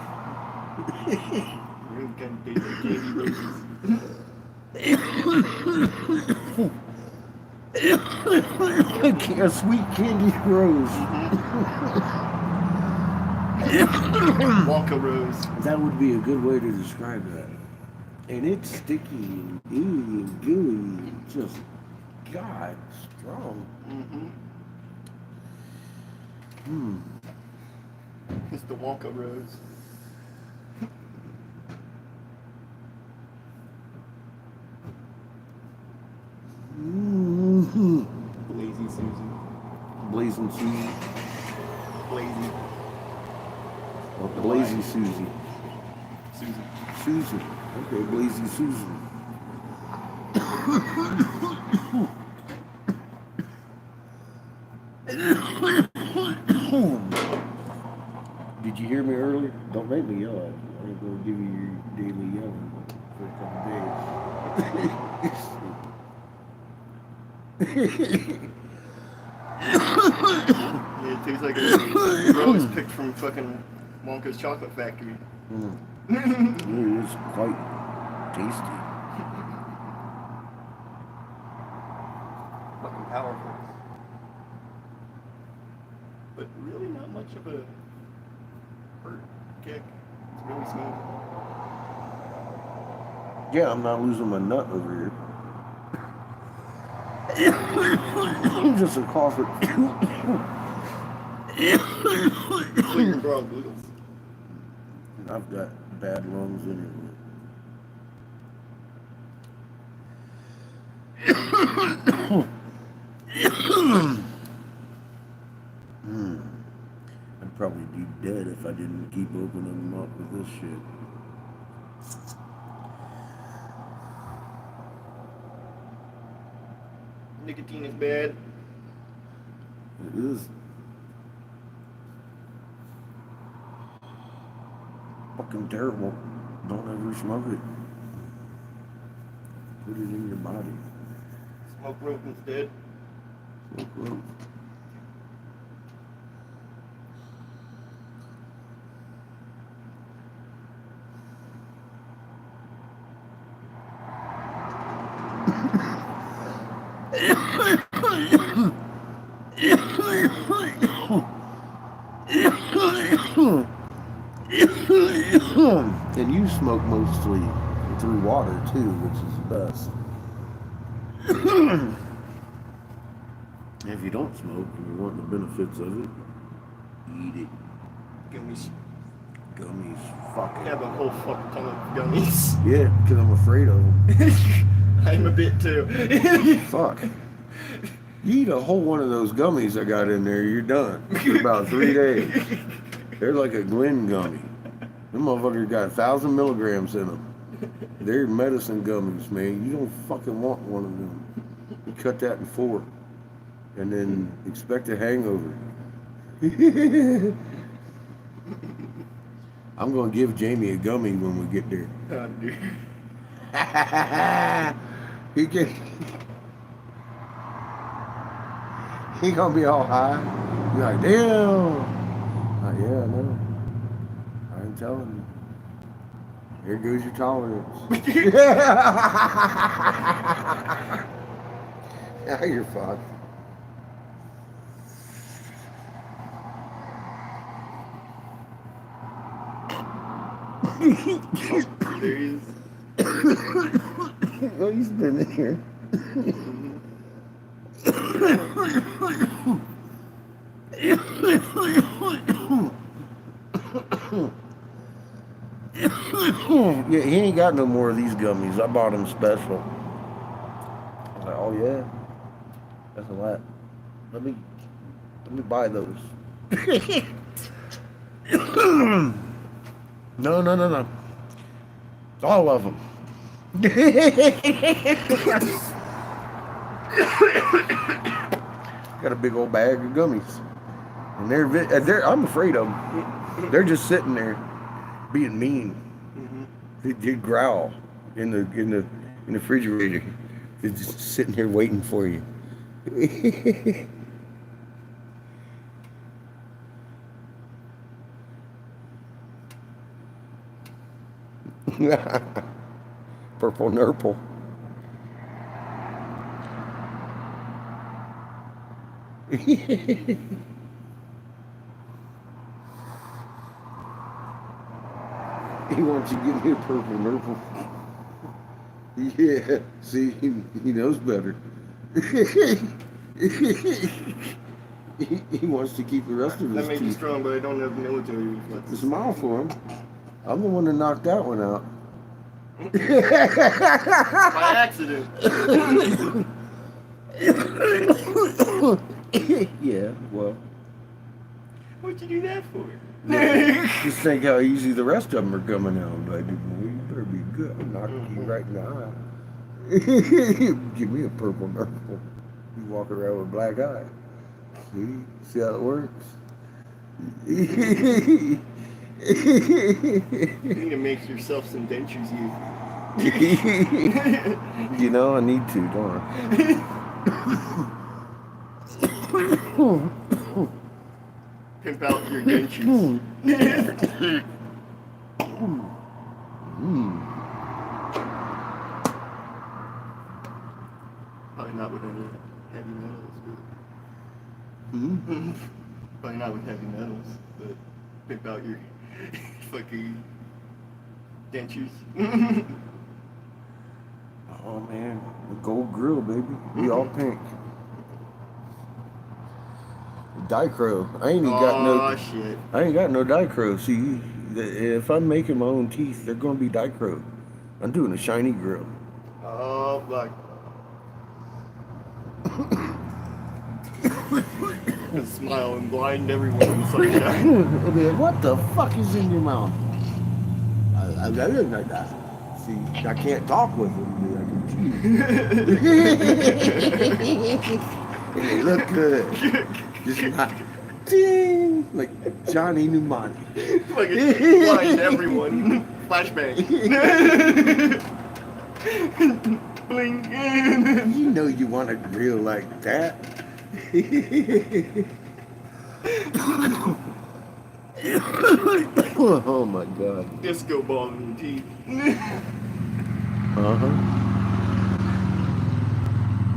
Really kind of taste like candy roses. A sweet candy rose. Wonka rose. That would be a good way to describe that. And it's sticky and ooey and gooey and just, God, strong. Mm-hmm. the Wonka Rose. Mm-hmm. Lazy Susan. Blazing Susie. Lazy Oh, Blazy Susie. Susan. Susan. Okay, Blazy Susan. Did you hear me earlier? Don't make me yell at you. I ain't gonna give you your daily yelling for a couple days. Yeah, it tastes like a rose picked from fucking Wonka's chocolate factory. It is quite tasty. Fucking powerful. But really not much of a hurt kick. It's really smooth. Yeah, I'm not losing my nut over here. I'm just a cougher. Clear broad noodles. I've got bad lungs anyway. I'd probably be dead if I didn't keep opening them up with this shit. Nicotine is bad. It is. Fucking terrible. Don't ever smoke it. Put it in your body. Smoke rope instead. Smoke rope. And you smoke mostly through water too, which is the best. If you don't smoke and you want the benefits of it, eat it. Gummies. Gummies, fuck I it. have a whole fucking ton of gummies. Yeah, because I'm afraid of them. I'm a bit too. Fuck. You eat a whole one of those gummies I got in there, you're done. For about 3 days. They're like a Glen gummy. Them motherfuckers got 1,000 milligrams in them. They're medicine gummies, man. You don't fucking want one of them. You cut that in 4. And then expect a hangover. I'm going to give Jamie a gummy when we get there. Oh, dude. He gonna be all high. Be like, damn. Like, yeah, I know. I'm telling you. Here goes your tolerance. Now you're fucked. There he is. Oh, he's been in here. Yeah, he ain't got no more of these gummies. I bought him special. I was like, oh yeah, that's a lot. Let me buy those. No. All of them. Got a big old bag of gummies, and they're I'm afraid of them. They're just sitting there, being mean. They growl in the refrigerator. They're just sitting here waiting for you. Purple nurple. He wants you to give me a purple nurple. Yeah, see, he knows better. He wants to keep the rest of That his may be teeth. strong, but I don't have military reflexes. Smile for him. I'm the one that knocked that one out. By accident. Yeah, well. What'd you do that for? Just think how easy the rest of them are coming out, baby. Boy, you better be good. I'm knocking you right in the eye. Give me a purple nurple. You walk around with a black eye. See how it works? You need to make yourself some dentures, You know, I need to, don't I? Pimp out your dentures. Probably not with any heavy metals, but probably not with heavy metals, but pimp out your fucking dentures. Oh man, the gold grill, baby. We all pink. Dichro. I ain't even got no. Oh shit. I ain't got no dichro. See, if I'm making my own teeth, they're gonna be dichro. I'm doing a shiny grill. Oh fuck. Smile and blind everyone in the sunshine. They'll be like, what the fuck is in your mouth? I look like that. See, I can't talk with them. I can chew. They look good. Just not, ding, like Johnny Mnemonic. Fucking blind everyone. Flashbang. Bling. You know you want a grill like that. Oh my god. Disco ball in your teeth. Uh-huh.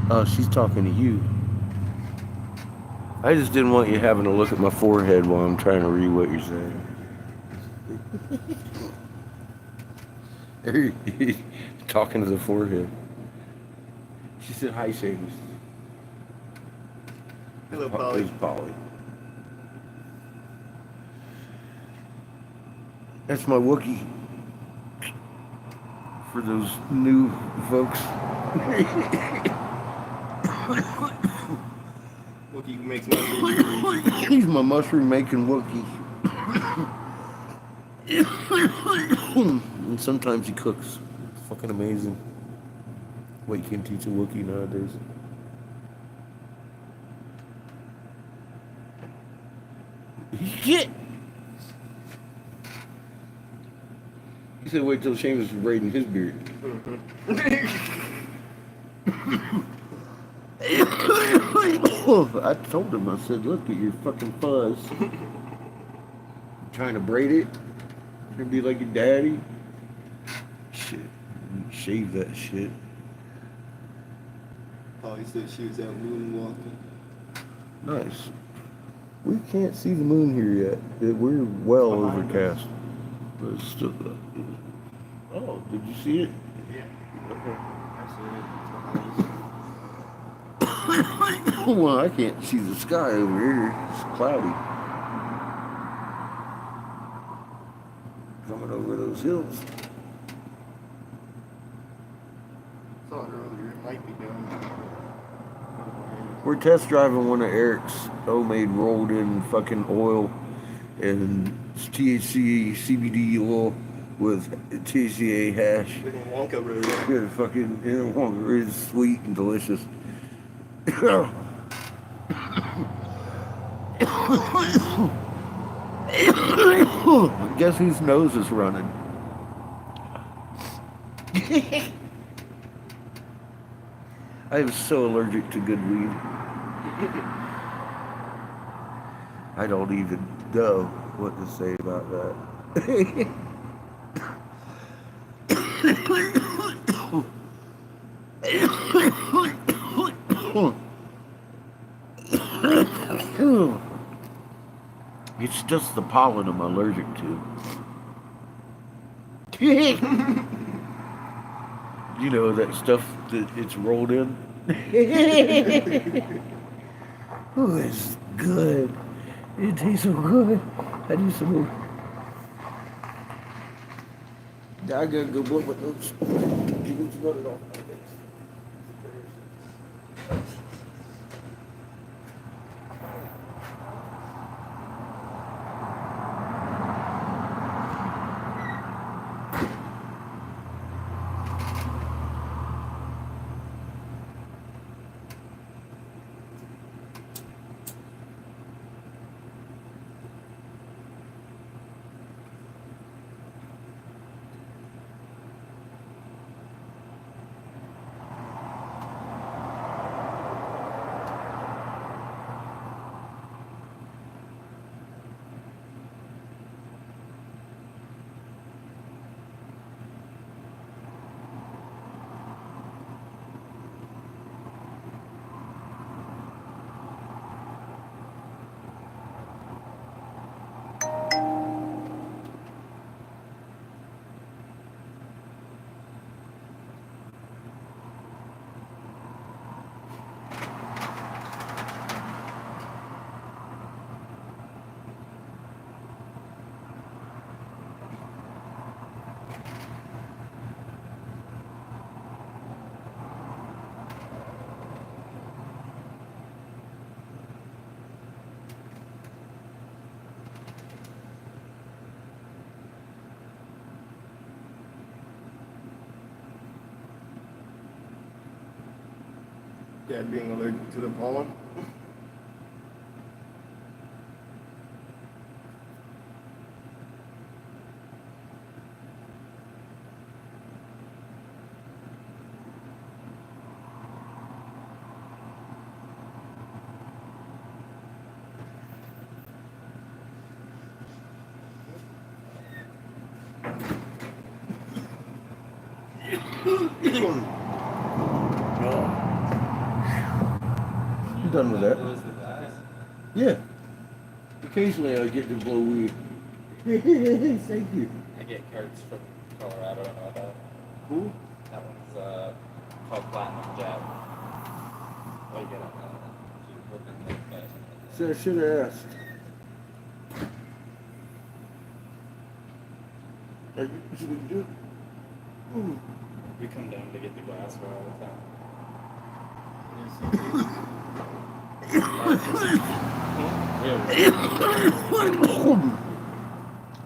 Oh, she's talking to you. I just didn't want you having to look at my forehead while I'm trying to read what you're saying. Talking to the forehead. She said, hi, Seamus. Hello, Polly. It's Polly. That's my Wookiee. For those new folks. Wookiee makes mushrooms. He's my mushroom making Wookiee. And sometimes he cooks. It's fucking amazing what you can teach a Wookiee nowadays. Shit! He said wait till Seamus was braiding his beard. I told him, I said, look at your fucking fuzz. Trying to braid it? You're gonna be like your daddy? Shit. Shave that shit. Polly said she was out moonwalking. Nice. We can't see the moon here yet. We're well Behind overcast. But it's still. Oh, did you see it? Yeah. Okay. I said it. Well, I can't see the sky over here. It's cloudy. Coming over those hills. Saw it earlier. It might be down. We're test driving one of Eric's homemade rolled in fucking oil and THC CBD oil with THCA hash. Fucking Wonka Road. Good fucking, it's sweet and delicious. Guess whose nose is running? I am so allergic to good weed. I don't even know what to say about that. It's just the pollen I'm allergic to. You know that stuff that it's rolled in? Oh, it's good. It tastes so good. I need some more. I gotta go blow my nose. You need to run it off. Dad being allergic to the pollen. I'm done with that. Yeah. Occasionally I get to blow weed. Thank you. I get cards from Colorado and all that. Cool. That one's called Platinum Jab. What you get on that? So I should have asked. I usually do. Ooh. We come down to get the glassware all the time.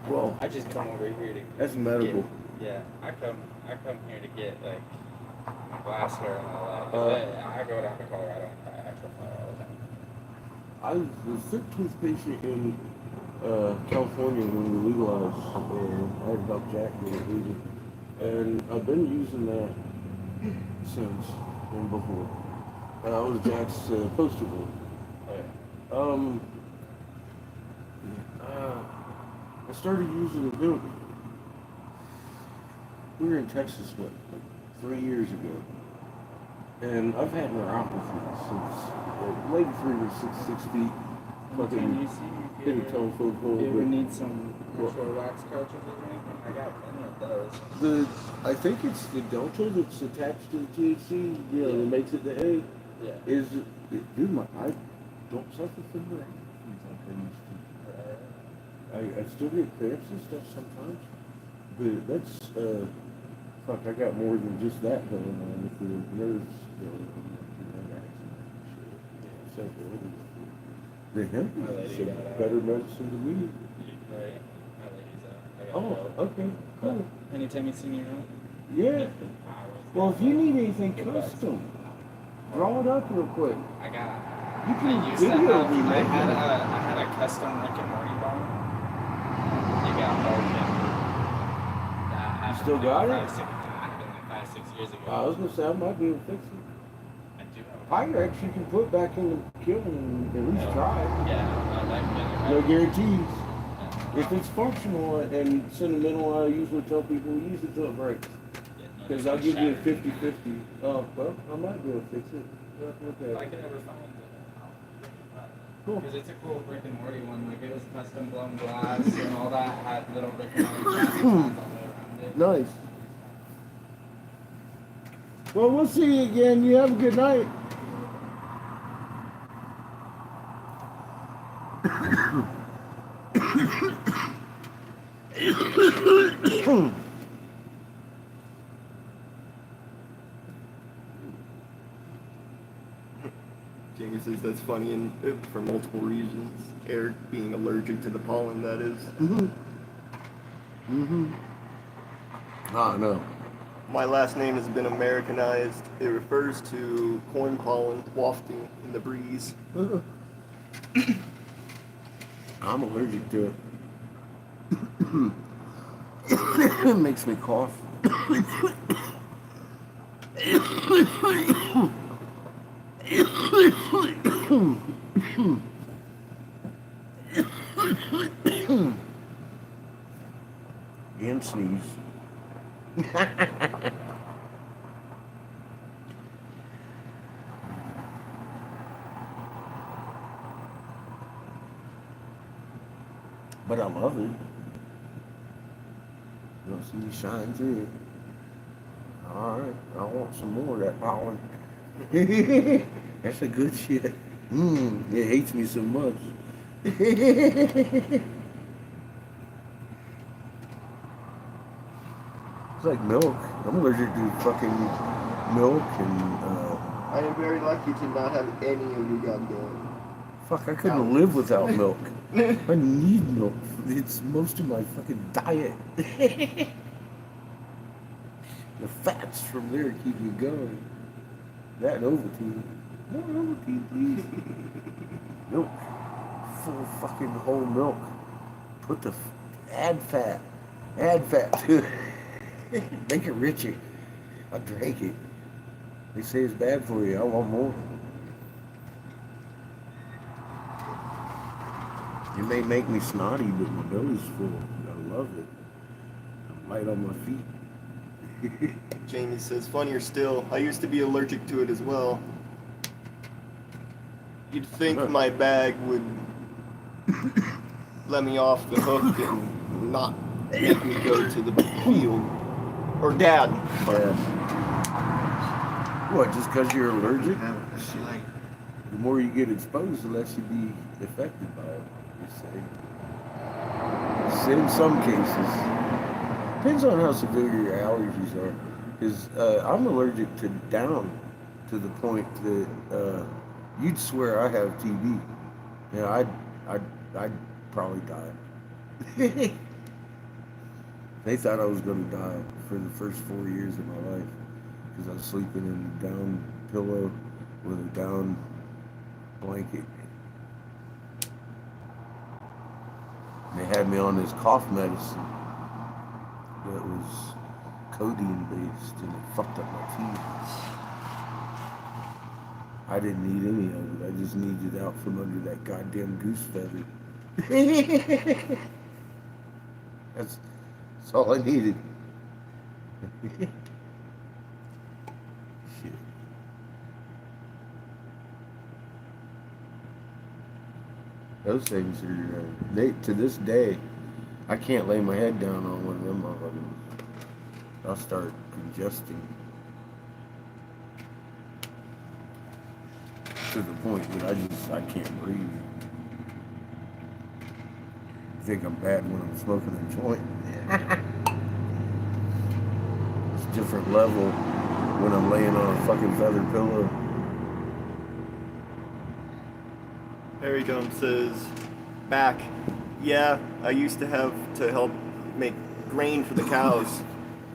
Well, I just come over here to that's medical. yeah, I come here to get like my glassware and all that. I go down to Colorado and buy actual flower all the time. I was the 13th patient in California when we legalized. I had helped Jack get it legal. And I've been using that since and before. I was Jack's poster boy. Oh, yeah. I started using it. We were in Texas, what, like 3 years ago. And I've had neuropathy since late 3 or 6 feet. Can you see Hit a telephone pole. Do you ever but- need some retro wax cartridges or anything? I got plenty of those. I think it's the delta that's attached to the THC, that makes it the A. Yeah. Dude, I don't suffer from neuropathy like I used to. I still get cramps and stuff sometimes, but that's, fuck, I got more than just that going on with the nerves going on. The hemp My lady is a got better medicine to me. Right. My lady's out. I got Oh, both. okay, cool. Anytime you see me around. Yeah. Well, if you need anything custom, draw it up real quick. I got. You I can used to video have. me, I man. had a custom Rick and Morty bar. It got broken. You still got it? 5, 6, like 5, 6 years ago. I was gonna say I might be able to fix it. I do have. Pyrex you can put back in the kiln and at least try it. Yeah, No guarantees. If it's functional and sentimental, I usually tell people use it till it breaks. Because I'll give you a 50-50. Oh, well, I might be able to fix it. If I Okay. can ever find it. Cool. Because it's a cool Rick and Morty one. Like it was custom blown glass and all that. Had little Rick and Morty signs all the way around it. Nice. Well, we'll see you again. You have a good night. Jamie says that's funny and for multiple reasons. Eric being allergic to the pollen, that is. Oh, no. My last name has been Americanized. It refers to corn pollen wafting in the breeze. I'm allergic to it. It makes me cough. And sneeze. But I love it. You don't see me shine through it. Alright, I want some more of that pollen. That's a good shit. It hates me so much. It's like milk. I'm allergic to fucking milk and I am very lucky to not have any of you goddamn. fuck, I couldn't live without milk. I need milk. It's most of my fucking diet. The fats from there keep me going. That and Ovaltine. More Ovaltine, please. Milk. Full fucking whole milk. Put the add fat. Add fat to it. Make it richer. I drank it. They say it's bad for you. I want more. It may make me snotty, but my belly's full. I love it. I'm light on my feet. Jamie says, funnier still, I used to be allergic to it as well. You'd think my bag would let me off the hook and not make me go to the field. Or Dad. Yeah. What, just because you're allergic? The more you get exposed, the less you be affected by it, you say. In some cases. Depends on how severe your allergies are. Because I'm allergic to down to the point that you'd swear I have TB. Yeah, I'd probably die. They thought I was going to die for the first 4 years of my life because I was sleeping in a down pillow with a down blanket. They had me on this cough medicine that was codeine based and it fucked up my teeth. I didn't need any of it. I just needed it out from under that goddamn goose feather. That's all I needed. Shit. Those things are, they to this day, I can't lay my head down on one of them motherfuckers. I'll start congesting to the point that I can't breathe. I think I'm bad when I'm smoking a joint. It's a different level when I'm laying on a fucking feather pillow. Harry Dome says, back. Yeah, I used to have to help make grain for the cows.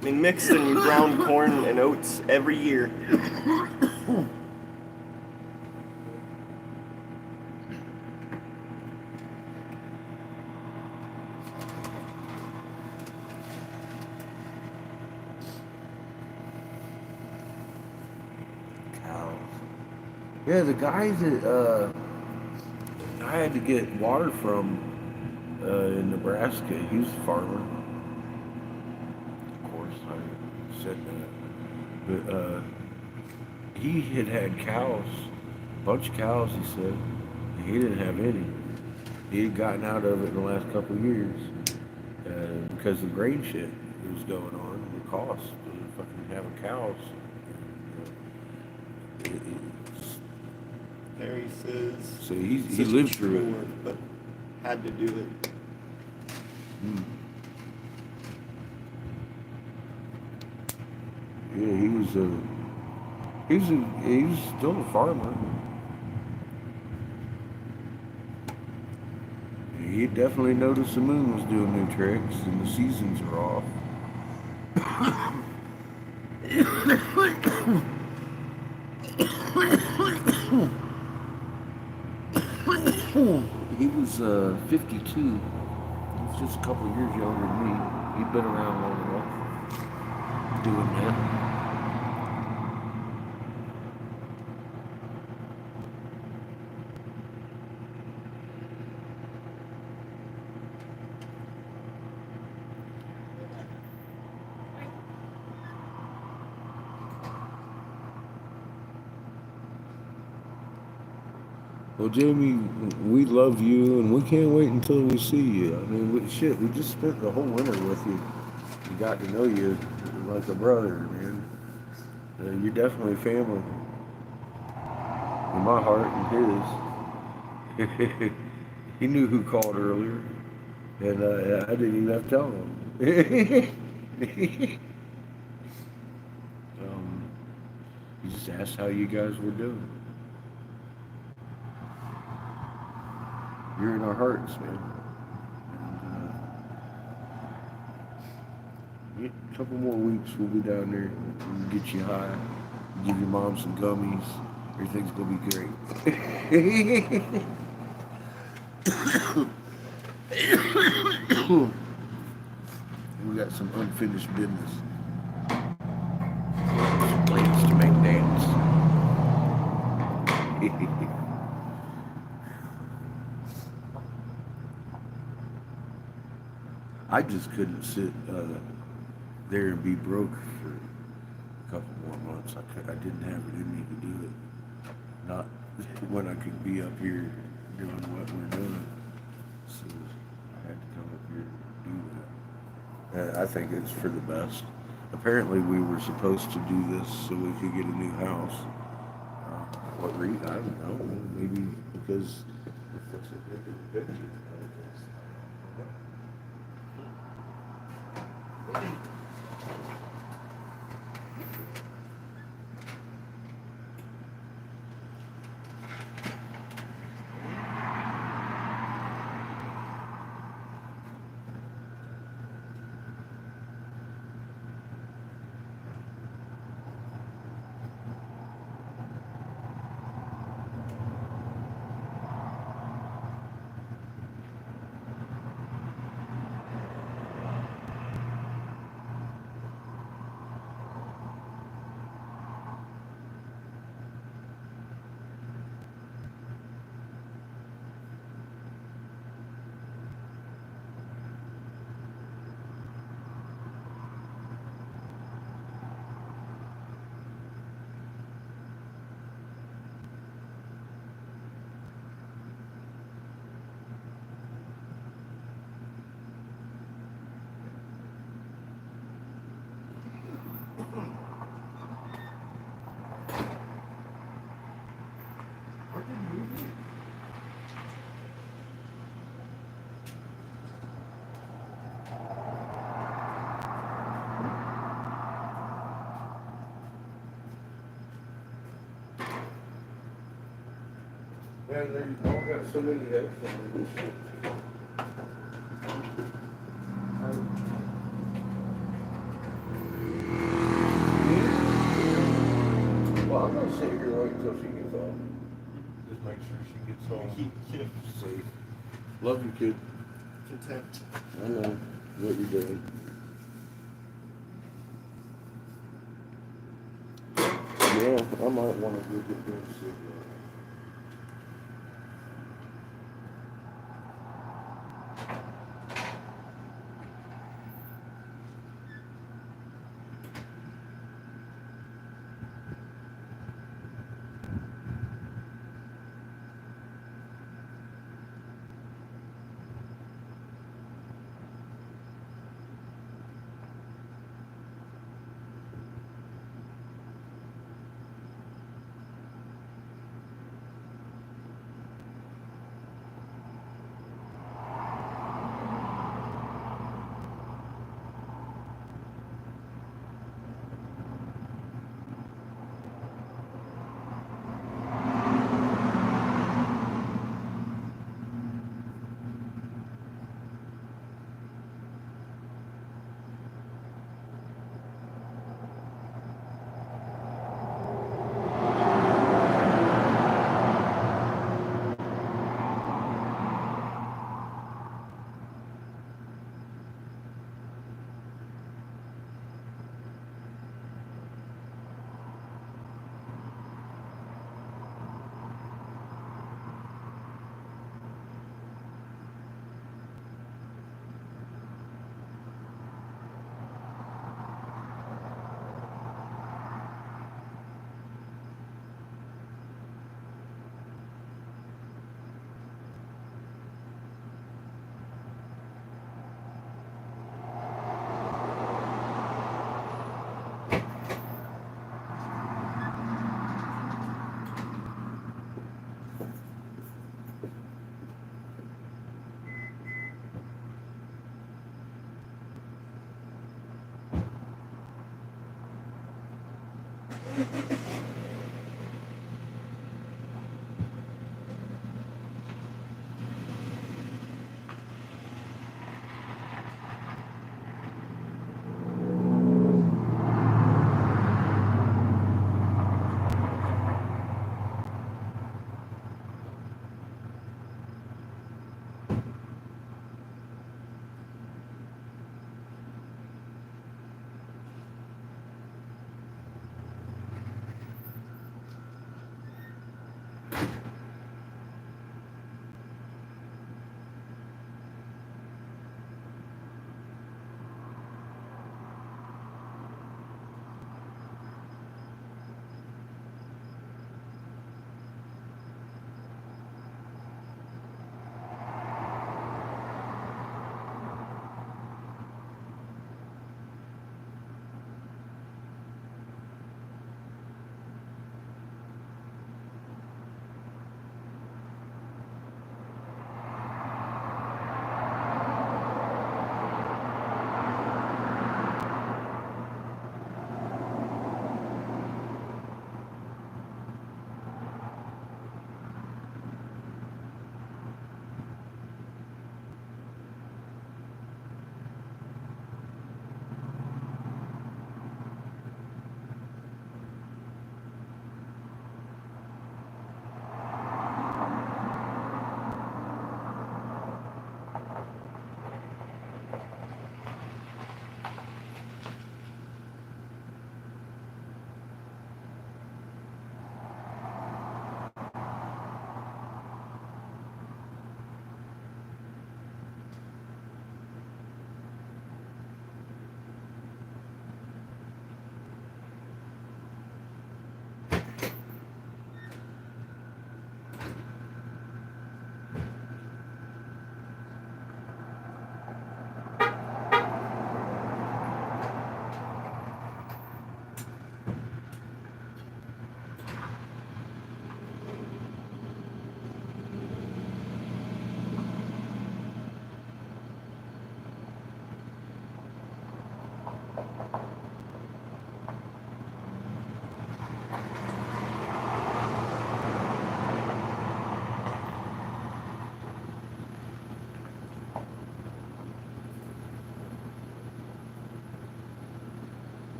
I mean, mixed and ground corn and oats every year. Cows. Yeah, the guy that I had to get water from in Nebraska, he was a farmer. Of course, I said that. But he had cows, a bunch of cows, he said. And he didn't have any. He had gotten out of it in the last couple of years because the grain shit that was going on, the cost of fucking having cows. Harry says, So he such lived a through it. chore, but had to do it. he's still a farmer. He definitely noticed the moon was doing new tricks and the seasons are off. He was 52. He's just a couple of years younger than me. He'd been around long enough doing that. Well, Jamie, we love you, and we can't wait until we see you. I mean, shit, we just spent the whole winter with you. We got to know you like a brother, man. You're definitely family in my heart and his. He knew who called earlier, and I didn't even have to tell him. He just asked how you guys were doing. You're in our hearts, man. And, a couple more weeks, we'll be down there. We'll get you high. Give your mom some gummies. Everything's gonna be great. We got some unfinished business. Some plans to make dance. I just couldn't sit there and be broke for a couple more months. I didn't have it in me to do it. Not when I could be up here doing what we're doing. So I had to come up here and do that. And I think it's for the best. Apparently we were supposed to do this so we could get a new house. What reason? I don't know. Maybe because it's a big picture. Man, they all got so many headphones. Well, I'm gonna sit here right until she gets off. Just make sure she gets home. Keep kids safe. Love you, kid. Contempt. I know what you're doing. Yeah, I might want to go get them a cigarette.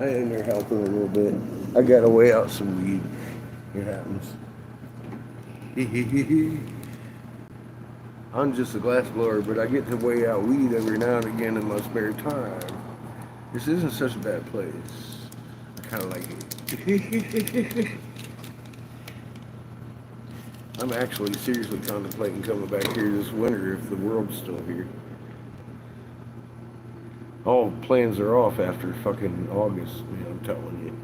I in there helping a little bit. I gotta weigh out some weed. It happens. I'm just a glass blower, but I get to weigh out weed every now and again in my spare time. This isn't such a bad place. I kind of like it. I'm actually seriously contemplating coming back here this winter if the world's still here. All plans are off after fucking August, man, I'm telling you.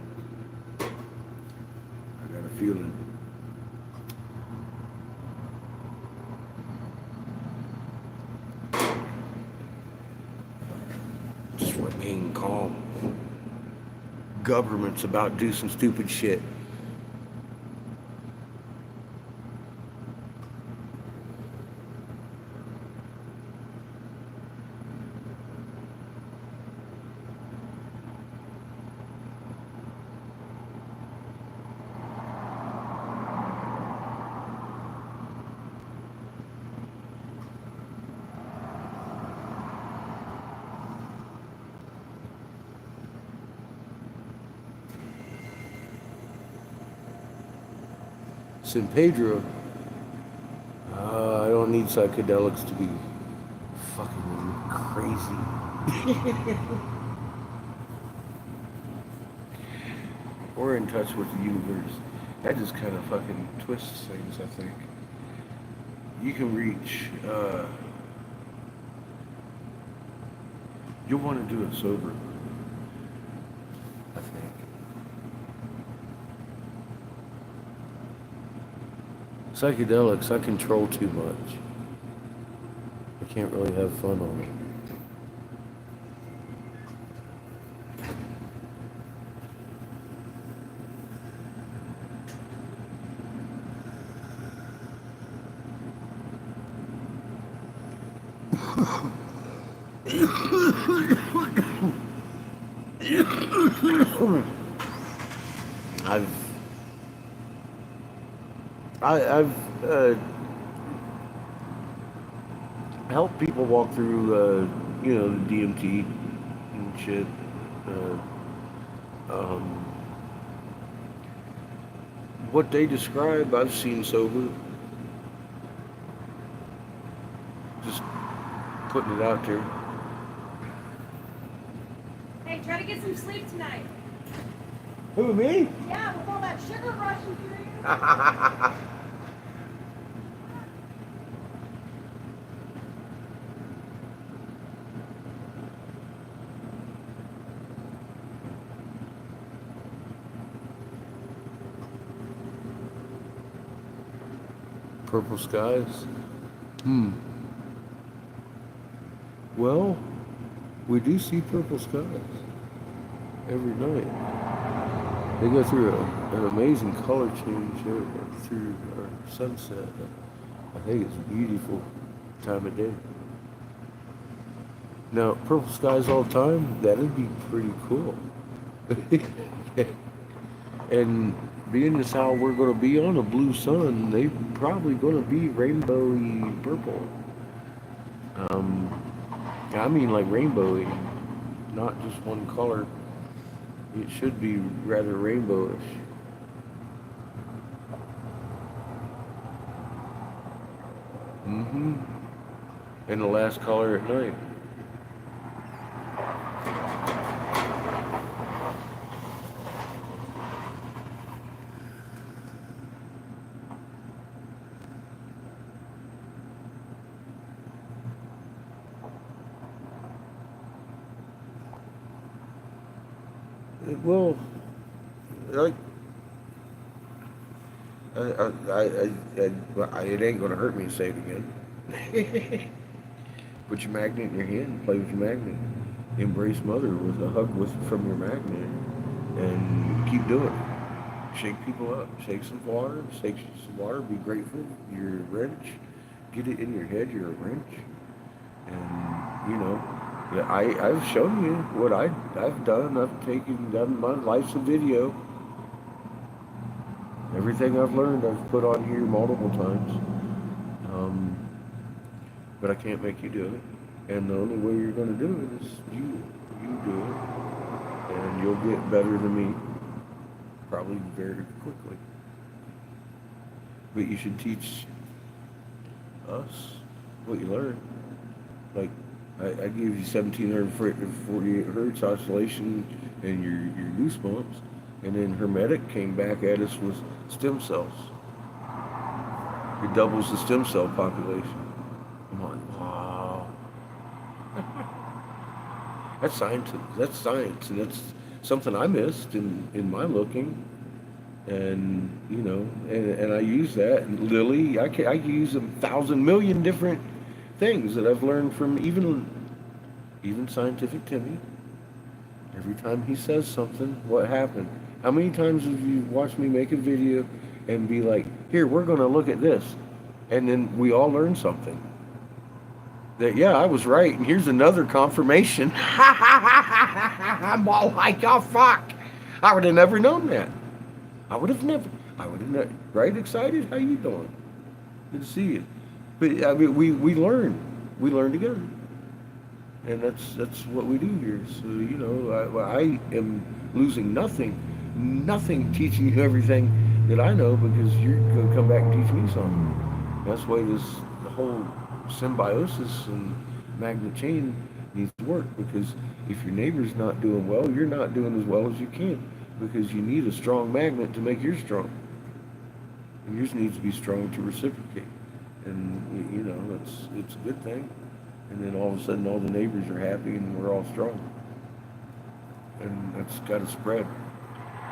I got a feeling. Just remain calm. Government's about to do some stupid shit. San Pedro. need psychedelics to be fucking crazy. Or in touch with the universe. That just kind of fucking twists things, I think. You can reach, you'll want to do it sober, I think. Psychedelics, I control too much. I can't really have fun on it. I've helped people walk through, you know, the DMT and shit. What they describe, I've seen sober. Just putting it out there. Hey, try to get some sleep tonight. Who, me? Yeah, with all that sugar rushing through you. Purple skies? Well, we do see purple skies every night. They go through an amazing color change through our sunset. I think it's a beautiful time of day. Now, purple skies all the time, that'd be pretty cool. And being as how we're going to be on a blue sun, they probably going to be rainbowy purple. I mean like rainbowy, not just one color. It should be rather rainbowish. And the last color at night. Well, like, it ain't gonna hurt me to say it again. Put your magnet in your hand, play with your magnet. Embrace mother with a hug from your magnet, and keep doing it. Shake people up. Shake some water. Be grateful. You're a wrench. Get it in your head. You're a wrench. And you know. Yeah, I've shown you what I've done. Done my life's a video. Everything I've learned, I've put on here multiple times. But I can't make you do it. And the only way you're going to do it is you do it. And you'll get better than me. Probably very quickly. But you should teach us what you learn. Like, I gave you 1748 hertz oscillation and your goosebumps, and then Hermetic came back at us with stem cells. It doubles the stem cell population. I'm like, wow. That's science. That's science, and that's something I missed in my looking. And you know, and I use that. And Lily, I use 1,000 million different things that I've learned from even Scientific Timmy. Every time he says something, what happened? How many times have you watched me make a video and be like, here, we're going to look at this, and then we all learn something? That, yeah, I was right, and here's another confirmation. I'm all like, oh, fuck. I would have never known that. I would have never, right? Excited? How you doing? Good to see you. But I mean, we learn together, and that's what we do here. So you know, I am losing nothing teaching you everything that I know, because you're gonna come back and teach me something. That's the way this whole symbiosis and magnet chain needs to work, because if your neighbor's not doing well, you're not doing as well as you can, because you need a strong magnet to make yours strong. And yours needs to be strong to reciprocate. And you know, it's a good thing. And then all of a sudden all the neighbors are happy and we're all strong. And that's got to spread.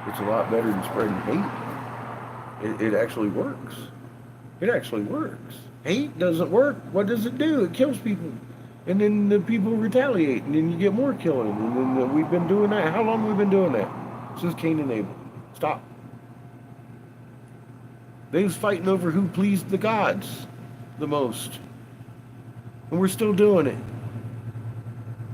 It's a lot better than spreading hate. It actually works. It actually works. Hate doesn't work. What does it do? It kills people. And then the people retaliate, and then you get more killing. And then we've been doing that. How long have we been doing that? Since Cain and Abel. Stop. They was fighting over who pleased the gods the most. And we're still doing it.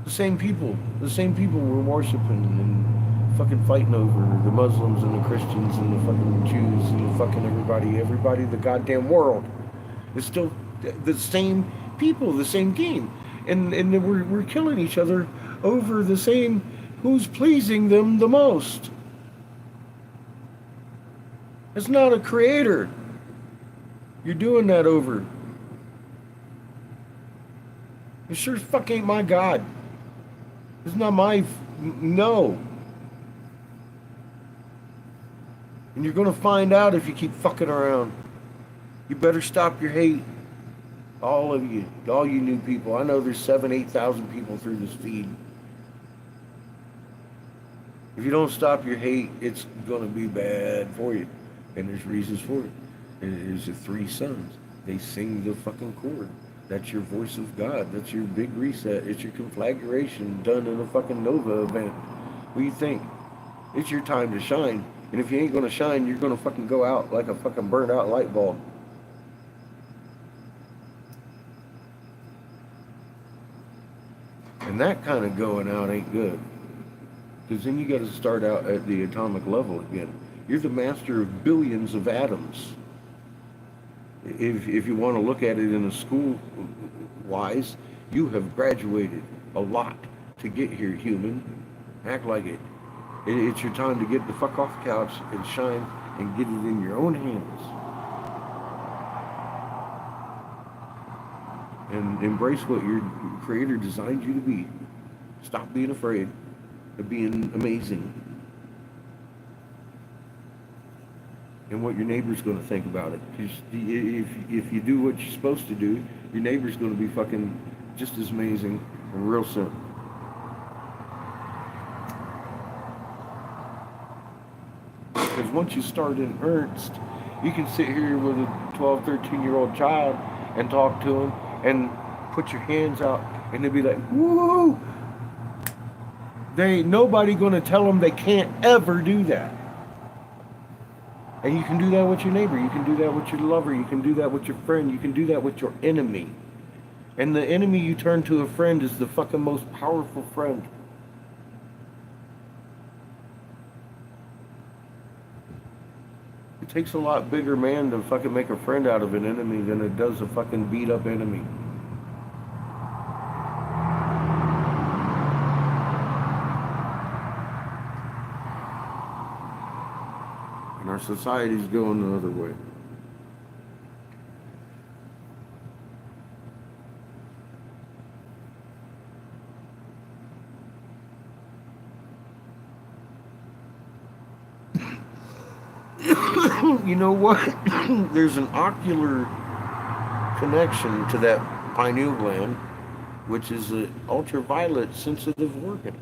The same people we're worshiping and fucking fighting over, the Muslims and the Christians and the fucking Jews and the fucking everybody, the goddamn world. It's still the same people, the same game. And we're killing each other over the same, who's pleasing them the most. It's not a creator you're doing that over. It sure as fuck ain't my God. It's not my, no. And you're gonna find out if you keep fucking around. You better stop your hate. All of you, all you new people. I know there's 8,000 people through this feed. If you don't stop your hate, it's gonna be bad for you. And there's reasons for it. There's the 3 sons. They sing the fucking chord. That's your voice of God. That's your big reset. It's your conflagration done in a fucking Nova event. What do you think? It's your time to shine. And if you ain't gonna shine, you're gonna fucking go out like a fucking burnt out light bulb. And that kind of going out ain't good. Because then you got to start out at the atomic level again. You're the master of billions of atoms. If you want to look at it in a school-wise, you have graduated a lot to get here, human. Act like it. It's your time to get the fuck off the couch and shine and get it in your own hands. And embrace what your creator designed you to be. Stop being afraid of being amazing. And what your neighbor's going to think about it. Because if you do what you're supposed to do, your neighbor's going to be fucking just as amazing real soon. Because once you start in earnest, you can sit here with a 12, 13-year-old child and talk to him and put your hands out and they'll be like, woo! There ain't nobody going to tell them they can't ever do that. And you can do that with your neighbor. You can do that with your lover. You can do that with your friend. You can do that with your enemy. And the enemy you turn to a friend is the fucking most powerful friend. It takes a lot bigger man to fucking make a friend out of an enemy than it does a fucking beat up enemy. And our society's going the other way. You know what? There's an ocular connection to that pineal gland, which is an ultraviolet sensitive organ.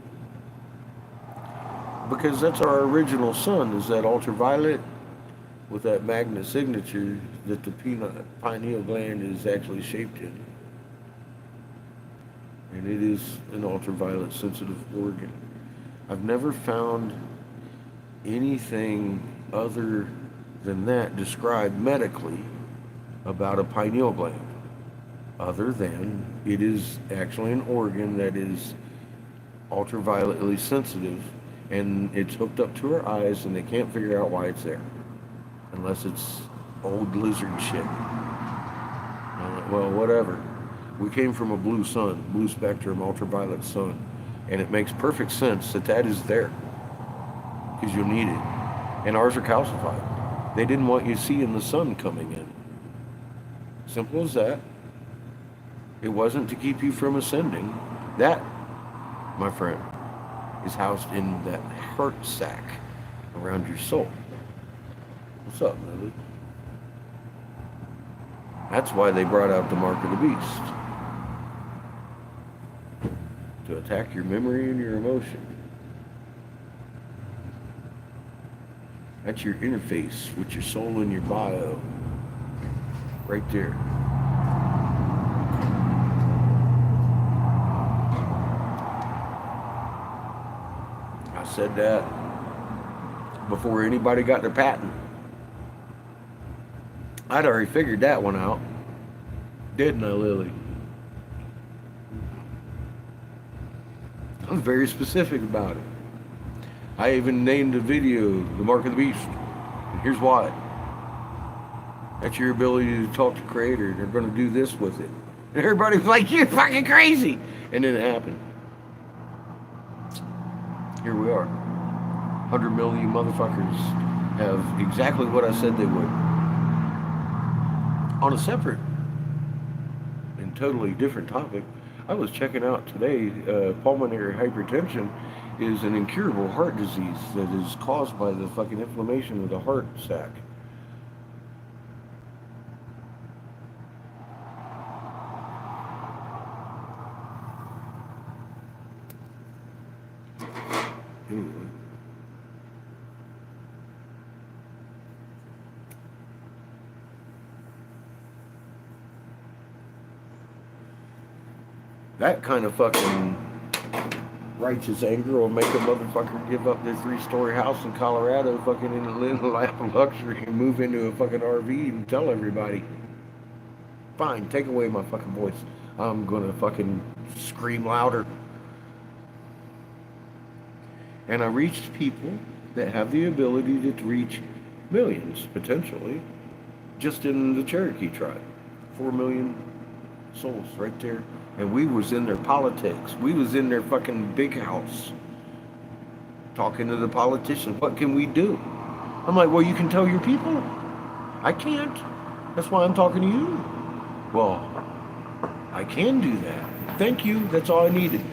Because that's our original sun, is that ultraviolet with that magnet signature that the pineal gland is actually shaped in. And it is an ultraviolet sensitive organ. I've never found anything other than that described medically about a pineal gland, other than it is actually an organ that is ultravioletly sensitive, and it's hooked up to our eyes and they can't figure out why it's there unless it's old lizard shit. Well, whatever. We came from a blue sun, blue spectrum, ultraviolet sun, and it makes perfect sense that that is there because you'll need it. And ours are calcified. They didn't want you seeing the sun coming in. Simple as that. It wasn't to keep you from ascending. That, my friend, is housed in that heart sac around your soul. What's up, Lily? That's why they brought out the mark of the beast. To attack your memory and your emotion. That's your interface with your soul and your bio. Right there. I said that before anybody got their patent. I'd already figured that one out. Didn't I, Lily? I was very specific about it. I even named the video The Mark of the Beast. And here's why. That's your ability to talk to Creator. They're going to do this with it. And everybody was like, you're fucking crazy. And then it happened. Here we are. 100 million motherfuckers have exactly what I said they would. On a separate and totally different topic, I was checking out today, pulmonary hypertension is an incurable heart disease that is caused by the fucking inflammation of the heart sac. Anyway. That kind of fucking righteous anger will make a motherfucker give up their 3-story house in Colorado, fucking in a lap of luxury, and move into a fucking RV and tell everybody, fine, take away my fucking voice. I'm gonna fucking scream louder. And I reached people that have the ability to reach millions, potentially, just in the Cherokee tribe. 4 million souls right there. And we was in their politics. We was in their fucking big house. Talking to the politicians. What can we do? I'm like, well, you can tell your people. I can't. That's why I'm talking to you. Well, I can do that. Thank you. That's all I needed.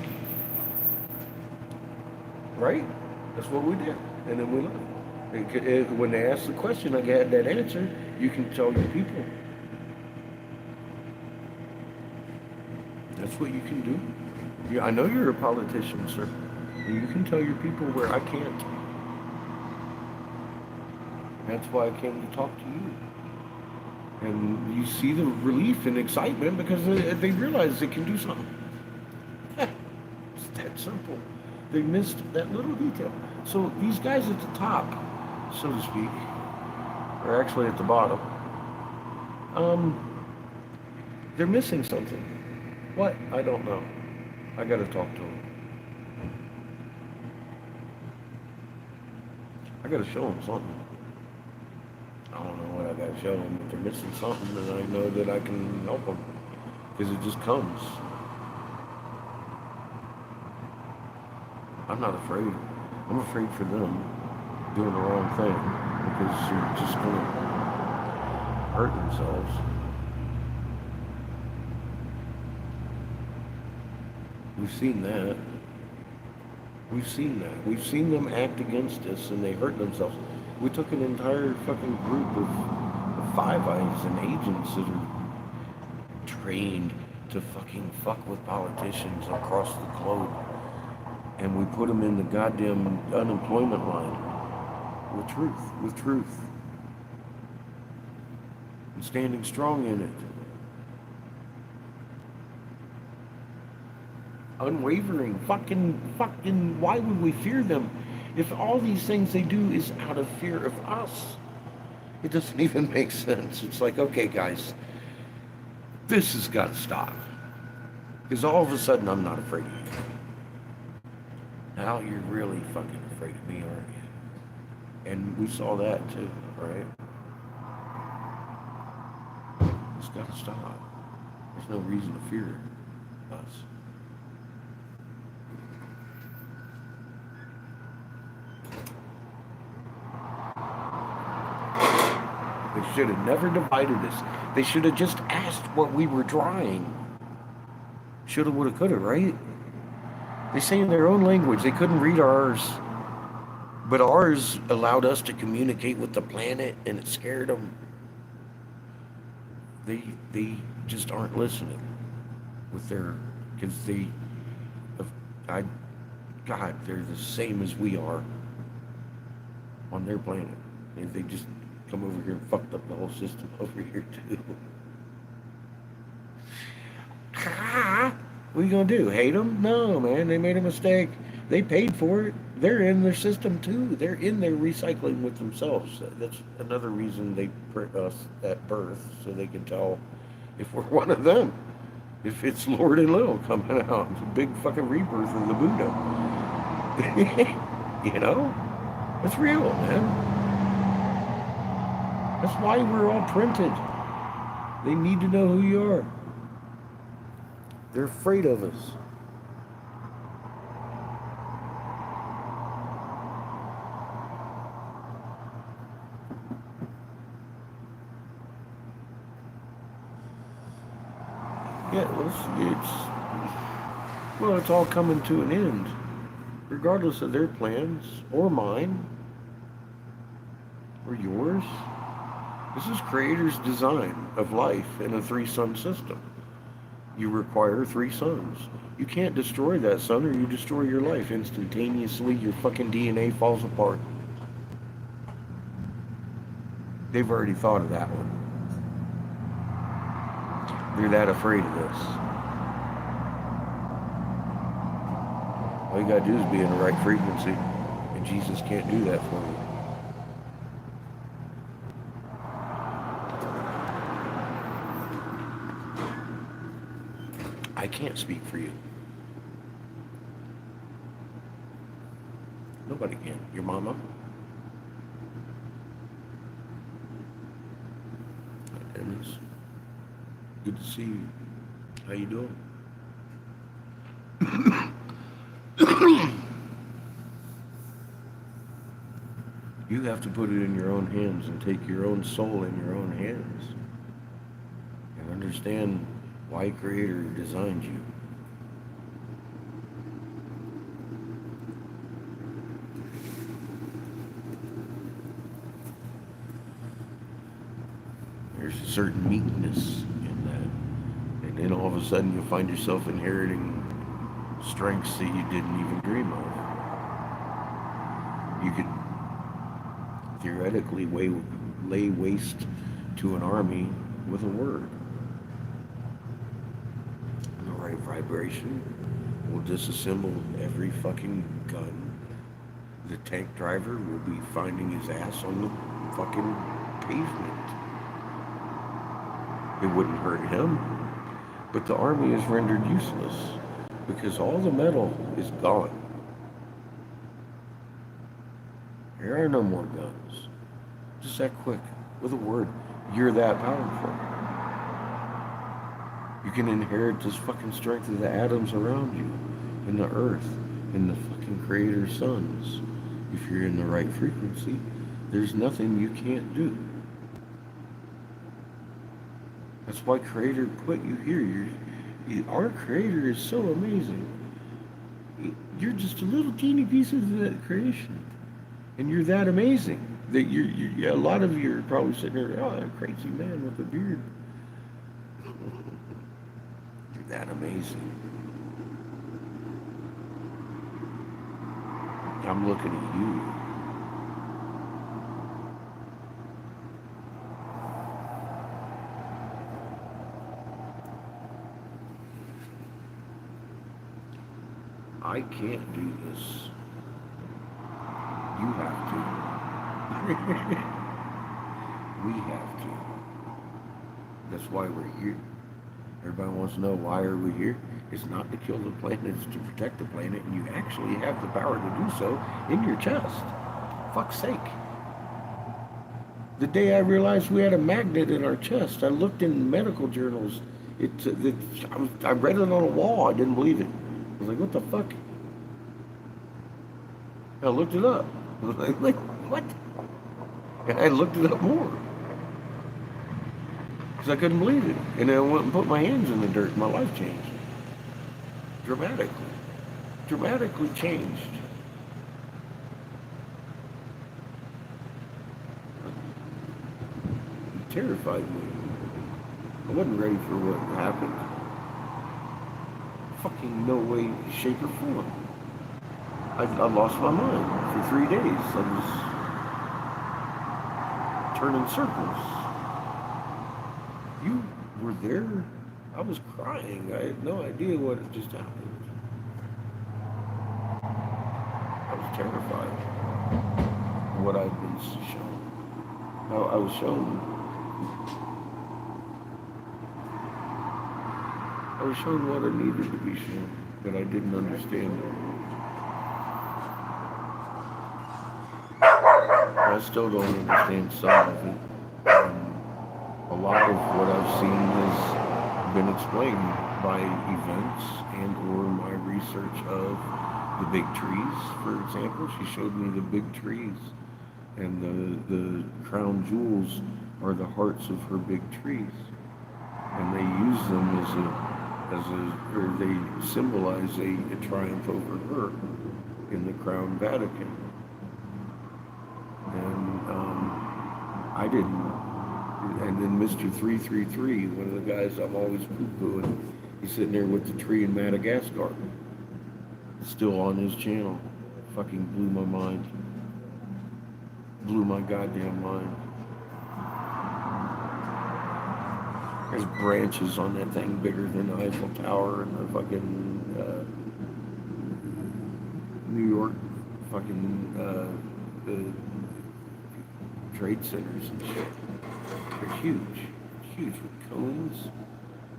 Right? That's what we did. And then we left. When they asked the question, I had that answer. You can tell your people. That's what you can do. Yeah, I know you're a politician, sir. And you can tell your people where I can't. That's why I came to talk to you. And you see the relief and excitement because they realize they can do something. It's that simple. They missed that little detail. So these guys at the top, so to speak, are actually at the bottom. They're missing something. What? I don't know. I gotta talk to them. I gotta show them something. I don't know what I gotta show them, but they're missing something, and I know that I can help them. Because it just comes. I'm not afraid. I'm afraid for them doing the wrong thing. Because they're just gonna hurt themselves. We've seen that. We've seen that. We've seen them act against us and they hurt themselves. We took an entire fucking group of Five Eyes and agents that are trained to fucking fuck with politicians across the globe. And we put them in the goddamn unemployment line. With truth. And standing strong in it. Unwavering, fucking, why would we fear them if all these things they do is out of fear of us? It doesn't even make sense. It's like, okay, guys, this has got to stop. Because all of a sudden, I'm not afraid of you. Now you're really fucking afraid of me, aren't you? And we saw that too, right? It's got to stop. There's no reason to fear us. They should have never divided us. They should have just asked what we were drawing. Shoulda, woulda, coulda, right? They say in their own language they couldn't read ours, but ours allowed us to communicate with the planet, and it scared them. They just aren't listening with their, because I, God, they're the same as we are on their planet. And they just come over here and fucked up the whole system over here too. What are you gonna do? Hate them? No, man. They made a mistake. They paid for it. They're in their system too. They're in there recycling with themselves. That's another reason they print us at birth, so they can tell if we're one of them. If it's Lord and Lil coming out, it's a big fucking rebirth of the Buddha. You know, it's real, man. That's why we're all printed. They need to know who you are. They're afraid of us. Yeah, it's all coming to an end, regardless of their plans or mine or yours. This is Creator's design of life in a three-sun system. You require three suns. You can't destroy that sun, or you destroy your life instantaneously. Your fucking DNA falls apart. They've already thought of that one. They're that afraid of this. All you gotta do is be in the right frequency, and Jesus can't do that for you. I can't speak for you. Nobody can. Your mama? And it's good to see you. How you doing? You have to put it in your own hands and take your own soul in your own hands and understand why Creator designed you. There's a certain meekness in that. And then all of a sudden you'll find yourself inheriting strengths that you didn't even dream of. You could theoretically lay waste to an army with a word. The right vibration will disassemble every fucking gun. The tank driver will be finding his ass on the fucking pavement. It wouldn't hurt him. But the army is rendered useless because all the metal is gone. There are no more guns. Just that quick. With a word, you're that powerful. You can inherit this fucking strength of the atoms around you, and the earth, and the fucking Creator's sons. If you're in the right frequency, there's nothing you can't do. That's why Creator put you here. Our Creator is so amazing. You're just a little teeny piece of that creation. And you're that amazing. That a lot of you are probably sitting there, oh, that crazy man with a beard. You're that amazing. I'm looking at you. I can't do this. You have to. We have to. That's why we're here. Everybody wants to know, why are we here? It's not to kill the planet, it's to protect the planet, and you actually have the power to do so in your chest. Fuck's sake. The day I realized we had a magnet in our chest, I looked in medical journals. I read it on a wall. I didn't believe it. I was like, what the fuck? I looked it up. I was like, what? And I looked it up more. Because I couldn't believe it. And then I went and put my hands in the dirt. My life changed. dramatically changed. It terrified me. I wasn't ready for what happened. Fucking no way, shape, or form. I lost my mind for 3 days. I was turning circles. You were there. I was crying. I had no idea what had just happened. I was terrified of what I'd been shown. I was shown. I was shown what I needed to be shown, but I didn't understand it. I still don't understand some of it. A lot of what I've seen has been explained by events and or my research of the big trees, for example. She showed me the big trees, and the crown jewels are the hearts of her big trees, and they use them or they symbolize a triumph over her in the Crown Vatican. And I didn't. And then Mr. 333, one of the guys I'm always poo-pooing, he's sitting there with the tree in Madagascar. Still on his channel. Fucking blew my mind. Blew my goddamn mind. There's branches on that thing bigger than the Eiffel Tower and the fucking New York fucking the trade centers and shit. They're huge with cones,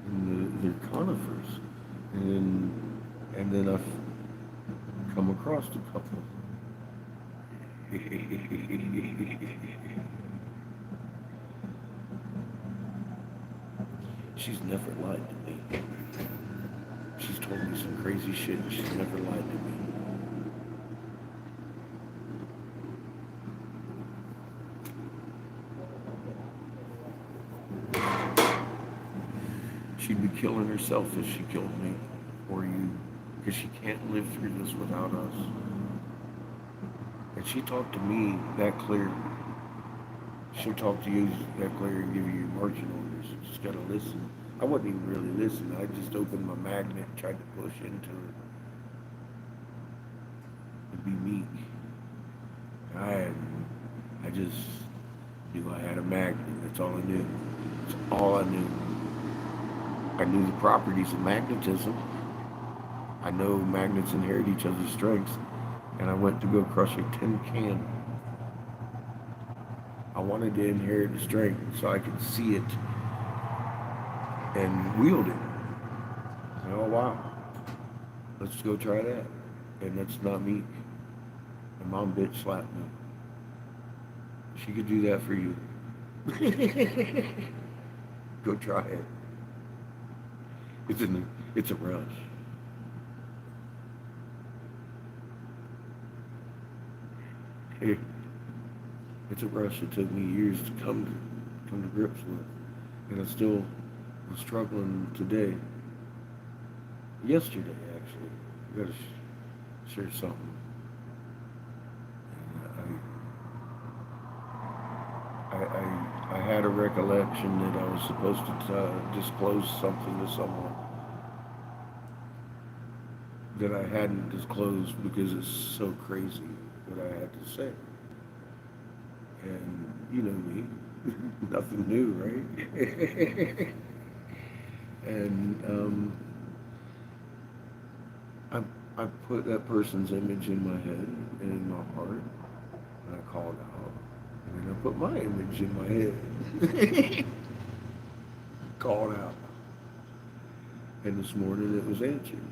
and they're conifers. And then I've come across a couple. She's never lied to me. She's told me some crazy shit, and she's never lied to me. She'd be killing herself if she killed me or you, because she can't live through this without us. And she talked to me that clear. She'll talk to you that clear and give you your marching orders. You just gotta listen. I wasn't even really listening. I just opened my magnet and tried to push into it. To be meek. I just knew I had a magnet. That's all I knew. That's all I knew. I knew the properties of magnetism. I know magnets inherit each other's strengths. And I went to go crush a tin can. I wanted to inherit the strength so I could see it and wield it. Oh wow, let's go try that. And that's not me. And mom bitch slapped me. She could do that for you. Go try it. It's a rush. It's a rush it took me years to come to grips with. And I still am struggling today. Yesterday, actually. I gotta share something. I had a recollection that I was supposed to disclose something to someone that I hadn't disclosed because it's so crazy what I had to say. And you know me, nothing new, right? And I put that person's image in my head and in my heart, and I called out, and then I put my image in my head, called out, and this morning it was answered,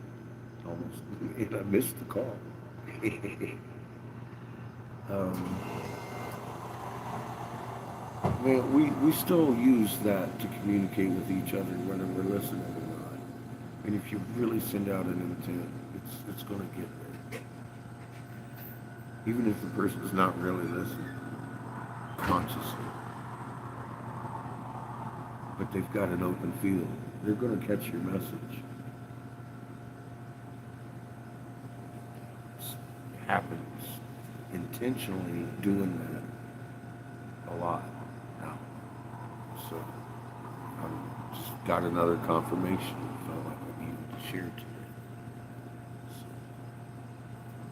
almost, and I missed the call. Man, we still use that to communicate with each other whether we're listening or not. And if you really send out an intent, it's going to get there. Even if the person's not really listening consciously. But they've got an open field. They're going to catch your message. happens intentionally doing that a lot now. So I've just got another confirmation. I felt like I needed to share today. So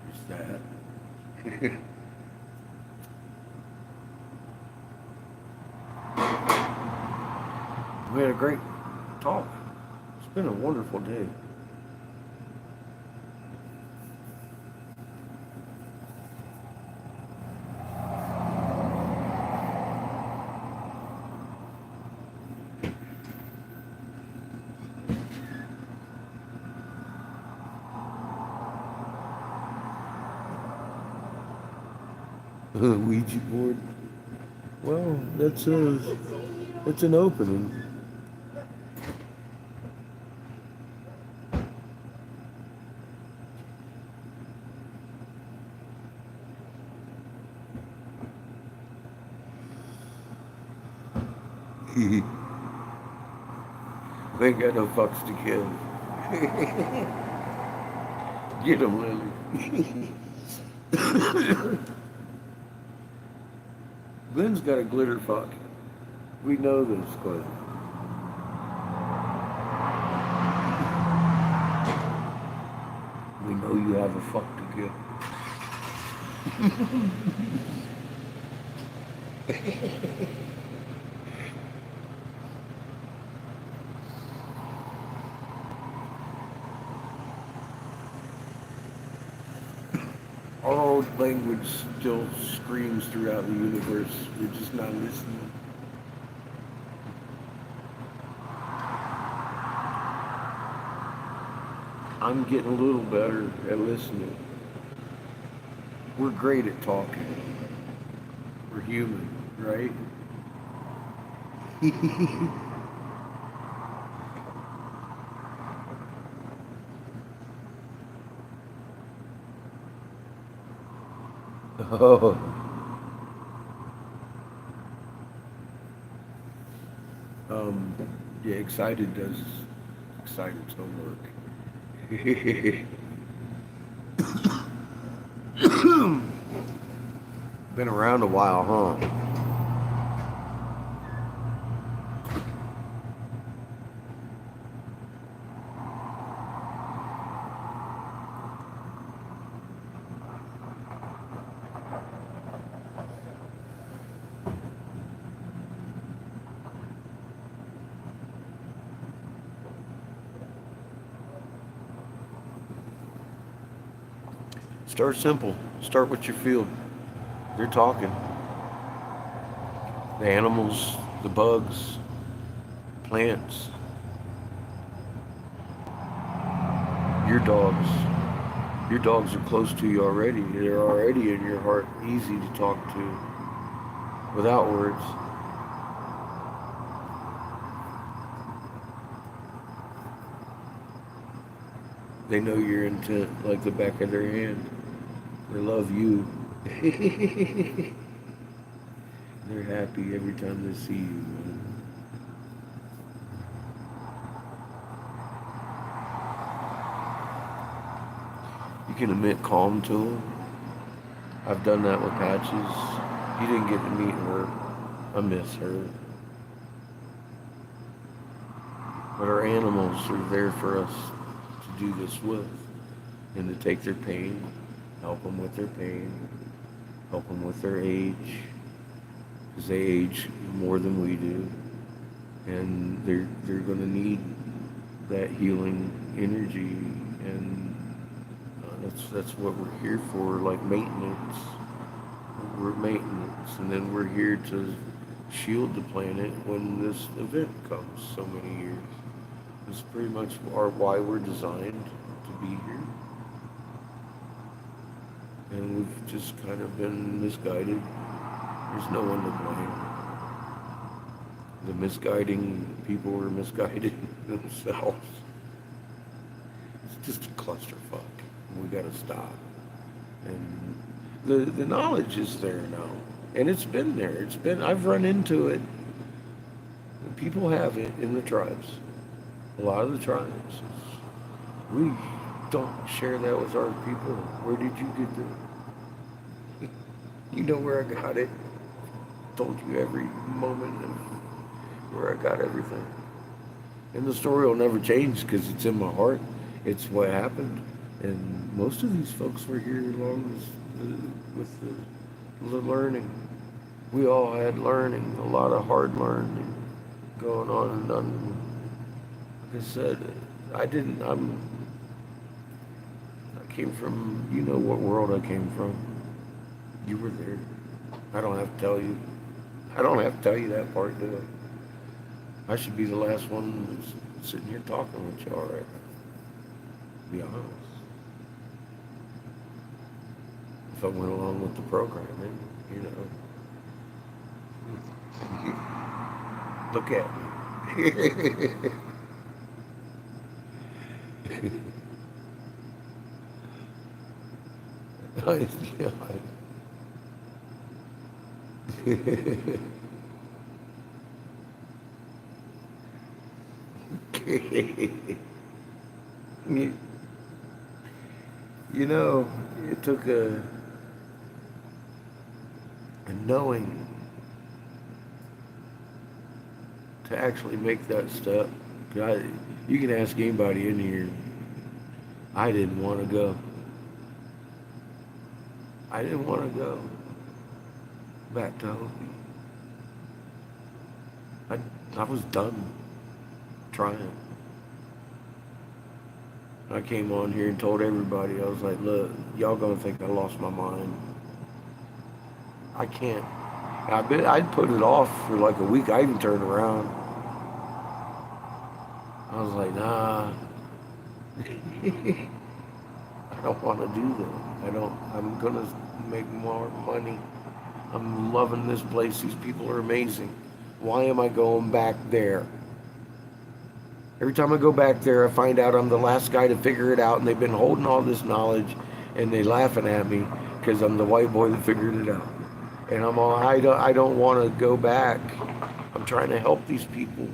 there's that. We had a great talk. It's been a wonderful day. Ouija board. Well, that's an opening. They ain't got no fucks to give. Get 'em, Lily. Glenn's got a glitter fuck. We know this, Glenn. We know you have a fuck to give. Our old language still screams throughout the universe. We're just not listening. I'm getting a little better at listening. We're great at talking. We're human, right? Oh. Yeah, excited does excited homework. Been around a while, huh? Start simple. Start with your field. They're talking. The animals, the bugs, plants, your dogs. Your dogs are close to you already. They're already in your heart, easy to talk to without words. They know your intent like the back of their hand. They love you. They're happy every time they see you, man. You can emit calm to them. I've done that with Patches. You didn't get to meet her. I miss her. But our animals are there for us to do this with and to take their pain, help them with their pain, help them with their age, because they age more than we do, and they're going to need that healing energy, and that's what we're here for, like maintenance. We're maintenance, and then we're here to shield the planet when this event comes so many years. It's pretty much why we're designed to be here. And we've just kind of been misguided. There's no one to blame. The misguiding people are misguiding themselves. It's just a clusterfuck. We gotta stop. And the knowledge is there now. And it's been there. I've run into it. People have it in the tribes. A lot of the tribes. We don't share that with our people. Where did you get that? You know where I got it. Told you every moment of where I got everything. And the story will never change because it's in my heart. It's what happened. And most of these folks were here along with the learning. We all had learning, a lot of hard learning going on. And like I said, I came from, you know what world I came from. You were there. I don't have to tell you. I don't have to tell you that part, do I? I should be the last one that's sitting here talking with y'all right now. Be honest. If I went along with the programming, you know. Look at me. you, you know, it took a knowing to actually make that step. You can ask anybody in here. I didn't want to go. I didn't want to go back to Hopi. I was done trying. I came on here and told everybody, I was like, look, y'all gonna think I lost my mind. I can't. I'd put it off for like a week. I even turned around. I was like, nah. I don't want to do that. I'm gonna make more money. I'm loving this place. These people are amazing. Why am I going back there? Every time I go back there, I find out I'm the last guy to figure it out, and they've been holding all this knowledge, and they laughing at me because I'm the white boy that figured it out. And I don't want to go back. I'm trying to help these people.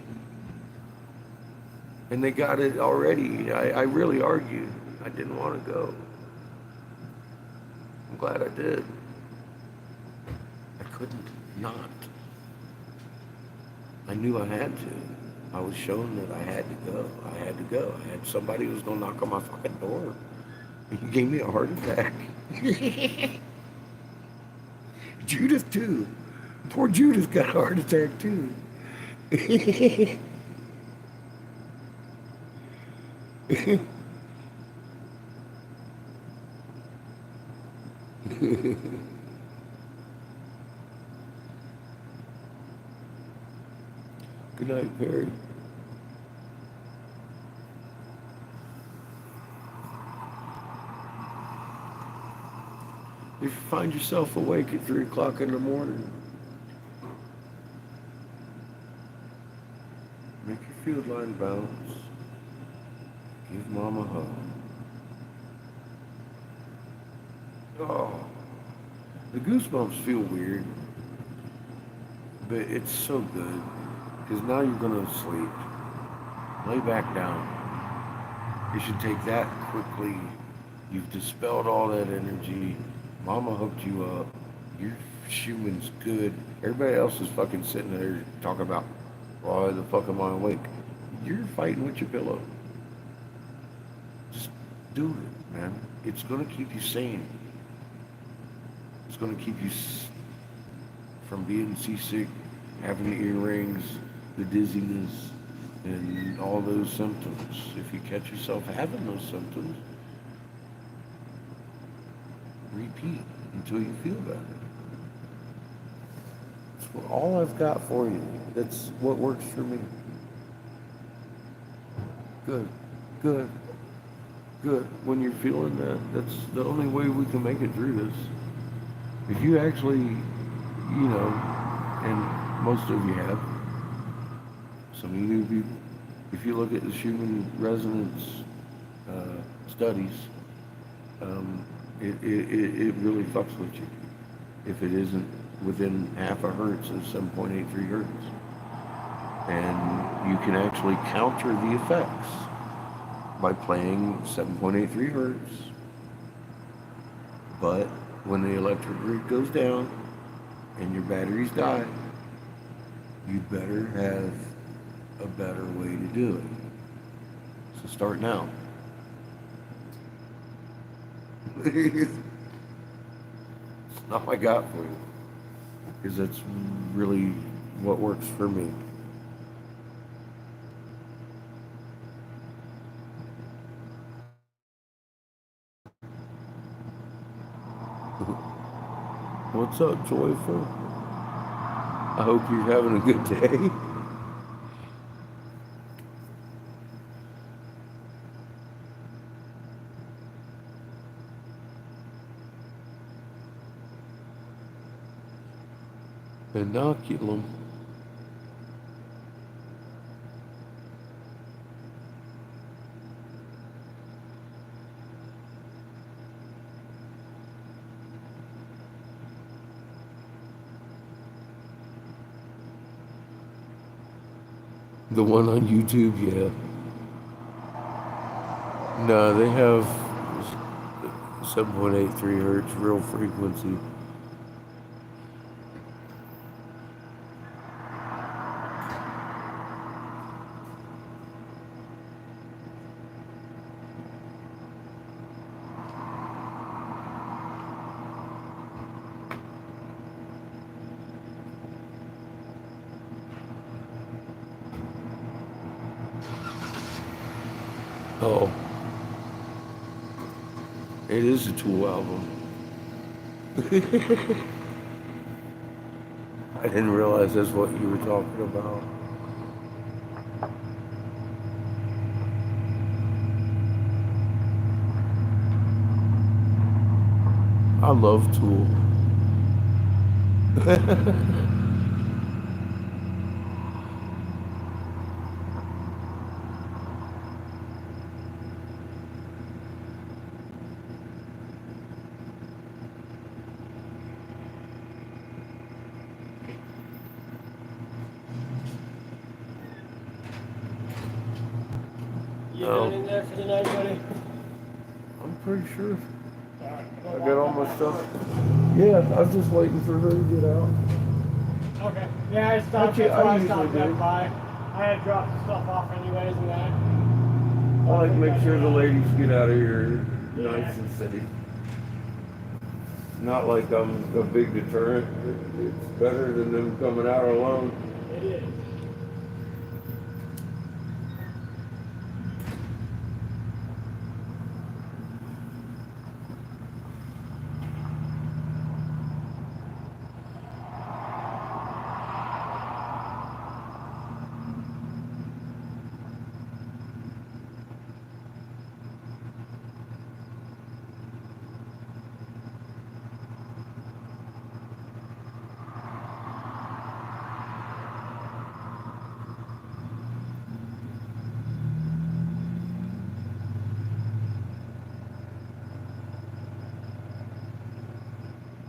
And they got it already. I really argued. I didn't want to go. I'm glad I did. I couldn't not. I knew I had to. I was shown that I had to go. I had to go. I had somebody who was going to knock on my fucking door. He gave me a heart attack. Judith, too. Poor Judith got a heart attack, too. Good night, Perry. If you find yourself awake at 3 o'clock in the morning, make your field line bounce. Give Mom a hug. Oh, the goosebumps feel weird, but it's so good because now you're gonna sleep. Lay back down. You should take that quickly. You've dispelled all that energy. Mama hooked you up. Your human's good. Everybody else is fucking sitting there talking about, why the fuck am I awake? You're fighting with your pillow. Just do it, man. It's gonna keep you sane. It's gonna keep you from being seasick, having the earrings, the dizziness, and all those symptoms. If you catch yourself having those symptoms, repeat until you feel better. That's all I've got for you. That's what works for me. Good, good, good. When you're feeling that, that's the only way we can make it through this. If you actually, you know, and most of you have, some of you new people, if you look at the human resonance studies, it really fucks with you if it isn't within half a hertz of 7.83 hertz. And you can actually counter the effects by playing 7.83 hertz, but when the electric grid goes down and your batteries die, you better have a better way to do it. So start now. That's all I got for you. Because that's really what works for me. What's up, Joyful? I hope you're having a good day. Inoculum. The one on YouTube, yeah. No, they have 7.83 hertz real frequency. Oh, it is a Tool album. I didn't realize that's what you were talking about. I love Tool. You done in there for the night, buddy? I'm pretty sure. Alright, I got all my stuff. Yeah, I was just waiting for her to get out. Okay. Yeah, I stopped. Okay, That's why I I usually stopped do. that by. I had dropped the stuff off anyways and that. I like to make sure the ladies get out of here Yeah. nice and safe. Not like I'm a big deterrent. It's better than them coming out alone. It is.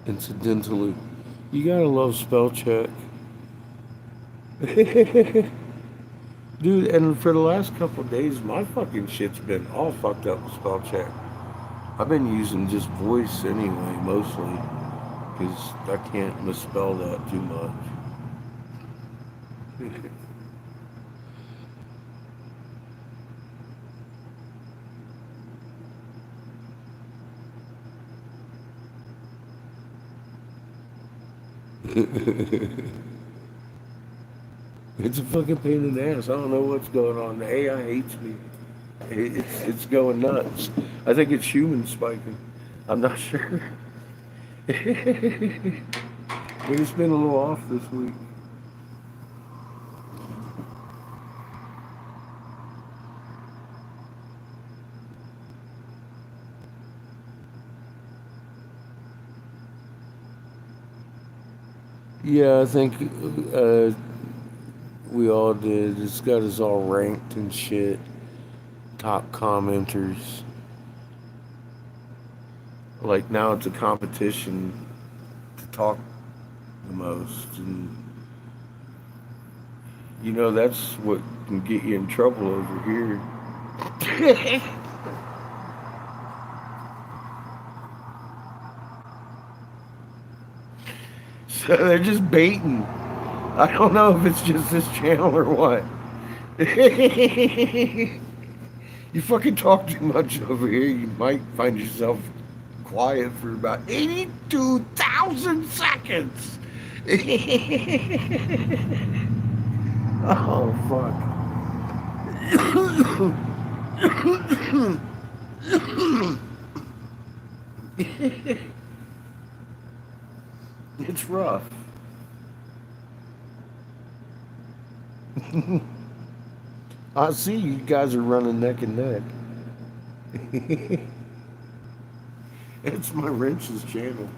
Incidentally, you gotta love spell check. Dude, and for the last couple of days, my fucking shit's been all fucked up with spell check. I've been using just voice anyway, mostly, because I can't misspell that too much. It's a fucking pain in the ass. I don't know what's going on. The AI hates me. It's going nuts. I think it's human spiking. I'm not sure. But it's been a little off this week. Yeah, I think we all did. It's got us all ranked and shit. Top commenters. Like now it's a competition to talk the most. And you know, that's what can get you in trouble over here. So they're just baiting. I don't know if it's just this channel or what. You fucking talk too much over here, you might find yourself quiet for about 82,000 seconds. Oh, fuck. It's rough. I see you guys are running neck and neck. It's my wrench's channel.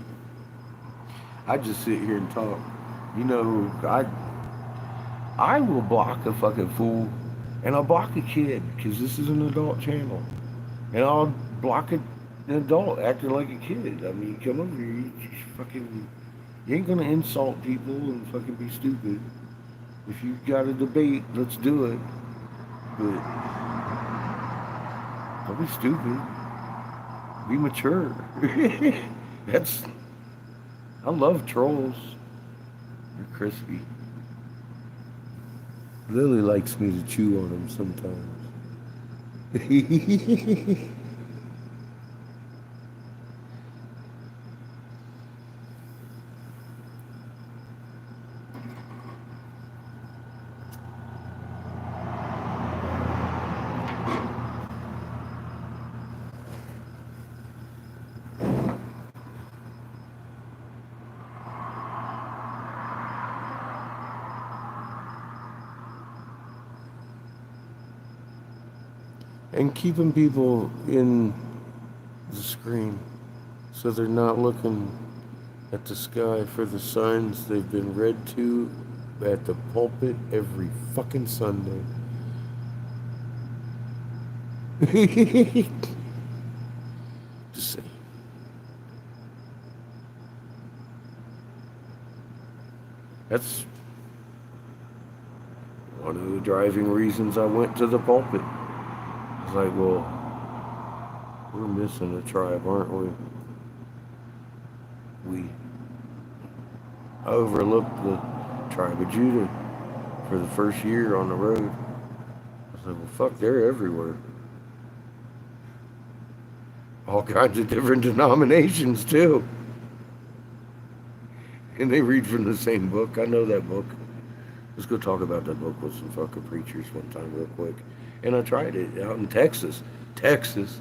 I just sit here and talk. You know, I will block a fucking fool, and I'll block a kid because this is an adult channel, and I'll block an adult acting like a kid. I mean, come over here, you ain't gonna insult people and fucking be stupid. If you got a debate, let's do it. But don't be stupid. Be mature. I love trolls. They're crispy. Lily likes me to chew on them sometimes. And keeping people in the screen so they're not looking at the sky for the signs they've been read to at the pulpit every fucking Sunday. Just saying. That's one of the driving reasons I went to the pulpit. I was like, well, we're missing a tribe, aren't we? I overlooked the tribe of Judah for the first year on the road. I was like, well, fuck, they're everywhere. All kinds of different denominations, too. And they read from the same book. I know that book. Let's go talk about that book with some fucking preachers one time real quick. And I tried it out in Texas. Texas.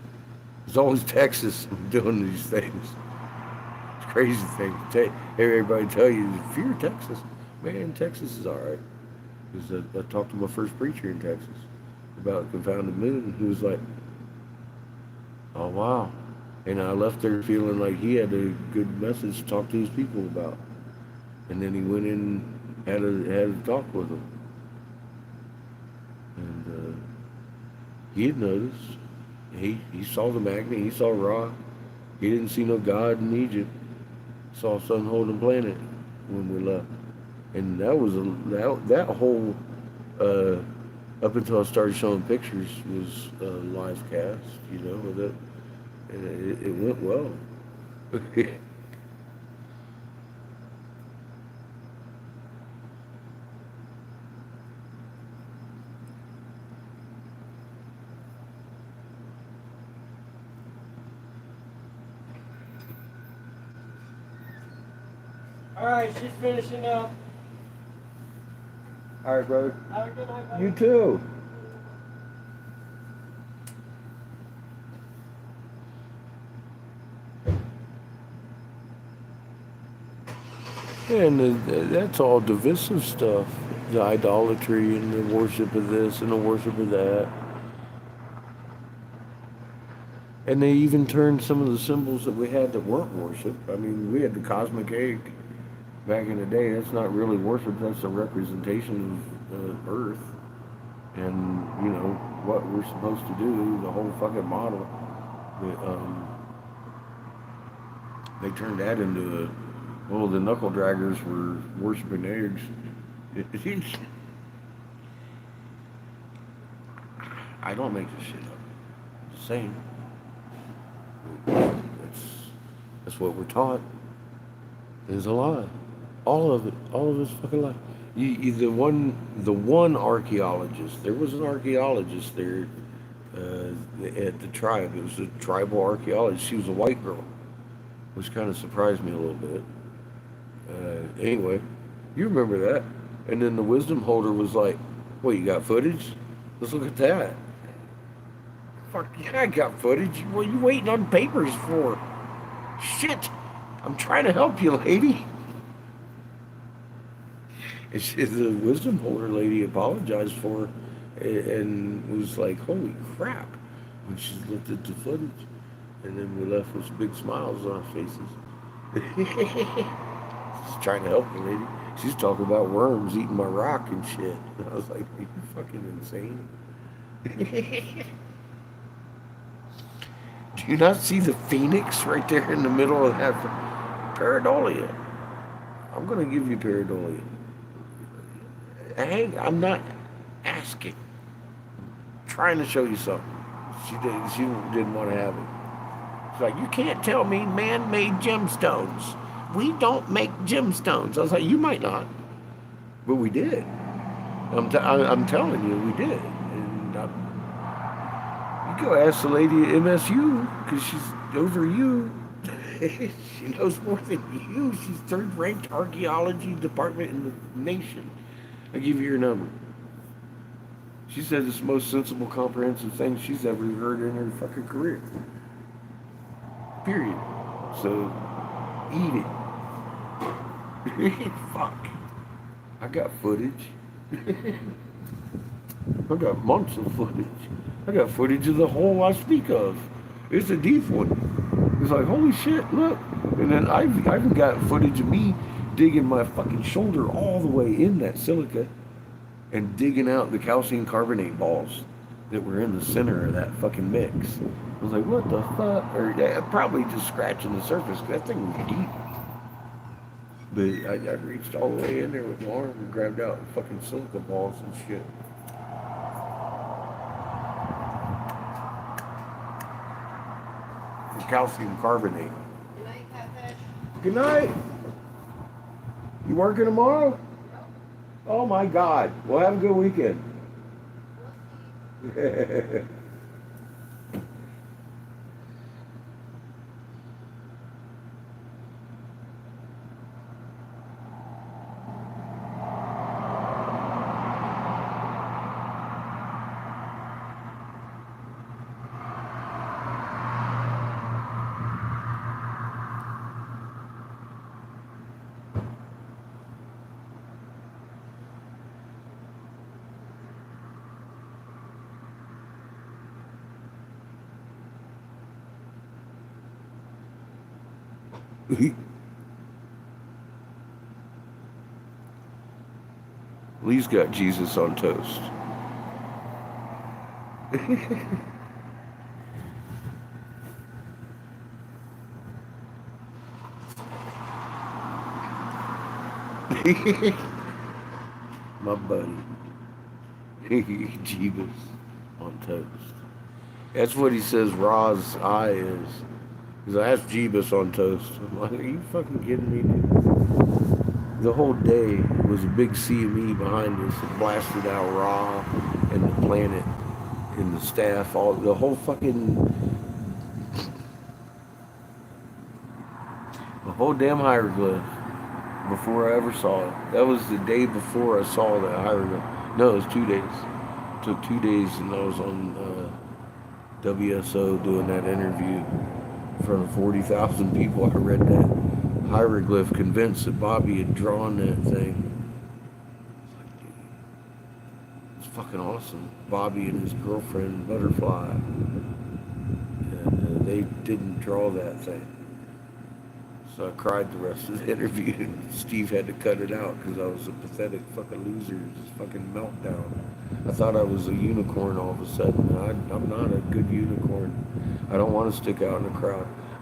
There's always Texas doing these things. It's a crazy thing. Everybody tell you, fear Texas. Man, Texas is all right. Because I talked to my first preacher in Texas about the confounded moon, and he was like, oh, wow. And I left there feeling like he had a good message to talk to his people about. And then he went in and had a talk with them. And he had noticed. He saw the magnet. He saw Ra. He didn't see no God in Egypt. Saw a sun holding planet when we left. And that was that whole up until I started showing pictures was a live cast, you know, with it. And it went well. All right, she's finishing up. All right, brother. Have a good night, buddy. You too. And that's all divisive stuff. The idolatry and the worship of this and the worship of that. And they even turned some of the symbols that we had that weren't worship. I mean, we had the cosmic egg back in the day. That's not really worship. That's a representation of Earth. And, you know, what we're supposed to do, the whole fucking model. They turned that into well, the knuckle draggers were worshiping eggs. I don't make this shit up. I'm just saying. That's what we're taught. Is a lie. All of his fucking life. The one archaeologist. There was an archaeologist there at the tribe. It was a tribal archaeologist. She was a white girl, which kind of surprised me a little bit. Anyway, you remember that? And then the wisdom holder was like, "What? You got footage? Let's look at that." Fuck yeah, I got footage. What are you waiting on papers for? Shit, I'm trying to help you, lady. And the wisdom holder lady apologized for her and was like, "Holy crap!" When she looked at the footage, and then we left with big smiles on our faces. She's trying to help me, lady. She's talking about worms eating my rock and shit. And I was like, "Are you fucking insane?" Do you not see the phoenix right there in the middle of that pareidolia? I'm gonna give you pareidolia. Hey, I'm not asking. I'm trying to show you something. She didn't want to have it. She's like, "You can't tell me man-made gemstones. We don't make gemstones." I was like, "You might not, but we did. I'm telling you, we did." And you go ask the lady at MSU because she's over you. She knows more than you. She's third-ranked archaeology department in the nation. I'll give you your number. She said it's the most sensible, comprehensive thing she's ever heard in her fucking career. Period. So, eat it. Fuck. I got footage. I got months of footage. I got footage of the hole I speak of. It's a deep one. It's like, holy shit, look. And then I've even got footage of me digging my fucking shoulder all the way in that silica and digging out the calcium carbonate balls that were in the center of that fucking mix. I was like, what the fuck? Or probably just scratching the surface. That thing was deep. But I reached all the way in there with my arm and grabbed out fucking silica balls and shit. The calcium carbonate. Good night, catfish. Good night. You working tomorrow? Oh my God. Well, have a good weekend. Lee's got Jesus on toast. My buddy. Jeebus on toast. That's what he says Ra's eye is. Because I asked Jeebus on toast. I'm like, are you fucking kidding me, dude? The whole day was a big CME behind us. It blasted out Ra and the planet and the staff. The whole damn hieroglyph before I ever saw it. That was the day before I saw the hieroglyph. No, it was 2 days. It took 2 days, and I was on WSO doing that interview in front of 40,000 people. I read that hieroglyph, convinced that Bobby had drawn that thing. It's like, dude, it's fucking awesome. Bobby and his girlfriend, Butterfly. And they didn't draw that thing. So I cried the rest of the interview, and Steve had to cut it out because I was a pathetic fucking loser. Just fucking meltdown. I thought I was a unicorn all of a sudden. I'm not a good unicorn. I don't want to stick out in the crowd.